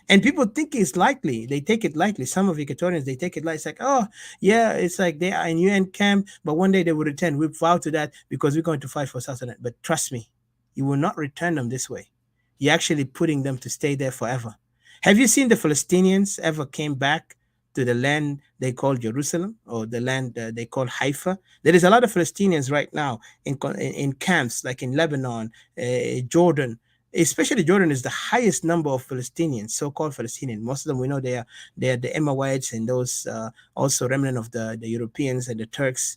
And people think it's likely. They take it lightly. Some of Equatorians, they take it like, it's like, oh, yeah, it's like they are in UN camp, but one day they will return. We vow to that because we're going to fight for South Sudan. But trust me, you will not return them this way. You're actually putting them to stay there forever. Have you seen the Palestinians ever came back to the land they call Jerusalem, or the land they call Haifa? There is a lot of Palestinians right now in camps like in Lebanon, Jordan, especially Jordan is the highest number of Palestinians, so-called Palestinians. Most of them we know they are the Emirates and those also remnant of the Europeans and the Turks.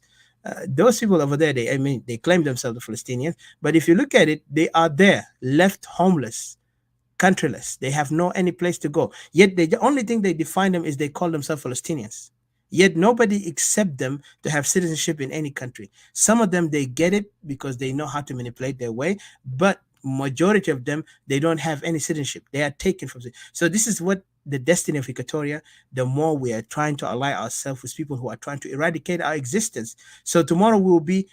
Those people over there, I mean, they claim themselves the Palestinians, but if you look at it, they are there, left homeless, countryless. They have no any place to go. Yet the only thing they define them is they call themselves Palestinians. Yet nobody accept them to have citizenship in any country. Some of them they get it because they know how to manipulate their way, but majority of them they don't have any citizenship. They are taken from. So this is what the destiny of Equatoria. The more we are trying to ally ourselves with people who are trying to eradicate our existence. So tomorrow we will be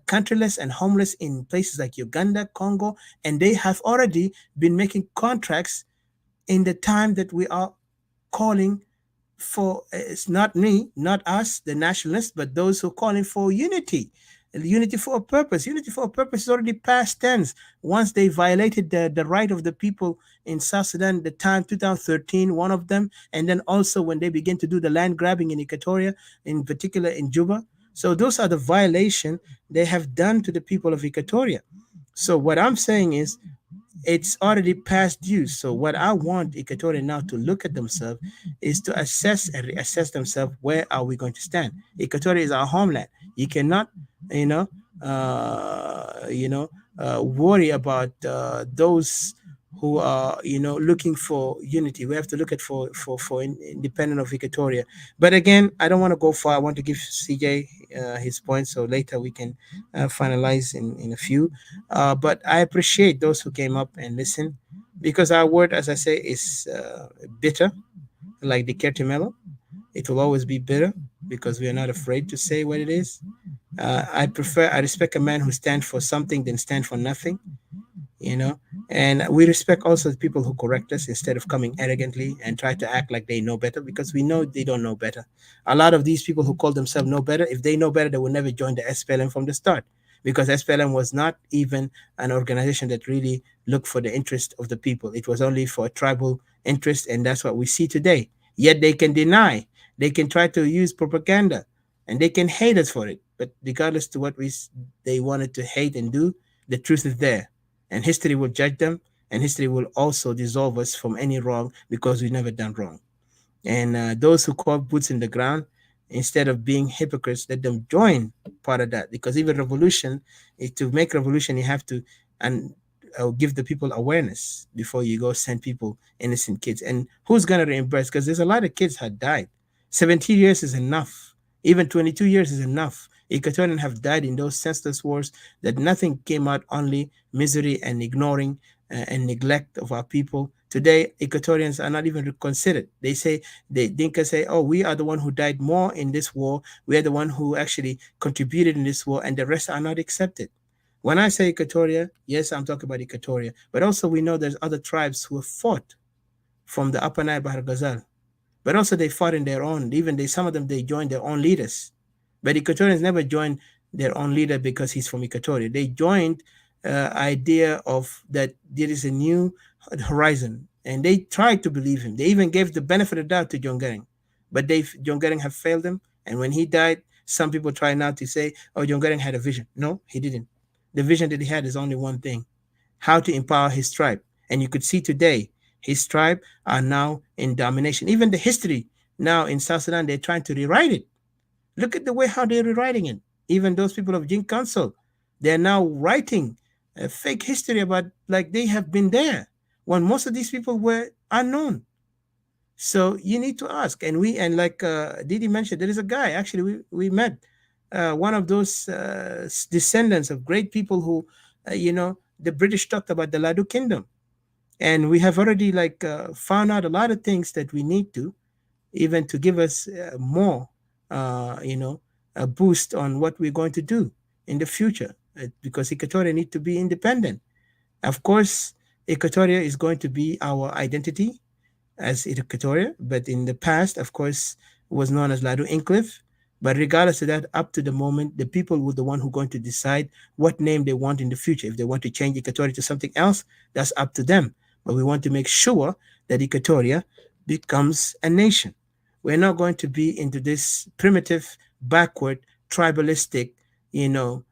countryless and homeless in places like Uganda, Congo, and they have already been making contracts in the time that we are calling for. It's not me, not us, the nationalists, but those who are calling for unity. Unity for a purpose. Unity for a purpose is already past tense. Once they violated the right of the people in South Sudan, the time 2013, one of them, and then also when they begin to do the land grabbing in Equatoria, in particular in Juba. So those are the violation they have done to the people of Equatoria. So what I'm saying is it's already past due. So what I want Equatorian now to look at themselves is to assess and reassess themselves. Where are we going to stand? Equatoria is our homeland. You cannot, you know, worry about those who are, looking for unity. We have to look at for independent of Equatoria. But again, I don't want to go far. I want to give CJ his point, so later we can finalize in a few. But I appreciate those who came up and listened, because our word, as I say, is bitter, like the Kertimelo. It will always be bitter because we are not afraid to say what it is. I respect a man who stands for something than stand for nothing, you know. And we respect also the people who correct us instead of coming arrogantly and try to act like they know better, because we know they don't know better. A lot of these people who call themselves know better, if they know better, they would never join the SPLM from the start, because SPLM was not even an organization that really looked for the interest of the people. It was only for a tribal interest, and that's what we see today. Yet they can deny, they can try to use propaganda, and they can hate us for it. But regardless to what they wanted to hate and do, the truth is there, and history will judge them, and history will also dissolve us from any wrong, because we never done wrong. And those who call boots in the ground, instead of being hypocrites, let them join part of that, because even revolution, to make revolution, you have to and give the people awareness before you go send people, innocent kids. And who's going to reimburse? Because there's a lot of kids had died. 17 years is enough. Even 22 years is enough. Equatorians have died in those senseless wars that nothing came out, only misery and ignoring and neglect of our people. Today, Equatorians are not even considered. They say, they Dinka say, oh, we are the one who died more in this war. We are the one who actually contributed in this war, and the rest are not accepted. When I say Equatoria, yes, I'm talking about Equatoria, but also we know there's other tribes who have fought from the Upper Nile, Bahar Ghazal, but also they fought in their own. Even some of them, they joined their own leaders. But Equatorians never joined their own leader because he's from Equatoria. They joined idea of that there is a new horizon, and they tried to believe him. They even gave the benefit of the doubt to John Gering, but John Gering have failed them. And when he died, some people try now to say, oh, John Gering had a vision. No, he didn't. The vision that he had is only one thing: how to empower his tribe. And you could see today, his tribe are now in domination. Even the history now in South Sudan, they're trying to rewrite it. Look at the way how they're rewriting it. Even those people of Jin Council, they're now writing a fake history about like they have been there when most of these people were unknown. So you need to ask. And like Didi mentioned, there is a guy, actually, we met one of those descendants of great people who, the British talked about the Ladu Kingdom. And we have already found out a lot of things that we need to, even to give us more, a boost on what we're going to do in the future, because Equatoria need to be independent. Of course, Equatoria is going to be our identity as Equatoria, but in the past, of course, was known as Ladu Incliffe. But regardless of that, up to the moment, the people were the one who are going to decide what name they want in the future. If they want to change Equatoria to something else, that's up to them. But we want to make sure that Equatoria becomes a nation. We're not going to be into this primitive, backward, tribalistic, hegemonic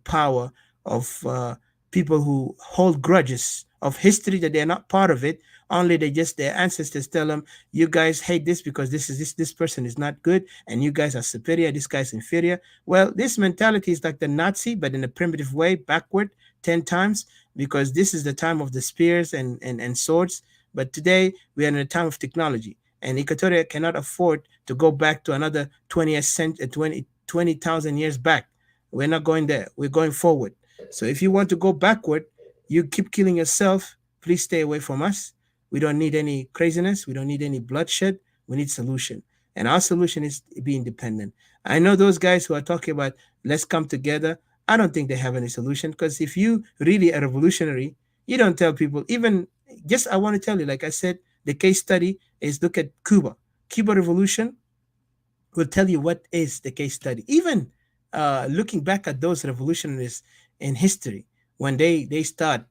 power of people who hold grudges of history that they're not part of it. Only their ancestors tell them, you guys hate this because this person is not good, and you guys are superior, this guy's inferior. Well, this mentality is like the Nazi, but in a primitive way, backward 10 times, because this is the time of the spears and swords. But today we are in a time of technology, and Equatoria cannot afford to go back to another 20,000 years back. We're not going there. We're going forward. So if you want to go backward, you keep killing yourself. Please stay away from us. We don't need any craziness. We don't need any bloodshed. We need solution. And our solution is be independent. I know those guys who are talking about let's come together. I don't think they have any solution, because if you really are revolutionary, you don't tell people, even just I want to tell you, like I said, the case study is look at Cuba. Cuba revolution will tell you what is the case study. Even looking back at those revolutionaries in history, when they started,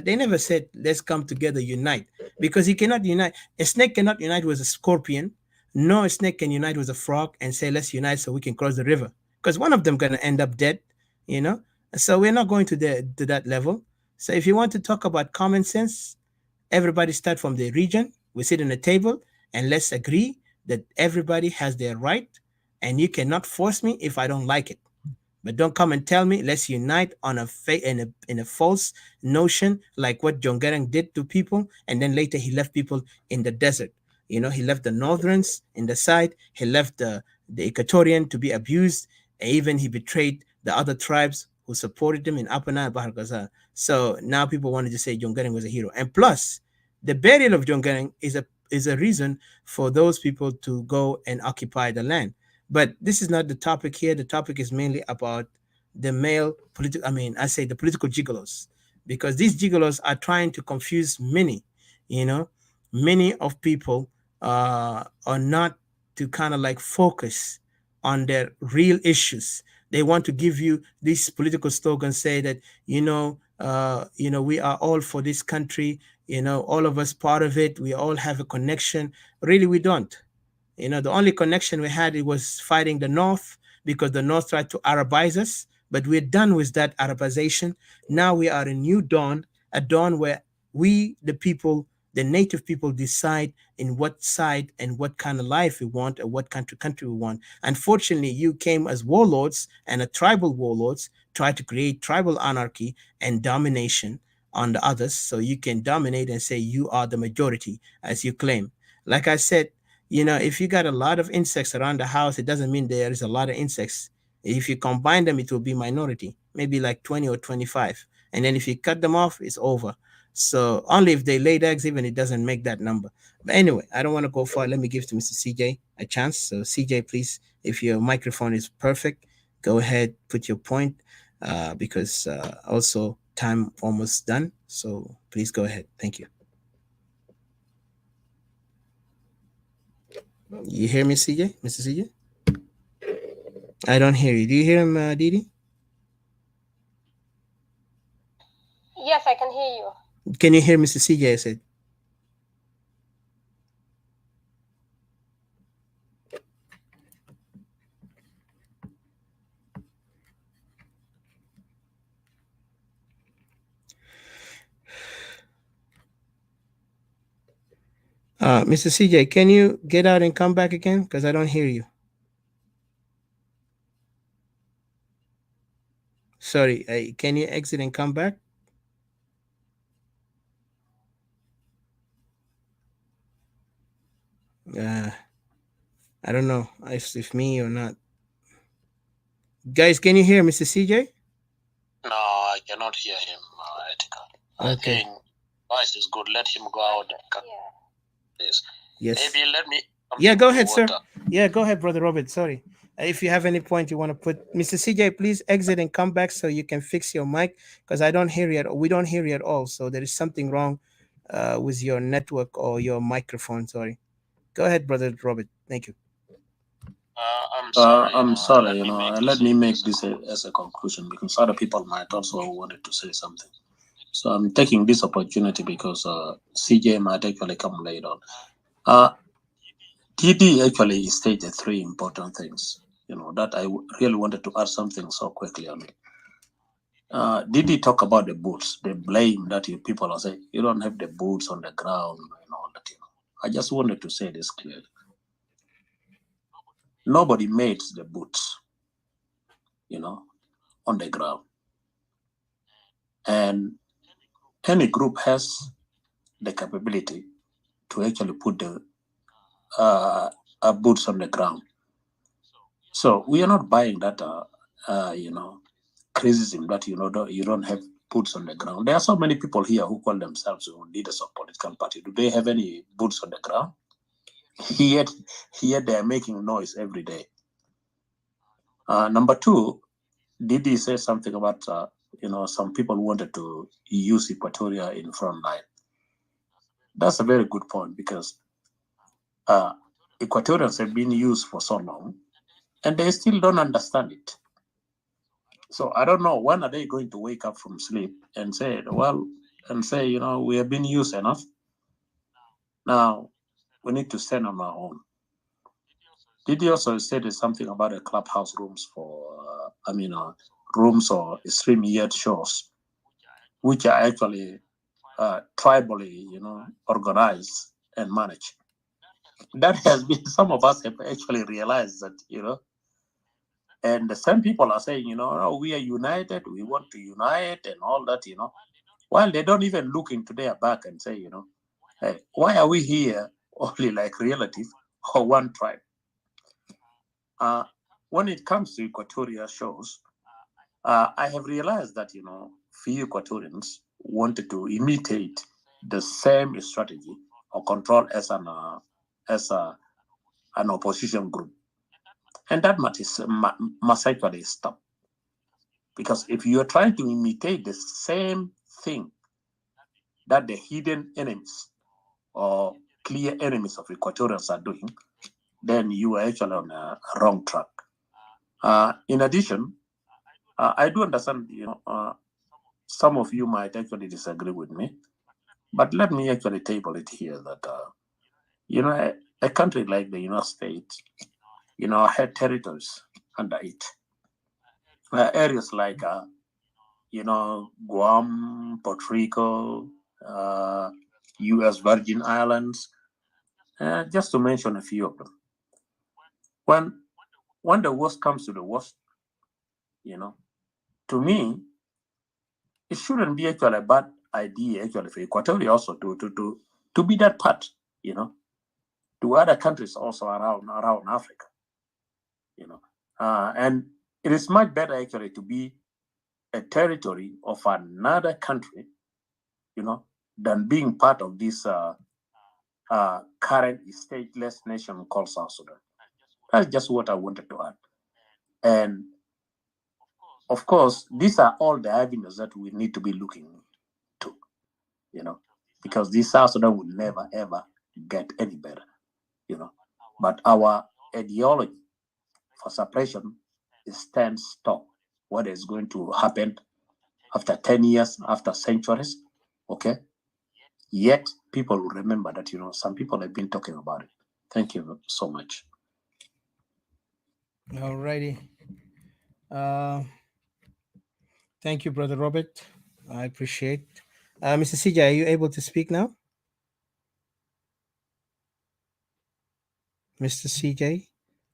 they never said let's come together, unite, because you cannot unite. A snake cannot unite with a scorpion. No, a snake can unite with a frog and say let's unite so we can cross the river, because one of them gonna end up dead, you know. So we're not going to that level. So if you want to talk about common sense, everybody start from the region. We sit on a table and let's agree that everybody has their right, and you cannot force me if I don't like it. But don't come and tell me let's unite on in a false notion, like what John Garang did to people, and then later he left people in the desert. You know, he left the Northerns in the side. He left the Equatorian to be abused. And even he betrayed the other tribes who supported him in Upper Nile, Bahar Gaza. So now people wanted to say John Garang was a hero. And plus, the burial of John Garang is a reason for those people to go and occupy the land. But this is not the topic here. The topic is mainly about the male political, I say the political gigolos, because these gigolos are trying to confuse many, you know, many of people are not to kind of like focus on their real issues. They want to give you these political slogans, say that, we are all for this country, all of us part of it. We all have a connection. Really, we don't. The only connection we had, it was fighting the North, because the North tried to Arabize us, but we're done with that Arabization. Now we are a new dawn, a dawn where we, the people, the native people, decide in what side and what kind of life we want, or what country we want. Unfortunately, you came as warlords, and a tribal warlords try to create tribal anarchy and domination on the others, so you can dominate and say you are the majority, as you claim. Like I said, if you got a lot of insects around the house, it doesn't mean there is a lot of insects. If you combine them, it will be minority, maybe like 20 or 25. And then if you cut them off, it's over. So only if they laid eggs, even it doesn't make that number. But anyway, I don't want to go far. Let me give to Mr. CJ a chance. So CJ, please, if your microphone is perfect, go ahead, put your point, because also time almost done. So please go ahead. Thank you. You hear me, CJ? Mr. CJ? I don't hear you. Do you hear him, Didi? Yes, I can hear you. Can you hear Mr. CJ? I said. Mr. CJ, can you get out and come back again? Because I don't hear you. Sorry, can you exit and come back? I don't know if me or not. Guys, can you hear Mr. CJ? No, I cannot hear him, Etika. Okay. I think voice is good. Let him go out. Please. Yes. Maybe let me. Yeah, go ahead, sir. Yeah, go ahead, Brother Robert. Sorry. If you have any point you want to put, Mr. CJ, please exit and come back so you can fix your mic, because I don't hear you. We don't hear you at all. So there is something wrong with your network or your microphone. Sorry. Go ahead, Brother Robert. Thank you. I'm sorry. Let me make this as a conclusion, because other people might also wanted to say something. So I'm taking this opportunity because CJ might actually come later on. TD actually stated three important things, that I really wanted to add something so quickly on it. Did he talk about the boots? The blame that people are saying, you don't have the boots on the ground and all that. I just wanted to say this clearly. Nobody made the boots, on the ground. And any group has the capability to actually put the boots on the ground. So we are not buying that, criticism that, you don't have boots on the ground. There are so many people here who call themselves leaders of political party. Do they have any boots on the ground? Yet they are making noise every day. Number two, did he say something about, some people wanted to use Equatoria in front line? That's a very good point, because Equatorians have been used for so long and they still don't understand it. So I don't know, when are they going to wake up from sleep and say, we have been used enough. Now we need to stand on our own. Did he also say something about the clubhouse rooms for, rooms or stream yard shows, which are actually tribally, organized and managed? That has been, some of us have actually realized that, and the same people are saying, oh, we are united, we want to unite and all that, while they don't even look into their back and say, hey, why are we here only like relatives or one tribe? When it comes to Equatoria shows, I have realized that, few Equatorians wanted to imitate the same strategy or control as an opposition group. And that must actually stop. Because if you are trying to imitate the same thing that the hidden enemies or clear enemies of Equatorians are doing, then you are actually on a wrong track. In addition, I do understand, some of you might actually disagree with me, but let me actually table it here that, a country like the United States, had territories under it. Areas like, Guam, Puerto Rico, U.S. Virgin Islands, just to mention a few of them. When the worst comes to the worst, to me, it shouldn't be actually a bad idea actually for Equatoria also to be that part, to other countries also around Africa, and it is much better actually to be a territory of another country, than being part of this current stateless nation called South Sudan. That's just what I wanted to add. And of course, these are all the avenues that we need to be looking to, because this South Sudan will never ever get any better, But our ideology for suppression stands tall. What is going to happen after 10 years, after centuries, okay? Yet people will remember that, some people have been talking about it. Thank you so much. All righty. Thank you, Brother Robert. I appreciate. Mr. CJ, are you able to speak now? Mr. CJ,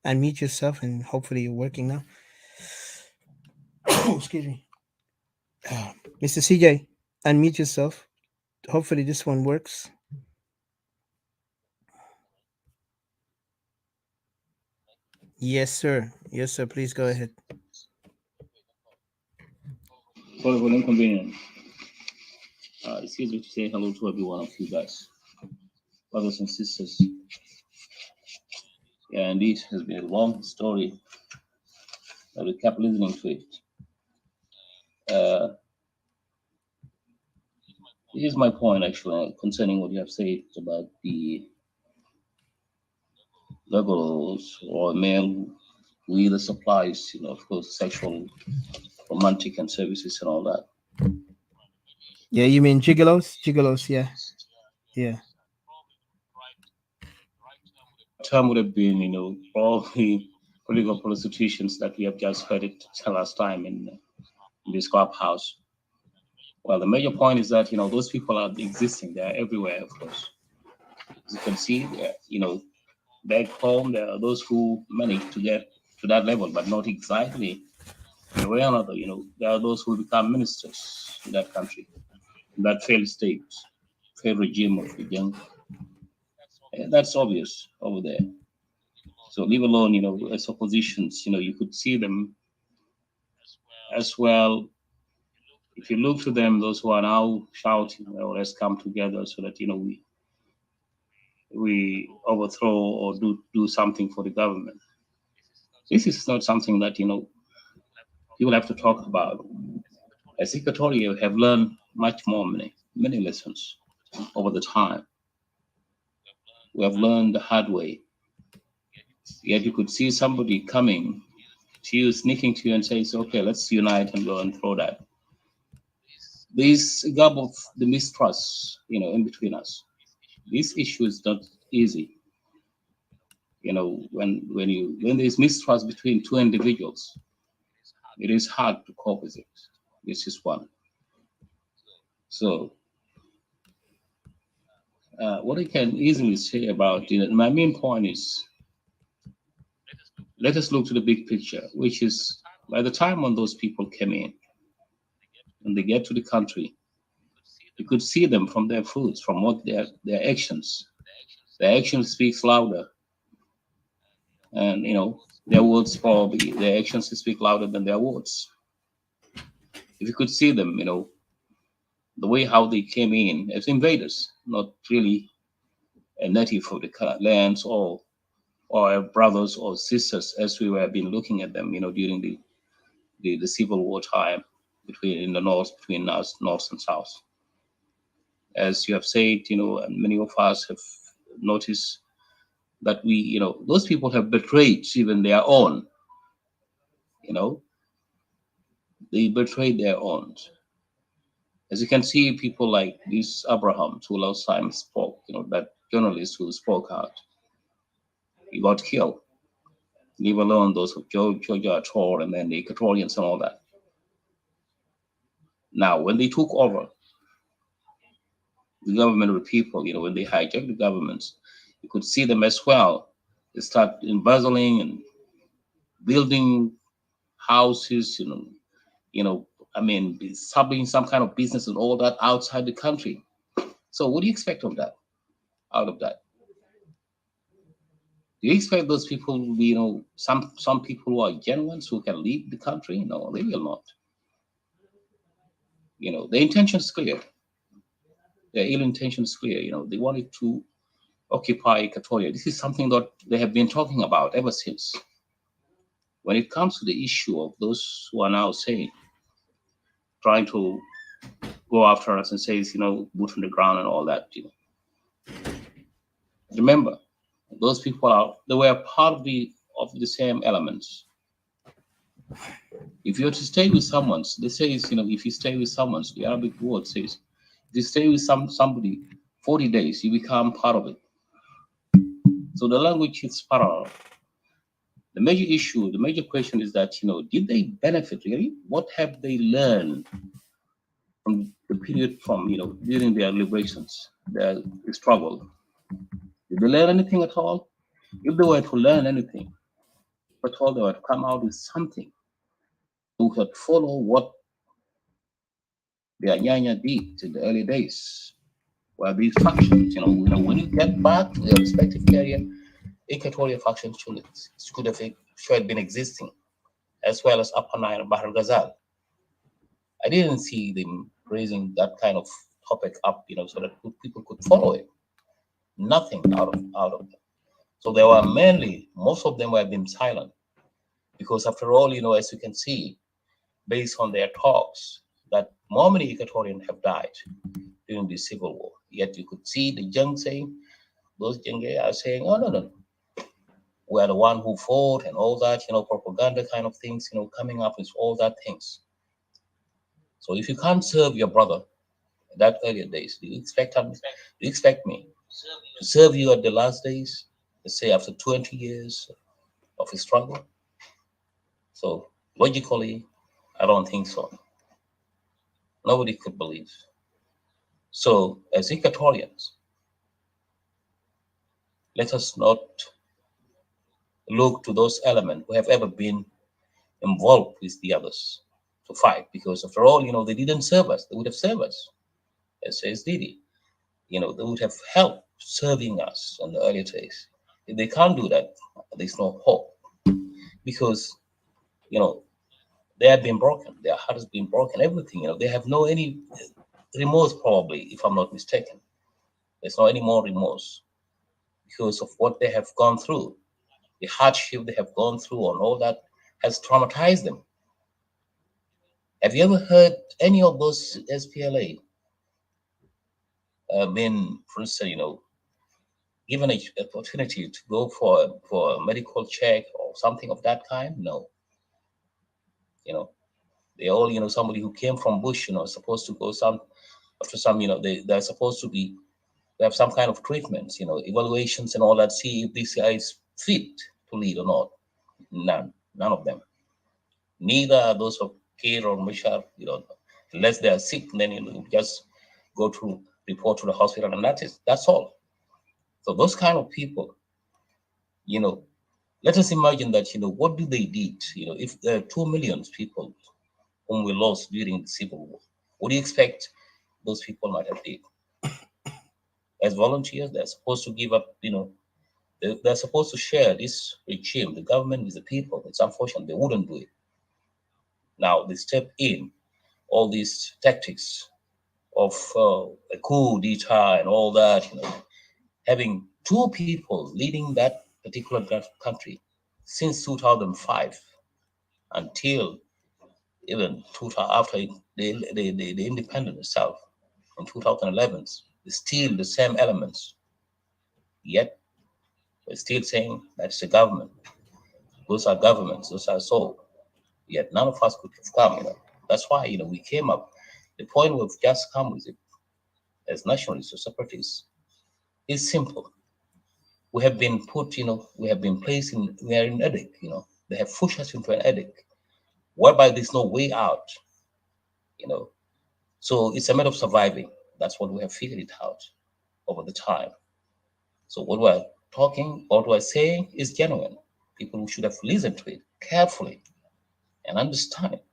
unmute yourself and hopefully you're working now. Excuse me. Mr. CJ, unmute yourself. Hopefully this one works. Yes, sir. Yes, sir. Please go ahead. Sorry for the inconvenience. Excuse me to say hello to every one of you guys, brothers and sisters. Yeah, indeed, it has been a long story, but we kept listening to it. Here's my point, actually, concerning what you have said about the levels or male leader supplies, of course, sexual, romantic, and services and all that. Yeah, you mean gigolos? Gigolos, yeah. Yeah. Term would have been, probably political prostitutions that we have just heard it tell last time. And in this clubhouse. Well, the major point is that, those people are existing. They're everywhere, of course. As you can see, back home, there are those who manage to get to that level, but not exactly in a way or another. There are those who become ministers in that country, in that failed state, failed regime of the young. And that's obvious over there. So leave alone, as oppositions, you could see them as well. If you look to them, those who are now shouting, well, let's come together so that, we overthrow or do something for the government. This is not something that, people have to talk about. As Equatoria, we have learned much more, many lessons over the time. We have learned the hard way. Yet you could see somebody coming to you, sneaking to you and says, okay, let's unite and go and throw that. This gap of the mistrust, in between us. This issue is not easy. When there's mistrust between two individuals, it is hard to cope with it. This is one. So, what I can easily say about my main point is, let us look to the big picture, which is by the time when those people came in, when they get to the country, you could see them from their fruits, from what their actions. Their actions speaks louder, and their words probably their actions speak louder than their words. If you could see them, the way how they came in as invaders, not really a native of the lands or brothers or sisters, as we were been looking at them, during the civil war time in the north, between us, north and south. As you have said, and many of us have noticed that those people have betrayed even their own. They betrayed their own. As you can see, people like this Abraham, who last time spoke, that journalist who spoke out, he got killed. Leave alone those of Georgia Tor and then the Equatorians and all that. Now, when they took over the government of the people, when they hijacked the governments, you could see them as well. They start embezzling and building houses, subbing some kind of business and all that outside the country. So what do you expect of that? Out of that? Do you expect those people to be, some people who are genuine, who can lead the country? No, they will not. The intention is clear. Their ill intention is clear. They wanted to occupy Equatoria. This is something that they have been talking about ever since. When it comes to the issue of those who are now trying to go after us and say, boot on the ground and all that, remember, those people they were part of the same elements. If you're to stay with someone, they say, if you stay with someone, the Arabic word says, if you stay with somebody 40 days, you become part of it. So the language is parallel. The major issue, the major question is that, did they benefit really? What have they learned from the period during their liberations, their struggle? Did they learn anything at all? If they were to learn anything at all, they would come out with something. Who could follow what their Nyanya did in the early days. Well, these factions, when you get back to their respective area, Equatorial factions should have been existing, as well as Upper Nile and Bahr Ghazal. I didn't see them raising that kind of topic up, so that people could follow it. Nothing out of them. So they were most of them were being silent, because after all, as you can see, based on their talks, that many Equatorians have died during the civil war. Yet you could see the young saying, those young are saying, oh, no. We are the one who fought and all that, propaganda kind of things, coming up with all that things. So if you can't serve your brother in that earlier days, do you expect me to serve you at the last days, let's say after 20 years of a struggle? So logically, I don't think so. Nobody could believe. So as Equatorians, let us not look to those elements who have ever been involved with the others to fight, because after all, they didn't serve us. They would have served us, as says Didi. They would have helped serving us in the earlier days. If they can't do that, there's no hope, because they have been broken. Their heart has been broken. Everything. They have no any remorse, probably, if I'm not mistaken. There's no any more remorse because of what they have gone through. The hardship they have gone through and all that has traumatized them. Have you ever heard any of those SPLA been, for instance, given an opportunity to go for a medical check or something of that kind? No. They all, somebody who came from bush, supposed to go after some, they're supposed to have some kind of treatments, evaluations and all that, see if this guy is fit to lead or not. None of them. Neither those of Kir or Mishar, unless they are sick, then you just go to report to the hospital, and that's all. So those kind of people, let us imagine that, what do they did? If there are 2 million people whom we lost during the civil war, what do you expect those people might have did? As volunteers, they're supposed to give up, they're supposed to share this regime, the government with the people. It's unfortunate they wouldn't do it. Now they step in all these tactics of a coup d'etat and all that, having two people leading that particular country since 2005 until even after the independence itself in 2011, still the same elements. Yet we're still saying that's the government. Those are governments. Those are so. Yet none of us could have come. That's why we came up. The point we've just come with it as nationalists or separatists is simple. We have been put, we have been placed in, we are in addict, they have pushed us into an addict, whereby there's no way out, So it's a matter of surviving. That's what we have figured it out over the time. So what we're talking, what we're saying is genuine. People should have listened to it carefully and understand it.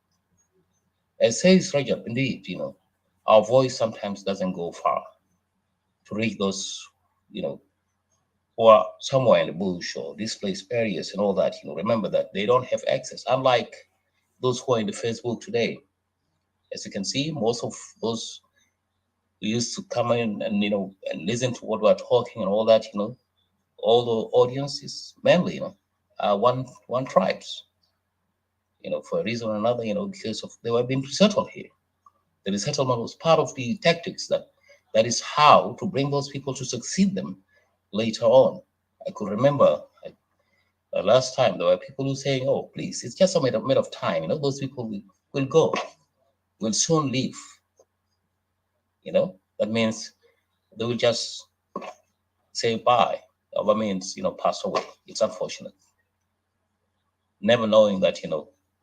As says Rajab, indeed, our voice sometimes doesn't go far to reach those, who are somewhere in the bush or displaced areas and all that. Remember that they don't have access, unlike those who are in the Facebook today. As you can see, most of those who used to come in and and listen to what we're talking and all that, all the audience is mainly one tribes, for a reason or another, because of they were being settled here. The resettlement was part of the tactics that is how to bring those people to succeed them later on. I could remember last time there were people who saying, "Oh, please, it's just a matter of time. Those people will go, will soon leave. That means they will just say bye. That means pass away." It's unfortunate. Never knowing that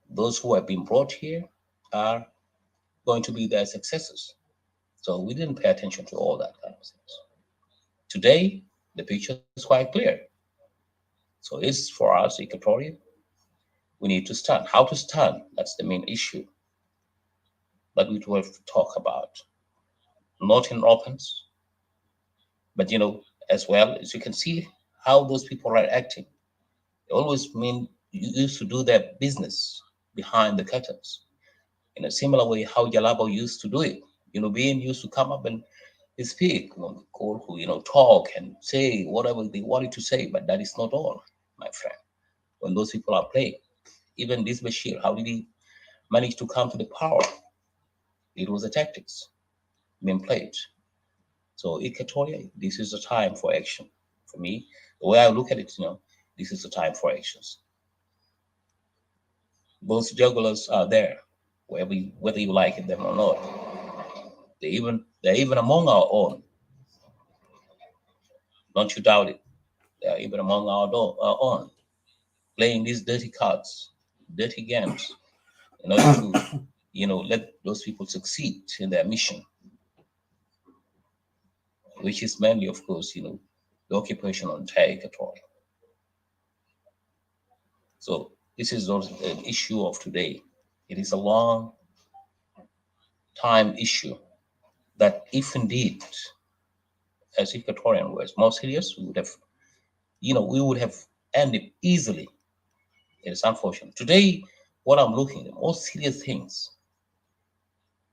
those who have been brought here are going to be their successors. So we didn't pay attention to all that kind of things. Today, the picture is quite clear. So it's for us, Equatoria, we need to stand. How to stand, that's the main issue that we will have to talk about. Not in opens, but as well as you can see how those people are acting. They always used to do their business behind the curtains. In a similar way, how Jalabo used to do it. Being used to come up and speak, talk and say whatever they wanted to say, but that is not all, my friend. When those people are playing, even this Bashir, how did he manage to come to the power? It was the tactics being played. So Equatoria, this is the time for action. For me, the way I look at it, this is the time for actions. Those jugglers are there, whether you like them or not. They're even among our own. Don't you doubt it. They are even among our own, playing these dirty cards, dirty games, in order to, let those people succeed in their mission, which is mainly, of course, the occupation on entire Equatoria. So this is not an issue of today. It is a long time issue that if indeed, as Equatorian was more serious, we would have ended easily. It is unfortunate. Today, what I'm looking at, the most serious things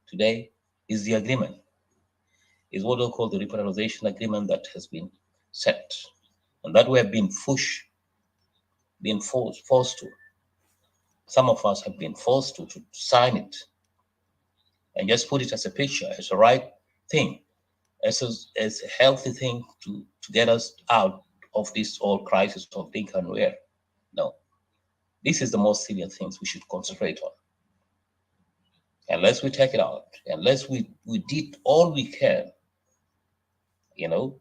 today is the agreement, is what they call the reprivatization agreement that has been set, and that we have been forced to. Some of us have been forced to sign it and just put it as a picture, as a right thing, as a healthy thing to get us out of this whole crisis of Dinka and Nuer. No, this is the most serious things we should concentrate on. Unless we take it out, unless we did all we can, to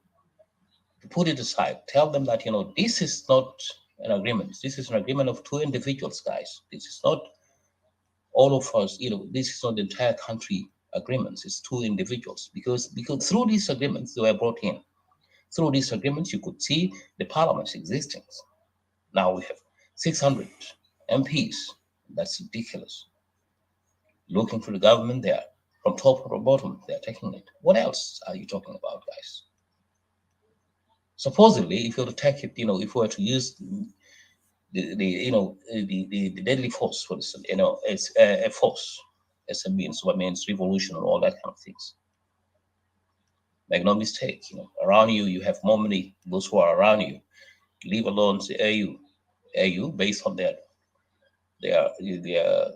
put it aside, tell them that, this is not an agreement. This is an agreement of two individuals, guys. This is not all of us, this is not the entire country agreements. It's two individuals. Because through these agreements, they were brought in. Through these agreements, you could see the parliament's existence. Now we have 600 MPs. That's ridiculous. Looking for the government there, from top to bottom, they're taking it. What else are you talking about, guys? Supposedly, if you were to take it, if we were to use the deadly force, for instance, as a force, as a means revolution and all that kind of things. Make no mistake, around you, you have more money, those who are around you, leave alone the AU based on their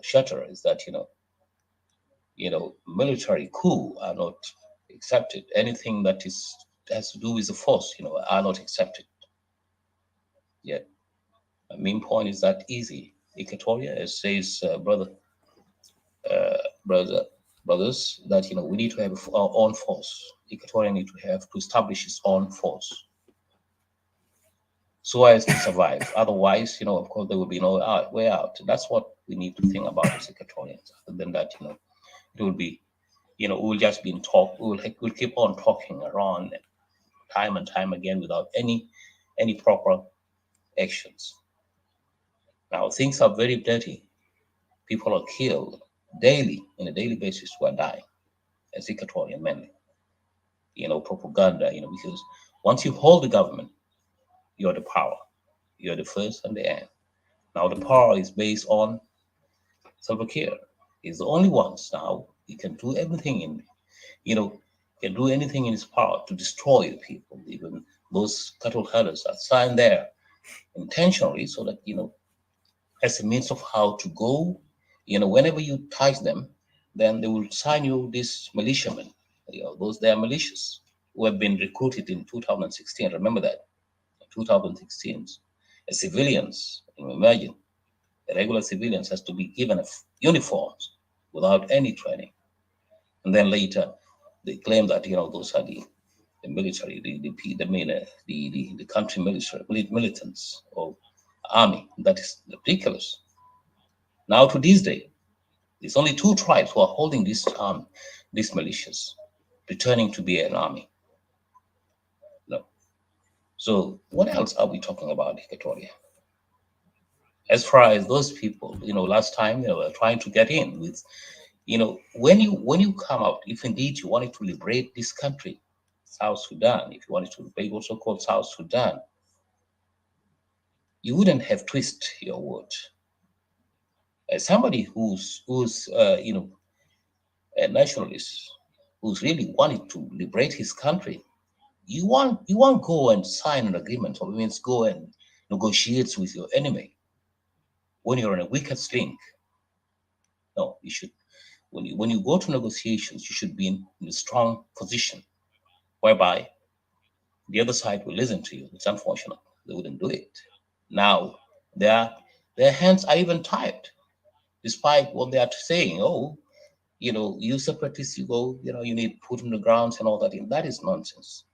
shutter is that, military coup are not accepted. Anything that has to do with the force, are not accepted. Yet, my main point is that easy. Equatoria, as says brothers, that we need to have our own force. Equatoria need to establish its own force, so as to survive. Otherwise, of course, there will be no way out. That's what we need to think about as Equatorians. Other than that, it will be, we'll just be in talk. We'll keep on talking around time and time again without any proper actions. Now things are very dirty. People are killed daily, on a daily basis, who are dying as Equatorian mainly. Propaganda, because once you hold the government, you're the power. You're the first and the end. Now the power is based on Salva Kiir. He's the only ones now. He can do everything can do anything in his power to destroy the people. Even those cattle herders are signed there intentionally so that, as a means of how to go, whenever you touch them, then they will sign you this militiamen. Those they are militias who have been recruited in 2016. Remember that, 2016, as civilians. Imagine, the regular civilians has to be given uniforms without any training, and then later they claim that those are the military, the country military militants or army. That is ridiculous. Now to this day, there's only two tribes who are holding these militias, returning to be an army. No. So what else are we talking about, Equatoria? As far as those people, last time, were trying to get in with, when you come out, if indeed you wanted to liberate this country, South Sudan, if you wanted to liberate also called South Sudan, you wouldn't have twist your word. As somebody who's a nationalist, who's really wanted to liberate his country, you won't go and sign an agreement, or means go and negotiate with your enemy when you're in a weakest link. No, you should, when you go to negotiations, you should be in a strong position whereby the other side will listen to you. It's unfortunate they wouldn't do it. Now their hands are even tied, despite what they are saying. Oh, you separatists, you go, you need put on the grounds and all that. And that is nonsense.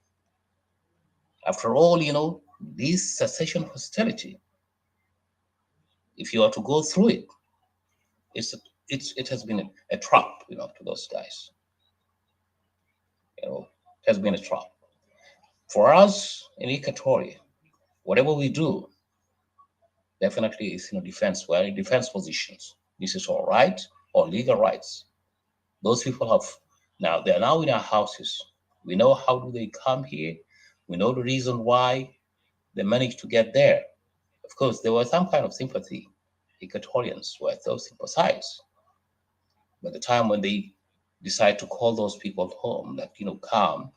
After all, this cessation hostility, if you are to go through it, it has been a trap, to those guys. It has been a trap. For us in Equatoria, whatever we do, definitely is defense. We're in defense positions. This is all right or legal rights. Those people they're now in our houses. We know how do they come here. We know the reason why they managed to get there. Of course, there was some kind of sympathy. Equatorians were those sympathize. By the time when they decide to call those people home, that come,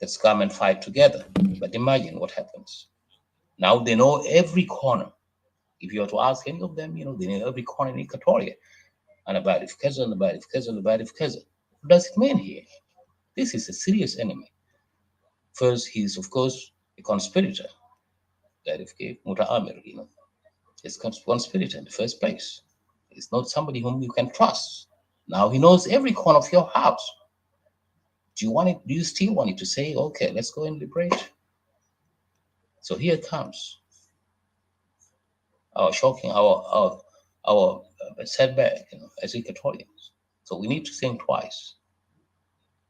let's come and fight together. But imagine what happens. Now they know every corner. If you were to ask any of them, they know every corner in Equatoria. And about if Keza, and about if Keza, and about if Keza. What does it mean here? This is a serious enemy. First, he's of course a conspirator. That if Muta Amir, is conspirator in the first place. He's not somebody whom you can trust. Now he knows every corner of your house. Do you still want it to say, okay, let's go and liberate? So here it comes. Our shocking, our setback, as Equatorians. So we need to think twice.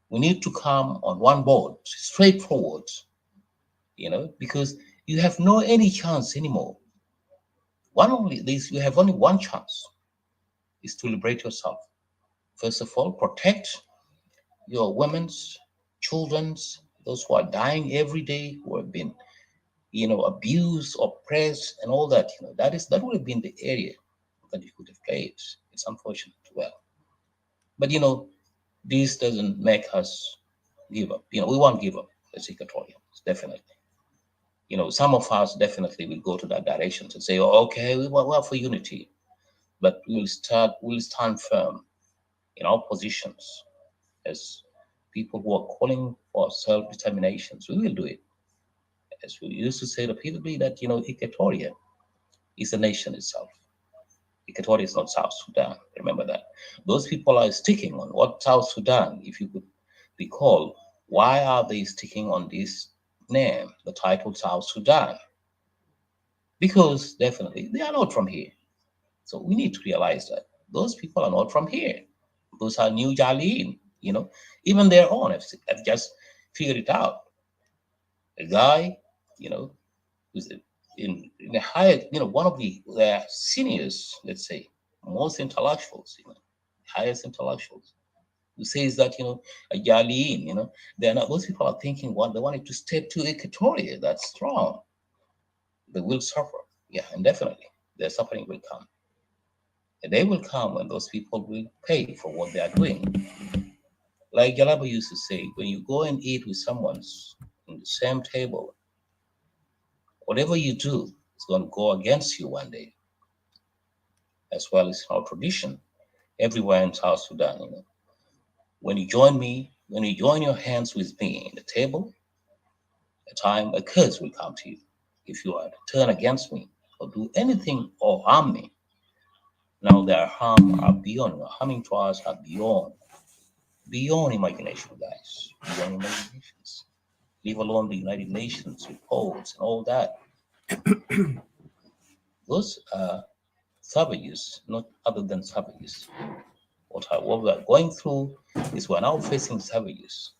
We need to come on one board, straightforward, because you have no any chance anymore. You have only one chance, is to liberate yourself. First of all, protect your women's, children's, those who are dying every day, who have been, abused, oppressed, and all that. That would have been the area that you could have played. It's unfortunate, well, but this doesn't make us give up. We won't give up as Equatorians, definitely. Some of us definitely will go to that direction to say, oh, okay, we're for unity, but we'll stand firm in our positions as people who are calling for self-determination. So we will do it. As we used to say repeatedly that, Equatoria is a nation itself. Equatoria is not South Sudan. Remember that. Those people are sticking on what South Sudan, if you could recall, why are they sticking on this name, the title South Sudan? Because definitely they are not from here. So we need to realize that those people are not from here. Those are New Jalin, even their own have just figured it out. A guy, who's in the higher, one of their seniors, let's say, most intellectuals, highest intellectuals, who says that, a Jalin, they're not, those people are thinking they wanted to step to Equatoria. That's strong. They will suffer. Yeah, and definitely their suffering will come. And they will come when those people will pay for what they are doing. Like Jalaba used to say, when you go and eat with someone's in the same table, whatever you do is going to go against you one day, as well as our tradition everywhere in South Sudan. When you join your hands with me in the table, a curse will come to you. If you are to turn against me or do anything or harm me, now their harming to us are beyond imagination, guys, beyond imaginations. Leave alone the United Nations reports and all that. Those are savages, not other than savages. What we are going through is we're now facing savages.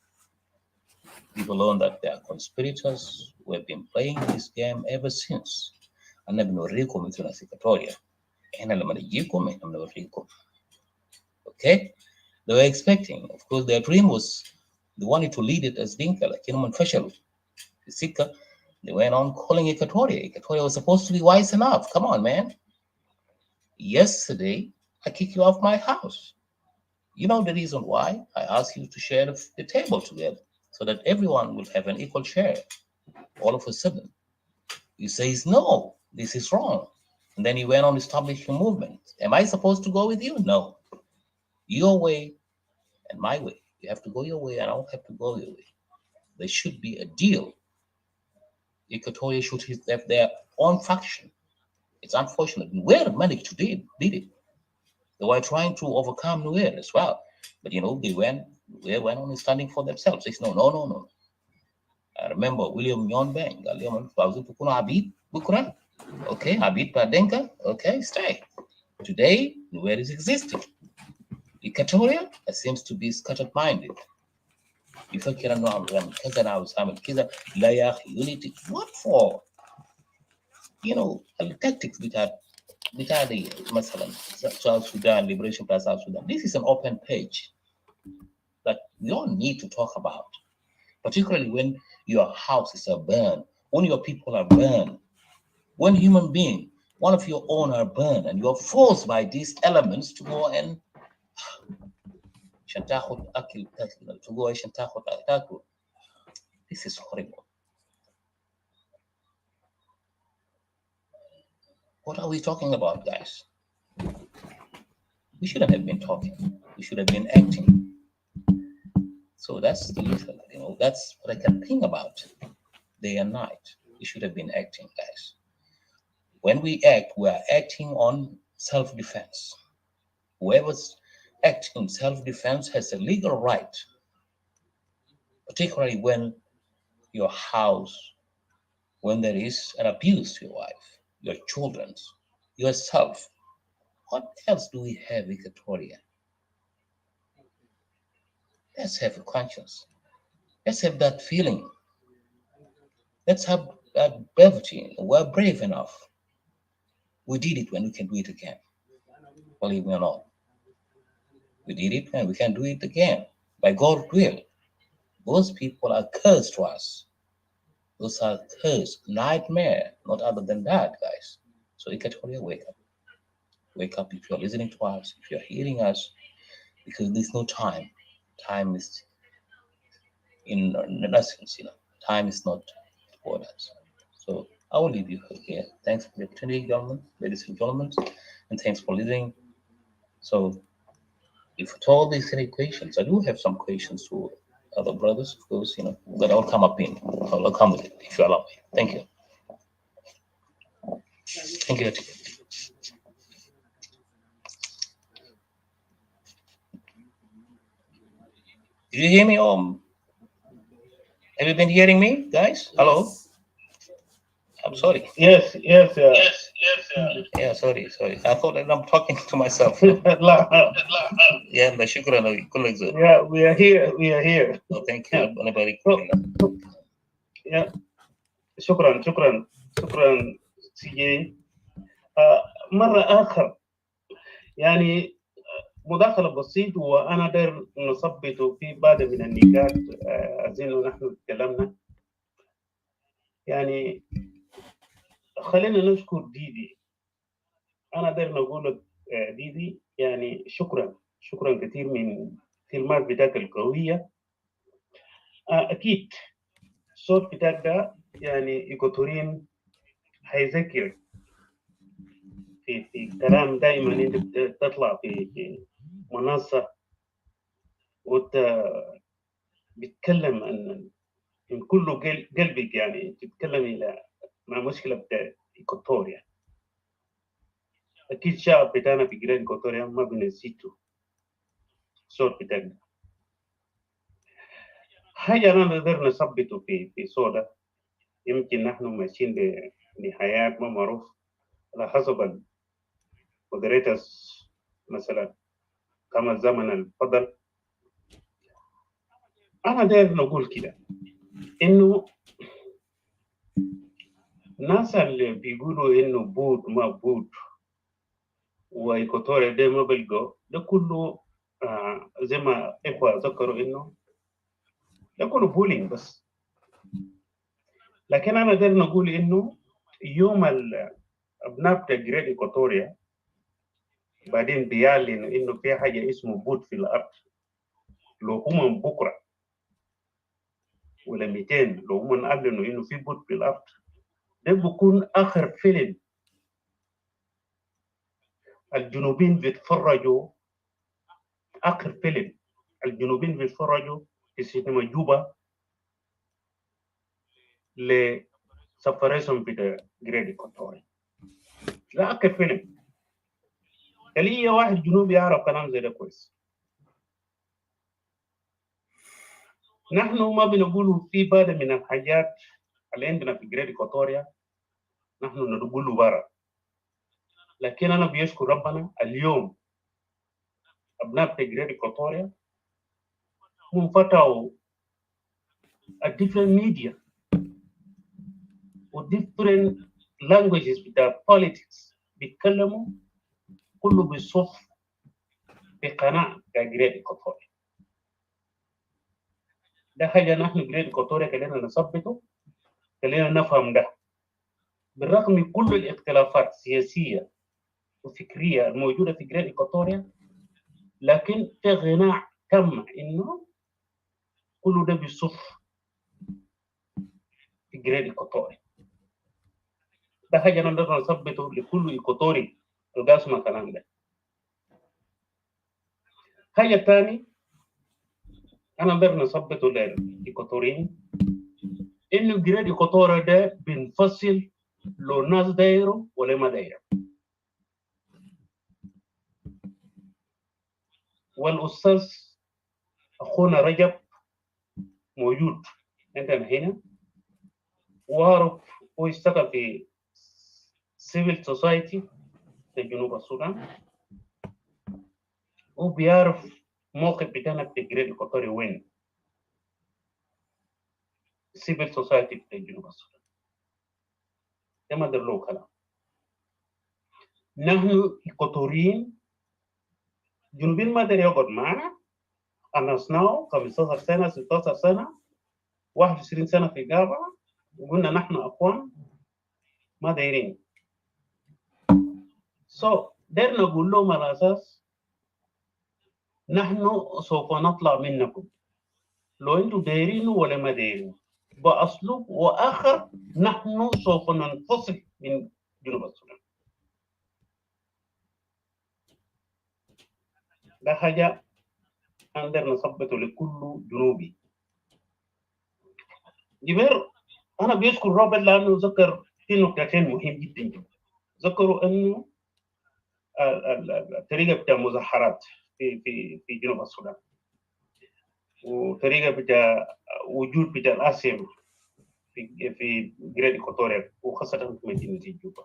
Leave alone that they are conspirators who have been playing this game ever since. And I've been Equatoria. Okay? They were expecting, of course, their dream was they wanted to lead it as Dinka, like Fashalu. Sika, they went on calling Equatoria. Equatoria was supposed to be wise enough. Come on, man. Yesterday, I kicked you off my house. You know the reason why? I asked you to share the table together so that everyone will have an equal share. All of a sudden, you say, no, this is wrong. And then you went on establishing a movement. Am I supposed to go with you? No. Your way and my way. You have to go your way and I'll have to go your way. There should be a deal. Equatoria should have their own faction. It's unfortunate. Nuer managed to did it. They were trying to overcome Nuer as well. But they went on standing for themselves. They said, no. I remember William Nyon Bang, okay, Abid Padenka, okay, stay. Today, Nuer is existing. Equatoria seems to be scattered-minded. يفكر انه عم يعمل كذا انا عاوز اعمل كذا لا يا اخي unity what for التكتيكس بتاع دي مثلا South Sudan liberation by South Sudan. This is an open page that we don't need to talk about, particularly when your houses are burned, when your people are burned, when human being, one of your own are burned, and you're forced by these elements to go and This is horrible. What are we talking about, guys? We shouldn't have been talking. We should have been acting. So that's the reason, that's what I can think about day and night. We should have been acting, guys. When we act, we are acting on self-defense. Whoever's acting in self-defense has a legal right, particularly when your house, when there is an abuse to your wife, your children, yourself. What else do we have in Equatoria? Let's have a conscience. Let's have that feeling. Let's have that brevity. We're brave enough. We did it when we can do it again. Believe me or not. We did it and we can do it again. By God's will. Those people are cursed to us. Those are cursed. Nightmare. Not other than that, guys. So Equatoria, wake up. Wake up if you're listening to us, if you're hearing us, because there's no time. Time is in essence, time is not for us. So I will leave you here. Thanks for the opportunity, gentlemen, ladies and gentlemen, and thanks for listening. So if at all these any questions, I do have some questions to other brothers, of course, that I'll come up in. I'll come with it if you allow me. Thank you. Thank you. Did you hear me? Have you been hearing me, guys? Hello? I'm sorry. Yes. Yeah, sorry. I thought that I'm talking to myself. Yeah, Yeah, we are here. Oh, thank you. Yeah. شكرا سي مرة آخر يعني مداخلة بسيط وأنا داير نثبت في بعض من النقاط أظن نحن تكلمنا يعني خلينا نشكر ديدي. أنا داير نقول لك ديدي يعني شكرا كثير من كلمات بتاعك القوية. أكيد الصوت بتاعك ده يعني إيكواتوريين هيذكر في كلام دائما انت بتطلع في منصه وانت بتتكلم من كل قلبك يعني تتكلم الى مع مشكله بتاع إيكواتوريا. اكيد الشعب بتاعنا في جيران إيكواتوريا ما بنسيته الصوت بتاعنا. حاجه انا نقدر نثبته في صودا يمكن نحن ماشيين بحياه ما معروف على حسب Moderators مثلا كما الزمن الفضل. أنا داير نقول كده إنه الناس اللي بيقولوا إنه بود ما بود وإيكواتوريا ده ما بلقوا ده كله زي ما إخوة ذكروا إنه ده كله بولينج بس. لكن أنا داير نقول إنه يوم الأبناء بتاع جريد إيكواتوريا بعدين بيعلنوا إنه في حاجة اسمه بود في الأرض لو هم بكرة ولا 200 لو هم أعلنوا إنه في بود في الأرض ده بيكون آخر فيلم الجنوبين بيتفرجوا. آخر فيلم الجنوبين بيتفرجوا في سينما جوبا لسفريشن في جريد إيكواتوريا. ده آخر فيلم. اللي واحد جنوبي يعرف كلام زي ده كويس. نحن ما بنقول في بعض من الحاجات اللي عندنا في جريد إيكواتوريا نحن نقول برا. لكن أنا بيشكر ربنا اليوم أبناء في جريد إيكواتوريا هم فتحوا a different media و different languages بتاع politics بيتكلموا كله بالصف في قناة بتاع جريد إيكواتوريا. ده حاجة نحن جريد إيكواتوريا خلينا نثبته، خلينا نفهم ده بالرغم من كل الاختلافات السياسية وفكرية الموجودة في جريد إيكواتوريا، لكن في غناء تم إنه كله ده بيصف في جريد إيكواتوريا. ده حاجة نقدر نثبته لكل إيكواتوري القاسم الكلام ده. حاجة تاني أنا نقدر نثبته للإيكواتوريين إنه جريد إيكواتوريا ده بينفصل لو ناس دايره ولا ما دايره. والأستاذ أخونا رجب موجود عندنا هنا وعارف واشتغل في civil society في جنوب السودان وبيعرف موقف بتاعنا في جريد إيكواتوريا وين civil society في جنوب السودان. ده ما له كلام. نحن إيكواتوريين جنوبين ما داري يقعد معنا، أنسناه 15 سنة 16 سنة 21 سنة في الجامعة وقلنا نحن أخوان ما دايرين. داير نقول لهم على أساس نحن سوف نطلع منكم لو أنتم دايرين ولا ما دايرين بأسلوب وآخر. نحن سوف ننفصل من جنوب السودان. ده حاجة نقدر نثبته لكل جنوبي. جبير أنا بيذكر روبرت لأنه ذكر في نقطتين مهم جدا. ذكروا إنه الطريقة بتاع المظاهرات في جنوب السودان وطريقة بتاع وجود بتاع الآسيم في جريد إيكواتوريا وخاصة في مدينة جوبا.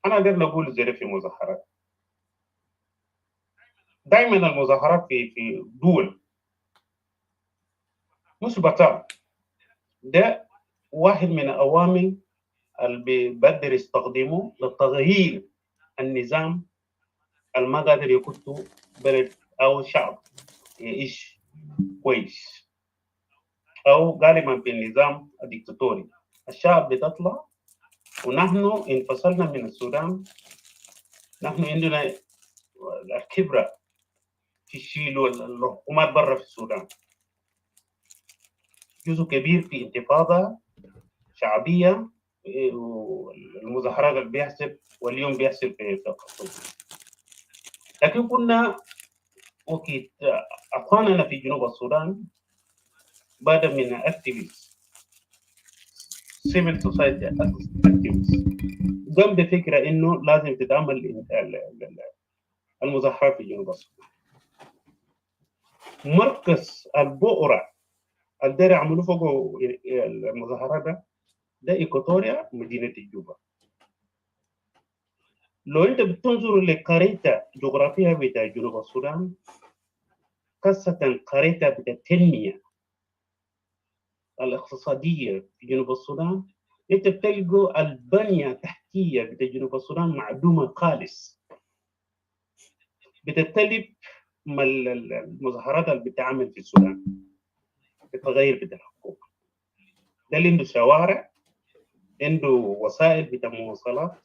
أنا أقدر نقول زي في مظاهرات. دائما المظاهرات في دول مش بطال. ده واحد من العوامل اللي بيقدر يستخدمه لتغيير النظام اللي ما قادر يكتو بلد أو شعب يعيش كويس، أو غالبا في النظام الديكتاتوري. الشعب بتطلع ونحن انفصلنا من السودان. نحن عندنا الخبرة في الشيل والحكومات برا في السودان. جزء كبير في انتفاضة شعبية والمظاهرات اللي بيحصل واليوم بيحصل في الخرطوم. لكن كنا وقت أخواننا في جنوب السودان بعد من activists civil society activists قام بفكرة إنه لازم تتعمل المظاهرات في جنوب السودان. مركز البؤرة اللي داير يعملوا فوق المظاهرات ده إيكواتوريا مدينة جوبا. لو أنت بتنظر لخريطة جغرافية بتاع جنوب السودان خاصة خريطة بتاع التنمية الاقتصادية في جنوب السودان، أنت بتلقوا البنية التحتية بتاع جنوب السودان معدومة خالص. بتتلف المظاهرات اللي بتعمل في السودان التغير بتاع الحكومة. ده اللي عنده شوارع، عنده وسائل بتاع مواصلات.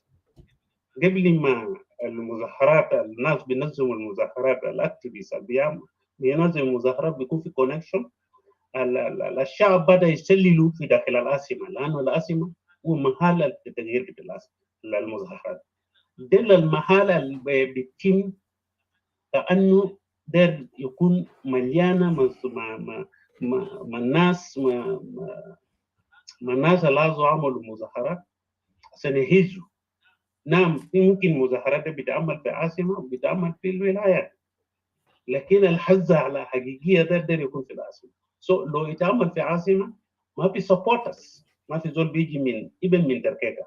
قبل ما المظاهرات الناس بينظموا المظاهرات الاكتيفيست بينظموا المظاهرات بيكون في كونكشن. الشعب بدا يسللوا في داخل العاصمه لانه العاصمه هو محل التغيير بتاع المظاهرات. ده المحل اللي بيتم كانه ده يكون مليانه مع الناس مع الناس اللي عملوا مظاهرات عشان يهزوا. نعم ممكن مظاهرات بتعمل في عاصمة وبتعمل في الولايات، لكن الحزة على حقيقية ده يكون في العاصمة. لو يتعمل في عاصمة ما في سبورترز، ما في زول بيجي من تركيا.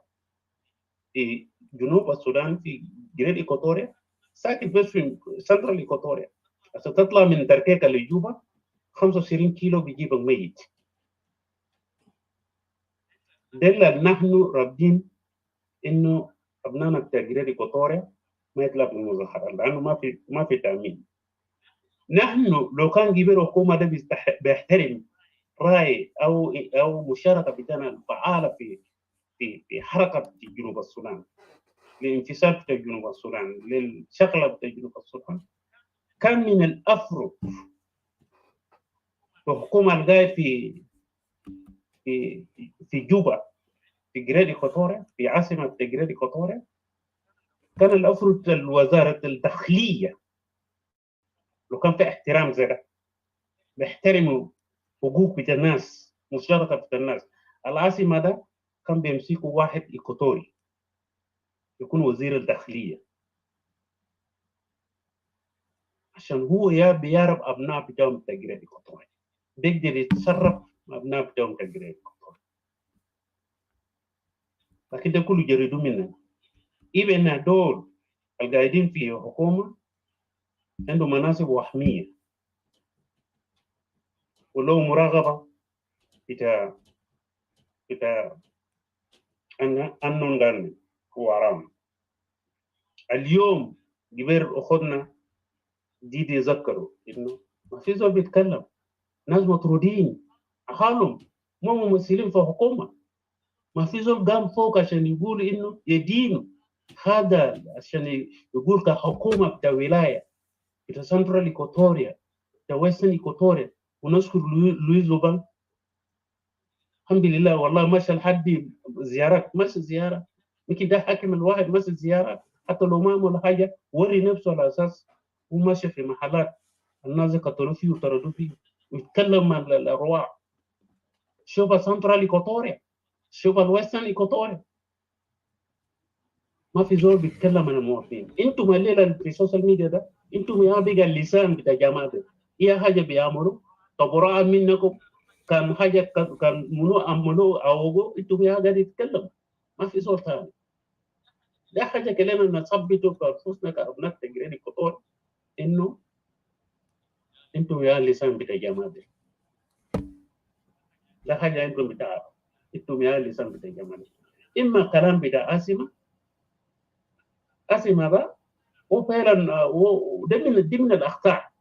في جنوب السودان في جريد إيكواتوريا ساكن بس في سنترال إيكواتوريا. عشان تطلع من تركيكة لجوبا 25 كيلو بيجيبك ميت. دل نحن رابطين إنه أبنائنا بتاع جريد إيكواتوريا ما يطلع من المظاهرات لأنه ما في تأمين. نحن لو كان جبر حكومة ده بيحترم رأي أو مشاركة بتاعنا فعالة في حركة جنوب السودان، للانفصال بتاع جنوب السودان، للشغلة بتاع جنوب السودان، كان من الأفرض الحكومة القاعد في جوبا في جريد إيكواتوريا، في عاصمة جريد إيكواتوريا، كان الأفرض الوزارة الداخلية لو كان في احترام زي ده بيحترموا حقوق بتاع الناس، مشاركة بتاع الناس. العاصمة ده كان بيمسكوا واحد إيكواتوري يكون وزير الداخلية، عشان هو بيعرف أبناء بتاعهم بتاع جريد إيكواتوريا، بيقدر يتصرف مع أبناء بتاعهم بتاع جريد إيكواتوريا. لكن ده كله جريدوا مننا. إبنا دول القاعدين في حكومة عنده مناصب وهمية ولو مراقبة بتاع unknown government هو حرام. اليوم جبر أخذنا دي يذكروا إنه ما في زول بيتكلم، ناس مطرودين أهالهم ما ممثلين في حكومة، ما في زول قام فوق عشان يقول إنه يدينوا هذا عشان يقول كحكومة بتاع ولاية بتاع سنترال إيكواتوريا بتاع ويسترن إيكواتوريا. ونشكر لويس لوبان الحمد لله والله مشى لحد زيارات، مشى زيارة يمكن ده حاكم الواحد مشى زيارة حتى لو ما عمل حاجة وري نفسه على أساس هو ماشي في محلات الناس قتلوا فيه وطردوا فيه ويتكلم عن الأرواح. شوف سنترال إيكواتوريا، شوف الويسترن إيكواتوريا، ما في زول بيتكلم عن المواطنين. انتم الليله في السوشيال ميديا ده انتم يا بقى اللسان بتاع جماعه ده هي حاجه بيعملوا طبراء منكم كان حاجه كان منو عملوا او انتم يا قاعد يتكلم ما في زول ثاني. ده حاجه كلنا نثبته في انفسنا كابناء تجرين القطور انه انتم يا اللسان بتاع جماعه ده. ده حاجه انتم بتاع انتم يا اللسان بتاع جماعه ده. اما كلام بتاع اسمه ده وفعلا وده من الاخطاء،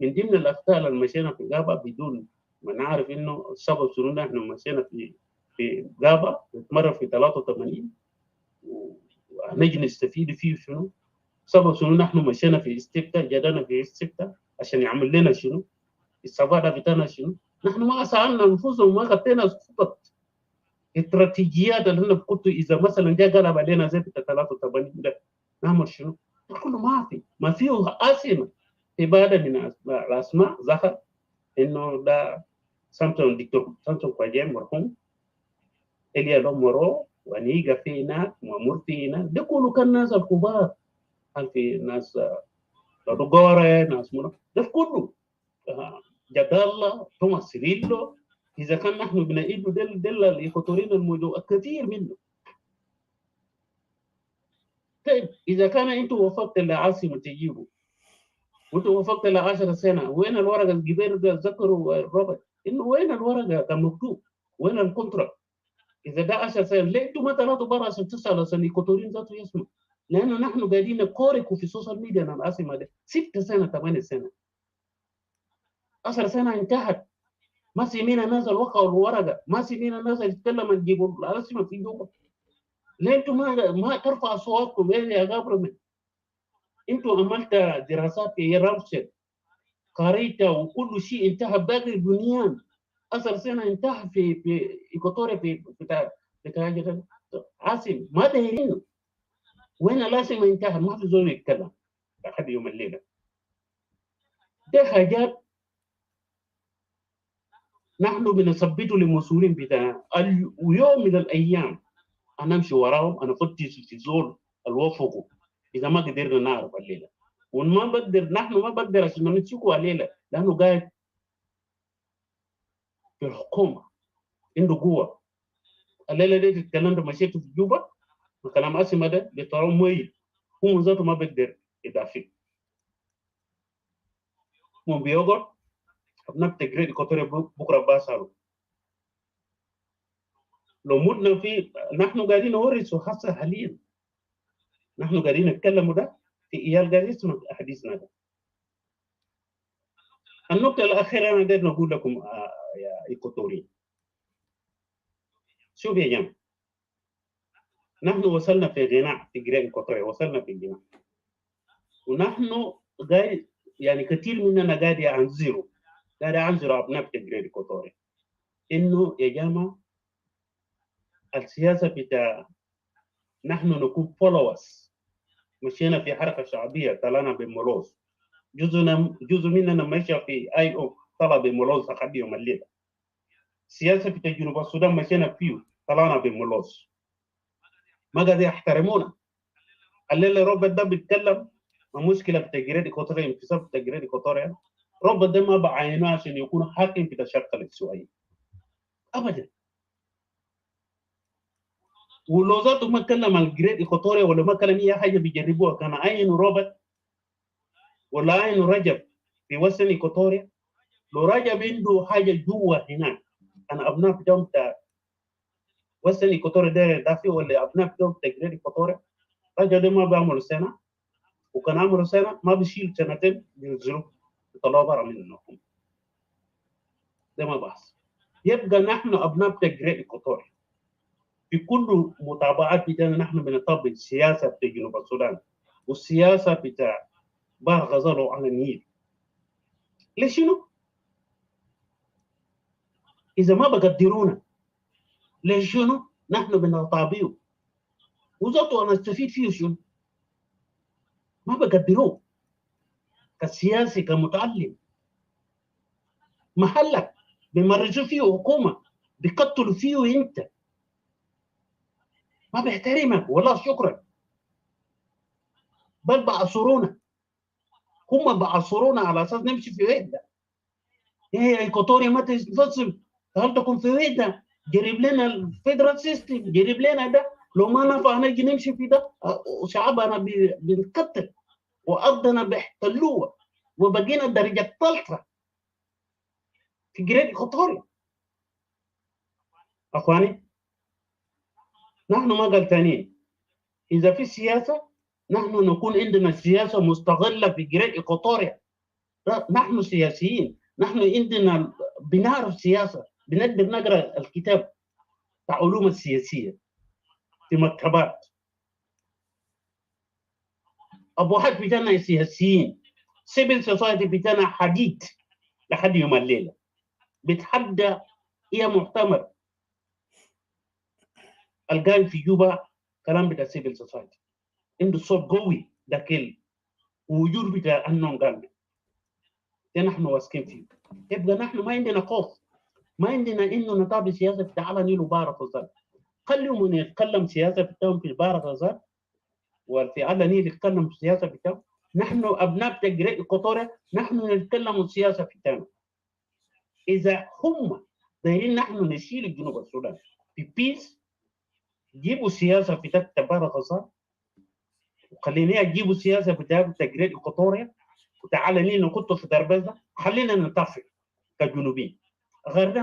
من ضمن الاخطاء اللي مشينا في غابه بدون ما نعرف انه السبب شنو. احنا مشينا في غابه نتمرن في 83 ونجي نستفيد فيه شنو؟ سبب شنو نحن مشينا في استبتا، جدنا في استبتا عشان يعمل لنا شنو؟ السفاره بتاعنا شنو؟ نحن ما سالنا انفسنا وما غطينا خطط استراتيجيات اللي احنا كنت اذا مثلا جاء قلب علينا زي بتاع 83 ده نعمل شنو؟ ده كله ما فيه اسمه في بعض من الاسماء ذكر انه ده سامسون دكتور سامسون كواجين مرحوم اليا لومورو ونيجا فينا ومر فينا ده كله كان ناس الكبار، كان في ناس لودوغوري ناس منو ده كله جد الله توماس سيريلو. اذا كان نحن بنعيد دل الايكواتوريين الموجود كثير منه. طيب اذا كان انتم وفقت العاصمه تجيبوا وانت وفقت ل 10 سنه، وين الورقه الجبير ده ذكروا روبرت انه وين الورقه كان مكتوب؟ وين الكونترا؟ اذا ده 10 سنه ليه انتم ما طلعتوا برا عشان تسالوا عشان الايكواتوريين ذاته يسمعوا؟ لانه نحن قاعدين نكوركوا في السوشيال ميديا العاصمه ده 6 سنه 8 سنه 10 سنه انتهت، ما سمينا الناس الوقعوا الورقه، ما سمينا الناس يتكلموا يجيبوا العاصمه في جوبا. ليه انتم ما ترفعوا صوتكم يا غابرمنت؟ انتم عملت دراسات في رامشن قريتها وكل شيء انتهى باقي البنيان 10 سنه انتهى في ايكواتوريا في بتاع عاصم ما دايرينه. وين العاصمه انتهى؟ ما في زول يتكلم لحد يوم الليله. ده حاجات نحن بنثبته للمسؤولين بتاعنا، ويوم من الايام انا امشي وراهم انا فتش في زول الوفقوا اذا ما قدرنا نعرف الليله. وما بقدر نحن ما بقدر عشان نمسكوا الليله لانه قاعد في الحكومه عنده قوه. الليله دي تتكلم مشيت في جوبا وكلام اسمه ده بيطلعوا ميت هو ذاته ما بقدر يدافع مو بيقعد أبناء تجريد إيكواتوريا بكرة باسالو لو مدنا في نحن قاعدين نورث حصة حاليا نحن قاعدين نتكلم ده في إيال قاعدين يسمع حديثنا ده. النقطة الأخيرة أنا قاعد نقول لكم يا إيكواتوريين شوف يا جماعة نحن وصلنا في غناء في جرين إيكواتوريا وصلنا في غناء ونحن قاعد يعني كثير مننا قاعد ينذروا أبناء في جرين إيكواتوريا إنه يا جماعة السياسة بتاع نحن نكون followers مشينا في حركة شعبية طلعنا بمولوز جزء مننا مشى في IO طلع بمولوز أخذ يوم الليلة سياسة بتاع جنوب السودان مشينا فيه طلعنا بمولوز ما قاعد يحترمونا الليلة روبرت ده بيتكلم عن مشكلة في تجريد إيكواتوريا انفصال في تجريد إيكواتوريا روبرت ده ما بعينه عشان يكون حاكم في تشكل السوية أبدا ولو ذاته ما اتكلم عن جريد إيكواتوريا ولا ما كلم أي حاجة بيجربوها كان عين روبرت ولا عين رجب في وسط إيكواتوريا لو رجب عنده حاجة جوا هناك أنا أبناء بتاعهم بتاع وسط إيكواتوريا ده دافع ولا أبناء بتاعهم تجريد إيكواتوريا رجب ده ما بيعملوا سنة وكان عمره سنة ما بيشيل سنتين بينزلوا يطلعوا برا من الحكومة ده ما بحث يبقى نحن أبناء تجريد إيكواتوريا في كل متابعات بتاعنا نحن بنطبق السياسة بتاع جنوب السودان والسياسة بتاع بحر غزال على النيل ليش شنو؟ إذا ما بقدرونا ليش شنو؟ نحن بنطابيه وذاته أنا استفيد فيه شنو؟ ما بقدروه كسياسي كمتعلم محلك بيمرجوا فيه حكومة بيقتلوا فيه أنت ما بيحترمك والله شكرا بل بعصرونا هم بعصرونا على أساس نمشي في وحدة هي إيكواتوريا ما تنفصل هل تكون في وحدة جرب لنا الفيدرال سيستم جرب لنا ده لو ما نفع نجي نمشي في ده وشعبنا بنقتل وأرضنا بيحتلوها وبقينا الدرجة الثالثة في جريد إيكواتوريا أخواني نحن ما قلتانين إذا في سياسة نحن نكون عندنا سياسة مستغلة في جريد إيكواتوريا نحن سياسيين نحن عندنا بنعرف سياسة بنقدر نقرأ الكتاب بتاع علوم السياسية في مكتبات أبوات بتاعنا سياسيين سيفل سوسايتي بتاعنا حديد لحد يوم الليلة بتحدى هي مؤتمر القايم في جوبا كلام بتاع سيفل سوسايتي عنده صوت قوي لكن وجود بتاع أنهم قال ده نحن واثقين فيه يبقى نحن ما عندنا خوف ما عندنا إنه نتابع سياسة بتاع على نيل وبارة غزال خليهم يتكلم سياسة بتاعهم في بارة غزال وفي على نيل يتكلم سياسة بتاعهم نحن أبناء تجريد إيكواتوريا نحن نتكلم السياسة بتاعنا إذا هم دايرين نحن نشيل جنوب السودان في بيس جيبوا سياسة بتاعت بارة غزال وخلينا يجيبوا سياسة بتاعت تجريد إيكواتوريا وتعالى نيل نخطه في دربزة خلينا نتفق كجنوبين غير ده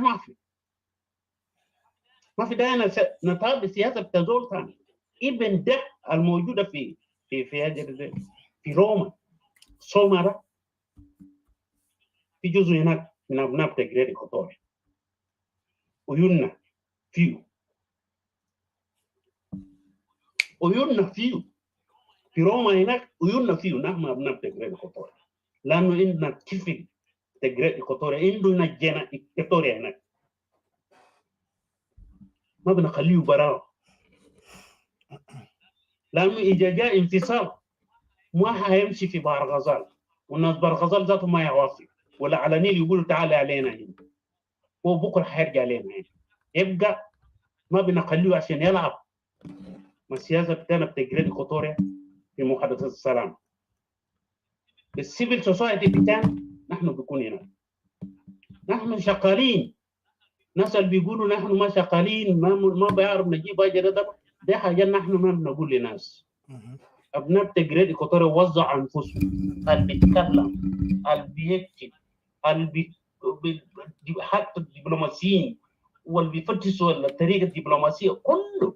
ما في داعي نتابع سياسة بتاع زول ثاني ابن ده الموجودة في روما سومرا في جزء هناك من أبناء تجريد إيكواتوريا ويونا فيه في روما هناك ويونا فيه نحن أبناء تجريد إيكواتوريا لأنه عندنا كيف تجريد إيكواتوريا عندنا جنا إيكواتوريا هناك ما بنخليه براه لأنه إذا جاء انفصال ما هيمشي في بحر غزال والناس بحر غزال ذاته ما يوافق ولا على نيل يقولوا تعالى علينا هنا وبكره حيرجع علينا هنا يبقى ما بنخليه عشان يلعب ما السياسة بتاعنا بتجريد إيكواتوريا في محادثة السلام السيفل سوسايتي بتاعنا نحن بيكون هنا نحن شغالين ناس اللي بيقولوا نحن ما شغالين ما بيعرف نجيب أجر ده حاجة نحن ما بنقول للناس ابناء تجريد ايكواتوريا وزعوا انفسهم، اللي بيتكلم، اللي بيكتب، حتى الدبلوماسيين واللي بيفتشوا الطريقه الدبلوماسيه كله.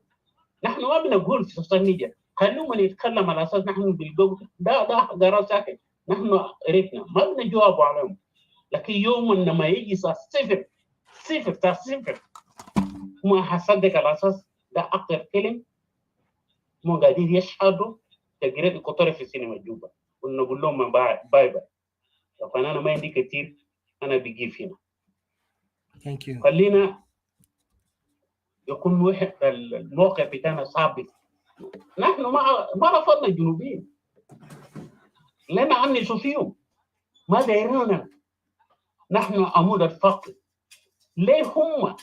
نحن ما بنقول في السوشيال ميديا خلونا نتكلم على اساس نحن بالجو ده قرار ساكت، نحن عرفنا ما بنجاوب عليهم. لكن يوم لما يجي صفر صفر ما حصدق على اساس ده اكثر كلمه مو قاعدين يشهدوا تجريد ايكواتوريا في سينما جوبا، ونقول لهم باي باي. فانا ما عندي كثير، انا بجيب هنا. Thank you. خلينا يكون واحد الموقع بتاعنا ثابت. نحن ما رفضنا الجنوبيين، لنا عم نشوفيهم ما دايرونا. نحن عمود الفقر. ليه هم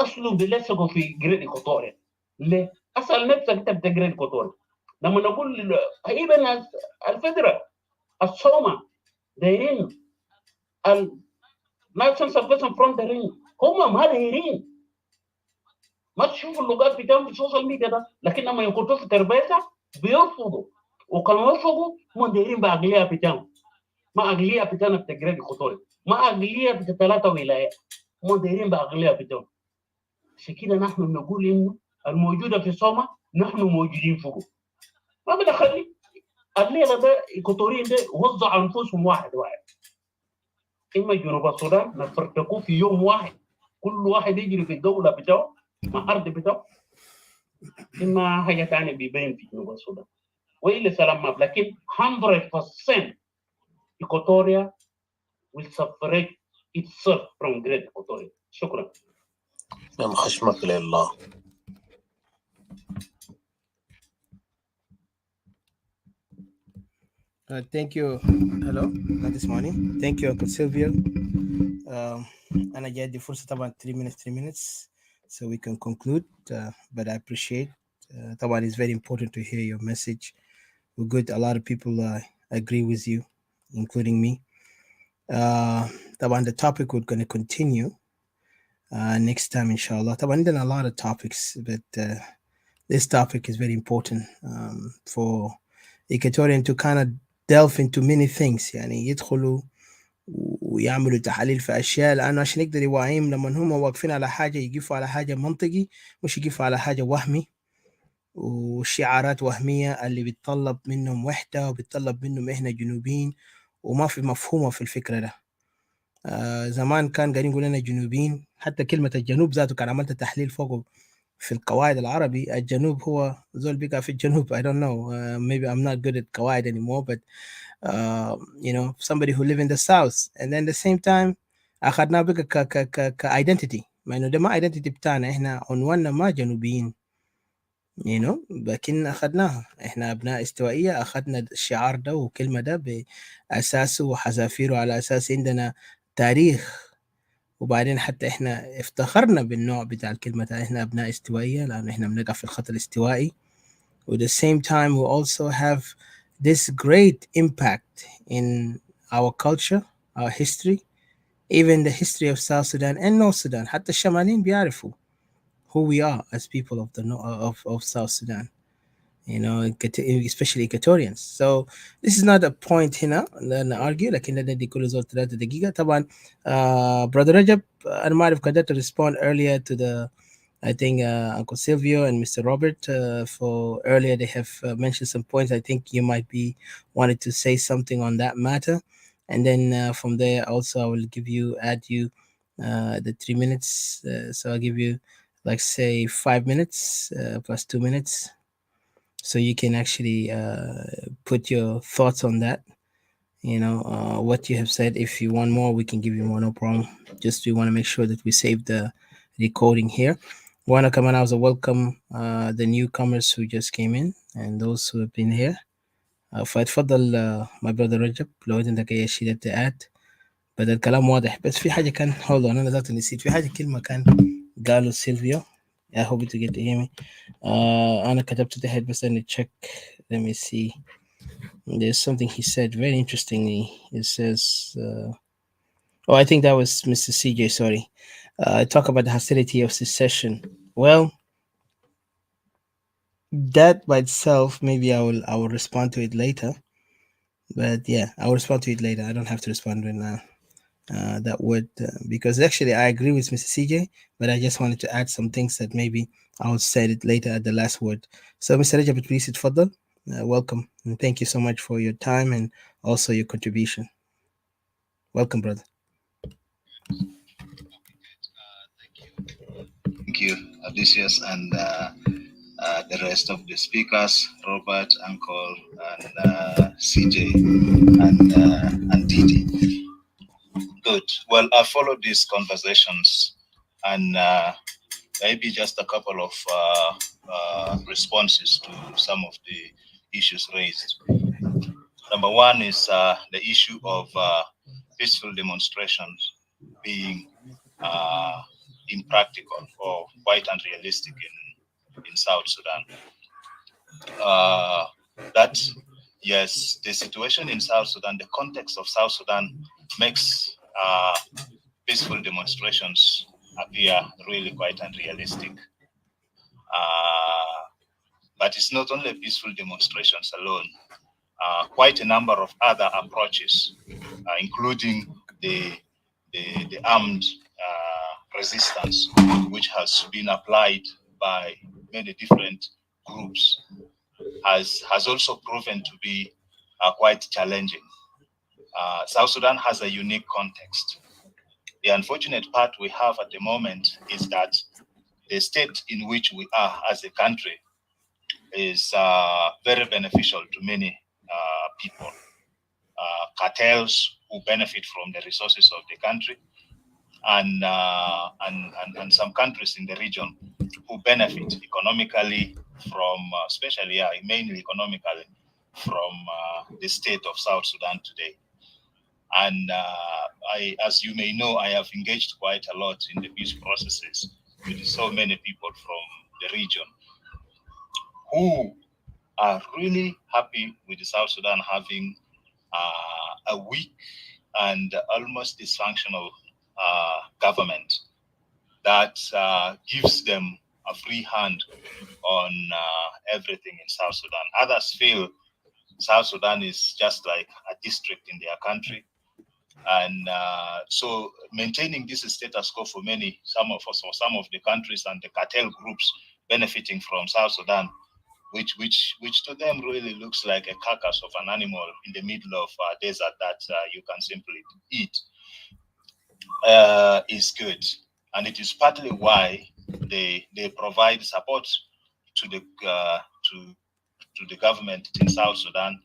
اصله بيلصقوا في جريد ايكواتوريا؟ ليه؟ اسال نفسك انت بتجريد ايكواتوريا. لما نقول ابن الفدرال الصومه دايرين الناشونال سالفيشن فرونت دايرين، هم ما دايرين. ما تشوفوا اللغات بتاعهم في السوشيال ميديا ده، لكن لما يقعدوا في ترابيزه بيرفضوا، وكانوا يرفضوا هم دايرين باغليه بتاعهم. ما اغليه بتاعنا بتجريد ايكواتوريا، ما اغليه بتاع 3 ولايات، هم دايرين باغليه بتاعهم. عشان كده نحن نقول انه الموجوده في صوما نحن موجودين فوقه. ما بنخلي الليله ده ايكواتوريين ده وزعوا انفسهم واحد. اما جنوب السودان نفرتكوا في يوم واحد، كل واحد يجري في الدوله بتاعه مع ارض بتاعه، اما حاجه ثانيه بيبين في جنوب السودان والا سلام ما. لكن 100% Equatoria will separate itself from Great Equatoria. شكرا. من خشمك لله. Thank you. Hello, not this morning. Thank you, Uncle Sylvia. أنا جاي دي فرصة طبعا 3 minutes so we can conclude. But I appreciate. طبعا it's very important to hear your message. We're good. A lot of people agree with you, including me. طبعا the topic we're going to continue next time, inshallah. طبعا there are a lot of topics, but this topic is very important for Equatorian to kind of delve into many things. يعني يدخلوا ويعملوا تحاليل في اشياء، لانه عشان يقدر يوعيهم لما هم واقفين على حاجه يقفوا على حاجه منطقي، مش يقفوا على حاجه وهمي وشعارات وهميه اللي بتطلب منهم وحده وبتطلب منهم احنا جنوبيين وما في مفهومه في الفكره ده. زمان كان قاعدين يقول لنا جنوبيين، حتى كلمه الجنوب ذاته كان عملت تحليل فوقه في القواعد العربي. الجنوب هو زول بقى في الجنوب. I don't know, maybe I'm not good at قواعد anymore, but you know, somebody who live in the south. And then the same time أخذنا بقى ك identity، مع إنه ده ما identity بتاعنا، إحنا عنواننا ما جنوبيين، you know، لكن أخذناها. إحنا أبناء استوائية، أخذنا الشعار ده وكلمة ده بأساسه وحذافيره على أساس عندنا تاريخ، وبعدين حتى إحنا افتخرنا بالنوع بتاع الكلمة ده، إحنا أبناء استوائية لأنه إحنا بنقع في الخط الاستوائي. At the same time we also have this great impact in our culture, our history, even the history of South Sudan and North Sudan. حتى الشمالين بيعرفوا who we are as people of the of South Sudan, you know, especially Equatorians. So this is not a point هنا لأن argue، لكن ندي كل زول 3 دقيقة. طبعا brother Rajab أنا ما أعرف قدرت to respond earlier to the I think Uncle Silvio and Mr. Robert for earlier, they have mentioned some points. I think you might be wanted to say something on that matter. And then from there also I will add you the 3 minutes. So I'll give you like say 5 minutes plus 2 minutes. So you can actually put your thoughts on that. You know, what you have said. If you want more, we can give you more, no problem. Just we want to make sure that we save the recording here. Wanna come and also welcome the newcomers who just came in and those who have been here. فاتفضل my brother رجب لو انت عندك اي شيء تقعد. بدأ الكلام واضح، بس في حاجة كان hold on انا ذات نسيت. في حاجة كلمة كان قالوا سيلفيو. I hope you get to hear me. أنا كتبت تحت بس أنا check. Let me see. There's something he said very interestingly. It says oh, I think that was Mr. CJ, sorry. Talk about the hostility of secession. Well, That by itself, maybe I will respond to it later. But yeah, I will respond to it later. I don't have to respond right now. That would because actually I agree with Mr. CJ, but I just wanted to add some things that maybe I'll say it later at the last word. So, Mr. Rajab, please, further. Welcome and thank you so much for your time and also your contribution. Welcome, brother. Thank you, Odysseus, and the rest of the speakers, Robert, Uncle, and CJ, and Didi. Good. Well, I followed these conversations, and maybe just a couple of responses to some of the issues raised. Number one is the issue of peaceful demonstrations being impractical or quite unrealistic in South Sudan. That, yes, the situation in South Sudan, the context of South Sudan makes peaceful demonstrations appear really quite unrealistic. But it's not only peaceful demonstrations alone. Quite a number of other approaches, including the armed resistance, which has been applied by many different groups, has also proven to be quite challenging. South Sudan has a unique context. The unfortunate part we have at the moment is that the state in which we are as a country is very beneficial to many people. Cartels who benefit from the resources of the country, and some countries in the region who benefit economically from, especially, mainly economically, from the state of South Sudan today. And as you may know, I have engaged quite a lot in the peace processes with so many people from the region who are really happy with the South Sudan having a weak and almost dysfunctional government that gives them a free hand on everything in South Sudan. Others feel South Sudan is just like a district in their country. And so maintaining this status quo for some of the countries and the cartel groups benefiting from South Sudan, which to them really looks like a carcass of an animal in the middle of a desert that you can simply eat, is good. And it is partly why they provide support to the government in South Sudan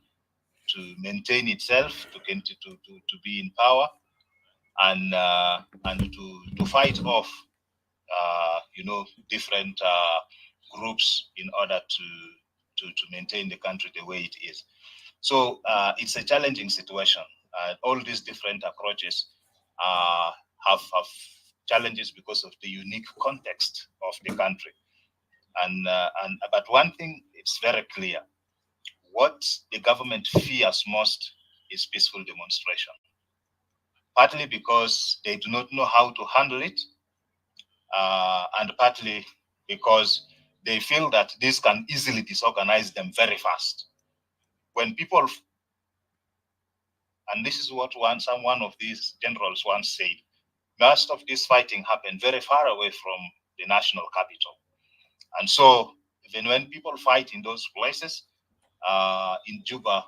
to maintain itself, to be in power, and to fight off different groups in order to maintain the country the way it is. So it's a challenging situation. All these different approaches have challenges because of the unique context of the country. But one thing, it's very clear: what the government fears most is peaceful demonstration. Partly because they do not know how to handle it, and partly because they feel that this can easily disorganize them very fast. When people, and this is what one of these generals once said, most of this fighting happened very far away from the national capital. And so even when people fight in those places, in Juba,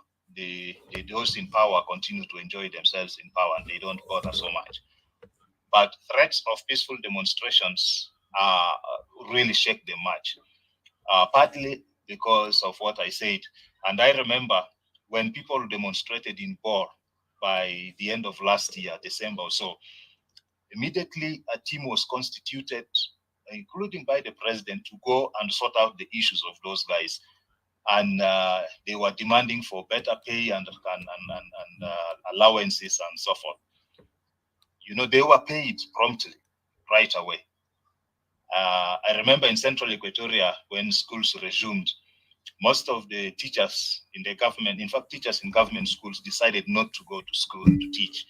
those in power continue to enjoy themselves in power and they don't bother so much. But threats of peaceful demonstrations really shake them much, partly because of what I said. And I remember when people demonstrated in Bor by the end of last year, December or so, immediately a team was constituted, including by the president, to go and sort out the issues of those guys. And they were demanding for better pay and allowances and so forth. They were paid promptly, right away. I remember in central Equatoria, when schools resumed, most of the teachers in the government, in fact, teachers in government schools, decided not to go to school to teach.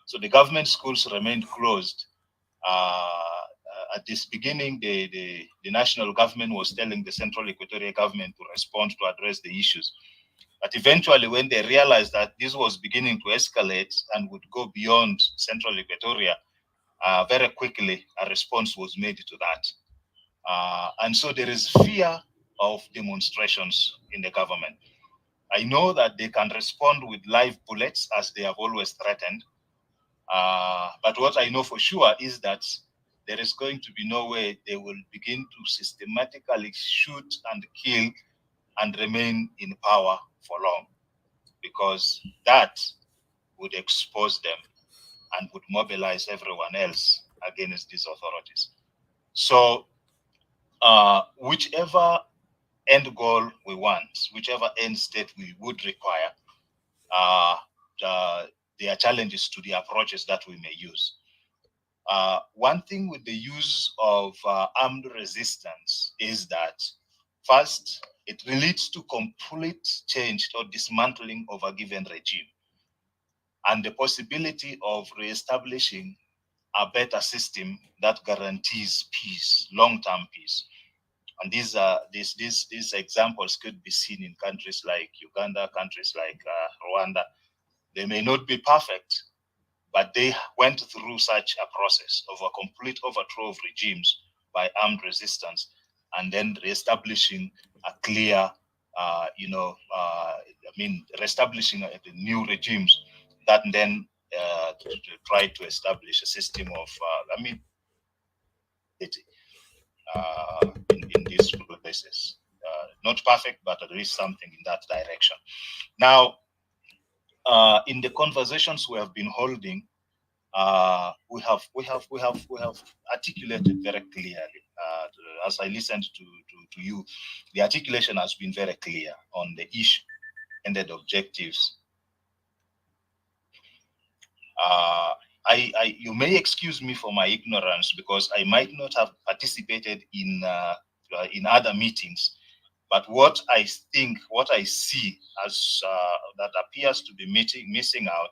So the government schools remained closed at this beginning, the national government was telling the central Equatorial government to respond to address the issues. But eventually, when they realized that this was beginning to escalate and would go beyond central Equatoria, very quickly a response was made to that. And so there is fear of demonstrations in the government. I know that they can respond with live bullets as they have always threatened. But what I know for sure is that there is going to be no way they will begin to systematically shoot and kill and remain in power for long, because that would expose them and would mobilize everyone else against these authorities. So whichever end goal we want, whichever end state we would require, there are challenges to the approaches that we may use. One thing with the use of armed resistance is that, first, it leads to complete change or dismantling of a given regime and the possibility of reestablishing a better system that guarantees peace, long-term peace. And these examples could be seen in countries like Uganda, countries like Rwanda. They may not be perfect, but they went through such a process of a complete overthrow of regimes by armed resistance, and then reestablishing a clear, reestablishing the new regimes that then try to establish a system of, in these places. Not perfect, but at least something in that direction. Now, in the conversations we have been holding, we have articulated very clearly. As I listened to you, the articulation has been very clear on the issue and the objectives. You may excuse me for my ignorance because I might not have participated in other meetings, but what I think, what I see as that appears to be missing out,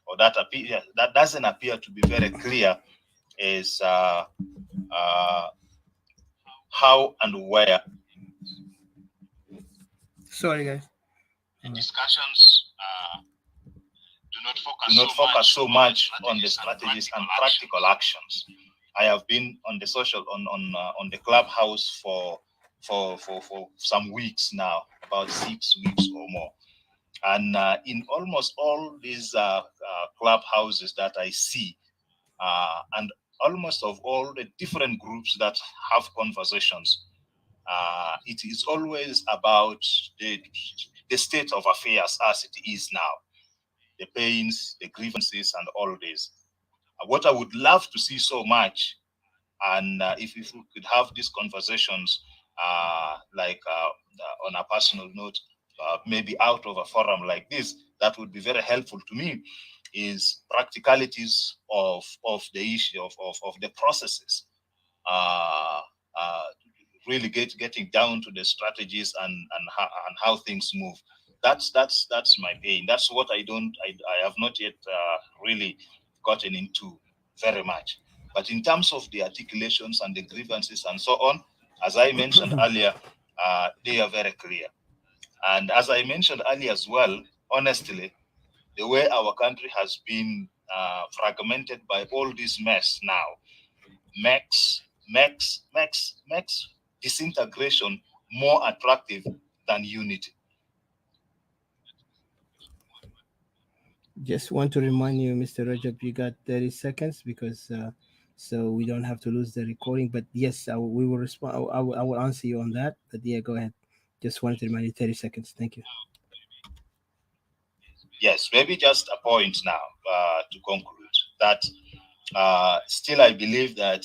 or that doesn't appear to be very clear, is how and where. Sorry, guys. The discussions do not focus so much on the strategies and practical actions. I have been on the on the clubhouse for some weeks now, about 6 weeks or more. And in almost all these clubhouses that I see, and almost of all the different groups that have conversations, it is always about the state of affairs as it is now, the pains, the grievances, and all this. What I would love to see so much, and if we could have these conversations on a personal note, maybe out of a forum like this, that would be very helpful to me, is practicalities of the issue of the processes, really getting down to the strategies and how things move. That's my pain. That's what I have not yet really gotten into very much. But in terms of the articulations and the grievances and so on, as I mentioned earlier, they are very clear. And as I mentioned earlier as well, honestly, the way our country has been fragmented by all this mess now makes disintegration more attractive than unity. Just want to remind you, Mr. Rajab, you got 30 seconds because so we don't have to lose the recording. But yes, we will respond. I will answer you on that. But yeah, go ahead. Just wanted to remind you 30 seconds. Thank you. Yes, maybe just a point now to conclude that still I believe that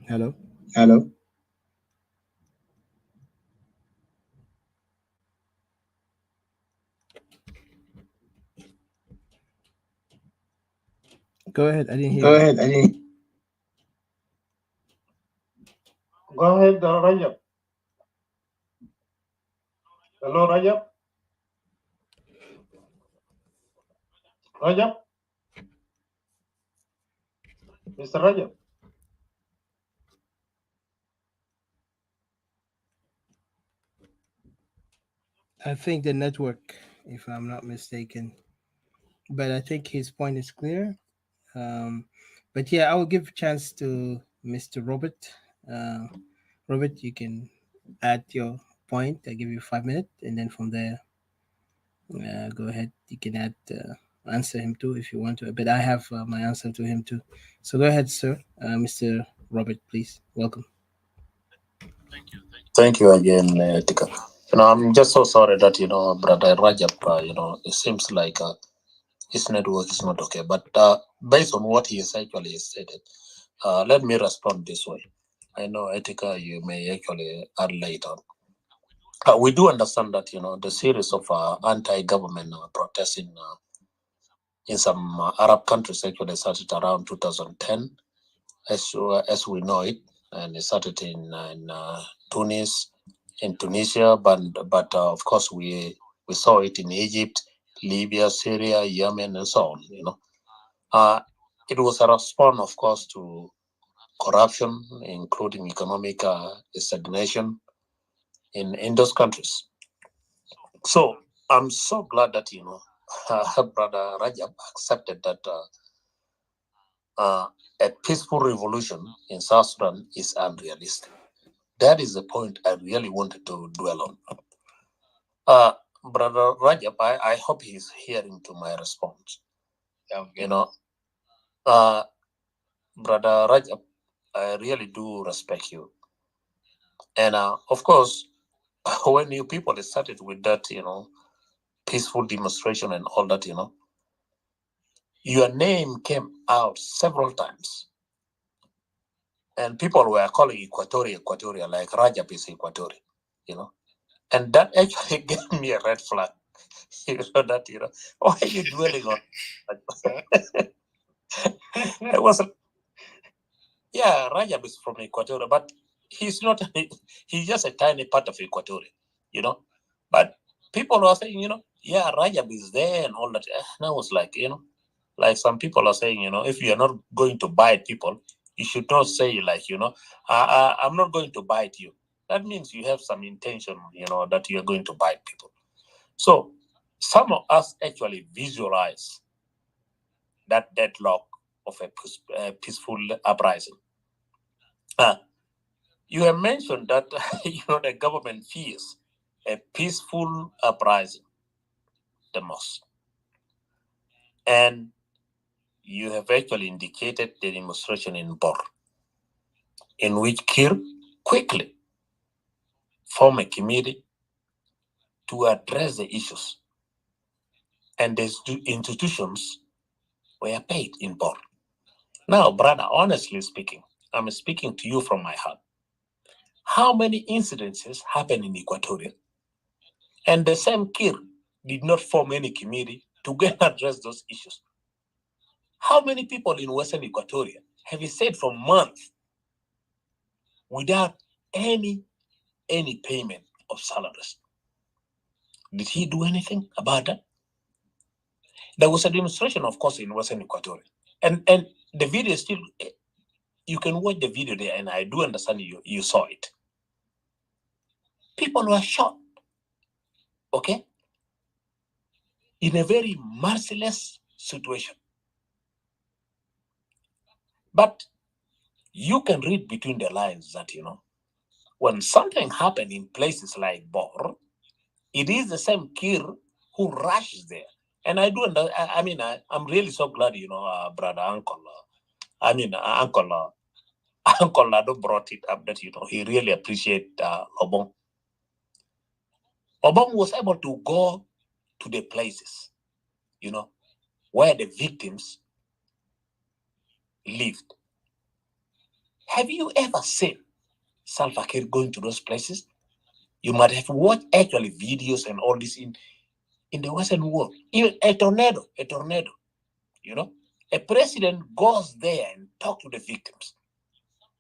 Hello. Go ahead. I didn't hear you. Go ahead, Rajab. Hello, Rajab. Rajab? Mr. Rajab? I think the network, if I'm not mistaken. But I think his point is clear. Um, but yeah, I will give a chance to Mr. Robert. Uh, Robert, you can add your point. I give you 5 minutes, and then from there, go ahead. You can add answer him too if you want to. But I have my answer to him too. So go ahead, sir, Mr. Robert, please. Welcome. Thank you again, Tika. I'm just so sorry that, Brother Rajab, it seems like his network is not okay. But based on what he has actually stated, let me respond this way. I know, Etika, you may actually add later. We do understand that, the series of anti-government protests in some Arab countries actually started around 2010, as we know it, and it started in Tunis, in Tunisia, but of course we saw it in Egypt, Libya, Syria, Yemen, and so on. It was a response, of course, to corruption, including economic stagnation in those countries. So I'm so glad that Brother Rajab accepted that a peaceful revolution in South Sudan is unrealistic. That is the point I really wanted to dwell on. Brother Rajab, I hope he's hearing to my response. Okay. Brother Rajab, I really do respect you. And of course, when you people started with that, peaceful demonstration and all that, your name came out several times. And people were calling Equatoria, like Rajab is Equatoria, And that actually gave me a red flag. Why are you dwelling on? It was, Rajab is from Equatoria, but he's not, he's just a tiny part of Equatoria, But people were saying, Rajab is there and all that. And I was like, like some people are saying, if you're not going to bite people, you should not say, like, I'm not going to bite you. That means you have some intention, that you're going to bite people. So some of us actually visualize that deadlock of a peaceful uprising. You have mentioned that the government fears a peaceful uprising the most, and you have actually indicated the demonstration in Bor, in which Kir quickly formed a committee to address the issues, and the institutions were paid in Bor. Now, brother, honestly speaking, I'm speaking to you from my heart. How many incidences happen in Equatoria? And the same Kir did not form any committee to go and address those issues. How many people in Western Equatoria have he stayed for months without any payment of salaries? Did he do anything about that? There was a demonstration, of course, in Western Equatoria. And the video still, you can watch the video there, and I do understand you saw it. People were shot, okay? In a very merciless situation. But you can read between the lines that, when something happened in places like Bor, it is the same Kir who rushes there. And I do, I'm really so glad, brother, uncle, Uncle Lado brought it up that, he really appreciate Obong. Obong was able to go to the places, where the victims lived. Have you ever seen Salva Kiir going to those places? You might have watched actually videos and all this in the Western world. Even a tornado, a president goes there and talk to the victims.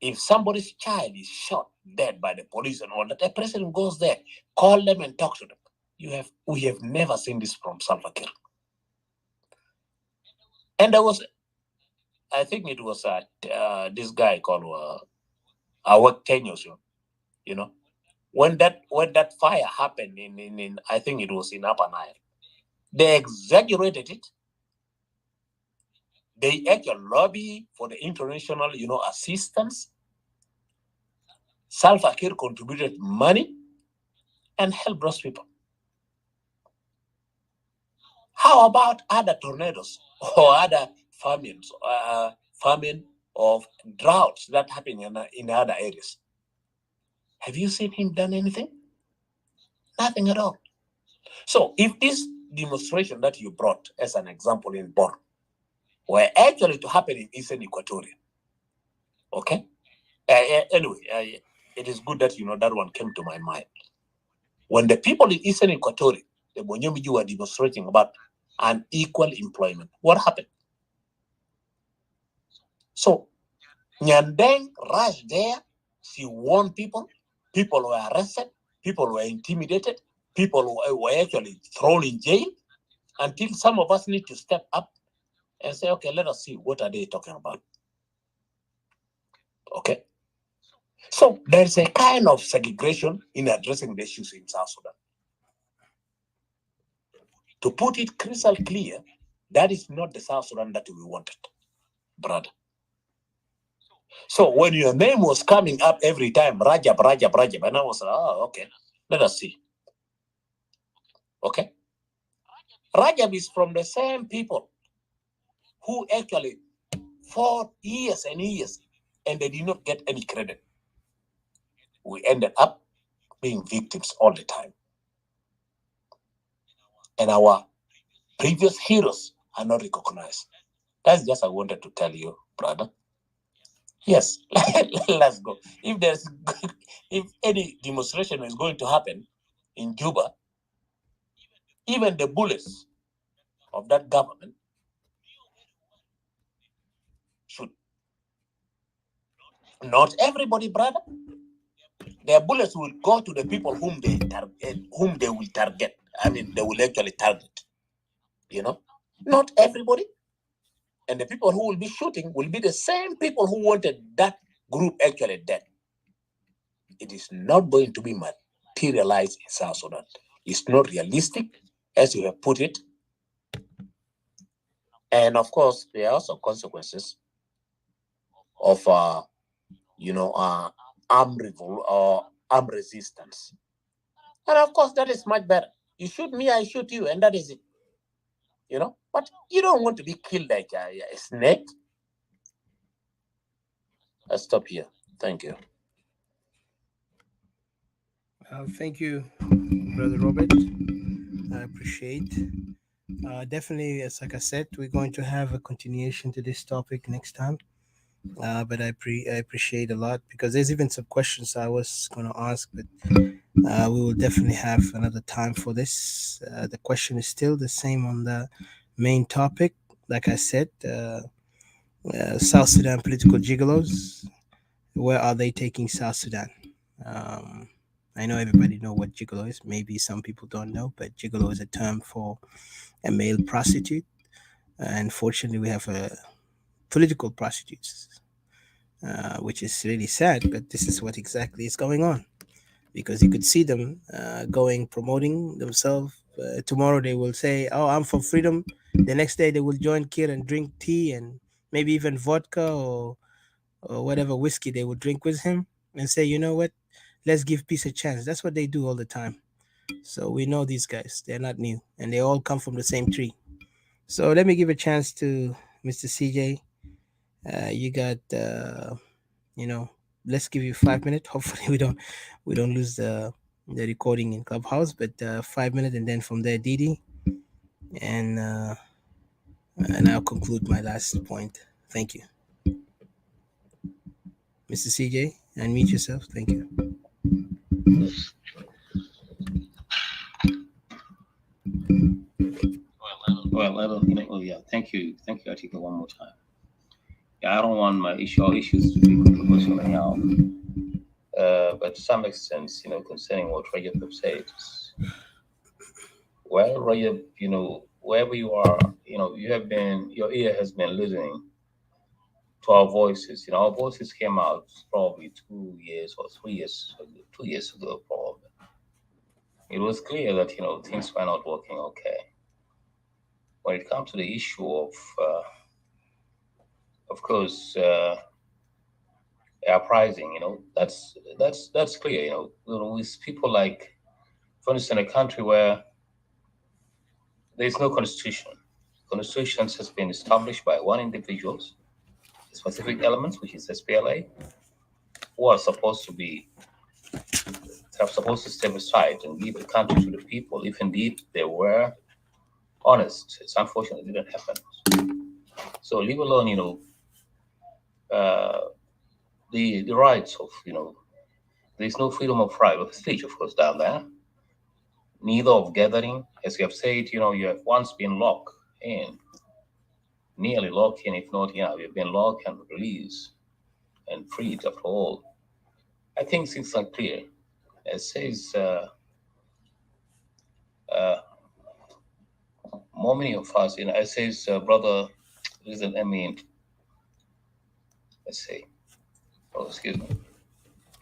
If somebody's child is shot dead by the police and all that, the president goes there, call them and talk to them. We have never seen this from Salva Kiir. And there was, I think it was this guy called Awak Tenyos, you know, when that fire happened in I think it was in Upper Nile, they exaggerated it. They actually lobby for the international, assistance. Salva Kiir contributed money and helped those people. How about other tornadoes or other famines, famine of droughts that happen in other areas? Have you seen him done anything? Nothing at all. So if this demonstration that you brought as an example in Bor were actually to happen in Eastern Equatoria, okay? Anyway, it is good that that one came to my mind. When the people in Eastern Equatoria, the Bonyomiji, were demonstrating about unequal employment, what happened? So Nyandeng rushed there. She warned people. People were arrested. People were intimidated. People were actually thrown in jail, until some of us need to step up and say, okay, let us see what are they talking about. Okay. So there's a kind of segregation in addressing the issues in South Sudan. To put it crystal clear, that is not the South Sudan that we wanted, brother. So when your name was coming up every time, Rajab, and I was like, oh, okay, let us see. Okay. Rajab is from the same people who actually fought years and years, and they did not get any credit. We ended up being victims all the time. And our previous heroes are not recognized. That's just I wanted to tell you, brother. Yes, let's go. If any demonstration is going to happen in Juba, even the bullets of that government should. Not everybody, brother. Their bullets will go to the people whom they will target. I mean, they will actually target. Not everybody. And the people who will be shooting will be the same people who wanted that group actually dead. It is not going to be materialized in South Sudan. It's not realistic, as you have put it. And of course, there are also consequences of armed revolt or armed resistance. And of course, that is much better. You shoot me, I shoot you, and that is it. But you don't want to be killed like a snake. I'll stop here. Thank you. Thank you, Brother Robert. I appreciate. Definitely, as like I said, we're going to have a continuation to this topic next time. But I appreciate a lot, because there's even some questions I was going to ask, but we will definitely have another time for this. The question is still the same on the main topic. Like I said, South Sudan political gigolos. Where are they taking South Sudan? I know everybody know what gigolo is. Maybe some people don't know, but gigolo is a term for a male prostitute. Unfortunately, we have political prostitutes, which is really sad. But this is what exactly is going on, because you could see them promoting themselves. Tomorrow they will say, "Oh, I'm for freedom." The next day they will join Kir and drink tea and maybe even vodka or whatever whiskey they would drink with him, and say, "You know what? Let's give peace a chance." That's what they do all the time. So we know these guys. They're not new, and they all come from the same tree. So let me give a chance to Mr. CJ. You got, let's give you 5 minutes. Hopefully we don't lose the recording in Clubhouse, but 5 minutes, and then from there, Didi, and I'll conclude my last point. Thank you, Mr. CJ. Unmute yourself. Thank you. Well, I don't know. Oh, yeah. Thank you, Atika, one more time. Yeah, I don't want my issues to be controversial anyhow. But to some extent, concerning what Rajab said, well, Rajab, wherever you are your ear has been listening to our voices. Our voices came out probably 2 years or 3 years, 2 years ago, probably. It was clear that, things were not working okay. When it comes to the issue of course, uprising, that's clear. With people like, for instance, a country where there is no constitution. Constitutions has been established by one individual, specific elements, which is SPLA, who are supposed to step aside and give the country to the people, if indeed they were honest. It's unfortunate it didn't happen. So leave alone, the rights of, there's no freedom of right of speech, of course, down there. Neither of gathering, as you have said, you have once been locked in, nearly locked in, if not, you've been locked and released and freed after all. I think things are clear. It says, more many of us, it says, brother, listen, let's see. Oh, excuse me.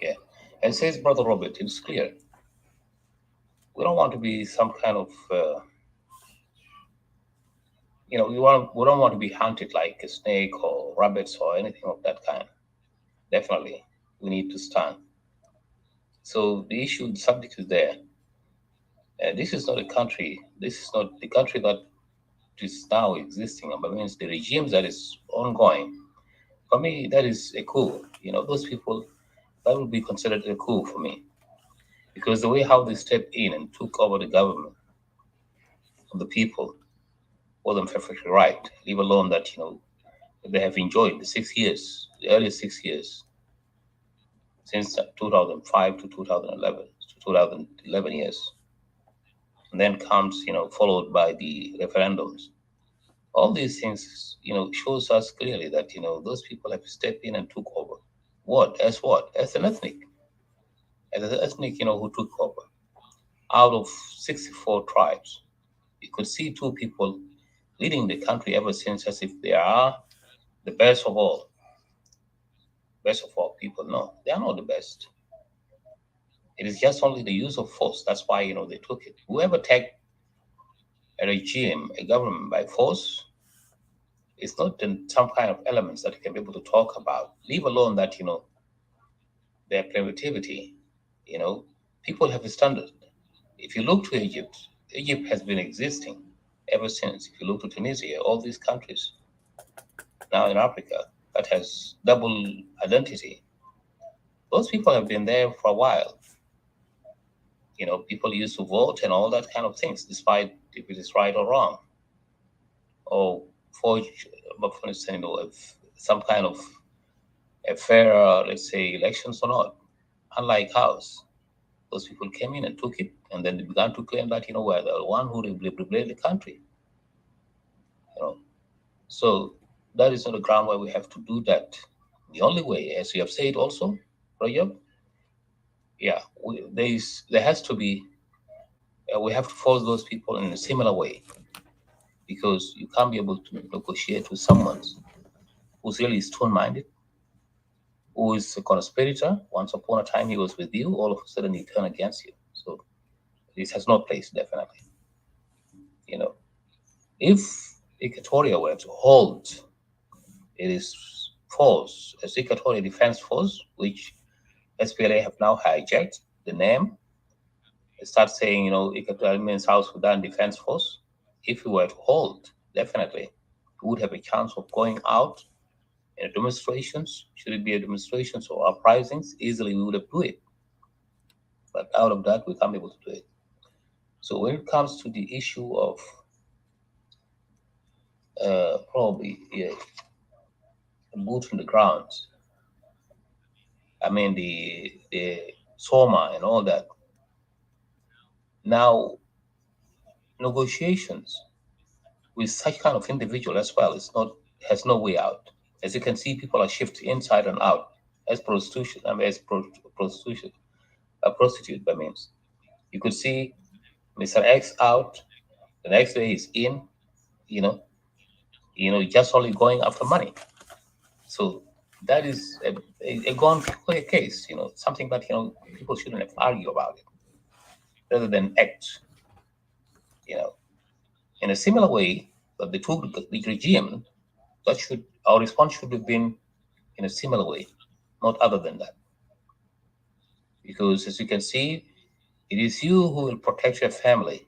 Yeah. It says, brother Robert, it's clear. We don't want to be some kind of, we don't want to be hunted like a snake or rabbits or anything of that kind. Definitely, we need to stand. So the issue, the subject is there. This is not a country. This is not the country that is now existing. But means the regimes that is ongoing. For me, that is a coup. Those people, that would be considered a coup for me, because the way how they stepped in and took over the government of the people wasn't perfectly right. Leave alone that they have enjoyed the 6 years, the early 6 years, since 2005 to 2011, to 2011 years, and then comes followed by the referendums. All these things shows us clearly that those people have stepped in and took over. What as an ethnic, who took over out of 64 tribes. You could see two people leading the country ever since as if they are the best of all. Best of all people. No, they are not the best. It is just only the use of force. That's why they took it. Whoever take a regime, a government by force, it's not in some kind of elements that you can be able to talk about. Leave alone that their primitivity. People have a standard. If you look to Egypt, Egypt has been existing ever since. If you look to Tunisia, all these countries now in Africa that has double identity, those people have been there for a while. People used to vote and all that kind of things, despite if it is right or wrong, or for instance, if some kind of a fair, let's say, elections or not. Unlike ours, those people came in and took it, and then they began to claim that we're the one who rebuilt the country. So that is on the ground where we have to do that. The only way, as you have said also, Rajab, there has to be, we have to force those people in a similar way, because you can't be able to negotiate with someone who's really stone-minded, who is a conspirator. Once upon a time he was with you, all of a sudden he turned against you. So this has no place, definitely. If Equatoria were to hold it is force, as Equatorial Defense Force, which SPLA have now hijacked the name. They start saying, Equatorial means South Sudan Defense Force. If we were to hold, definitely, we would have a chance of going out in demonstrations. Should it be a demonstrations or uprisings, easily we would have do it. But out of that, we can't be able to do it. So when it comes to the issue of probably boot on the ground, I mean the SOMA and all that. Now, negotiations with such kind of individual as well has no way out. As you can see, people are shifted inside and out as prostitution. Prostitution, a prostitute by means. You could see Mr. X out, the next day he's in, just only going after money. So that is a gone case, something that, people shouldn't have argue about it rather than act, in a similar way that they took the regime, our response should have been in a similar way, not other than that. Because as you can see, it is you who will protect your family.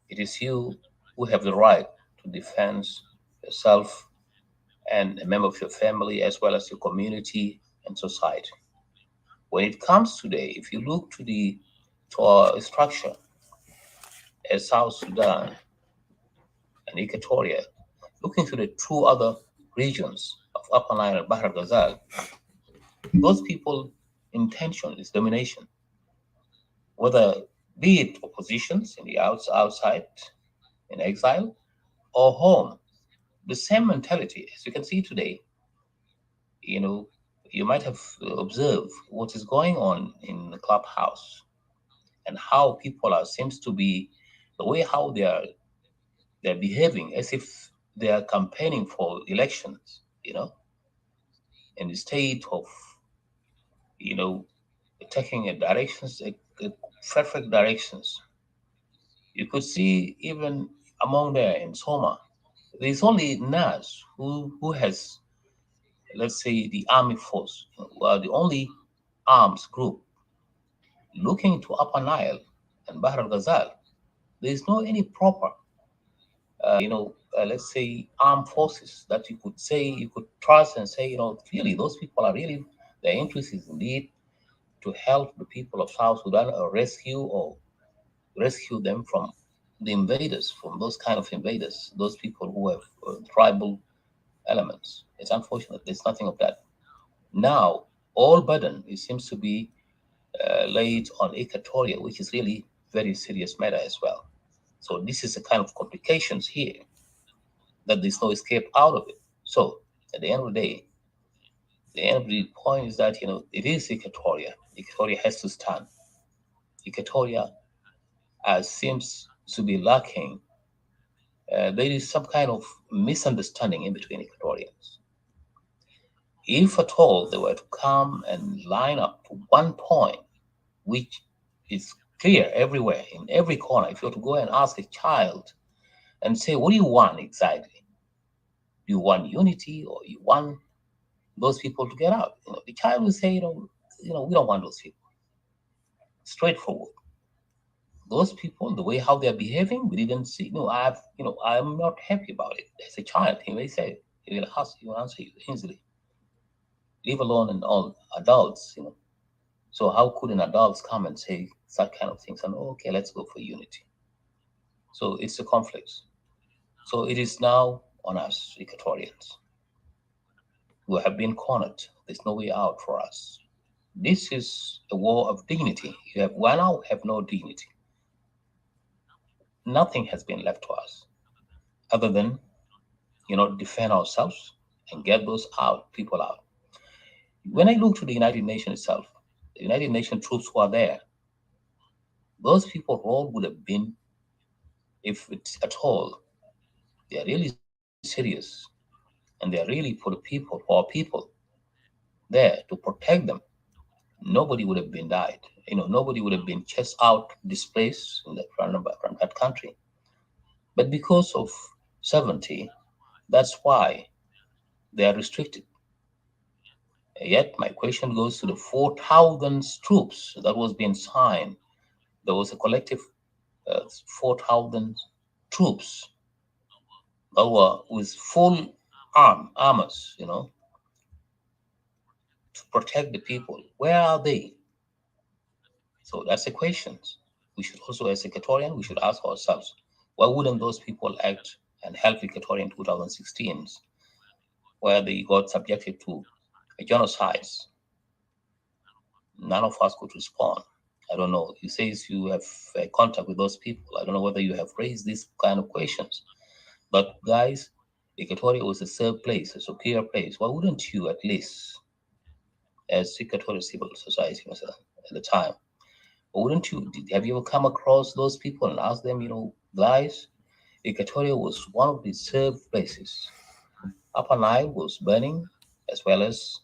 It is you who have the right to defend yourself and a member of your family, as well as your community and society. When it comes today, if you look to our structure as South Sudan and Equatoria, looking to the two other regions of Upper Nile and Bahr Ghazal, those people intention is domination, whether be it oppositions in the outside in exile or home. The same mentality, as you can see today, you might have observed what is going on in the clubhouse and how people seems to be the way how they're behaving as if they are campaigning for elections, in the state of, taking a perfect directions. You could see even among there in Soma, there's only Nas who has, let's say, the army force, who are the only arms group looking to Upper Nile and Bahr al Ghazal. There is no any proper, let's say, armed forces that you could say, you could trust and say, clearly those people are really, their interest is indeed to help the people of South Sudan or rescue them from the invaders, from those kind of invaders, those people who have tribal elements. It's unfortunate. There's nothing of that. Now, all burden, it seems to be laid on Equatoria, which is really very serious matter as well. So this is a kind of complications here that there's no escape out of it. So at the end of the day, the end of the point is that, it is Equatoria. Equatoria has to stand. Equatoria seems to be lacking. There is some kind of misunderstanding in between Equatorians. If at all they were to come and line up to one point, which is clear everywhere, in every corner, if you were to go and ask a child and say, what do you want exactly? Do you want unity or you want those people to get out? The child will say, we don't want those people. Straightforward. Those people, the way how they're behaving, we didn't see. I'm not happy about it. As a child, he may say, he will answer you easily. Leave alone and all adults, So how could an adult come and say that kind of things? And okay, let's go for unity. So it's a conflict. So it is now on us, Equatorians. We have been cornered. There's no way out for us. This is a war of dignity. We now have no dignity. Nothing has been left to us other than, defend ourselves and get those people out. When I look to the United Nations itself, the United Nations troops who are there, those people all would have been, if it's at all, they are really serious and they are really for the people, for our people there to protect them. Nobody would have been died. Nobody would have been chased out, displaced from that country. But because of sovereignty, that's why they are restricted. Yet my question goes to the 4,000 troops that was being signed. There was a collective 4,000 troops that were with full armors, to protect the people. Where are they? So that's the question. We should also, as Equatorian, we should ask ourselves, why wouldn't those people act and help Equatoria in 2016, where they got subjected to a genocide? None of us could respond. I don't know. You say you have contact with those people. I don't know whether you have raised these kind of questions. But guys, Equatoria was a safe place, a secure place. Why wouldn't you at least, as Equatorial civil society at the time, wouldn't you, have you ever come across those people and asked them, guys, Equatoria was one of the safe places. Upper Nile was burning, as well as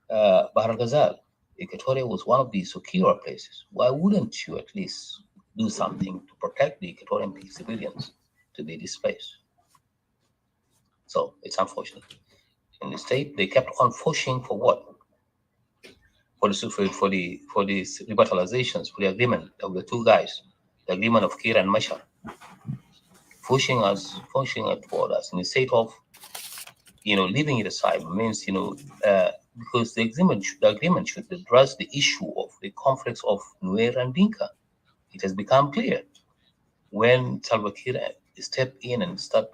Bahr al-Ghazal. Equatoria was one of the secure places. Why wouldn't you at least do something to protect the Equatorian civilians to be displaced? So it's unfortunate. In the state, they kept on pushing for what? For the revitalizations, for the agreement of the two guys, the agreement of Kir and Mashar, pushing it toward us in the state of, leaving it aside means, because the agreement should address the issue of the conflicts of Nuer and Dinka. It has become clear when Salva Kiir stepped in and start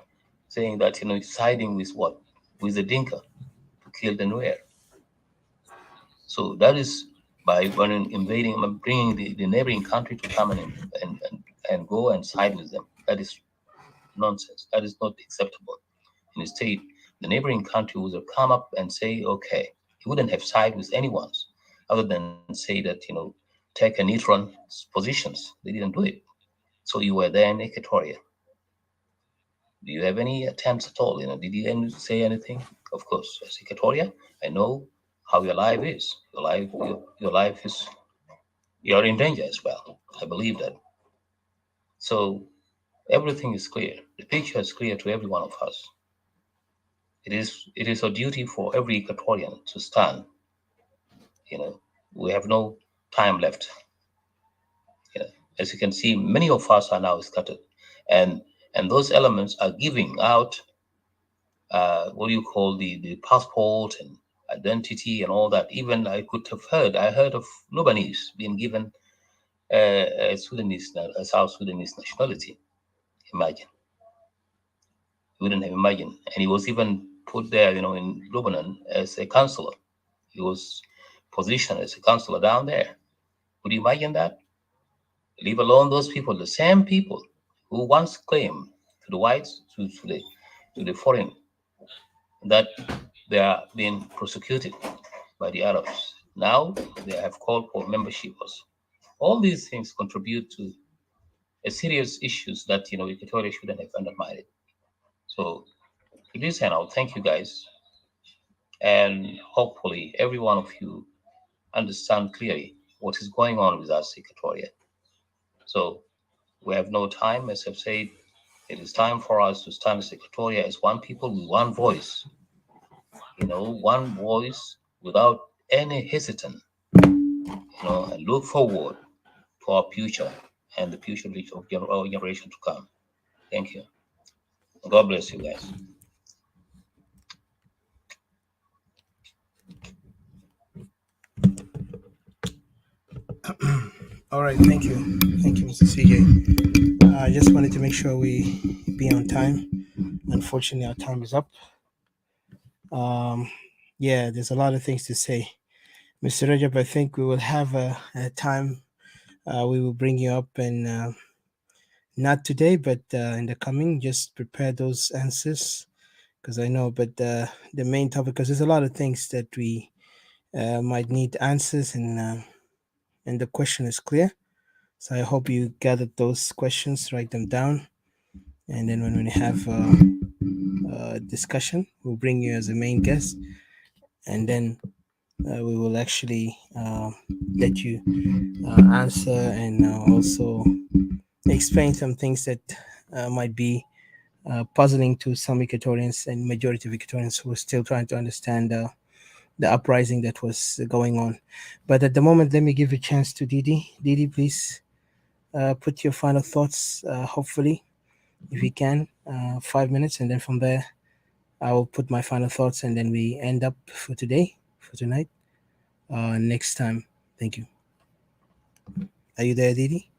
saying that, he's siding with what? With the Dinka to kill the Nuer. So that is by invading, bringing the neighboring country to come and go and side with them. That is nonsense. That is not acceptable. In a state, the neighboring country would have come up and say, okay, he wouldn't have sided with anyone other than say that, take a neutral positions. They didn't do it. So you were there in Equatoria. Do you have any attempts at all? Did you say anything? Of course, as Equatoria, I know how your life is. Your life is, you're in danger as well. I believe that. So everything is clear. The picture is clear to every one of us. It is a duty for every Equatorian to stand. We have no time left. As you can see, many of us are now scattered, and those elements are giving out what do you call the passport and identity and all that. Even I heard of Lebanese being given a South Sudanese nationality. Imagine. You wouldn't have imagined. And he was even put there, in Lebanon as a counselor. He was positioned as a counselor down there. Would you imagine that? Leave alone those people, the same people who once claimed to the whites, to the foreign, that they are being prosecuted by the Arabs. Now they have called for membership also. All these things contribute to a serious issues that Equatoria shouldn't have undermined. So to this end, I'll thank you guys, and hopefully every one of you understand clearly what is going on with us, Equatoria. So we have no time, as I've said. It is time for us to stand as Equatoria as one people with one voice. One voice without any hesitant. And look forward to our future and the future of our generation to come. Thank you. God bless you guys. All right, thank you, Mr. CJ. I just wanted to make sure we be on time. Unfortunately, our time is up. Yeah, there's a lot of things to say, Mr. Rajab. I think we will have a time. We will bring you up, and not today, but in the coming. Just prepare those answers, because I know. But the main topic, because there's a lot of things that we might need answers, and the question is clear. So I hope you gathered those questions, write them down, and then when we have a discussion, we'll bring you as a main guest, and then we will actually let you answer and also explain some things that might be puzzling to some Equatorians and majority of Equatorians who are still trying to understand the uprising that was going on. But at the moment, let me give a chance to Didi. Didi, please put your final thoughts, hopefully, if you can, 5 minutes, and then from there, I will put my final thoughts, and then we end up for tonight, next time. Thank you. Are you there, Didi?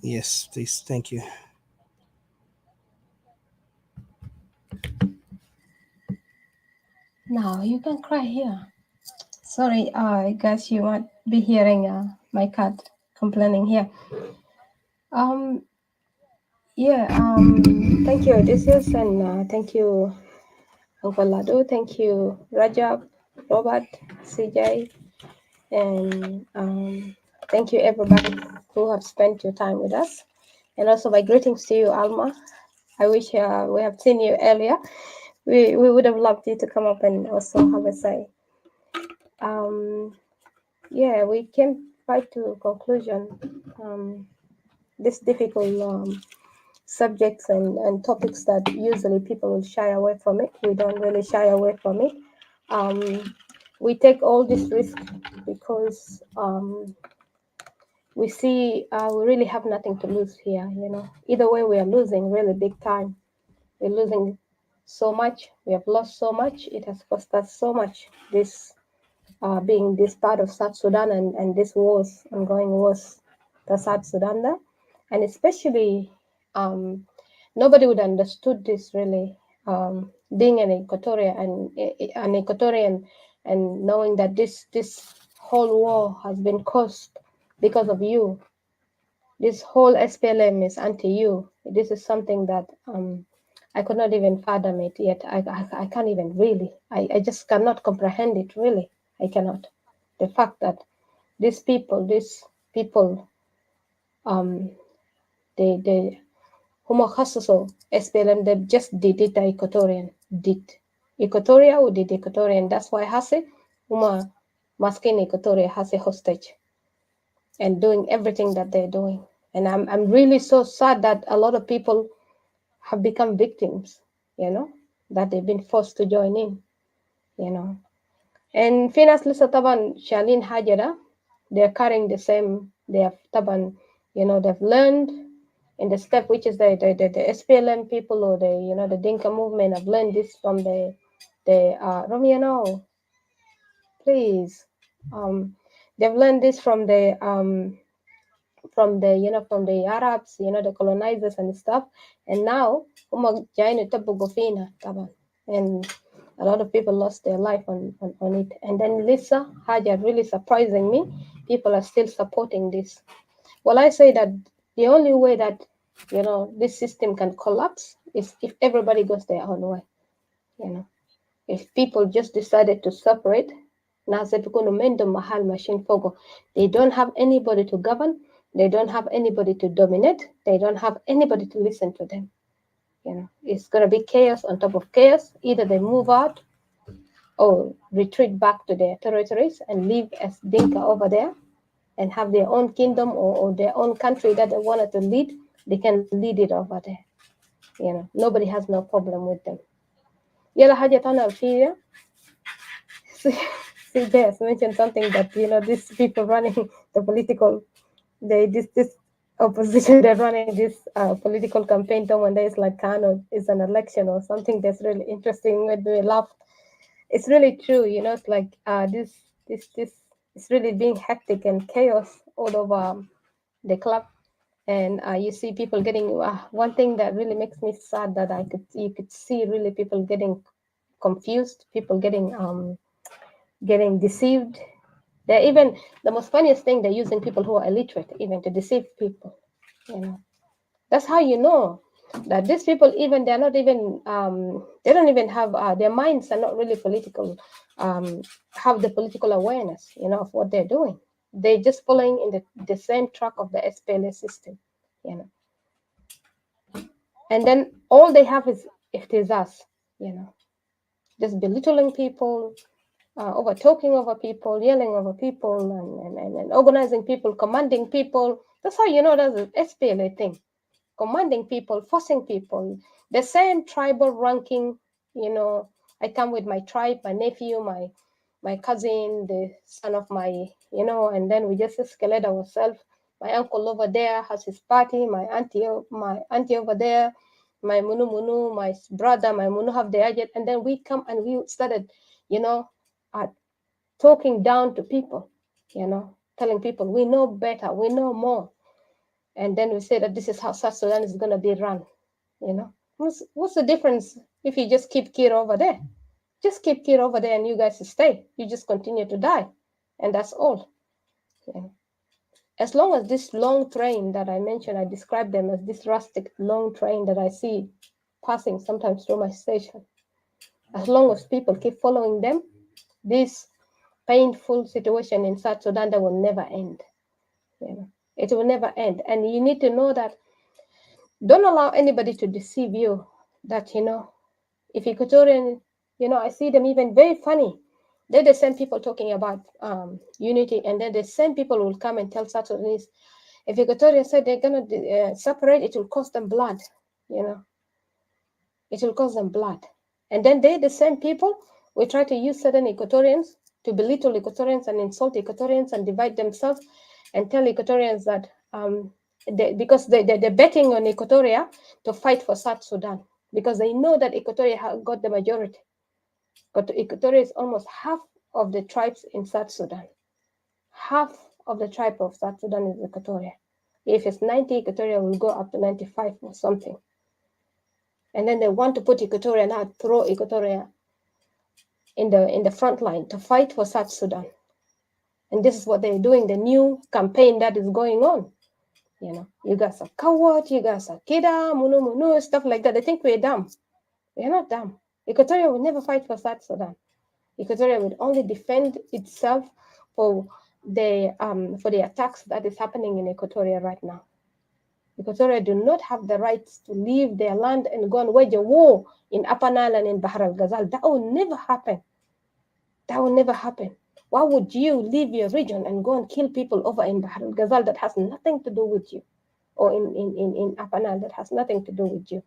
Yes, please. Thank you. Now you can cry here. Sorry, I guess you might be hearing my cat complaining here. Thank you, Odysseus, and thank you, Uncle Lado. Thank you, Rajab, Robert, CJ, and thank you everybody who have spent your time with us. And also my greetings to you, Alma. I wish we have seen you earlier. we would have loved you to come up and also have a say. Yeah, we came right to a conclusion. This difficult subjects and topics that usually people will shy away from it. We don't really shy away from it. We take all this risk because we see we really have nothing to lose here. Either way, we are losing really big time. We're losing so much. We have lost so much. It has cost us so much. This being this part of South Sudan and this wars, ongoing wars, the South Sudan there, and especially nobody would understood this really. Being an Equatorian, and knowing that this whole war has been caused because of you. This whole SPLM is anti you. This is something that I could not even fathom it yet. I can't even really. I just cannot comprehend it really. I cannot. The fact that these people, they Huma khassaso SPLM, they just did it Equatorian. Did Equatoria or did Equatorian. That's why Hase Huma masking Equatoria has a hostage and doing everything that they're doing. And I'm really so sad that a lot of people have become victims, that they've been forced to join in. And Finas Lisa Taban Shalin Hajara, they're carrying the same, they have Taban, they've learned in the step which is the SPLM people or the Dinka movement have learned this from the Romiano, please. They've learned this from the from the Arabs, the colonizers and stuff. And now, and a lot of people lost their life on it. And then Lisa Haja really surprising me. People are still supporting this. Well, I say that the only way that this system can collapse is if everybody goes their own way. If people just decided to separate, they don't have anybody to govern. They don't have anybody to dominate. They don't have anybody to listen to them. It's going to be chaos on top of chaos. Either they move out or retreat back to their territories and live as Dinka over there and have their own kingdom or their own country that they wanted to lead. They can lead it over there. Nobody has no problem with them. Yala haja tana alfiya. Yes, mentioned something that these people running the political, this opposition, they're running this political campaign. When there's like is an election or something that's really interesting. When we laugh, it's really true. It's like this it's really being hectic and chaos all over the club, and you see people getting. One thing that really makes me sad that you could see really people getting confused, people getting deceived. They're even the most funniest thing, they're using people who are illiterate even to deceive people. That's how you know that these people, even they're not even they don't even have their minds are not really political, have the political awareness of what they're doing. They're just following in the same track of the SPLA system. And then all they have is it is us, just belittling people, over talking over people, yelling over people, and organizing people, commanding people. That's how you know that's an SPLA thing. Commanding people, forcing people. The same tribal ranking, I come with my tribe, my nephew, my cousin, the son of my, and then we just escalate ourselves. My uncle over there has his party, my auntie over there, my munu, my brother, my munu have the agent, and then we come and we started, talking down to people, telling people we know better, we know more. And then we say that this is how South Sudan is going to be run. What's the difference if you just keep Kir over there? Just keep Kir over there and you guys stay. You just continue to die. And that's all. As long as this long train that I mentioned, I describe them as this rustic long train that I see passing sometimes through my station. As long as people keep following them, this painful situation in South Sudan that will never end. It will never end. And you need to know that don't allow anybody to deceive you that, If Equatorian, I see them even very funny. They're the same people talking about unity, and then the same people will come and tell South Sudanese, if Equatoria said they're going to separate, it will cost them blood, It will cost them blood. And then they, the same people, will try to use certain Equatorians to belittle Equatorians and insult Equatorians and divide themselves and tell Equatorians that because they're betting on Equatoria to fight for South Sudan because they know that Equatoria got the majority. But Equatoria is almost half of the tribes in South Sudan. Half of the tribe of South Sudan is Equatoria. If it's 90, Equatoria will go up to 95 or something. And then they want to put Equatoria now, throw Equatoria in the front line to fight for South Sudan. And this is what they're doing, the new campaign that is going on. You guys are coward, you guys are kida, munu, stuff like that. They think we're dumb. We're not dumb. Equatoria will never fight for South Sudan. Equatoria will only defend itself for the attacks that is happening in Equatoria right now. Equatoria do not have the rights to leave their land and go and wage a war in Upper Nile and in Bahr al-Ghazal. That will never happen. That will never happen. Why would you leave your region and go and kill people over in Bahr al-Ghazal that has nothing to do with you? Or in Upper Nile that has nothing to do with you?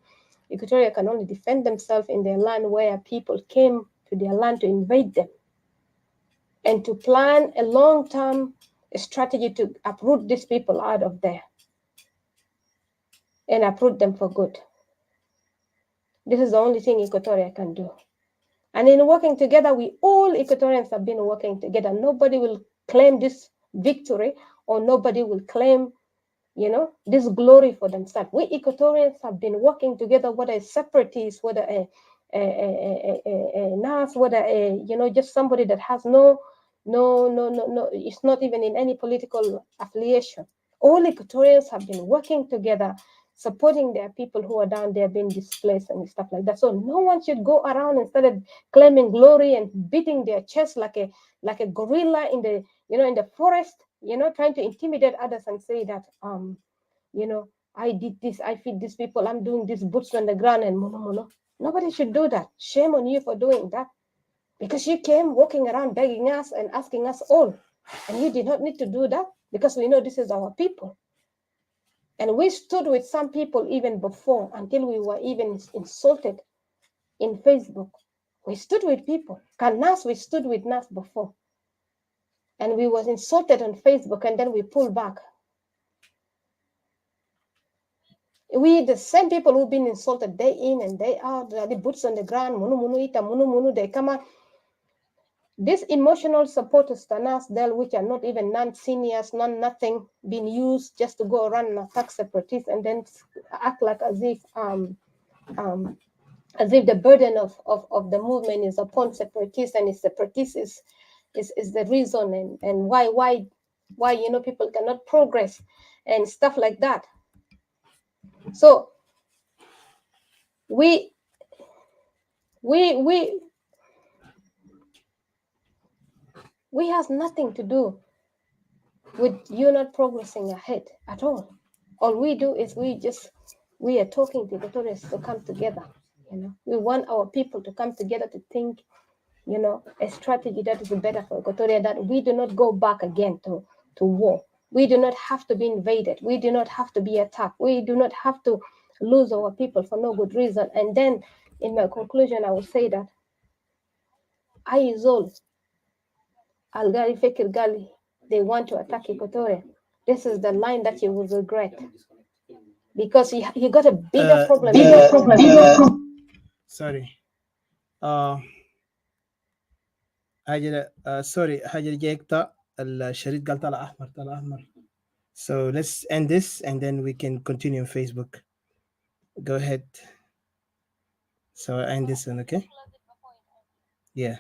Equatoria can only defend themselves in their land where people came to their land to invade them and to plan a long-term strategy to uproot these people out of there and uproot them for good. This is the only thing Equatoria can do. And in working together, we all Equatorians have been working together. Nobody will claim this victory or nobody will claim, this glory for themselves. We Equatorians have been working together, whether it's separatists, whether a NAS, whether just somebody that has no, it's not even in any political affiliation. All Equatorians have been working together, supporting their people who are down there being displaced and stuff like that. So no one should go around and start claiming glory and beating their chest like a gorilla in the in the forest, trying to intimidate others and say that I did this, I feed these people, I'm doing this, boots on the ground and mono. Nobody should do that. Shame on you for doing that. Because you came walking around begging us and asking us all. And you did not need to do that because we know this is our people. And we stood with some people even before, until we were even insulted in Facebook. We stood with people. Nas, we stood with Nas before. And we was insulted on Facebook, and then we pulled back. We, the same people who've been insulted day in and day out, the boots on the ground, munu, they come out. These emotional supporters to Nas, which are not even non-seniors, nothing, being used just to go around and attack separatists and then act like as if the burden of the movement is upon separatists, and separatists is the reason and why people cannot progress and stuff like that. So we has nothing to do with you not progressing ahead at all. All we do is we are talking to Equatorians to come together. We want our people to come together to think, a strategy that is better for Equatoria, that we do not go back again to war. We do not have to be invaded. We do not have to be attacked. We do not have to lose our people for no good reason. And then in my conclusion, I will say that Aizol, Algali Fekir Gali, they want to attack Equatoria. This is the line that you will regret. Because you got a bigger problem. Sorry. sorry, حاجة جايكتا الشريط قال طلع أحمر. So let's end this and then we can continue on Facebook. Go ahead. So I end this one, okay? Yeah.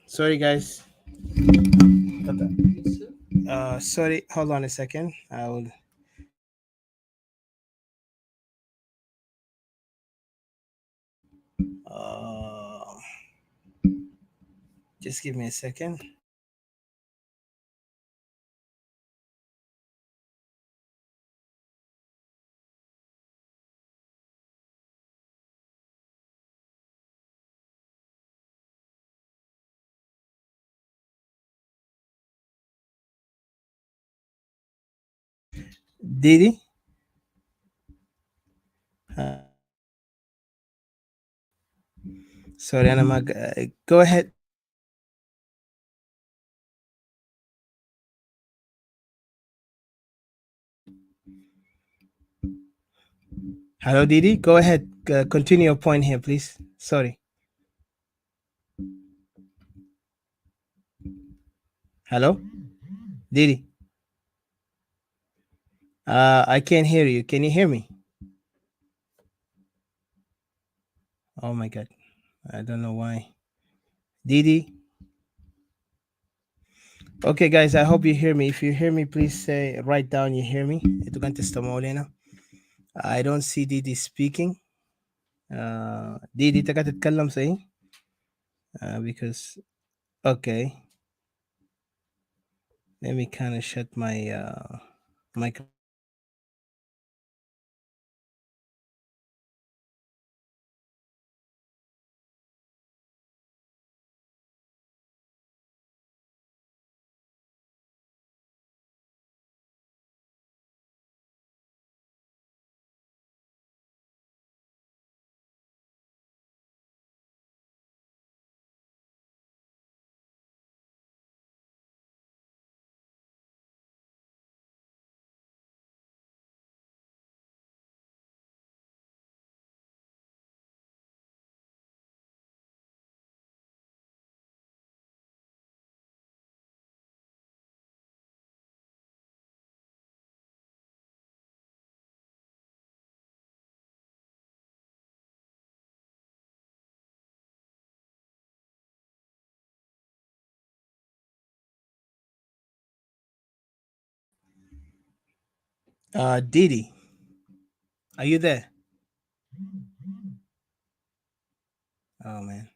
Sorry guys. Sorry, hold on a second. I will. Just give me a second. Didi? Sorry, Anna. Go ahead. Hello, Didi. Go ahead. Continue your point here, please. Sorry. Hello, Didi. I can't hear you. Can you hear me? Oh my God. I don't know why. Didi. Okay, guys. I hope you hear me. If you hear me, please say write down you hear me. Itu kan testimonial. I don't see Didi speaking. Didi تقدر تتكلم صحيح? Because okay. Let me kind of shut my mic. Didi, are you there? Oh man.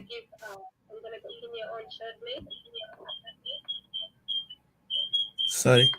I'm gonna continue on shortly. Sorry.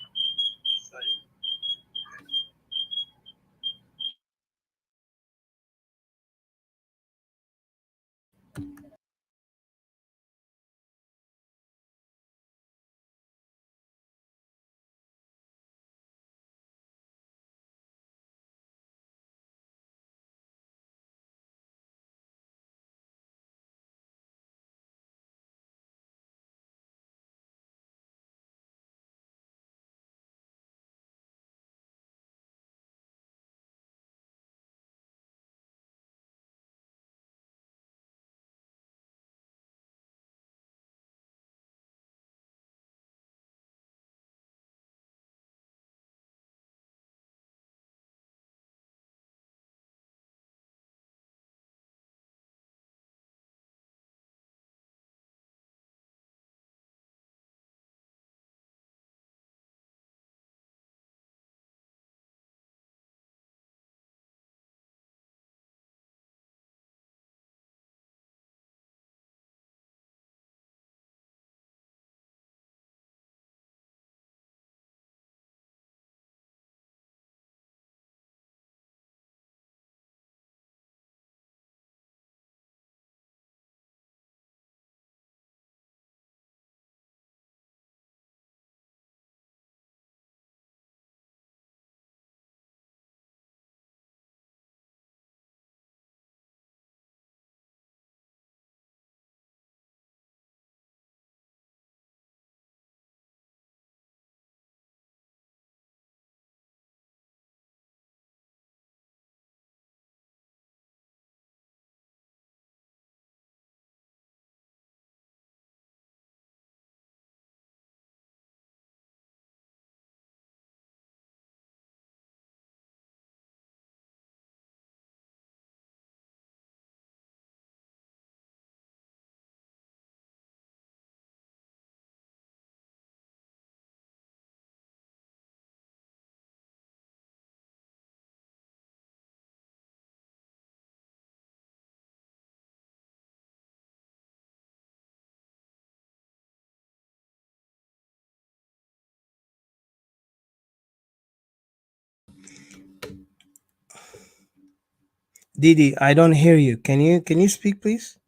Didi, I don't hear you. Can you speak, please?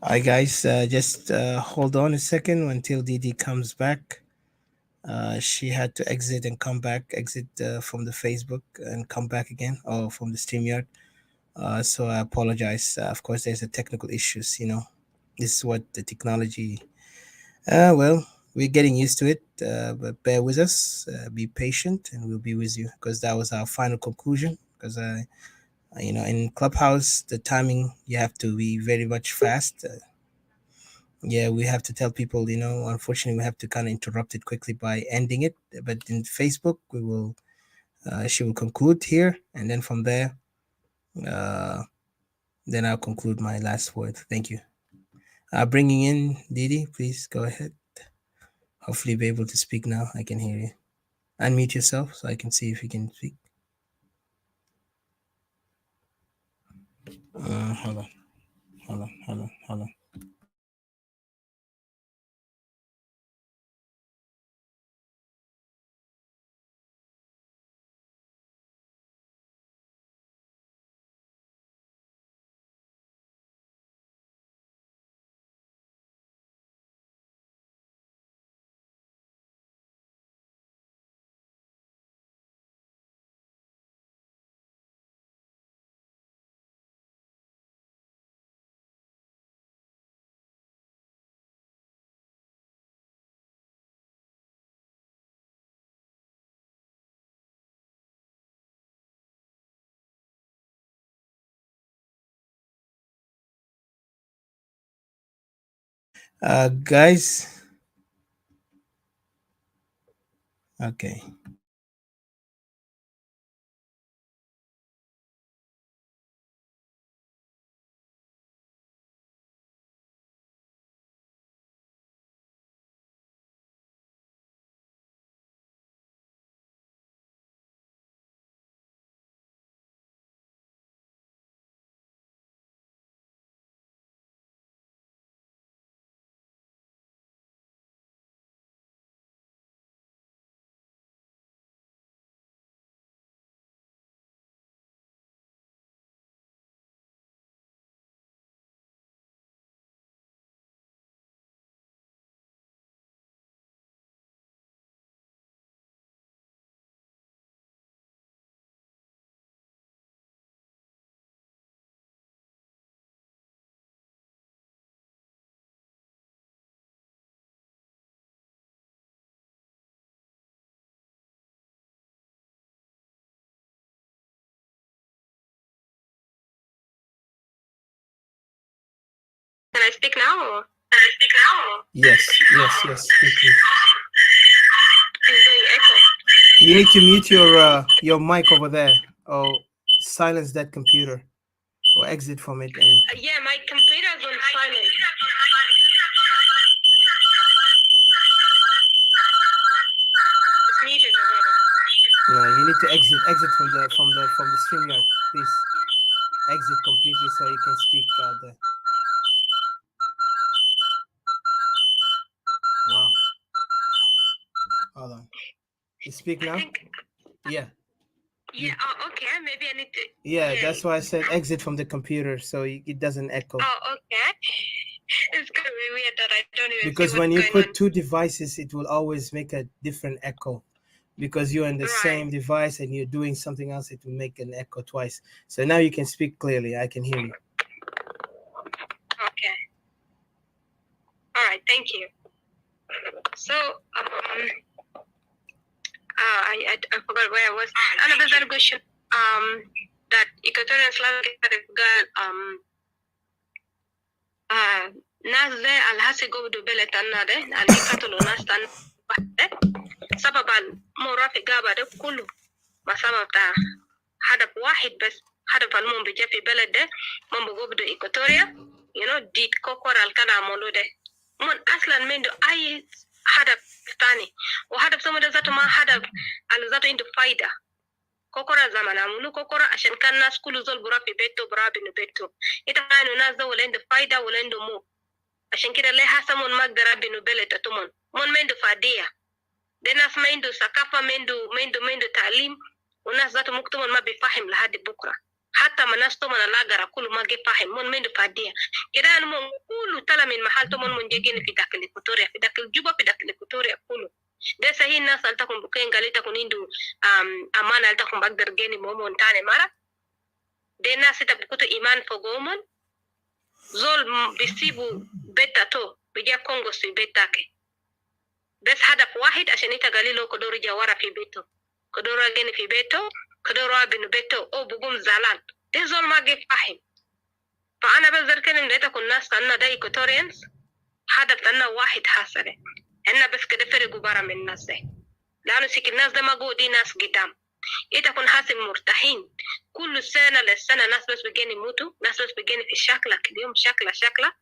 Hi guys, just hold on a second until Didi comes back. She had to exit and come back, exit from the Facebook and come back again, or from the StreamYard. So I apologize. Of course, there's a technical issues. This is what the technology. Well, we're getting used to it, but bear with us. Be patient, and we'll be with you because that was our final conclusion. Because in Clubhouse, the timing you have to be very much fast. Yeah, we have to tell people, unfortunately, we have to kind of interrupt it quickly by ending it. But in Facebook, she will conclude here, and then from there, uh, then I'll conclude my last word. Thank you. Bringing in Didi, please go ahead. Hopefully, be able to speak now. I can hear you. Unmute yourself so I can see if you can speak. Hold on. Guys. Okay. Can I speak now? Yes. Speak, please. It's doing echo. You need to mute your mic over there, or silence that computer, or exit from it. And Yeah, my computer's on silent. It's muted already. no, you need to exit from the StreamYard, please. Exit completely so you can speak there. Wow. Hold on. You speak now? Yeah. Yeah. Oh, okay. Maybe I need to. Yeah, that's why I said exit from the computer so it doesn't echo. Oh, okay. It's gonna be weird that I don't even Because see when what's you going put on. two devices, it will always make a different echo. Because you're on the same device and you're doing something else, it will make an echo twice. So now you can speak clearly. I can hear you. Okay. All right. Thank you. So, I forgot where I was. Another question. that Equatorians nas de alhasi go do bele tanna de ali katolo nas tan de sababan mora fi gaba de kullu masama ta hadaf wahid bas hadaf almum bi jafi beled de mon go do Equatoria dit kokoral kana molo de mon aslan mendo ay hadaf tani wa hadaf sama da zato ma hadaf al zato indu faida kokora zamana mulu kokora ashan kan nas kulu zol bura fi beto bura binu beto ita kanu nas da wala indu faida wala indu mu ashan kida le hasamon magdara binu beleta tumon mon mendo fadia denas mendo sakafa mendo talim unas zato muktumon ma bifahim lahadi bukra hatta manas to mana lagara kulu ma fahim mon mendo fadia kida anu mon kulu tala min mahal to mon jegeni fi dakil Equatoria fi dakil juba fi dakil Equatoria kulu de sahi nas altakum buken galita kunindu amana altakum bagdar geni momon tane mara de nas ita bukuto iman fogomon zol bisibu beta to bija Kongo si betake bes hadaf wahid ashan ita galilo kodoro jawara fi beto kodoro geni fi beto kodoro abinu beto o bugum zalan de zol ma fahim fa ana bazar kenin da ita kun nas tanna da Equatorians hadaf tanna wahid hasare اننا بس كده فرقوا برا من الناس ده لانه سيك الناس ده ما قودي ناس قدام يتكون حاسب مرتاحين كل سنه للسنه ناس بس بيجي يموتوا ناس بس بيجي في شكلك اليوم شكله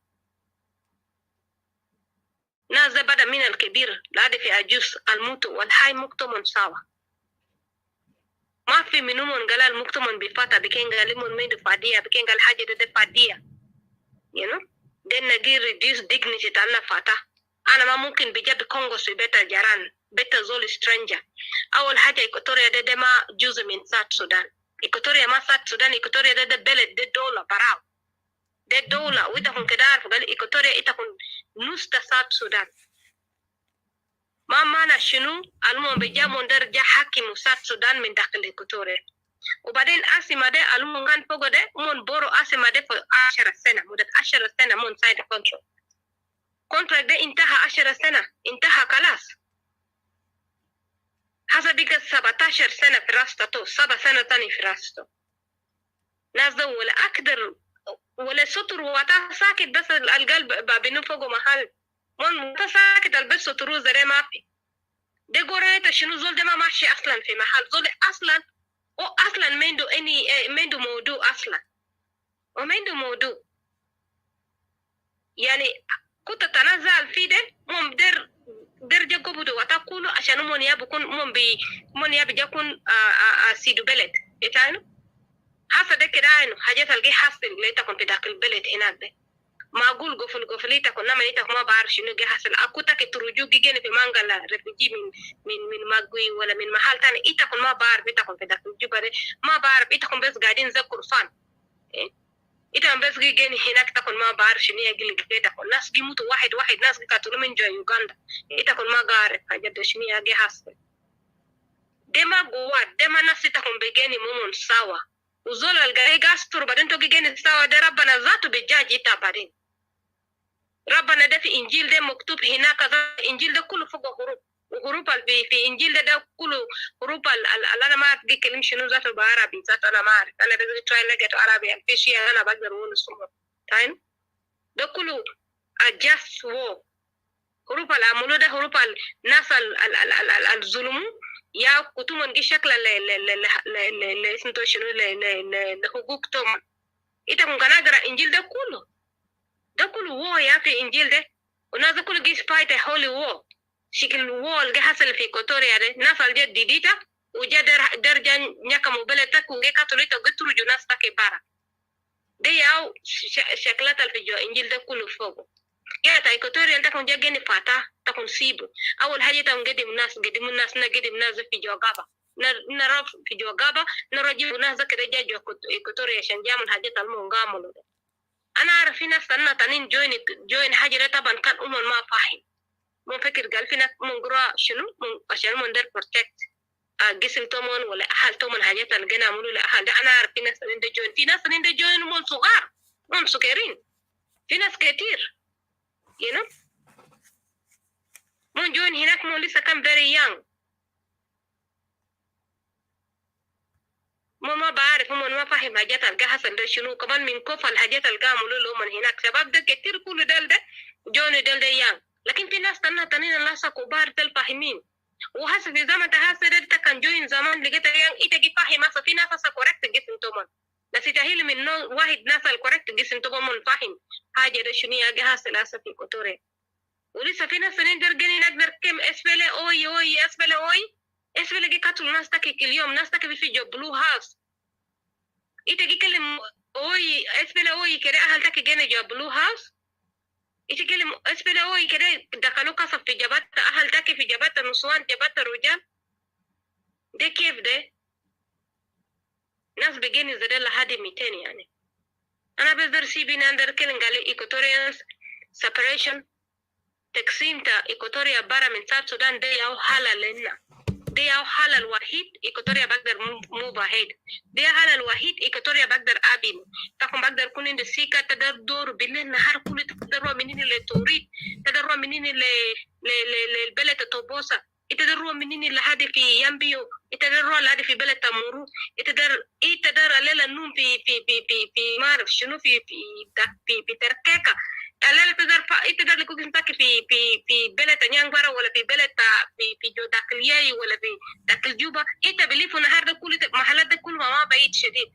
ناس ده بدا من الكبير لعد في عجوز الموت والحي مكتمن سوا ما في منهم قال المكتمن بفاتا بكين قال لهم مين فاديه بكين قال حاجه ده فاديه then نجي reduce dignity تاعنا فاتا أنا ما ممكن بجد كونغو سي بيتا جيران بيتا زول stranger أول حاجة إيكوتوريا ده ما جزء من سات سودان إيكوتوريا ما سات سودان إيكوتوريا ده بلد ده دولة براو ده دولة وإتكون كده عارف قال إيكوتوريا إتكون نص سات سودان ما معنى شنو المهم بيجامون درجة حاكم سات سودان من داخل إيكوتوريا وبعدين أسمى ده المهم كان فوق ده من بورو أسمى ده في 10 سنة مدة 10 سنة من سايد كنترول كونتراكت ده انتهى 10 سنة انتهى خلاص هذا بقى 17 سنة في راسته 7 سنة تاني في راسته ناس ده ولا أقدر ولا سطر وتا ساكت بس القلب بابنو فوقه محل من ساكت البس سطرو زي ما في ده قريت شنو زول ده ما ماشي أصلا في محل زول أصلا مندو موضوع أصلا ومندو موضوع يعني كنت تنازل في ده مم درجة قبض وتقولوا عشان من يبكون من يبجكون سيدو بلد يتعانوا حاسة ده كده إنه حاجات الجي حاصل اللي تكون في داخل البلد هناك ده ما أقول قفل تكون نما نيتك ما بعرف شنو جي حاصل أكوتك ترجو جيجين في مانجلا رفيجي من ماغوي ولا من محل تاني إتكون ما بعرف إتكون في داخل الجبل ما بعرف إتكون بس قاعدين زي كرفان ita mbesi geni hinak takon ma bar shini agil geta kon nas gi mutu wahid nas gi katulu min jo Uganda ita kon ma gare haja de shini age hasbe dema gowa dema nasita kon begeni momon sawa uzola algare gastur badin to geni sawa de rabbana zatu be jaji ita badin rabbana da fi injil de maktub hinaka injil de kullu fugo huruf في انجيل ده كله حروف انا ما اعرف كلمه شنو ذاته بعربي ذات انا ما اعرف انا بس تراي لقيت عربي في شيء انا بقدر اقول اسمه تايم ده كله adjust wo حروف العملو ده حروف الناس الظلم يا كتومن دي شكل ل اسمه شنو لحقوق توم ita kun kana gara injil da kullu wo ya fi injil de unaza kullu gi fight a holy war شكل وول جهاسل في إكواتوريا ده نفعل جد ديديتا وجد درجة نيكا مبلتك ونجي كاتوليتا قطرو جناس تاكي بارا ده ياو شكلات الفيديو إنجيل ده كله فوقه يا تا إكواتوريا تكون جاجيني فاتا تكون سيبو أول حاجة تكون قدم الناس نقدم ناس فيديو غابا نرى فيديو غابا نرى جيب ناس كده جاجو إكواتوريا عشان جامل حاجة المونغاملو ده أنا أعرف في ناس تنا تانين جوين حاجة ده طبعا كان ما فاهم مو فكر قال فينا منقرا شنو عشان مندر بروتكت جسم تومون ولا أهل تومون حاجات اللي جينا عملوا لأهل ده أنا أعرف في ناس اللي جوين في ناس اللي جوين مون صغار مون صغيرين في ناس كتير مون جوين هناك، مون لسه كان very young. ما بعرف هم ما فاهم حاجات القى حصل ده شنو كمان من كوف الحاجات القى عملوا لهم من هناك شباب ده كتير كل ده جوني ده يان لكن في ناس تانيين الناس كبار دل فاهمين وهسه في زمن تهاسر انت كان جوين زمان لقيت يان إتجي فاهم هسه في ناس كوركت جسم تومن بس تهيل من واحد ناس الكوركت جسم تومن فاهم حاجة ده شنو يجي حاصل هسه في إكواتوريا ولسه في ناس نقدر جني نقدر كم اسفل اوي اسفل اوي اسفل جي كاتل ناس تاكي كل يوم ناس تاكي في جو بلو هاوس إتجي كلم اوي اسفل اوي كده أهل تاكي جني جو بلو هاوس إتجي كلم اسفل اوي كده دخلوا كسب في جبات أهل تاكي في جبات نسوان جبات رجال ده كيف ده ناس بيجيني زي لحد 200 يعني أنا بقدر سيبي نقدر كلم قالي Equatorians separation تقسيم تا إيكواتوريا برا من ساوث السودان ده ياو حالة لنا ده ياو حالة الوحيد إيكواتوريا بقدر مو بعيد ده حالة الوحيد إيكواتوريا بقدر أبين تكون بقدر كون عند السيكا تقدر دور بالليل نهار كله تقدر منين لتوريد تقدر منين للبلد توبوسا تقدر منين لحد في يامبيو تقدر لحد في بلد تامورو تقدر على النوم في ما أعرف شنو في تركيكا لا تقدر لكم تنتك في بلد نيانغبارا ولا في بلد في جو داخلية ولا في داخل جوبا انت بليف النهار ده كل محلات ده كله ما بعيد شديد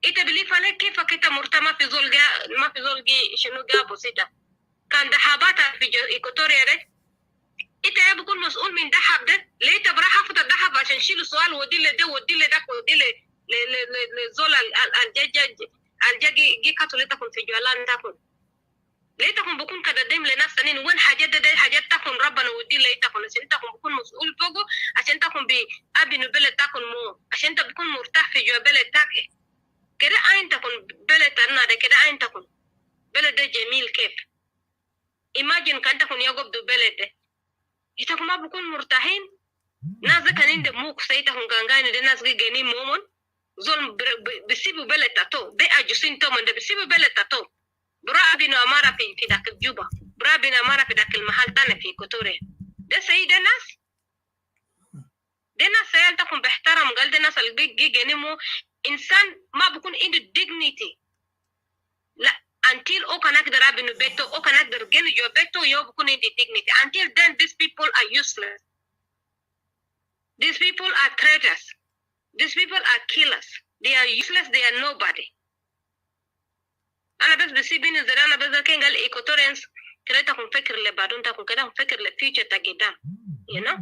انت بليف عليك كيف كده مرتمى في زول ما في زول شنو جابو سيدا كان دحابات في جو إيكواتوريا ده انت يا بكون مسؤول من دحاب ده ليه تبرا حافظ الدحاب عشان شيلوا سؤال ودي له ده ودي له ده ودي له زول الجاجي كاتوليتكم في جوالان تكون ليتكم بكون كدادم لناس تانيين وين حاجات ده حاجات تكون ربنا ودي ليتكم عشان تكون بكون مسؤول فوقه عشان تكون بأبي بلد تكون مو عشان انت بكون مرتاح في جو بلد تاكي كده عين تكون بلد تنا ده كده عين تكون بلد ده جميل كيف imagine كان تكون يقب دو بلد ده يتكون ما بكون مرتاحين ناس ده كان عند موك سيتكون غانغاني ده ناس جيني مومن زول بسيبوا بلد تاتو ده أجسين تومن ده بسيبوا بلد تاتو برابنا أمارة في ذاك الجوبا برابنا أمارة في ذاك المحل تاني في إكواتوريا ده سيد ناس سيال تكون بيحترم قال ده ناس الجي جنمو إنسان ما بكون عنده dignity لا until أو كان أقدر أبني بيته أو كان أقدر جن جو بيته يو بكون عنده dignity until then these people are useless these people are traitors these people are killers they are useless they are nobody أنا بس بسيبني زي أنا بس كان قال إيكواتوريانز كده تكون فكر لبعدين تكون كده فكر لفيوتشر تقدام you know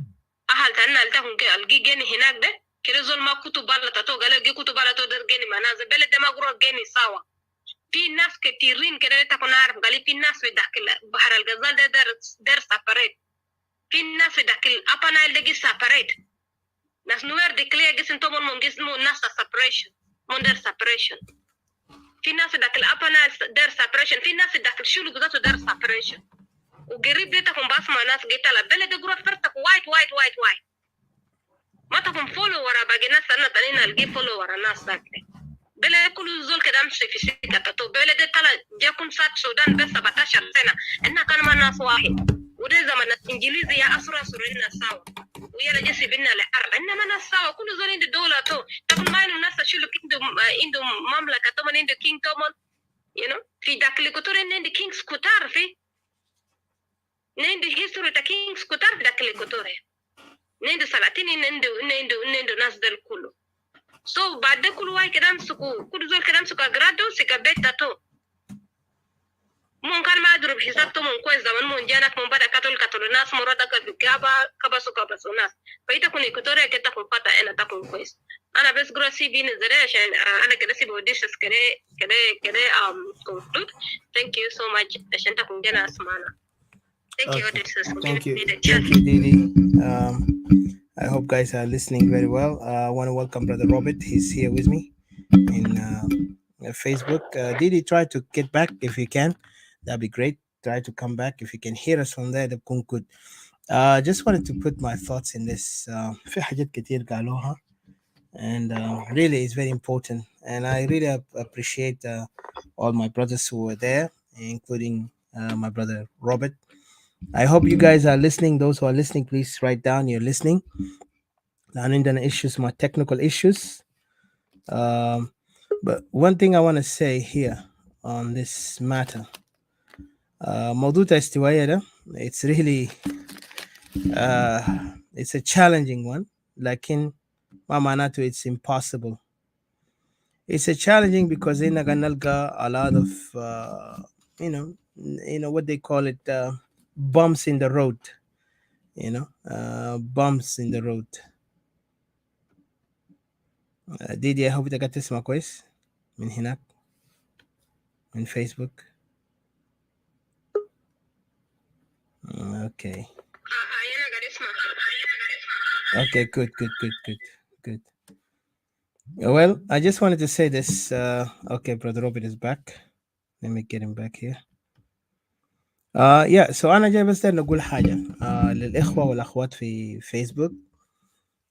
أهل تنا تكون الجي جني هناك ده كده زول ما كتب بالله تاتو قال جي كتب بالله تو در جني منازل بلد ده ما قرر جني سوا في ناس كتيرين كده تكون عارف قال في ناس في داخل بحر الغزال ده در سابريت في ناس في داخل أبانايل ده جي سابريت ناس نوير ديكلير جسم تومن من جسم ناس سابريشن من در سابريشن في ناس داخل أبانايل در سابريشن في ناس داخل شلو بذاته در سابريشن وقريب ده تكون بسمع ناس جيت على بلد جروب فرتك وايت ما تكون فولو ورا باقي ناس أنا تانينا الجي فولو ورا ناس ذاك بلد كل زول كده أمشي في سكة تاتو بلد طلع جاكم سات السودان بس 17 سنة إننا كان ما ناس واحد وده زمان الإنجليزي يا أسرع سرنا سوا ويلا جسي بينا لعرب إنما ناس سوا كل زول عند الدولة تو تكون ما إنه ناس شلو عنده مملكة تومن عنده كينج تومن you know في داخل الإكواتوريا عنده كينجز كتار في عنده هيستوري تا كينجز كتار في داخل الإكواتوريا عنده سلاطين عنده ناس ده كله so بعد كل واحد كده مسكوا كل زول كده مسكوا أجرادو سكا بيت تاتو ممكن ما أدرب حسابته من كويس زمان من جانك من بعد كاتول ناس مرادة كبسوا ناس فإذا كن إكواتوريا كده تكون فتا أنا تكون كويس أنا بس قرأ سي بي نزرع عشان أنا كده سي بوديشس كده conclude thank you so much عشان تكون جانا أسمعنا thank you Odysseus thank you Didi. I hope guys are listening very well. I want to welcome Brother Robert. He's here with me in Facebook. Didi, try to get back if you can. That'd be great. Try to come back if you can hear us from there. Good. Just wanted to put my thoughts in this. في حاجات كتير قالوها and really it's very important. And I really appreciate all my brothers who were there, including my brother Robert. I hope you guys are listening. Those who are listening, please write down you're listening. عندنا issues مع technical issues But one thing I want to say here on this matter, موضوع استواية ده, it's really it's a challenging one, لكن ما معناته it's impossible. It's a challenging because in نلقى a lot of you know what they call it, bumps in the road, bumps in the road. ديدي I hope انت قاعد تسمع كويس من هناك من فيسبوك. Okay. Okay, good. Well, I just wanted to say this. Okay, Brother Robert is back. Let me get him back here. Yeah, so أنا جاي بس نقول حاجة للإخوة والأخوات في Facebook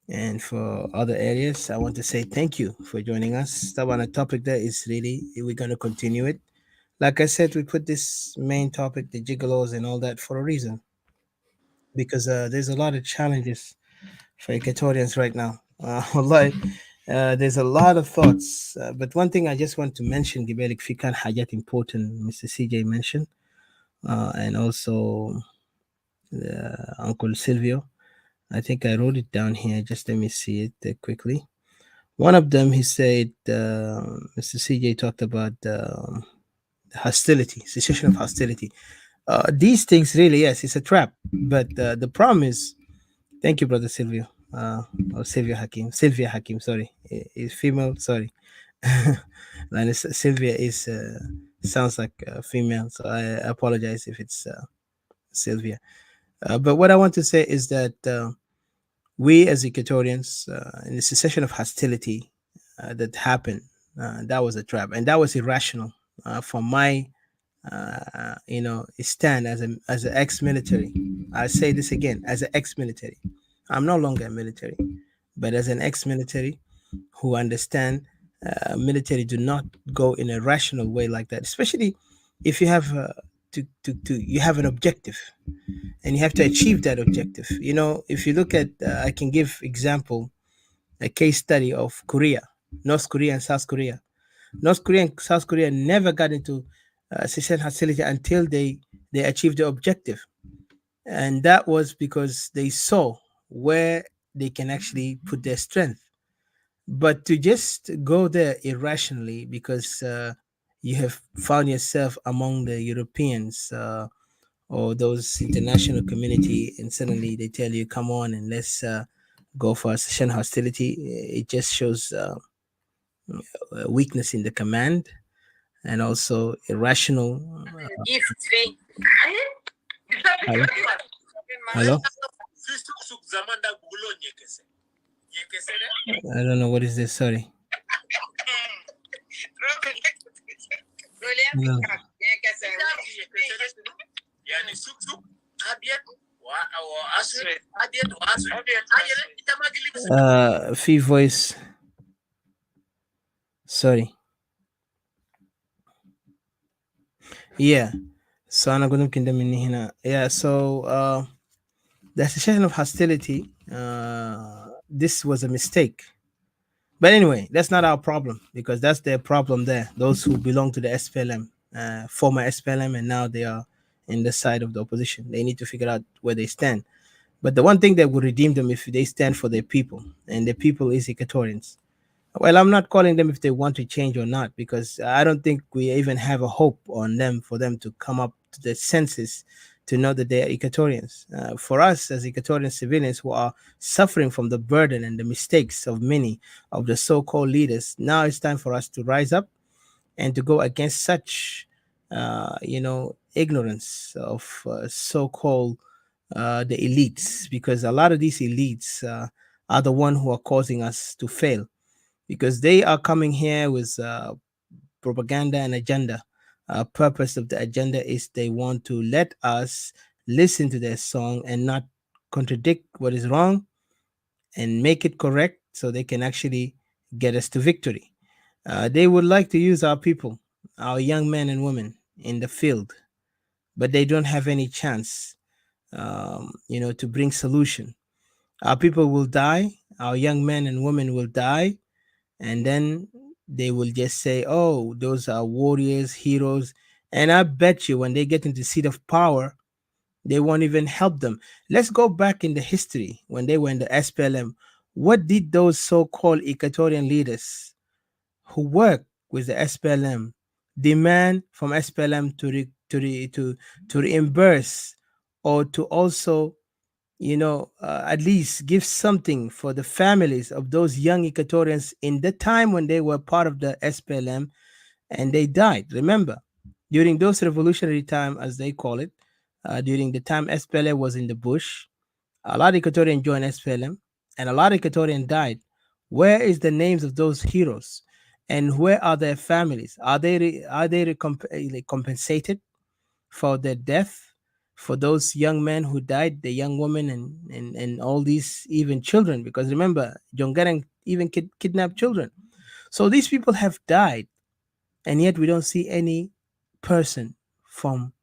and for other areas. I want to say thank you for joining us. طبعا the topic there is really, we're going to continue it. Like I said, we put this main topic, the gigolos and all that, for a reason. Because there's a lot of challenges for Equatorians right now. Wallahi, there's a lot of thoughts. But one thing I just want to mention, Gibelik Fikan Hajat important, Mr. CJ mentioned, and also Uncle Silvio. I think I wrote it down here. Just let me see it quickly. One of them, he said, Mr. CJ talked about hostility, cessation of hostility. These things really, yes, it's a trap. But the problem is, thank you, Brother Silvio. Or Sylvia Hakim, sorry. Is female, sorry. And Sylvia is sounds like female, so I apologize if it's Sylvia. But what I want to say is that we as Equatorians, in the cessation of hostility that happened, that was a trap, and that was irrational from my stand as an ex-military. I say this again, as an ex-military. I'm no longer a military, but as an ex-military who understand military do not go in a rational way like that, especially if you have you have an objective and you have to achieve that objective. If you look at, I can give example, a case study of Korea, North Korea and South Korea. North Korea and South Korea never got into cessation hostility until they achieved the objective, and that was because they saw where they can actually put their strength. But to just go there irrationally because you have found yourself among the Europeans or those international community, and suddenly they tell you, "Come on and let's go for a cessation hostility," it just shows weakness in the command and also irrational. Hello? I don't know what is this. Sorry. No. Fee voice. Sorry. Yeah. So I'm going to yeah. So the cessation of hostility. This was a mistake. But anyway, that's not our problem because that's their problem there. Those who belong to the SPLM, former SPLM, and now they are in the side of the opposition. They need to figure out where they stand. But the one thing that will redeem them if they stand for their people, and the people is Equatorians. Well, I'm not calling them if they want to change or not, because I don't think we even have a hope on them for them to come up to their senses to know that they are Equatorians. For us as Equatorian civilians who are suffering from the burden and the mistakes of many of the so-called leaders, now it's time for us to rise up and to go against such, ignorance of so-called the elites, because a lot of these elites are the one who are causing us to fail, because they are coming here with propaganda and agenda. Purpose of the agenda is they want to let us listen to their song and not contradict what is wrong and make it correct so they can actually get us to victory. They would like to use our people, our young men and women in the field, but they don't have any chance, to bring solution. Our people will die, our young men and women will die, and then they will just say, "Oh, those are warriors, heroes," and I bet you when they get into seat of power, they won't even help them. Let's go back in the history when they were in the SPLM. What did those so-called Equatorian leaders who work with the SPLM demand from SPLM to reimburse, or to also, at least give something for the families of those young Equatorians in the time when they were part of the SPLM and they died? Remember, during those revolutionary time, as they call it, during the time SPLM was in the bush, a lot of Equatorian joined SPLM, and a lot of Equatorian died. Where is the names of those heroes, and where are their families? Are they compensated for their death? For those young men who died, the young women, and all these even children, because remember, John Garang even kidnapped children. So these people have died, and yet we don't see any person from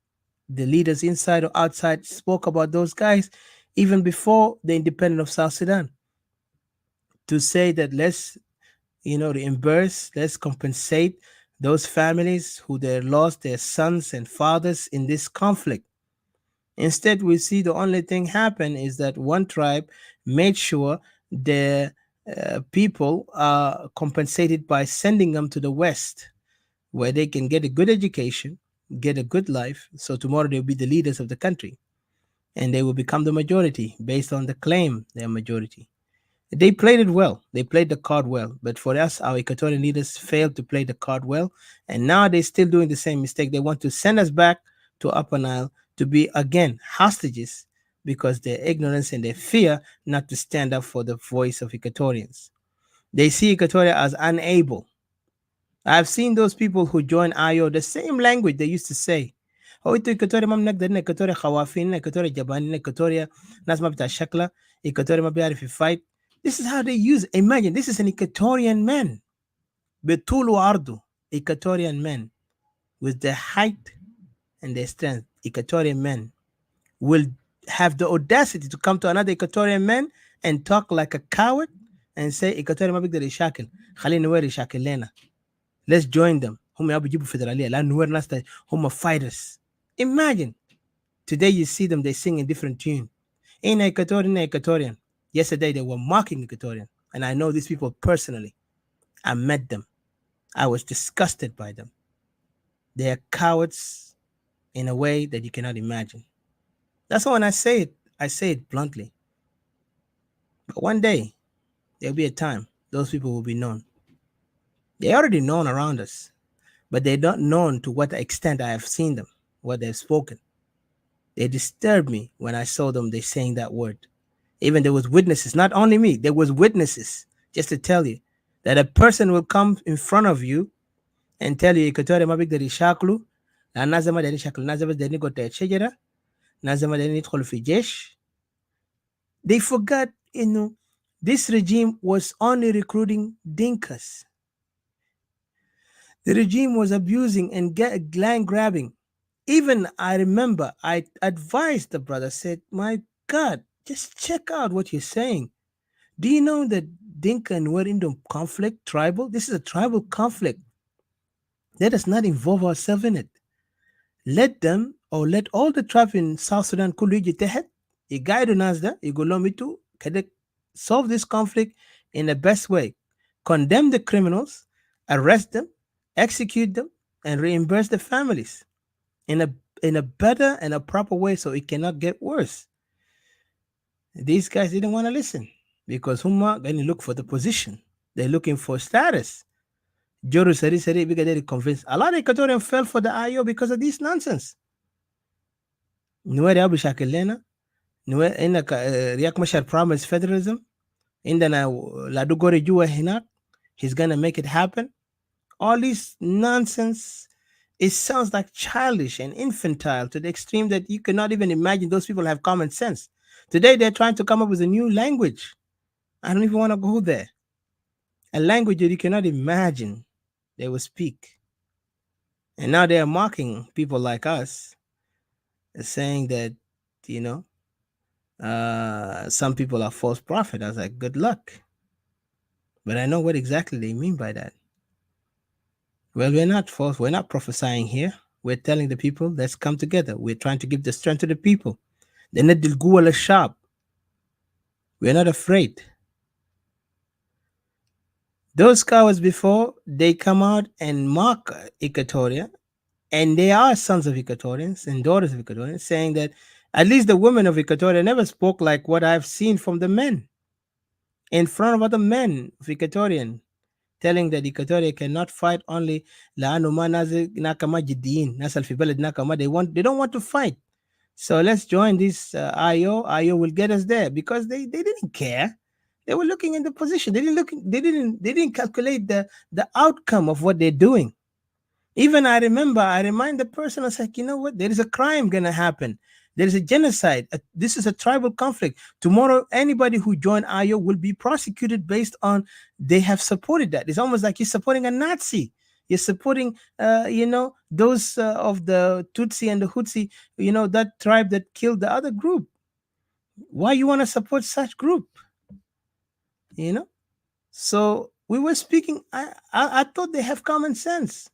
the leaders inside or outside spoke about those guys even before the independence of South Sudan, to say that let's, reimburse, let's compensate those families who they lost their sons and fathers in this conflict. Instead, we see the only thing happen is that one tribe made sure their people are compensated by sending them to the West, where they can get a good education, get a good life, so tomorrow they'll be the leaders of the country and they will become the majority based on the claim they're majority. They played it well. They played the card well. But for us, our Equatorian leaders failed to play the card well. And now they're still doing the same mistake. They want to send us back to Upper Nile to be, again, hostages because their ignorance and their fear not to stand up for the voice of Equatorians. They see Equatoria as unable. I've seen those people who join IO, the same language they used to say. Oh, ito Equatoria mam nagdar na Equatoria khawafin, na Equatoria jabani, na Equatoria nas ma bita shakla, Equatoria ma biarif fight. This is how they use. Imagine, this is an Equatorian man. Betulu ardu, Equatorian men with their height and their strength. Equatorian men will have the audacity to come to another Equatorian man and talk like a coward and say Equatoria ma bigdar yishakil. Khalina weri yishakil lena. Let's join them. هم يابوا يجيبوا فدرالية لأنه هو الناس هم fighters. Imagine today you see them, they sing a different tune. In Equatorian. Yesterday they were mocking Equatorian, and I know these people personally. I met them. I was disgusted by them. They are cowards in a way that you cannot imagine. That's why when I say it bluntly. But one day there'll be a time those people will be known. They're already known around us, but they're not known to what extent I have seen them, what they've spoken. They disturbed me when I saw them, they saying that word. Even there was witnesses, not only me, there was witnesses, just to tell you that a person will come in front of you and tell you, Equatorial mabik dari shaklu, na nazama dari shaklu, nazama dari gote shejera, nazama dari nidkhul fi jesh. They forgot, this regime was only recruiting dinkas. The regime was abusing and land grabbing. Even I remember I advised the brother, said, my God, just check out what you're saying. Do you know that Dinka and we're in the conflict, tribal? This is a tribal conflict. Let us not involve ourselves in it. Let them, or let all the tribes in South Sudan kulu tehet, guide Nazda, Igolomitu, solve this conflict in the best way. Condemn the criminals, arrest them, execute them, and reimburse the families in a better and a proper way so it cannot get worse. These guys didn't want to listen because Humma going to look for the position. They're looking for status. Joru Sari Bigade convinced a lot of Equatorians fell for the IO because of this nonsense. Nuere Abu Shakilena, Nuere Riak Mashar promised federalism. Indana Ladugore Jua Hinak, he's gonna make it happen. All this nonsense, it sounds like childish and infantile to the extreme that you cannot even imagine those people have common sense. Today they're trying to come up with a new language. I don't even want to go there. A language that you cannot imagine they will speak. And now they are mocking people like us, saying that, some people are false prophet. I was like, good luck. But I know what exactly they mean by that. Well, we're not false. We're not prophesying here. We're telling the people, let's come together. We're trying to give the strength to the people. They're not the sharp. We're not afraid. Those cowards before, they come out and mock Equatoria, and they are sons of Equatorians and daughters of Equatorians, saying that at least the women of Equatoria never spoke like what I've seen from the men in front of other men of Equatorian, telling that Equatoria cannot fight only لأنه ما نازل ناكما جديين ناس في بلد ناكما they don't want to fight. So let's join this IO. IO will get us there because they didn't care. They were looking in the position. They didn't calculate the outcome of what they're doing. Even I remind the person, I was like, you know what? There is a crime gonna happen. There is a genocide. This is a tribal conflict. Tomorrow, anybody who joined IO will be prosecuted based on they have supported that. It's almost like you're supporting a Nazi. You're supporting, those of the Tutsi and the Hutsi, that tribe that killed the other group. Why you want to support such group? So we were speaking. I thought they have common sense.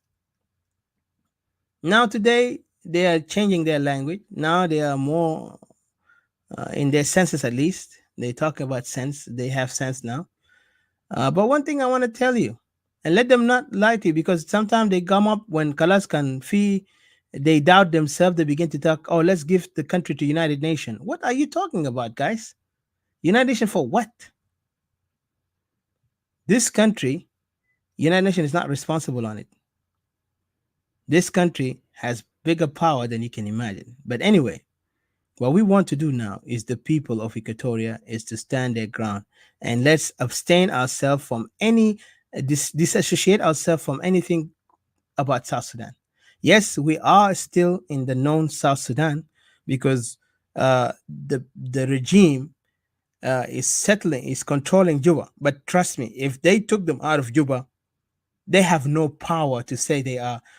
Now today they are changing their language. Now they are more in their senses, at least. They talk about sense. They have sense now. But one thing I want to tell you, and let them not lie to you, because sometimes they come up when Kalas can fee, they doubt themselves. They begin to talk, oh, let's give the country to United Nations. What are you talking about, guys? United Nations for what? This country, United Nations is not responsible on it. This country has bigger power than you can imagine. But anyway, what we want to do now is the people of Equatoria is to stand their ground, and let's abstain ourselves from any disassociate ourselves from anything about South Sudan. Yes, we are still in the known South Sudan because the regime is controlling Juba. But trust me, if they took them out of Juba, they have no power to say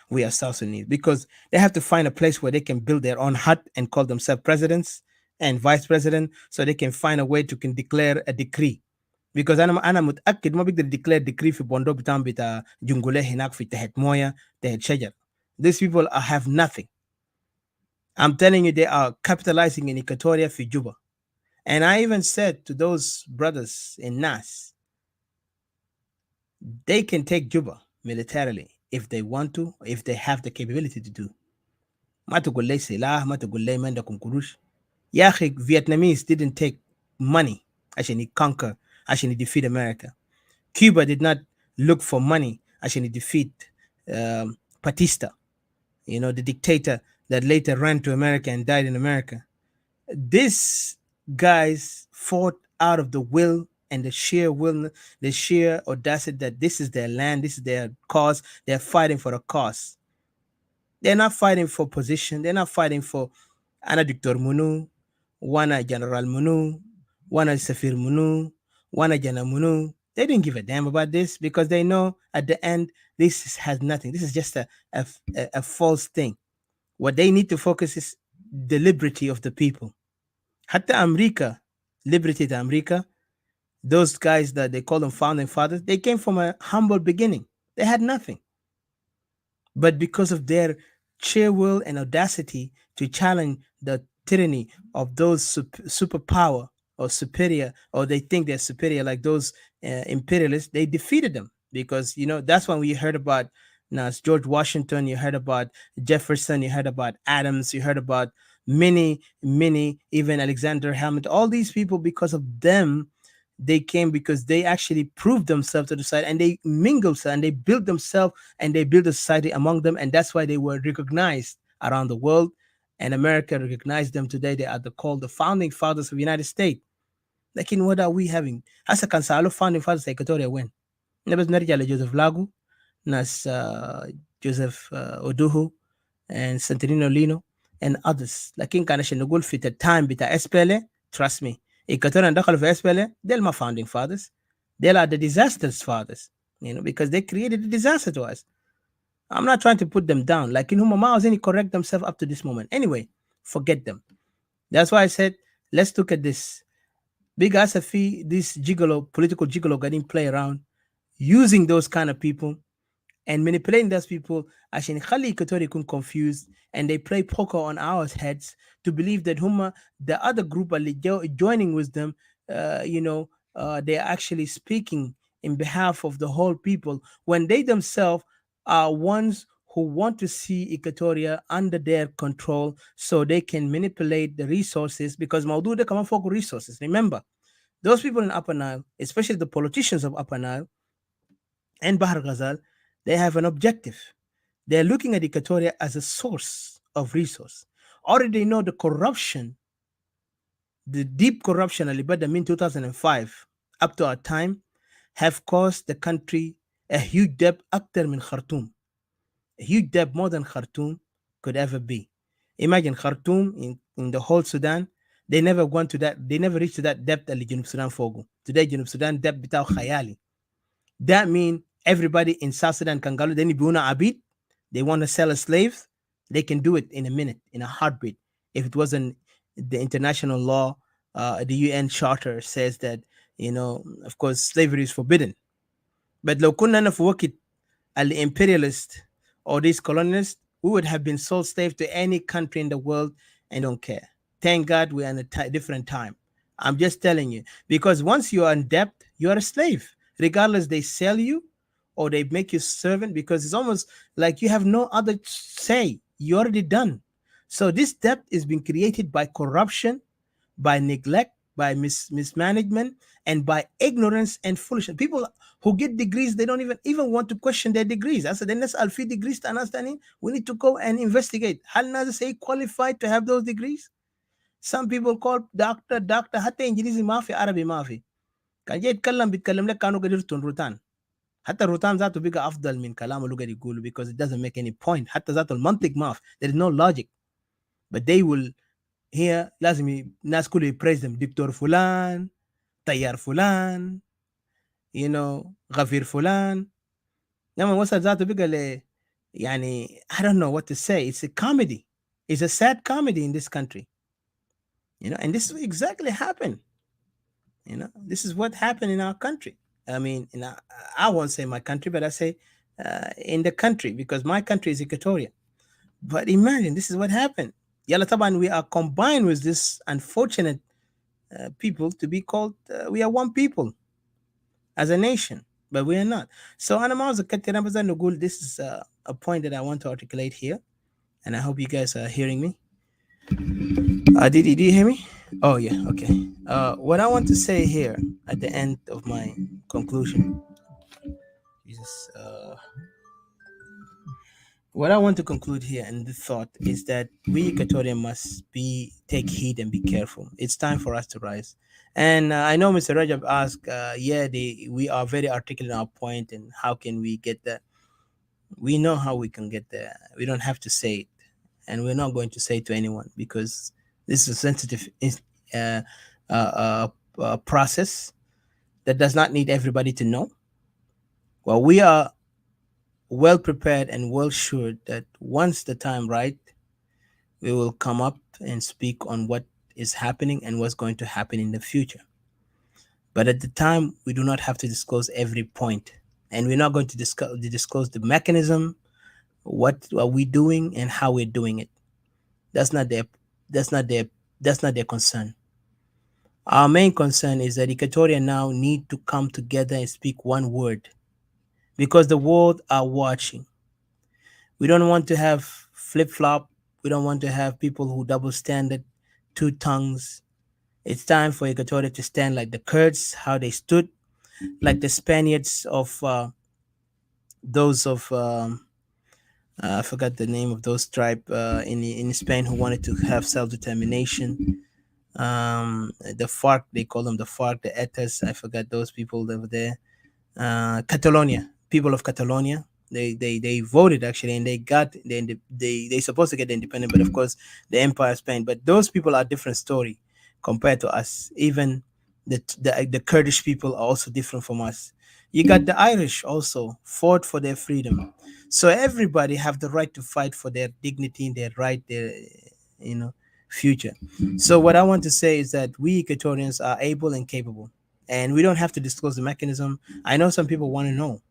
we are South Sudanese, because they have to find a place where they can build their own hut and call themselves presidents and vice president, so they can find a way to can declare a decree. Because انا متاكد ما بيقدر declare decree في بوندو بتاع جنجوليه هناك في تحت مويه تحت شجر. These people have nothing. I'm telling you, they are capitalizing in Equatoria for Juba. And I even said to those brothers in Nas, they can take Juba militarily if they want to, if they have the capability to do. ما تقول لي سلاح، ما تقول لي ما عندكم قروش. يا أخي Vietnamese didn't take money عشان conquer, عشان defeat America. Cuba did not look for money عشان defeat Batista, the dictator that later ran to America and died in America. These guys fought out of the will and the sheer audacity that this is their land, this is their cause. They're fighting for a cause. They're not fighting for position. They're not fighting for Ana Dictor Munu, Wana General Munu, Wana Safir Munu, Wana Jana Munu. They didn't give a damn about this because they know at the end this has nothing. This is just a false thing. What they need to focus is the liberty of the people. Hatta America, liberty to America, those guys that they call them founding fathers, they came from a humble beginning. They had nothing. But because of their sheer will and audacity to challenge the tyranny of those superpower or superior, or they think they're superior, like those imperialists, they defeated them. Because, that's when we heard about George Washington, you heard about Jefferson, you heard about Adams, you heard about many, even Alexander Hamilton, all these people. Because of them, they came because they actually proved themselves to the side, and they mingled and they built themselves and they built a society among them. And that's why they were recognized around the world, and America recognized them today. They are called the founding fathers of the United States. Like, what are we having? Hasa kan salo founding fathers of Equatoria when? Nebes nerja Joseph Lagu, nas Joseph Oduhu, and Santinino Lino, and others. Lakin kana shenugul fit the time bita SPLM, trust me. Equatorian dakal of SPLM, they're my founding fathers. They are the disaster's fathers, because they created a disaster to us. I'm not trying to put them down. Like in Humama was any correct themselves up to this moment. Anyway, forget them. That's why I said, let's look at this. Big Asafi, this political gigolo getting play around. using those kind of people and manipulating those people عشان يخلي Equatoria يكون confused, and they play poker on our heads to believe that Huma, the other group اللي joining with them, they're actually speaking in behalf of the whole people when they themselves are ones who want to see Equatoria under their control so they can manipulate the resources, because موضوع ده كمان فوق resources. Remember, those people in Upper Nile, especially the politicians of Upper Nile and Bahar Ghazal, they have an objective. They're looking at Equatoria as a source of resource. Already know the corruption, the deep corruption Alibada in 2005 up to our time have caused the country a huge debt after min Khartoum. A huge debt more than Khartoum could ever be. Imagine Khartoum in the whole Sudan, they never went to that, they never reached to that depth that Junub Sudan fogo. Today Junub Sudan debt bitaw khayali. That means everybody in South Sudan can go to any Buna Abid. They want to sell a slave, they can do it in a minute, in a heartbeat. If it wasn't the international law, the UN Charter says that, of course, slavery is forbidden. But لو كنا نفوق imperialist or these colonialists, we would have been sold slave to any country in the world and don't care. Thank God we're in a different time. I'm just telling you, because once you are in debt, you are a slave. Regardless, they sell you or they make you servant, because it's almost like you have no other say. You're already done. So this debt is being created by corruption, by neglect, by mismanagement, and by ignorance and foolishness. People who get degrees, they don't even want to question their degrees. I said, then let's alfi degrees to understanding. We need to go and investigate. Hal Naza say qualified to have those degrees? Some people call doctor, حتى انجليزي ما في عربي ما في. كان جاي يتكلم بيتكلم لك كانوا قاعد يرتون روتان. حتى الروتان ذاته بقى افضل من كلامه اللي قاعد يقوله, because it doesn't make any point. حتى ذاته المنطق ما في. There is no logic. But they will here لازم الناس كله praise them. دكتور فلان, طيار فلان, غفير فلان. لما وصل ذاته بقى ل يعني I don't know what to say. It's a comedy. It's a sad comedy in this country. And this is exactly happened. This is what happened in our country. I mean, I won't say my country, but I say in the country, because my country is Equatoria. But imagine, this is what happened. Yalla Taban, we are combined with this unfortunate people to be called, we are one people as a nation, but we are not. So this is a point that I want to articulate here, and I hope you guys are hearing me. Did you hear me? Oh yeah, okay. What I want to say here at the end of my conclusion, Jesus, what I want to conclude here and the thought is that we Equatorian must take heed and be careful. It's time for us to rise. And I know Mr. Rajab asked, we are very articulate in our point, and how can we get that? We know how we can get there. We don't have to say it, and we're not going to say it to anyone, because this is a sensitive process that does not need everybody to know. Well, we are well prepared and well sure that once the time right, we will come up and speak on what is happening and what's going to happen in the future. But at the time, we do not have to disclose every point, and we're not going to disclose the mechanism, what are we doing and how we're doing it. That's not their concern. Our main concern is that Equatoria now need to come together and speak one word, because the world are watching. We don't want to have flip-flop. We don't want to have people who double standard, two tongues. It's time for Equatoria to stand like the Kurds, how they stood, like the Spaniards of those of I forgot the name of those tribe in Spain who wanted to have self-determination. The FARC, they call them the FARC, the ETAs. I forgot those people over there. Catalonia, people of Catalonia. They voted actually, and they supposed to get independent, but of course the Empire of Spain. But those people are a different story compared to us. Even the Kurdish people are also different from us. You got the Irish also fought for their freedom. So everybody have the right to fight for their dignity, their right, their future. So what I want to say is that we Equatorians are able and capable, And we don't have to disclose the mechanism. I know some people want to know.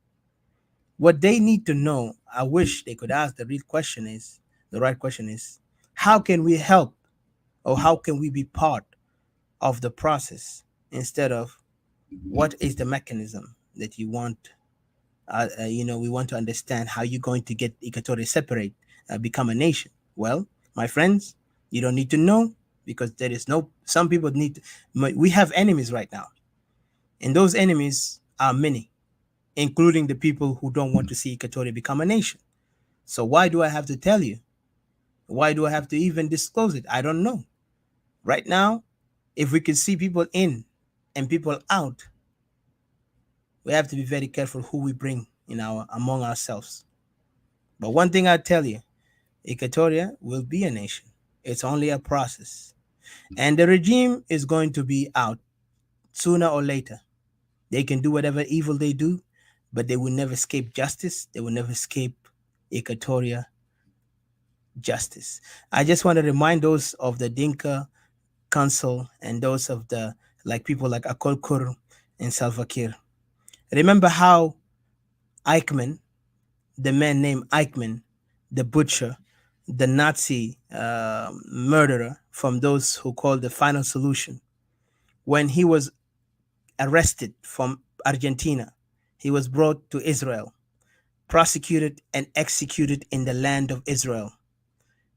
What they need to know, I wish they could ask the right question is, how can we help, or how can we be part of the process, instead of what is the mechanism that you want. We want to understand how you're going to get Equatoria separate, become a nation. Well, my friends, you don't need to know, because there is no. Some people need. We have enemies right now, and those enemies are many, including the people who don't want to see Equatoria become a nation. So why do I have to tell you? Why do I have to even disclose it? I don't know. Right now, if we could see people in and people out, we have to be very careful who we bring in our among ourselves. But one thing I tell you, Equatoria will be a nation. It's only a process. And the regime is going to be out sooner or later. They can do whatever evil they do, but they will never escape justice. They will never escape Equatoria justice. I just want to remind those of the Dinka Council and those of the like people like Akol Kur and Salva Kiir. Remember how Eichmann, the man named Eichmann, the butcher, the Nazi murderer from those who called the Final Solution, when he was arrested from Argentina, he was brought to Israel, prosecuted and executed in the land of Israel.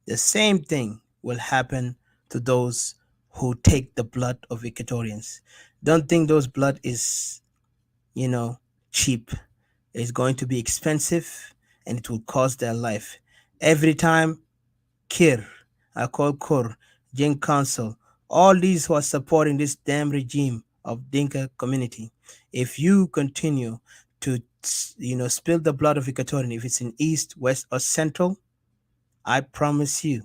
The same thing will happen to those who take the blood of Equatorians. Don't think those blood is, you know, cheap. It's going to be expensive, and it will cost their life. Every time Kir, I call Kur, Jin Council, all these who are supporting this damn regime of Dinka community, if you continue to, spill the blood of Equatorian, if it's in East, West, or Central, I promise you,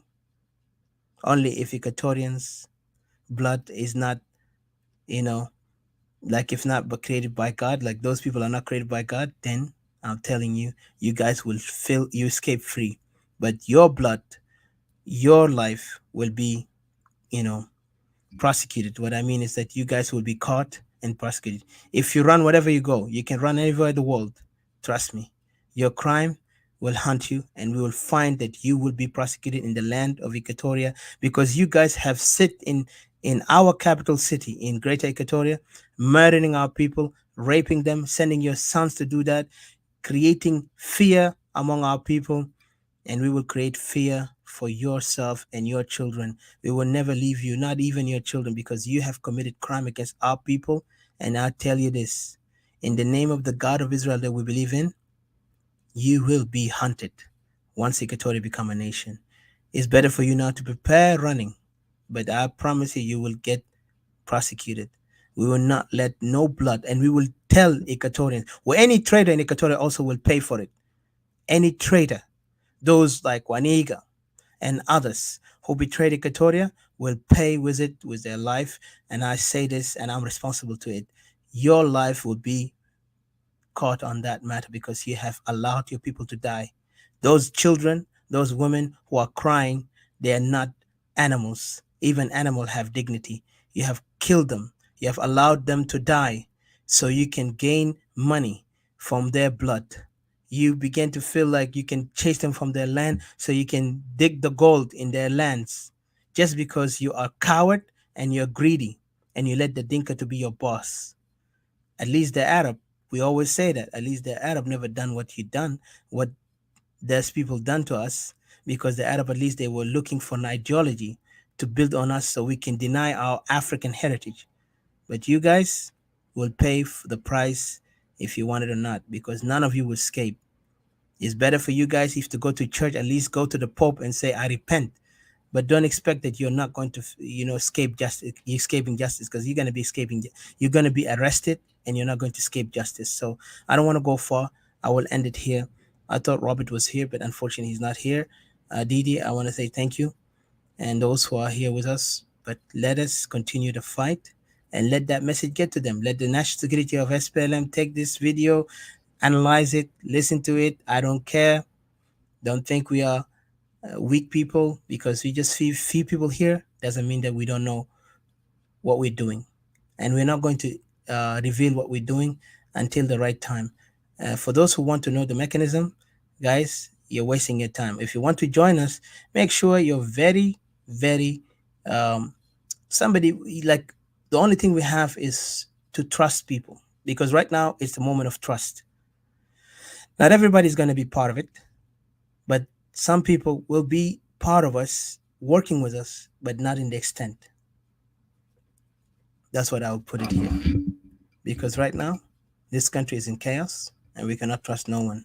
only if Equatorians' blood is not, you know, like if not but created by God, like those people are not created by God, then I'm telling you, you guys will feel you escape free. But your blood, your life will be, you know, prosecuted. What I mean is that you guys will be caught and prosecuted. If you run wherever you go, you can run anywhere in the world. Trust me, your crime will hunt you, and we will find that you will be prosecuted in the land of Equatoria, because you guys have sit in our capital city in Greater Equatoria, murdering our people, raping them, sending your sons to do that, creating fear among our people, and we will create fear for yourself and your children. We will never leave you, not even your children, because you have committed crime against our people. And I'll tell you this, in the name of the God of Israel that we believe in, you will be hunted once Equatoria become a nation. It's better for you now to prepare running, but I promise you, you will get prosecuted. We will not let no blood, and we will tell Equatorians, well, any traitor in Equatoria also will pay for it. Any traitor, those like Waniga and others who betrayed Equatoria, will pay with it with their life. And I say this, and I'm responsible to it. Your life will be caught on that matter, because you have allowed your people to die. Those children, those women who are crying, they are not animals. Even animals have dignity. You have killed them. You have allowed them to die so you can gain money from their blood. You begin to feel like you can chase them from their land so you can dig the gold in their lands, just because you are coward and you're greedy, and you let the Dinka to be your boss. At least the Arab, we always say that, at least the Arab never done what you done, what those people done to us, because the Arab, at least they were looking for an ideology to build on us so we can deny our African heritage. But you guys will pay the price if you want it or not, because none of you will escape. It's better for you guys if to go to church, at least go to the Pope and say, I repent. But don't expect that you're not going to, escape justice, escaping justice, because you're going to be escaping. You're going to be arrested, and you're not going to escape justice. So I don't want to go far. I will end it here. I thought Robert was here, but unfortunately he's not here. Didi, I want to say thank you, and those who are here with us. But let us continue to fight, and let that message get to them. Let the national security of SPLM take this video, analyze it, listen to it. I don't care. Don't think we are weak people because we just few people here. Doesn't mean that we don't know what we're doing, and we're not going to reveal what we're doing until the right time. For those who want to know the mechanism, guys, you're wasting your time. If you want to join us, make sure you're very, very somebody like the only thing we have is to trust people, because right now it's the moment of trust. Not everybody's going to be part of it, but some people will be part of us, working with us, but not in the extent. That's what I would put it here. Because right now, this country is in chaos and we cannot trust no one.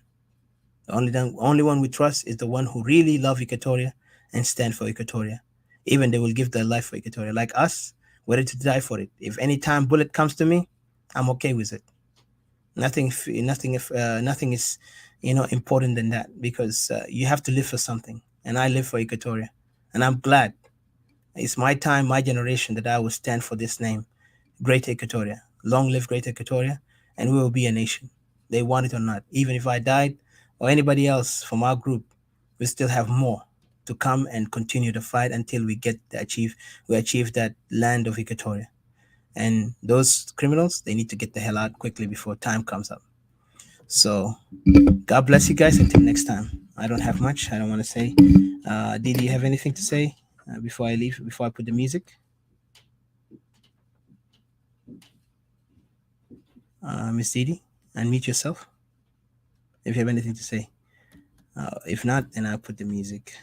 The only one we trust is the one who really love Equatoria and stand for Equatoria. Even they will give their life for Equatoria. Like us, we're ready to die for it. If any time bullet comes to me, I'm okay with it. Nothing is, important than that, because you have to live for something. And I live for Equatoria. And I'm glad it's my time, my generation, that I will stand for this name, Great Equatoria. Long live Great Equatoria, and we will be a nation. They want it or not. Even if I died or anybody else from our group, we still have more to come and continue to fight until we achieve that land of Equatoria. And those criminals, they need to get the hell out quickly before time comes up. So God bless you guys until next time. I don't have much. I don't want to say. Didi, you have anything to say before I leave, before I put the music? Miss Didi, unmute yourself if you have anything to say. If not, then I'll put the music.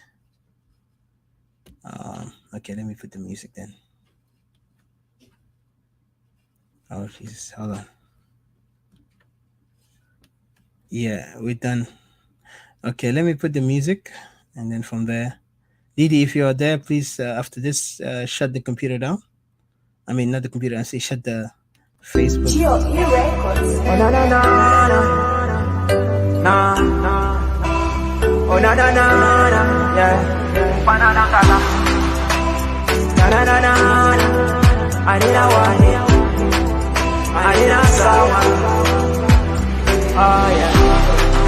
Okay, let me put the music then. Oh, Jesus, hold on. Yeah, we're done. Okay, let me put the music, and then from there, Didi, if you're there, please, after this, shut the computer down. I mean, not the computer, I say shut the Facebook. Oh, no, no, no, no. No, no. Oh, no, no, no, no. Yeah. Banana color. No, no, no, no, no. I need a one. I need a sour. Oh, yeah.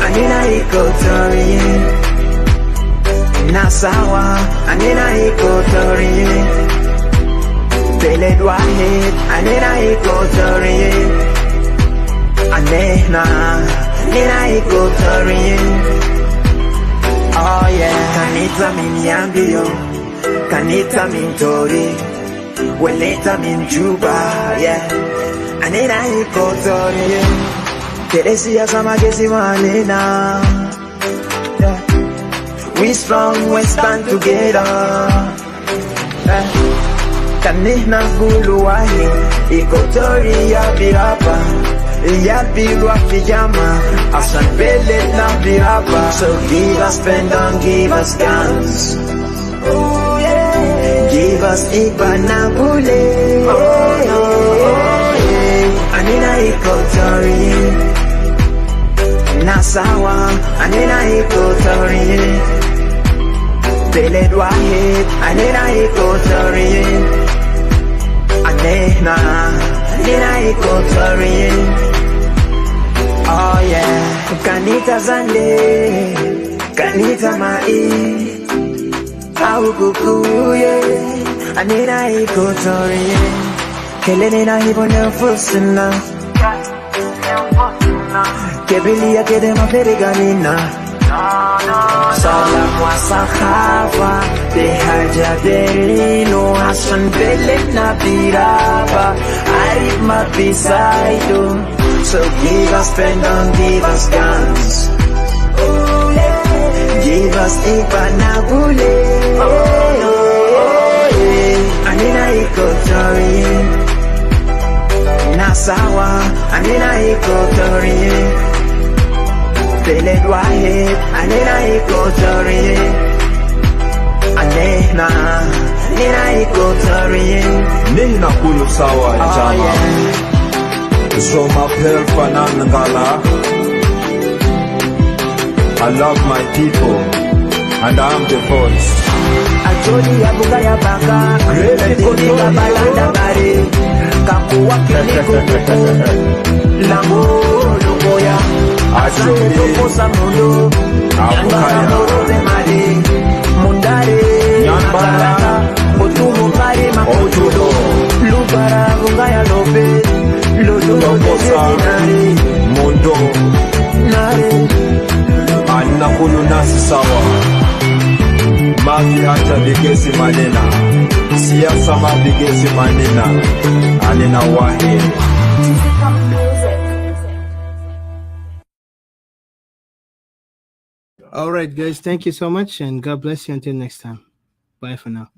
I need a Equatorian. Nasawa. I need a Equatorian. Beled Wahid. I need a Equatorian. Anehna. I need a Equatorian. Oh yeah, Kanita min Yambio, Kanita min Tori, Weleta min Juba, yeah. Anena Equatorian, Teresia Samagesi Manena. We strong, we stand together. Kanina Guluahi, Equatoria Birapa. Yabirwa pijama, asan bellet na biraba. So give us pen and give us guns. Oh yeah. Give us Ibanabule. Oh yeah. Anina Equatorian. Nasawa, Anina Equatorian. Beled Wahid, Anina Equatorian. Anehna, Anina Equatorian. Oh yeah, Kanita Zande, Kanita Mai, Aukukuye, Anina Equatorian. Kelenina Hibona Fusina, Kebilia Kedema Feriganina. Salam wa sahaba, behaja derino, Hassan Belena Biraba, Arif Mabisaido. So give us pen and give us guns. Oh yeah. Give us Ibanabule. Oh yeah. Anina Equatorian. Nasawa, Anina Equatorian. Beled Wahid, Anina Equatorian. Anehna, Anina Equatorian. Nina Kulu Sawa Jama. So my Ngala. I love my people and I'm the voice. Ajoli ya bugaya baka, Equatoria balanda bari, kakuwa kiliko lambo lugoya, asante tokosa mundo, nyangara morobe mari, mundare, nyambara, otumo mari makotulo, lubara bugaya lobe, lodo. manena siasa mabigezi manena anena wahe. All right, guys. Thank you so much, and God bless you until next time. Bye for now.